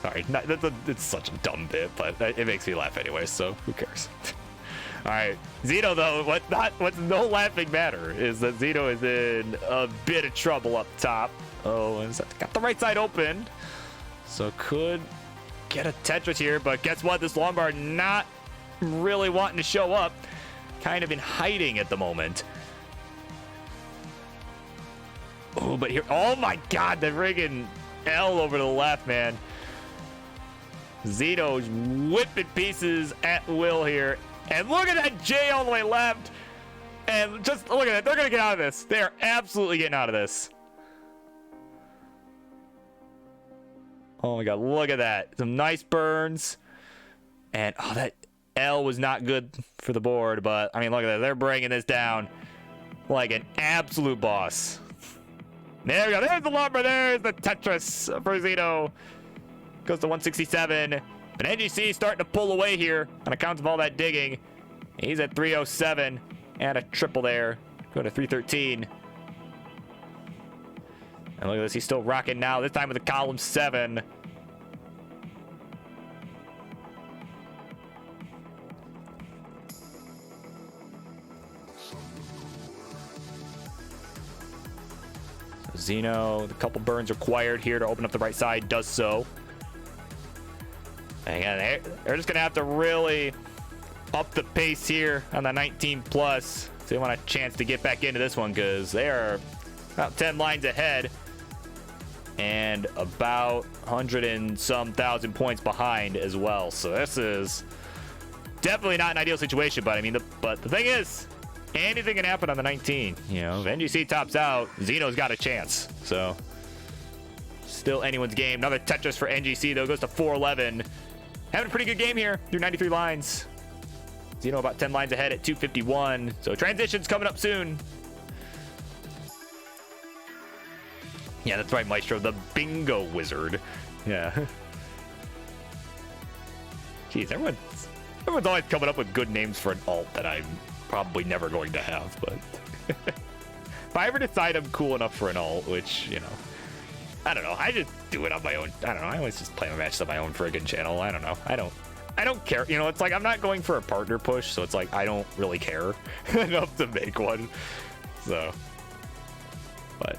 Sorry, it's such a dumb bit, but it makes me laugh anyway, so who cares? All right, Zeno though, what's no laughing matter is that Zeno is in a bit of trouble up top. Oh, and got the right side open, so could get a Tetris here, but guess what? This long bar not really wanting to show up, kind of in hiding at the moment. Oh, but here, oh my god, the friggin' L over to the left, man. Zeno's whipping pieces at will here. And look at that J all the way left. And just look at that. They're going to get out of this. They are absolutely getting out of this. Oh my god, look at that. Some nice burns. And oh, that L was not good for the board. But I mean, look at that. They're bringing this down like an absolute boss. There we go. There's the lumber. There's the Tetris for Zeno. Goes to 167. But NGC starting to pull away here on account of all that digging. He's at 307 and a triple there. Go to 313. And look at this. He's still rocking now. This time with a column 7. Zeno, a couple burns required here to open up the right side, does so. And again, they're just going to have to really up the pace here on the 19 plus. So they want a chance to get back into this one because they are about 10 lines ahead and about 100 and some thousand points behind as well. So this is definitely not an ideal situation, but I mean, the thing is, anything can happen on the 19. You know, if NGC tops out, Zeno's got a chance. So, still anyone's game. Another Tetris for NGC, though, goes to 411. Having a pretty good game here through 93 lines. Zeno about 10 lines ahead at 251. So, transition's coming up soon. Yeah, that's right, Maestro. The Bingo Wizard. Yeah. Jeez, everyone's always coming up with good names for an alt that I'm probably never going to have, but if I ever decide I'm cool enough for an alt, which, you know, I don't know, I just do it on my own. I don't know, I always just play my matches on my own friggin' channel. I don't know, I don't care, you know. It's like I'm not going for a partner push, so it's like I don't really care enough to make one. So, but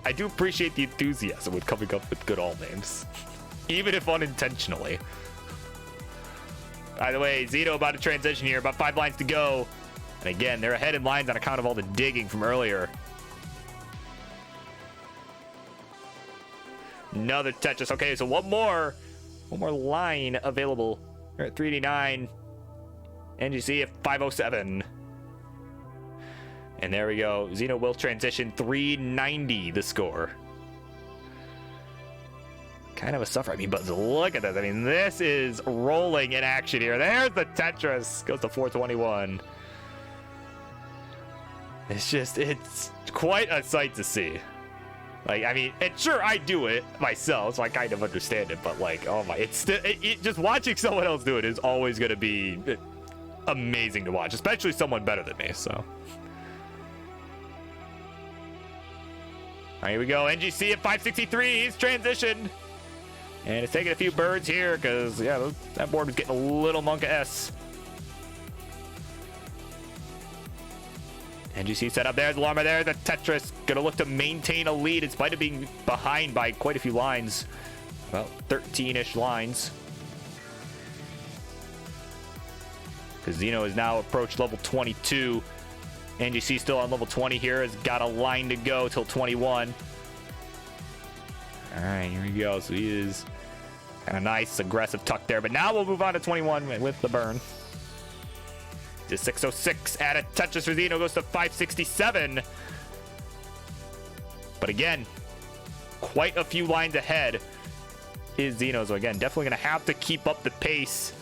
I do appreciate the enthusiasm with coming up with good alt names, even if unintentionally. By the way, Zeno about to transition here, about 5 lines to go. And again, they're ahead in lines on account of all the digging from earlier. Another Tetris. Okay, so one more line available. We're at 389. NGC at 507. And there we go. Zeno will transition. 390 the score. Kind of a suffer. I mean, but look at this. I mean, this is rolling in action here. There's the Tetris. Goes to 421. It's quite a sight to see. Like, I mean, and sure, I do it myself, so I kind of understand it, but like, oh my, it's still, just watching someone else do it is always going to be amazing to watch, especially someone better than me, so. All right, here we go. NGC at 563. He's transitioned. And it's taking a few birds here because, yeah, that board was getting a little monka-S. NGC set up there. The Llama there. The Tetris going to look to maintain a lead in spite of being behind by quite a few lines. About 13-ish lines. Because Zeno has now approached level 22. NGC still on level 20 here. Has got a line to go till 21. All right, here we go. So he is kind of nice, aggressive tuck there. But now we'll move on to 21 with the burn. To 606. Add a Tetris for Zeno. Goes to 567. But again, quite a few lines ahead is Zeno. So again, definitely going to have to keep up the pace.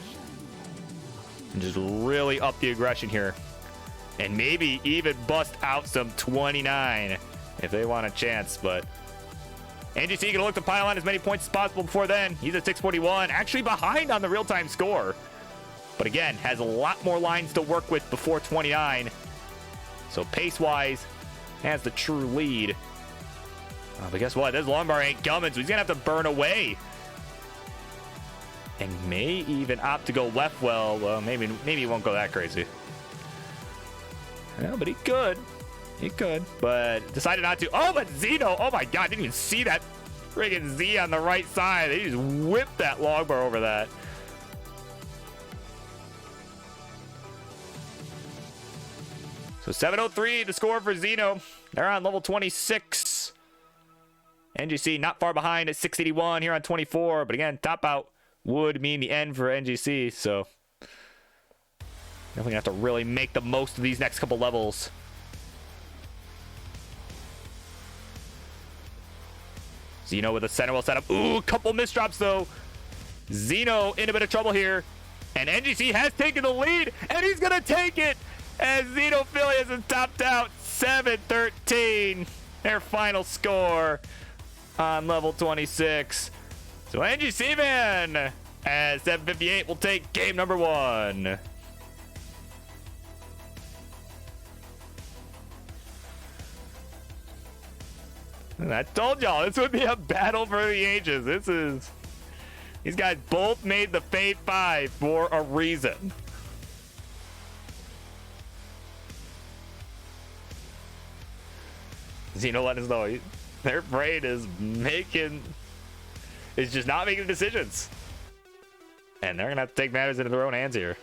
And just really up the aggression here. And maybe even bust out some 29 if they want a chance. But NGC going to look to pile on as many points as possible before then. He's at 641, actually behind on the real-time score. But again, has a lot more lines to work with before 29. So pace-wise, has the true lead. But guess what? This Longbar ain't coming, so he's going to have to burn away. And may even opt to go left well. Well, maybe he won't go that crazy. Well, but he could. He could, but decided not to. Oh, but Zeno, oh my god, didn't even see that friggin' Z on the right side. He just whipped that Longbar over that. So 703, the score for Zeno. They're on level 26. NGC not far behind at 681 here on 24. But again, top out would mean the end for NGC. So definitely gonna have to really make the most of these next couple levels. Zeno with a center well set up. Ooh, a couple misdrops though. Zeno in a bit of trouble here. And NGC has taken the lead, and he's gonna take it as Xenophilius is topped out 7-13. their final score on level 26. So NGC man as 758 will take game number 1. And I told y'all this would be a battle for the ages. These guys both made the Fate 5 for a reason. Xeno let us know their brain is just not making decisions. And they're gonna have to take matters into their own hands here.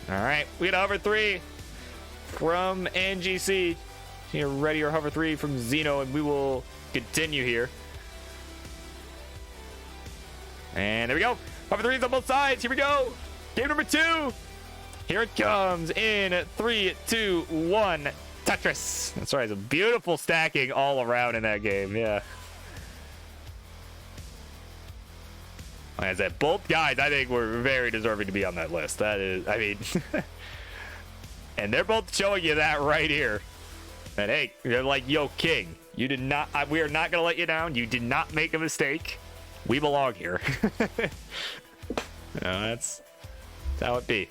Alright, we got hover 3 from NGC. Here, ready or hover 3 from Xeno, and we will continue here. And there we go. Hover 3's on both sides. Here we go. Game number 2. Here it comes in 3, 2, 1. Tetris. That's right. It's a beautiful stacking all around in that game. Yeah. Like I said, both guys I think were very deserving to be on that list. That is, I mean, and they're both showing you that right here. And hey, you're like, yo, King, you did not, we are not going to let you down. You did not make a mistake. We belong here. That's how it be.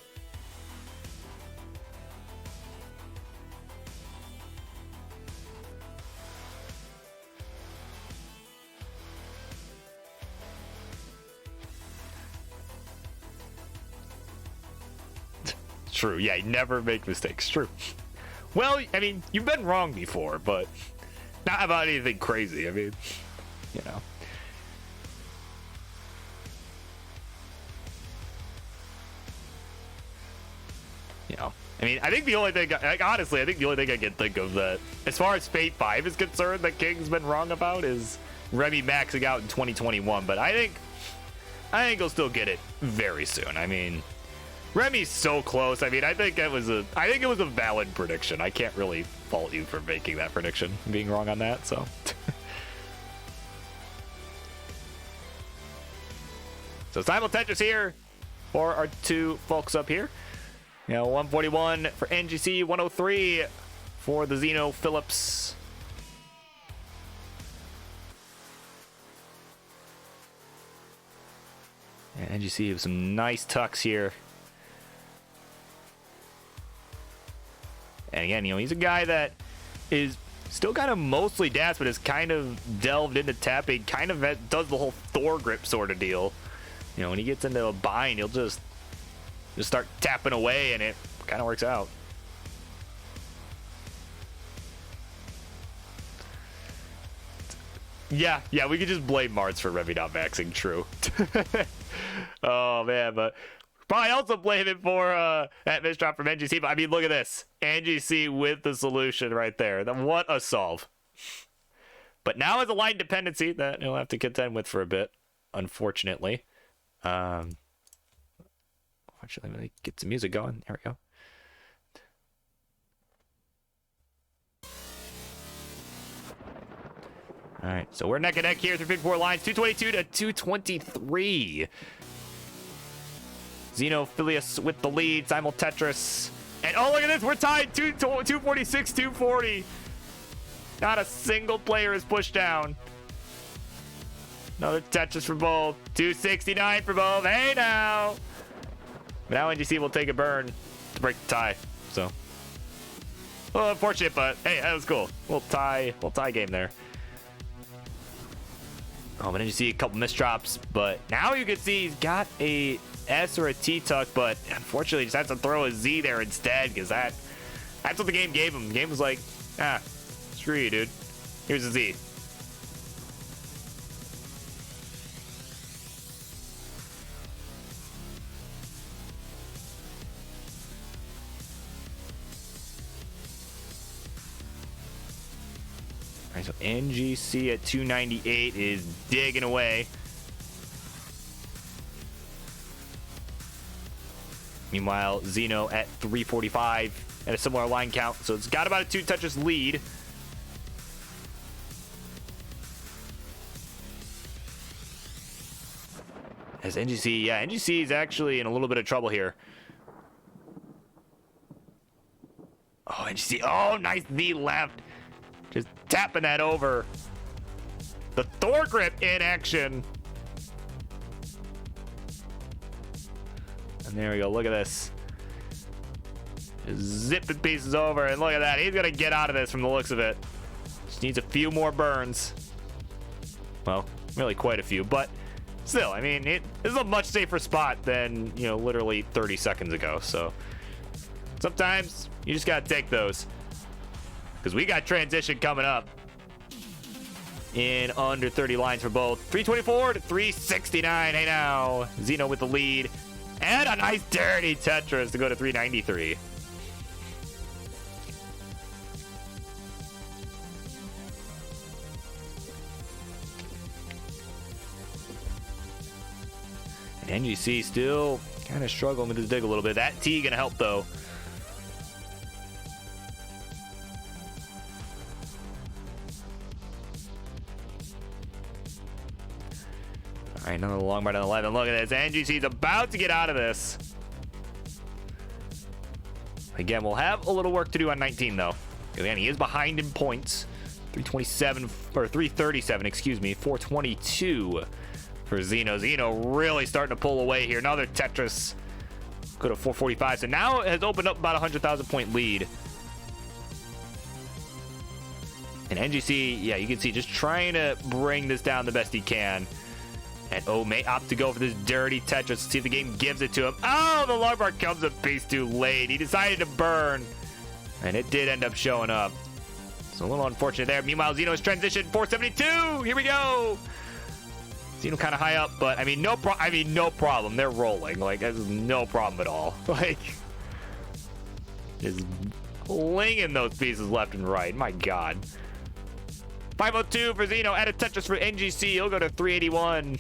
True. Yeah, you never make mistakes. True. Well, I mean, you've been wrong before, but not about anything crazy. I mean, you know. I mean, I think the only thing, like, honestly, I think the only thing I can think of that, as far as Fate 5 is concerned, that King's been wrong about is Remy maxing out in 2021. But I think he'll still get it very soon. I mean, Remy's so close. I mean, I think it was a valid prediction. I can't really fault you for making that prediction, being wrong on that. So. So simultaneous here for our two folks up here. 141 for NGC, 103 for the Xeno Phillips. And NGC with some nice tucks here. And again, he's a guy that is still kind of mostly dash, but has kind of delved into tapping, kind of does the whole Thor grip sort of deal. When he gets into a bind, he'll just start tapping away, and it kind of works out. Yeah, we could just blame Martz for Remy not maxing. True. Oh man, but probably also blame it for that misdrop from NGC. But I mean, look at this, NGC with the solution right there. What a solve! But now it's a line dependency that he'll have to contend with for a bit, unfortunately. Actually, let me get some music going. There we go. All right, so we're neck and neck here through 54 lines, 222 to 223. Xenophilius with the lead, Simul Tetris. And oh, look at this, we're tied, 246, 240. Not a single player is pushed down. Another Tetris for both, 269 for both. Hey now. Now NGC will take a burn to break the tie. So, well, unfortunate, but hey, that was cool. We'll tie game there. Oh, but NGC a couple misdrops, but now you can see he's got a S or a T tuck, but unfortunately, he just has to throw a Z there instead because that's what the game gave him. The game was like, screw you, dude. Here's a Z. All right, so NGC at 298 is digging away. Meanwhile, Xeno at 345 at a similar line count. So it's got about a 2 touches lead. As NGC, NGC is actually in a little bit of trouble here. Oh, and you see, oh, nice V left. Just tapping that over. The Thor grip in action. And there we go. Look at this. Just zipping pieces over. And look at that. He's going to get out of this from the looks of it. Just needs a few more burns. Well, really quite a few. But still, I mean, this is a much safer spot than, you know, literally 30 seconds ago. So sometimes you just got to take those. Because we got transition coming up in under 30 lines for both. 324 to 369. Hey now, Xeno with the lead. And a nice dirty Tetris to go to 393. And NGC still kind of struggling with his dig a little bit. That T gonna help though. All right, another long ride on 11. Look at this. NGC's about to get out of this. Again, we'll have a little work to do on 19, though. Again, he is behind in points. 327, or 337, excuse me. 422 for Xeno. Xeno really starting to pull away here. Another Tetris. Go to 445. So now it has opened up about a 100,000 point lead. And NGC, yeah, you can see just trying to bring this down the best he can. And oh, may opt to go for this dirty Tetris. See if the game gives it to him. Oh, the long bar comes a piece too late. He decided to burn. And it did end up showing up. So a little unfortunate there. Meanwhile, Xeno's transition 472. Here we go. Xeno kind of high up, but I mean, no problem. They're rolling. Like, this is no problem at all. Like, just flinging those pieces left and right. My God. 502 for Xeno. Add a Tetris for NGC. He'll go to 381.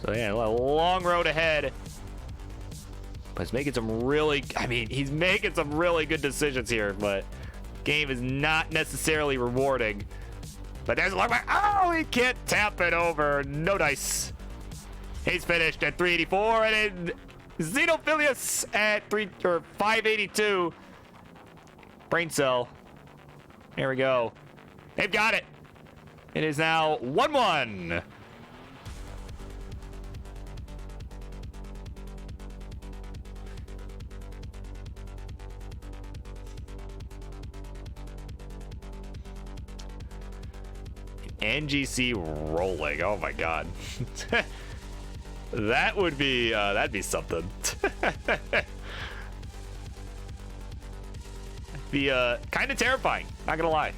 So yeah, a long road ahead. But he's making some really, he's making some really good decisions here, but game is not necessarily rewarding. But there's a long way. Oh, he can't tap it over. No dice. He's finished at 384, and then Xenophilius at 582. Brain cell. There we go. They've got it. It is now 1-1. NGC rolling. Oh my God. That would be that'd be something. Be kind of terrifying, not gonna lie.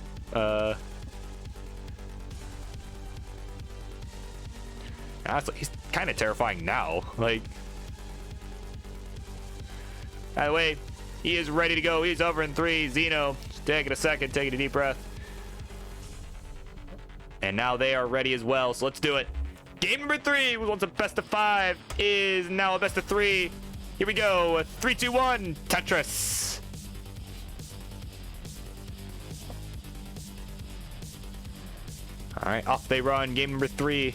Honestly, he's kind of terrifying now. Like, by the way, he is ready to go. He's over in 3. Xeno, just taking a second, taking a deep breath. And now they are ready as well, so let's do it. Game number 3 was once a best of 5, is now a best of 3. Here we go. 3, 2, 1, Tetris. All right, off they run. Game number 3.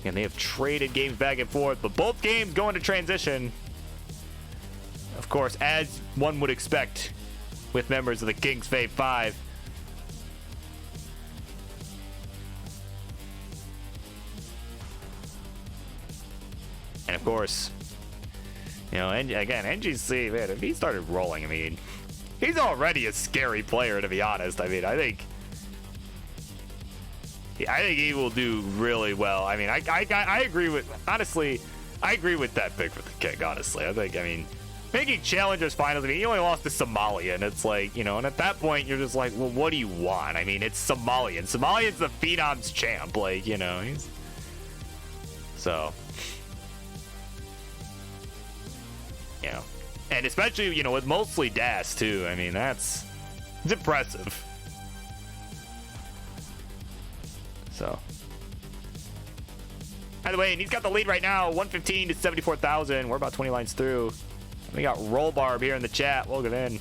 And they have traded games back and forth, but both games going to transition. Of course, as one would expect with members of the King's Fave 5. And of course, you know, and again, NGC, man, if he started rolling, I mean, he's already a scary player, to be honest. I mean, I think he will do really well. I mean, I agree with, honestly, I agree with that pick for the King, honestly. I mean, making Challengers Finals, I mean, he only lost to Somalia, and it's like, you know, and at that point, you're just like, well, what do you want? I mean, it's Somalian. Somalian's the Phenom's champ, like, you know, he's, so, you know, and especially, you know, with mostly Das, too. I mean, it's impressive. So, by the way, and he's got the lead right now, 115 to 74,000. We're about 20 lines through. We got Roll Barb here in the chat. Welcome in.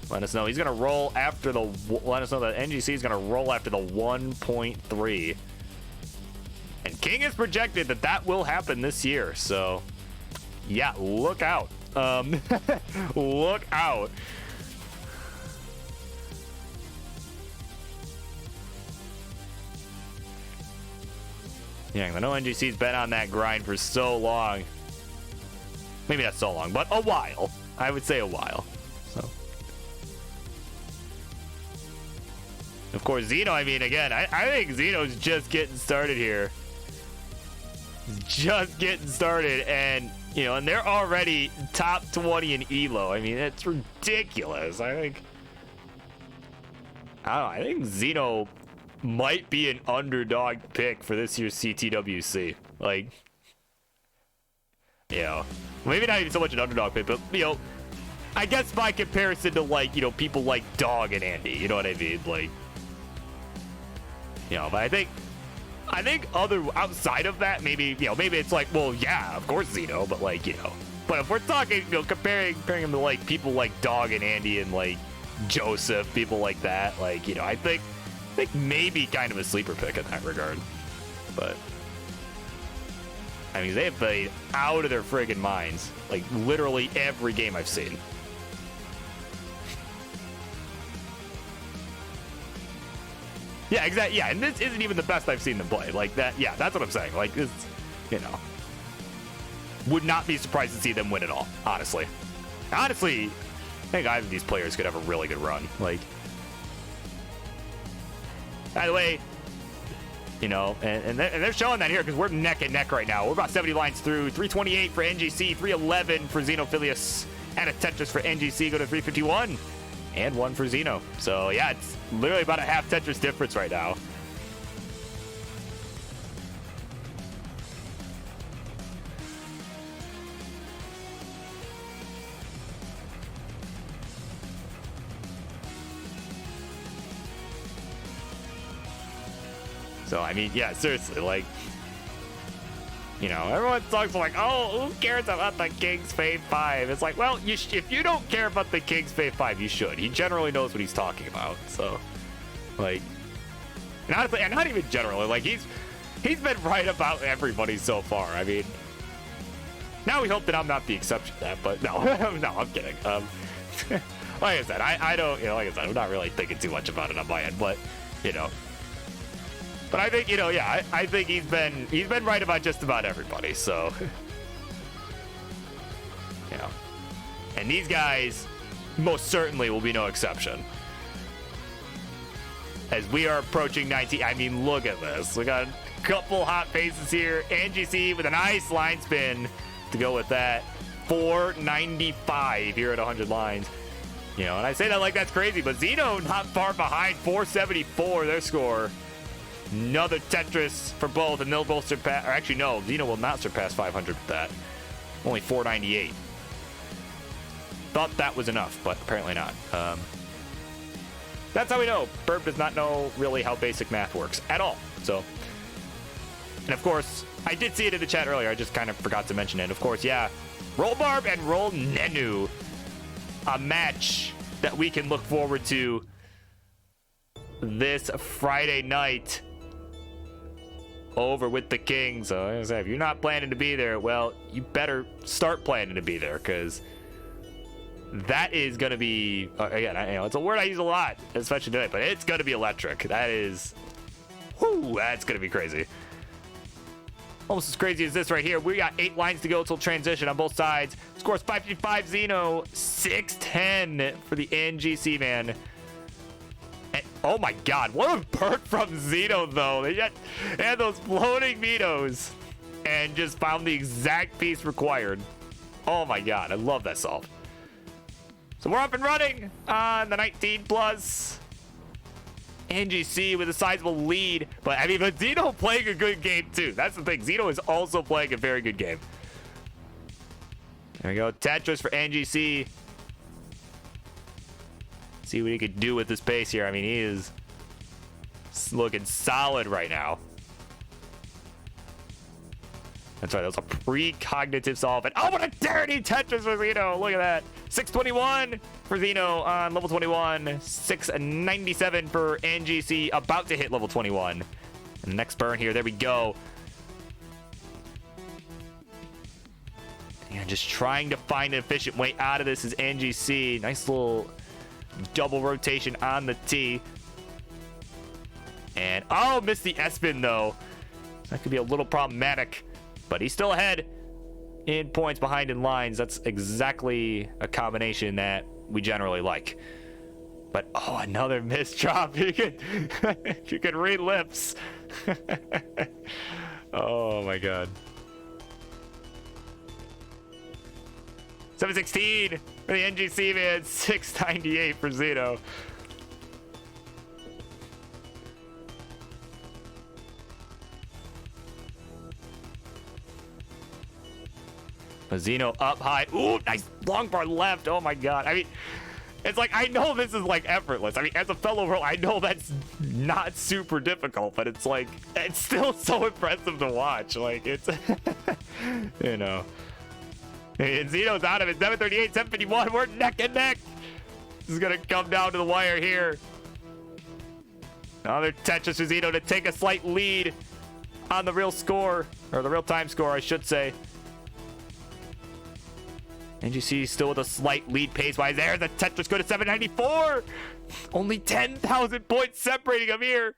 Let us know. He's going to roll after the... Let us know that NGC is going to roll after the 1.3. And King has projected that that will happen this year. So, yeah, look out. Look out. Yeah, I know NGC's been on that grind for so long. Maybe not so long, but a while. I would say a while. So, of course, Xeno, I mean, again, I think Xeno's just getting started here. Just getting started, and, you know, and they're already top 20 in ELO. I mean, it's ridiculous. I think Xeno might be an underdog pick for this year's CTWC. Like, you know, maybe not even so much an underdog pick, but, you know, I guess by comparison to, like, you know, people like Dog and Andy, you know what I mean? Like, you know, but I think other outside of that, maybe, you know, maybe it's like, well, yeah, of course Xeno, but, like, you know, but if we're talking, you know, comparing him to, like, people like Dog and Andy and, like, Joseph, people like that, like, you know, I think maybe kind of a sleeper pick in that regard. But I mean, they have played out of their friggin' minds, like literally every game I've seen. Yeah, exactly. Yeah, and this isn't even the best I've seen them play. Like that. Yeah, that's what I'm saying. Like this, you know, would not be surprised to see them win it all. Honestly, I think either of these players could have a really good run. Like. By the way, you know, and they're showing that here because we're neck and neck right now. We're about 70 lines through. 328 for NGC, 311 for Xenophilius, and a Tetris for NGC. Go to 351, and 1 for Xeno. So yeah, it's literally about a half Tetris difference right now. So, I mean, yeah, seriously, like, you know, everyone talks like, oh, who cares about the King's Fave 5? It's like, well, if you don't care about the King's Fave 5, you should. He generally knows what he's talking about. So, like, and honestly, and not even generally, like, he's been right about everybody so far. I mean, now we hope that I'm not the exception to that, but no, no, I'm kidding. Like I said, I don't, you know, like I said, I'm not really thinking too much about it on my end, but, you know. But I think, you know, yeah, I think he's been right about just about everybody. So, you know, and these guys most certainly will be no exception. As we are approaching 19, I mean, look at this. We got a couple hot faces here. NGC with a nice line spin to go with that. 495 here at 100 lines. You know, and I say that like that's crazy, but Xeno not far behind. 474 their score. Another Tetris for both, and they'll both surpass, or actually no, Xeno will not surpass 500 with that. Only 498. Thought that was enough, but apparently not. That's how we know. Burp does not know really how basic math works at all. So, and of course, I did see it in the chat earlier. I just kind of forgot to mention it. Of course, yeah, Roll Barb and Roll Nenu, a match that we can look forward to this Friday night over with the King. So as I say, if you're not planning to be there, well, you better start planning to be there, because that is going to be, again, I know it's a word I use a lot, especially today, but it's going to be electric. That is, whoo, that's going to be crazy. Almost as crazy as this right here. We got 8 lines to go till transition on both sides. Scores 555 Xeno, 610 for the NGC, man. And, oh my god, what a perk from Xeno, though. They had those floating vetoes and just found the exact piece required. Oh my god, I love that solve. So we're up and running on the 19 plus. NGC with a sizable lead. But I mean, but Xeno playing a good game too. That's the thing. Xeno is also playing a very good game. There we go. Tetris for NGC. See what he could do with this pace here. I mean, he is looking solid right now. That's right, that was a precognitive solve. And oh, what a dirty Tetris for Xeno. Look at that. 621 for Xeno on level 21. 697 for NGC, about to hit level 21. And the next burn here, there we go. Yeah, just trying to find an efficient way out of this is NGC. Nice little double rotation on the T. And, oh, missed the S-spin, though. That could be a little problematic. But he's still ahead in points, behind in lines. That's exactly a combination that we generally like. But, oh, another missed drop. You could read lips. Oh, my God. 716 for the NGC, man. 698 for Zeno. Zeno up high. Ooh, nice long bar left. Oh my God. I mean, it's like, I know this is like effortless. I mean, as a fellow pro, I know that's not super difficult, but it's like, it's still so impressive to watch. Like, it's, you know. And Zeno's out of it. 738, 751. We're neck and neck. This is going to come down to the wire here. Another Tetris for Zeno to take a slight lead on the real score, or the real time score, I should say. NGC still with a slight lead pace-wise. There, the Tetris go to 794. Only 10,000 points separating them here.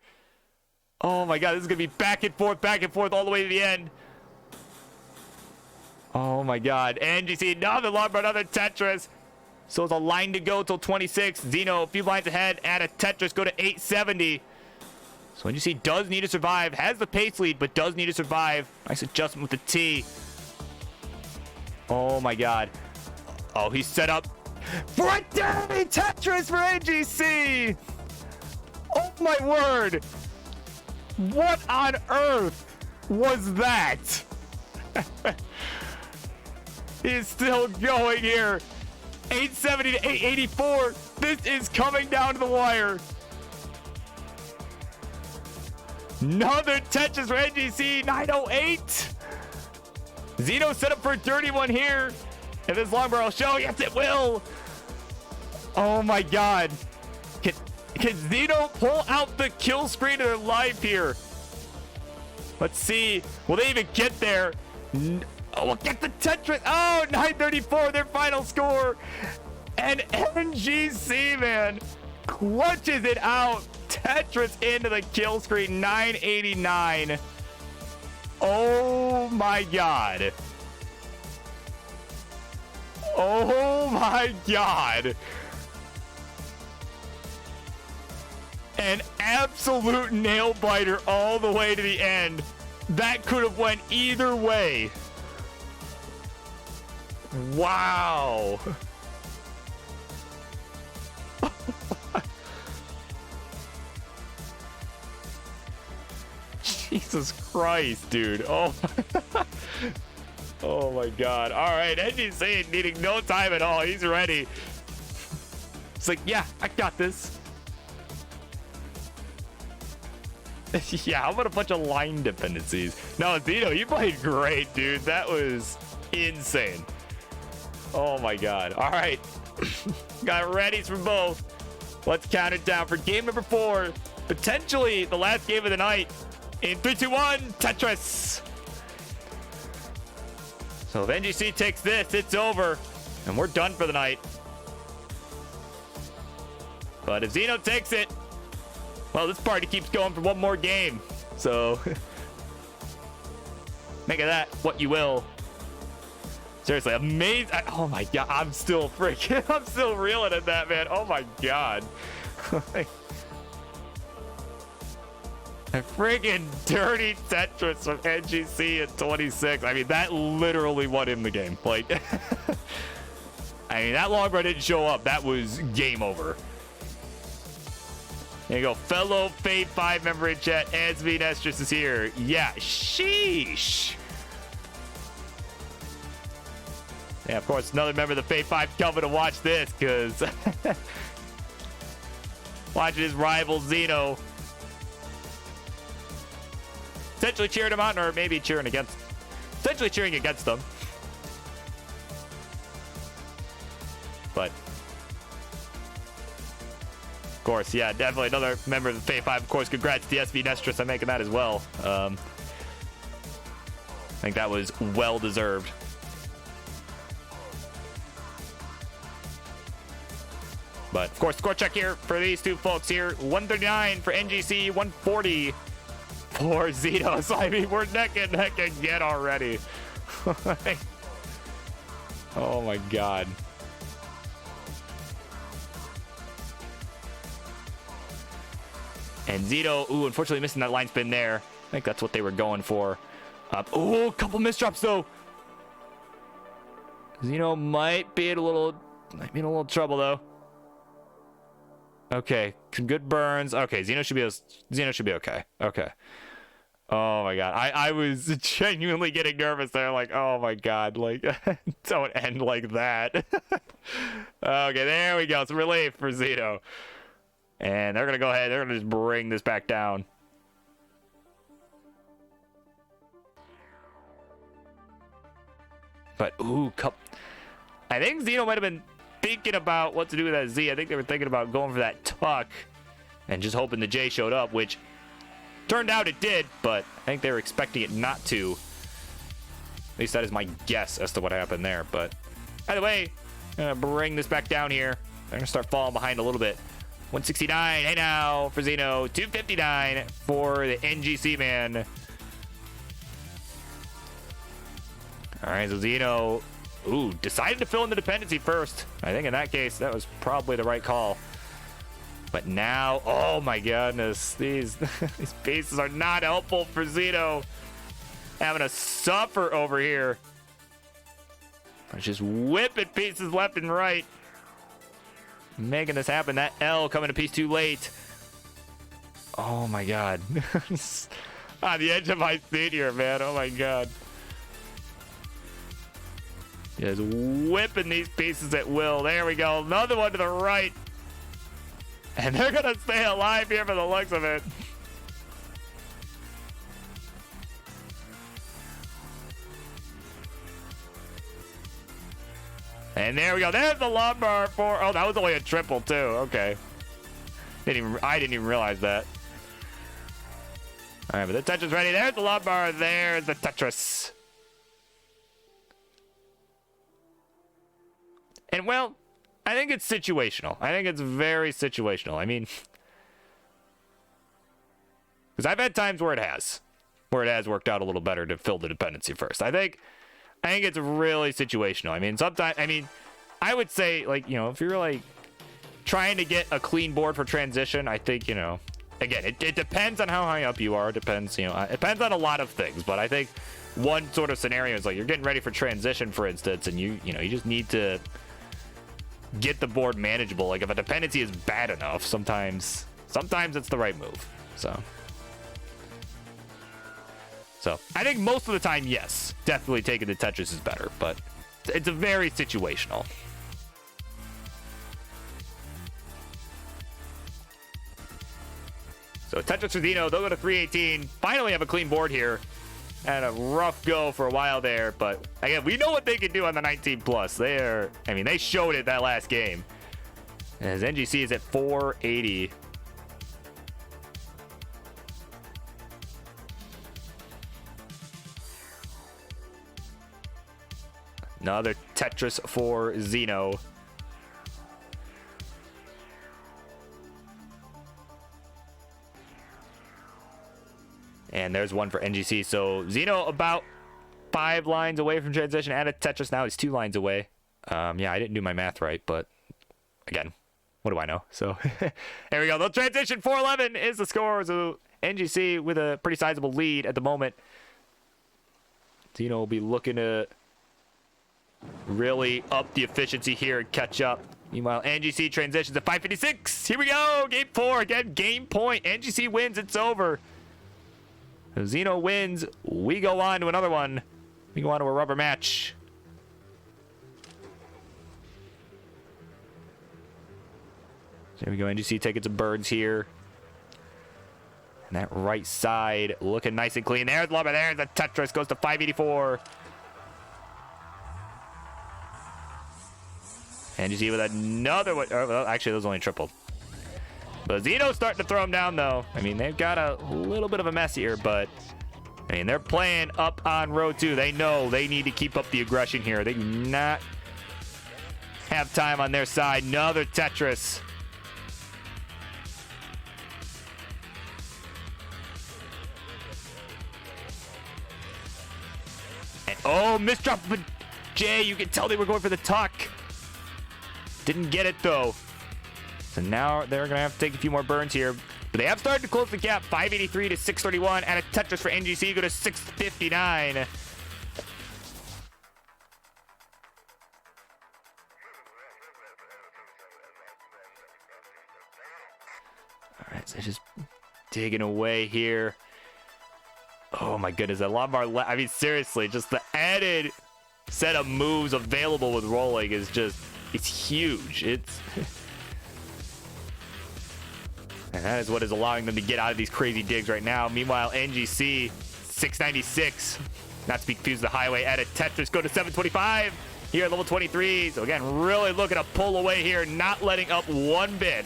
Oh my God, this is going to be back and forth all the way to the end. Oh my God. NGC, another long bar, another Tetris. So it's a line to go till 26. Zeno, a few lines ahead, add a Tetris, go to 870. So NGC does need to survive. Has the pace lead, but does need to survive. Nice adjustment with the T. Oh my God. Oh, he's set up for a dirty Tetris for NGC. Oh my word. What on earth was that? He's still going here. 870 to 884. This is coming down to the wire. Another Tetris for NGC. 908. Zeno set up for a dirty one here. If this long bar will show, yes it will. Oh my God. Can Zeno pull out the kill screen of their life here? Let's see. Will they even get there? Oh, we'll get the Tetris. Oh, 934, their final score. And NGC, man, clutches it out. Tetris into the kill screen, 989. Oh my God. Oh my God. An absolute nail biter all the way to the end. That could have went either way. Wow. Jesus Christ, dude. Oh. Oh my God. All right, NGC needing no time at all. He's ready. It's like, yeah, I got this. Yeah, how about a bunch of line dependencies? No, Zeno, you played great, dude. That was insane. Oh my God. All right. Got readies for both. Let's count it down for game number 4. Potentially the last game of the night. In 3, 2, 1, Tetris. So if NGC takes this, it's over. And we're done for the night. But if Zeno takes it, well, this party keeps going for one more game. So make of that what you will. Seriously, amazing. Oh my God, I'm still reeling at that, man. Oh my God. A friggin' dirty Tetris from NGC at 26. I mean, that literally won him the game. Like, I mean, that long bar didn't show up. That was game over. There you go. Fellow Fate 5 member in chat, SV Nestress is here. Yeah, sheesh. Yeah, of course, another member of the Fate 5 coming to watch this, because watching his rival Zeno essentially cheering him on, or maybe cheering against, essentially cheering against them. But of course, yeah, definitely another member of the Fate 5. Of course, congrats to the SV Nestress on making that as well. I think that was well deserved. But of course, score check here for these two folks here. 139 for NGC, 140 for Zeno. So I mean, we're neck and neck again already. Oh my god. And Zeno, ooh, unfortunately missing that line spin there. I think that's what they were going for. Ooh, a couple misdrops though. Zeno might be in a little trouble though. Okay, some good burns. Okay, Zeno should be okay. Okay. Oh my god, I was genuinely getting nervous there. Like, oh my god, like don't end like that. Okay, there we go. Some relief for Zeno. And they're gonna go ahead. They're gonna just bring this back down. But ooh, I think Zeno might have been thinking about what to do with that Z. I think they were thinking about going for that tuck and just hoping the J showed up, which turned out it did, but I think they were expecting it not to. At least that is my guess as to what happened there. But either way, I'm gonna bring this back down here. They're gonna start falling behind a little bit. 169, hey now for Zeno. 259 for the NGC man. All right, so Zeno, ooh, decided to fill in the dependency first. I think in that case, that was probably the right call. But now, oh my goodness, these pieces are not helpful for Zeno. Having to suffer over here. Just whipping pieces left and right. Making this happen. That L coming to piece too late. Oh my god. On the edge of my seat here, man. Oh my god. Just whipping these pieces at will. There we go. Another one to the right. And they're going to stay alive here for the looks of it. And there we go. There's the lumbar for... Oh, that was only a triple, too. Okay. I didn't even realize that. All right, but the Tetris ready. There's the lumbar. There's the Tetris. And, well, I think it's situational. I think it's very situational. I mean... Because I've had times where it has worked out a little better to fill the dependency first. I think it's really situational. I mean, sometimes, I would say, like, you know, if you're like trying to get a clean board for transition, I think, you know, again, it depends on how high up you are. It depends, you know, it depends on a lot of things. But I think one sort of scenario is like you're getting ready for transition, for instance, and you just need to get the board manageable. Like if a dependency is bad enough, sometimes it's the right move. So I think most of the time, yes, definitely taking the Tetris is better, but it's a very situational. So Tetris for Zeno, they'll go to 318. Finally have a clean board here. Had a rough go for a while there, but again, we know what they can do on the 19 plus. They showed it that last game. As NGC is at 480. Another Tetris for Zeno. And there's one for NGC. So Zeno about 5 lines away from transition. And a Tetris now. He's 2 lines away. Yeah, I didn't do my math right, but again, what do I know? So there we go. The transition 411 is the score. So NGC with a pretty sizable lead at the moment. Zeno will be looking to really up the efficiency here and catch up. Meanwhile, NGC transitions at 556. Here we go. Game 4. Again, game point. NGC wins. It's over. Zeno wins. We go on to another one. We go on to a rubber match. There we go. NGC taking some birds here. And that right side looking nice and clean. There's Lumber. There's the Tetris. Goes to 584. And you see with another one. Well, actually, those only tripled. But Zeno's starting to throw them down, though. I mean, they've got a little bit of a mess here, but I mean, they're playing up on row 2. They know they need to keep up the aggression here. They do not have time on their side. Another Tetris. And oh, misdrop of a J. You can tell they were going for the tuck. Didn't get it though. So now they're gonna have to take a few more burns here. But they have started to close the gap. 583 to 631. And a Tetris for NGC. Go to 659. All right, so just digging away here. Oh my goodness, that Lombard. I mean, seriously, just the added set of moves available with rolling is just—it's huge. It's and that is what is allowing them to get out of these crazy digs right now. Meanwhile, NGC 696, not to be confused with the highway, added Tetris. Go to 725 here at level 23. So again, really looking to pull away here, not letting up one bit.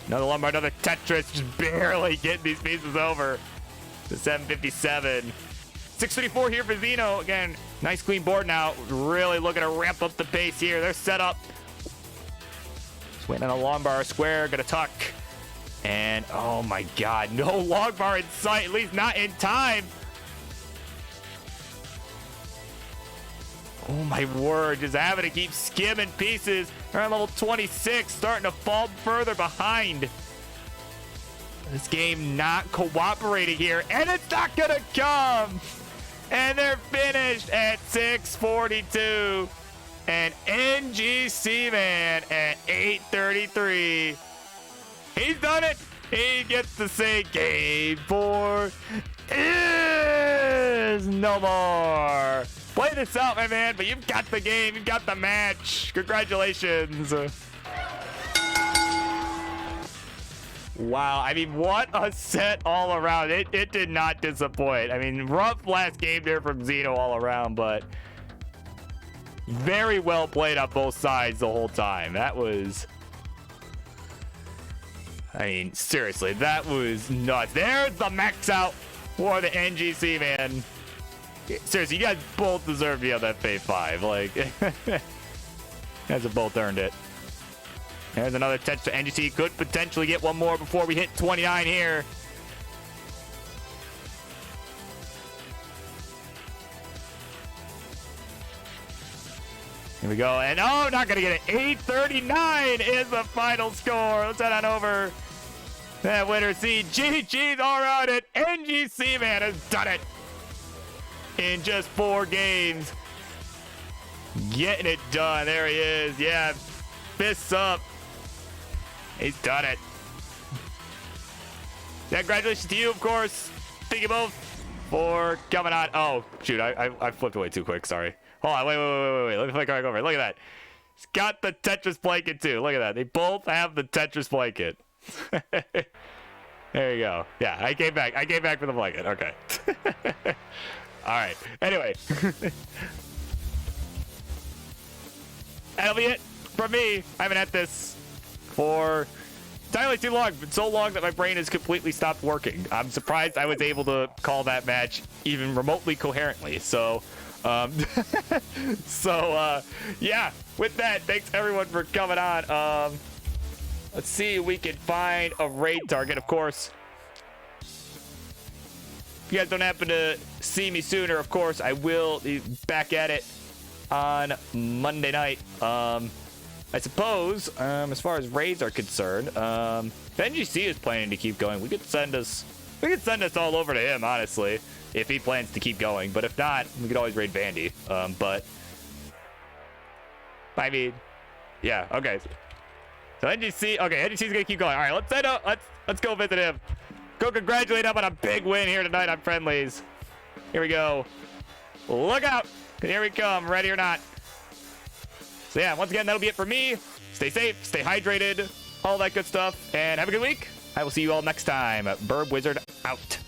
Another Lombard, another Tetris, just barely getting these pieces over to 757. 634 here for Xeno. Again, nice clean board now. Really looking to ramp up the pace here. They're set up. Just waiting on a long bar square. Gonna tuck. And oh my god, no long bar in sight, at least not in time. Oh my word, just having to keep skimming pieces. They're on level 26, starting to fall further behind. This game not cooperating here, and it's not gonna come. And they're finished at 642. And NGC man at 833. He's done it. He gets to say game 4 is no more. Play this out, my man, but you've got the game. You've got the match. Congratulations. Wow, I mean, what a set all around. It did not disappoint. I mean, rough last game there from Xeno all around, but very well played on both sides the whole time. That was... I mean, seriously, that was nuts. There's the max out for the NGC, man. Seriously, you guys both deserve to be on that Phase 5. Like, you guys have both earned it. There's another touch to NGC. Could potentially get one more before we hit 29 here. Here we go. And oh, not going to get it. 839 is the final score. Let's head on over. That winner, see, GG's all around it. NGC, man, has done it. In just 4 games. Getting it done. There he is. Yeah. Fists up. He's done it. Yeah, congratulations to you, of course. Thank you both for coming on. Oh, shoot. I flipped away too quick. Sorry. Hold on. Wait. Let me flick right over. Look at that. He's got the Tetris blanket, too. Look at that. They both have the Tetris blanket. There you go. Yeah, I came back. I came back for the blanket. Okay. All right. Anyway. That'll be it from me. I haven't had this for entirely too long. It's been so long that my brain has completely stopped working. I'm surprised I was able to call that match even remotely coherently. So, yeah, with that, thanks everyone for coming on. Let's see if we can find a raid target, of course. If you guys don't happen to see me sooner, of course, I will be back at it on Monday night. I suppose, as far as raids are concerned, if NGC is planning to keep going, we could send us all over to him, honestly, if he plans to keep going. But if not, we could always raid Vandy. But I mean, yeah, okay. So NGC, okay, NGC's gonna keep going. All right, let's head out. Let's go visit him. Go congratulate him on a big win here tonight on Friendlies. Here we go. Look out. Here we come, ready or not. So yeah, once again, that'll be it for me. Stay safe, stay hydrated, all that good stuff, and have a good week. I will see you all next time. Burb Wizard out.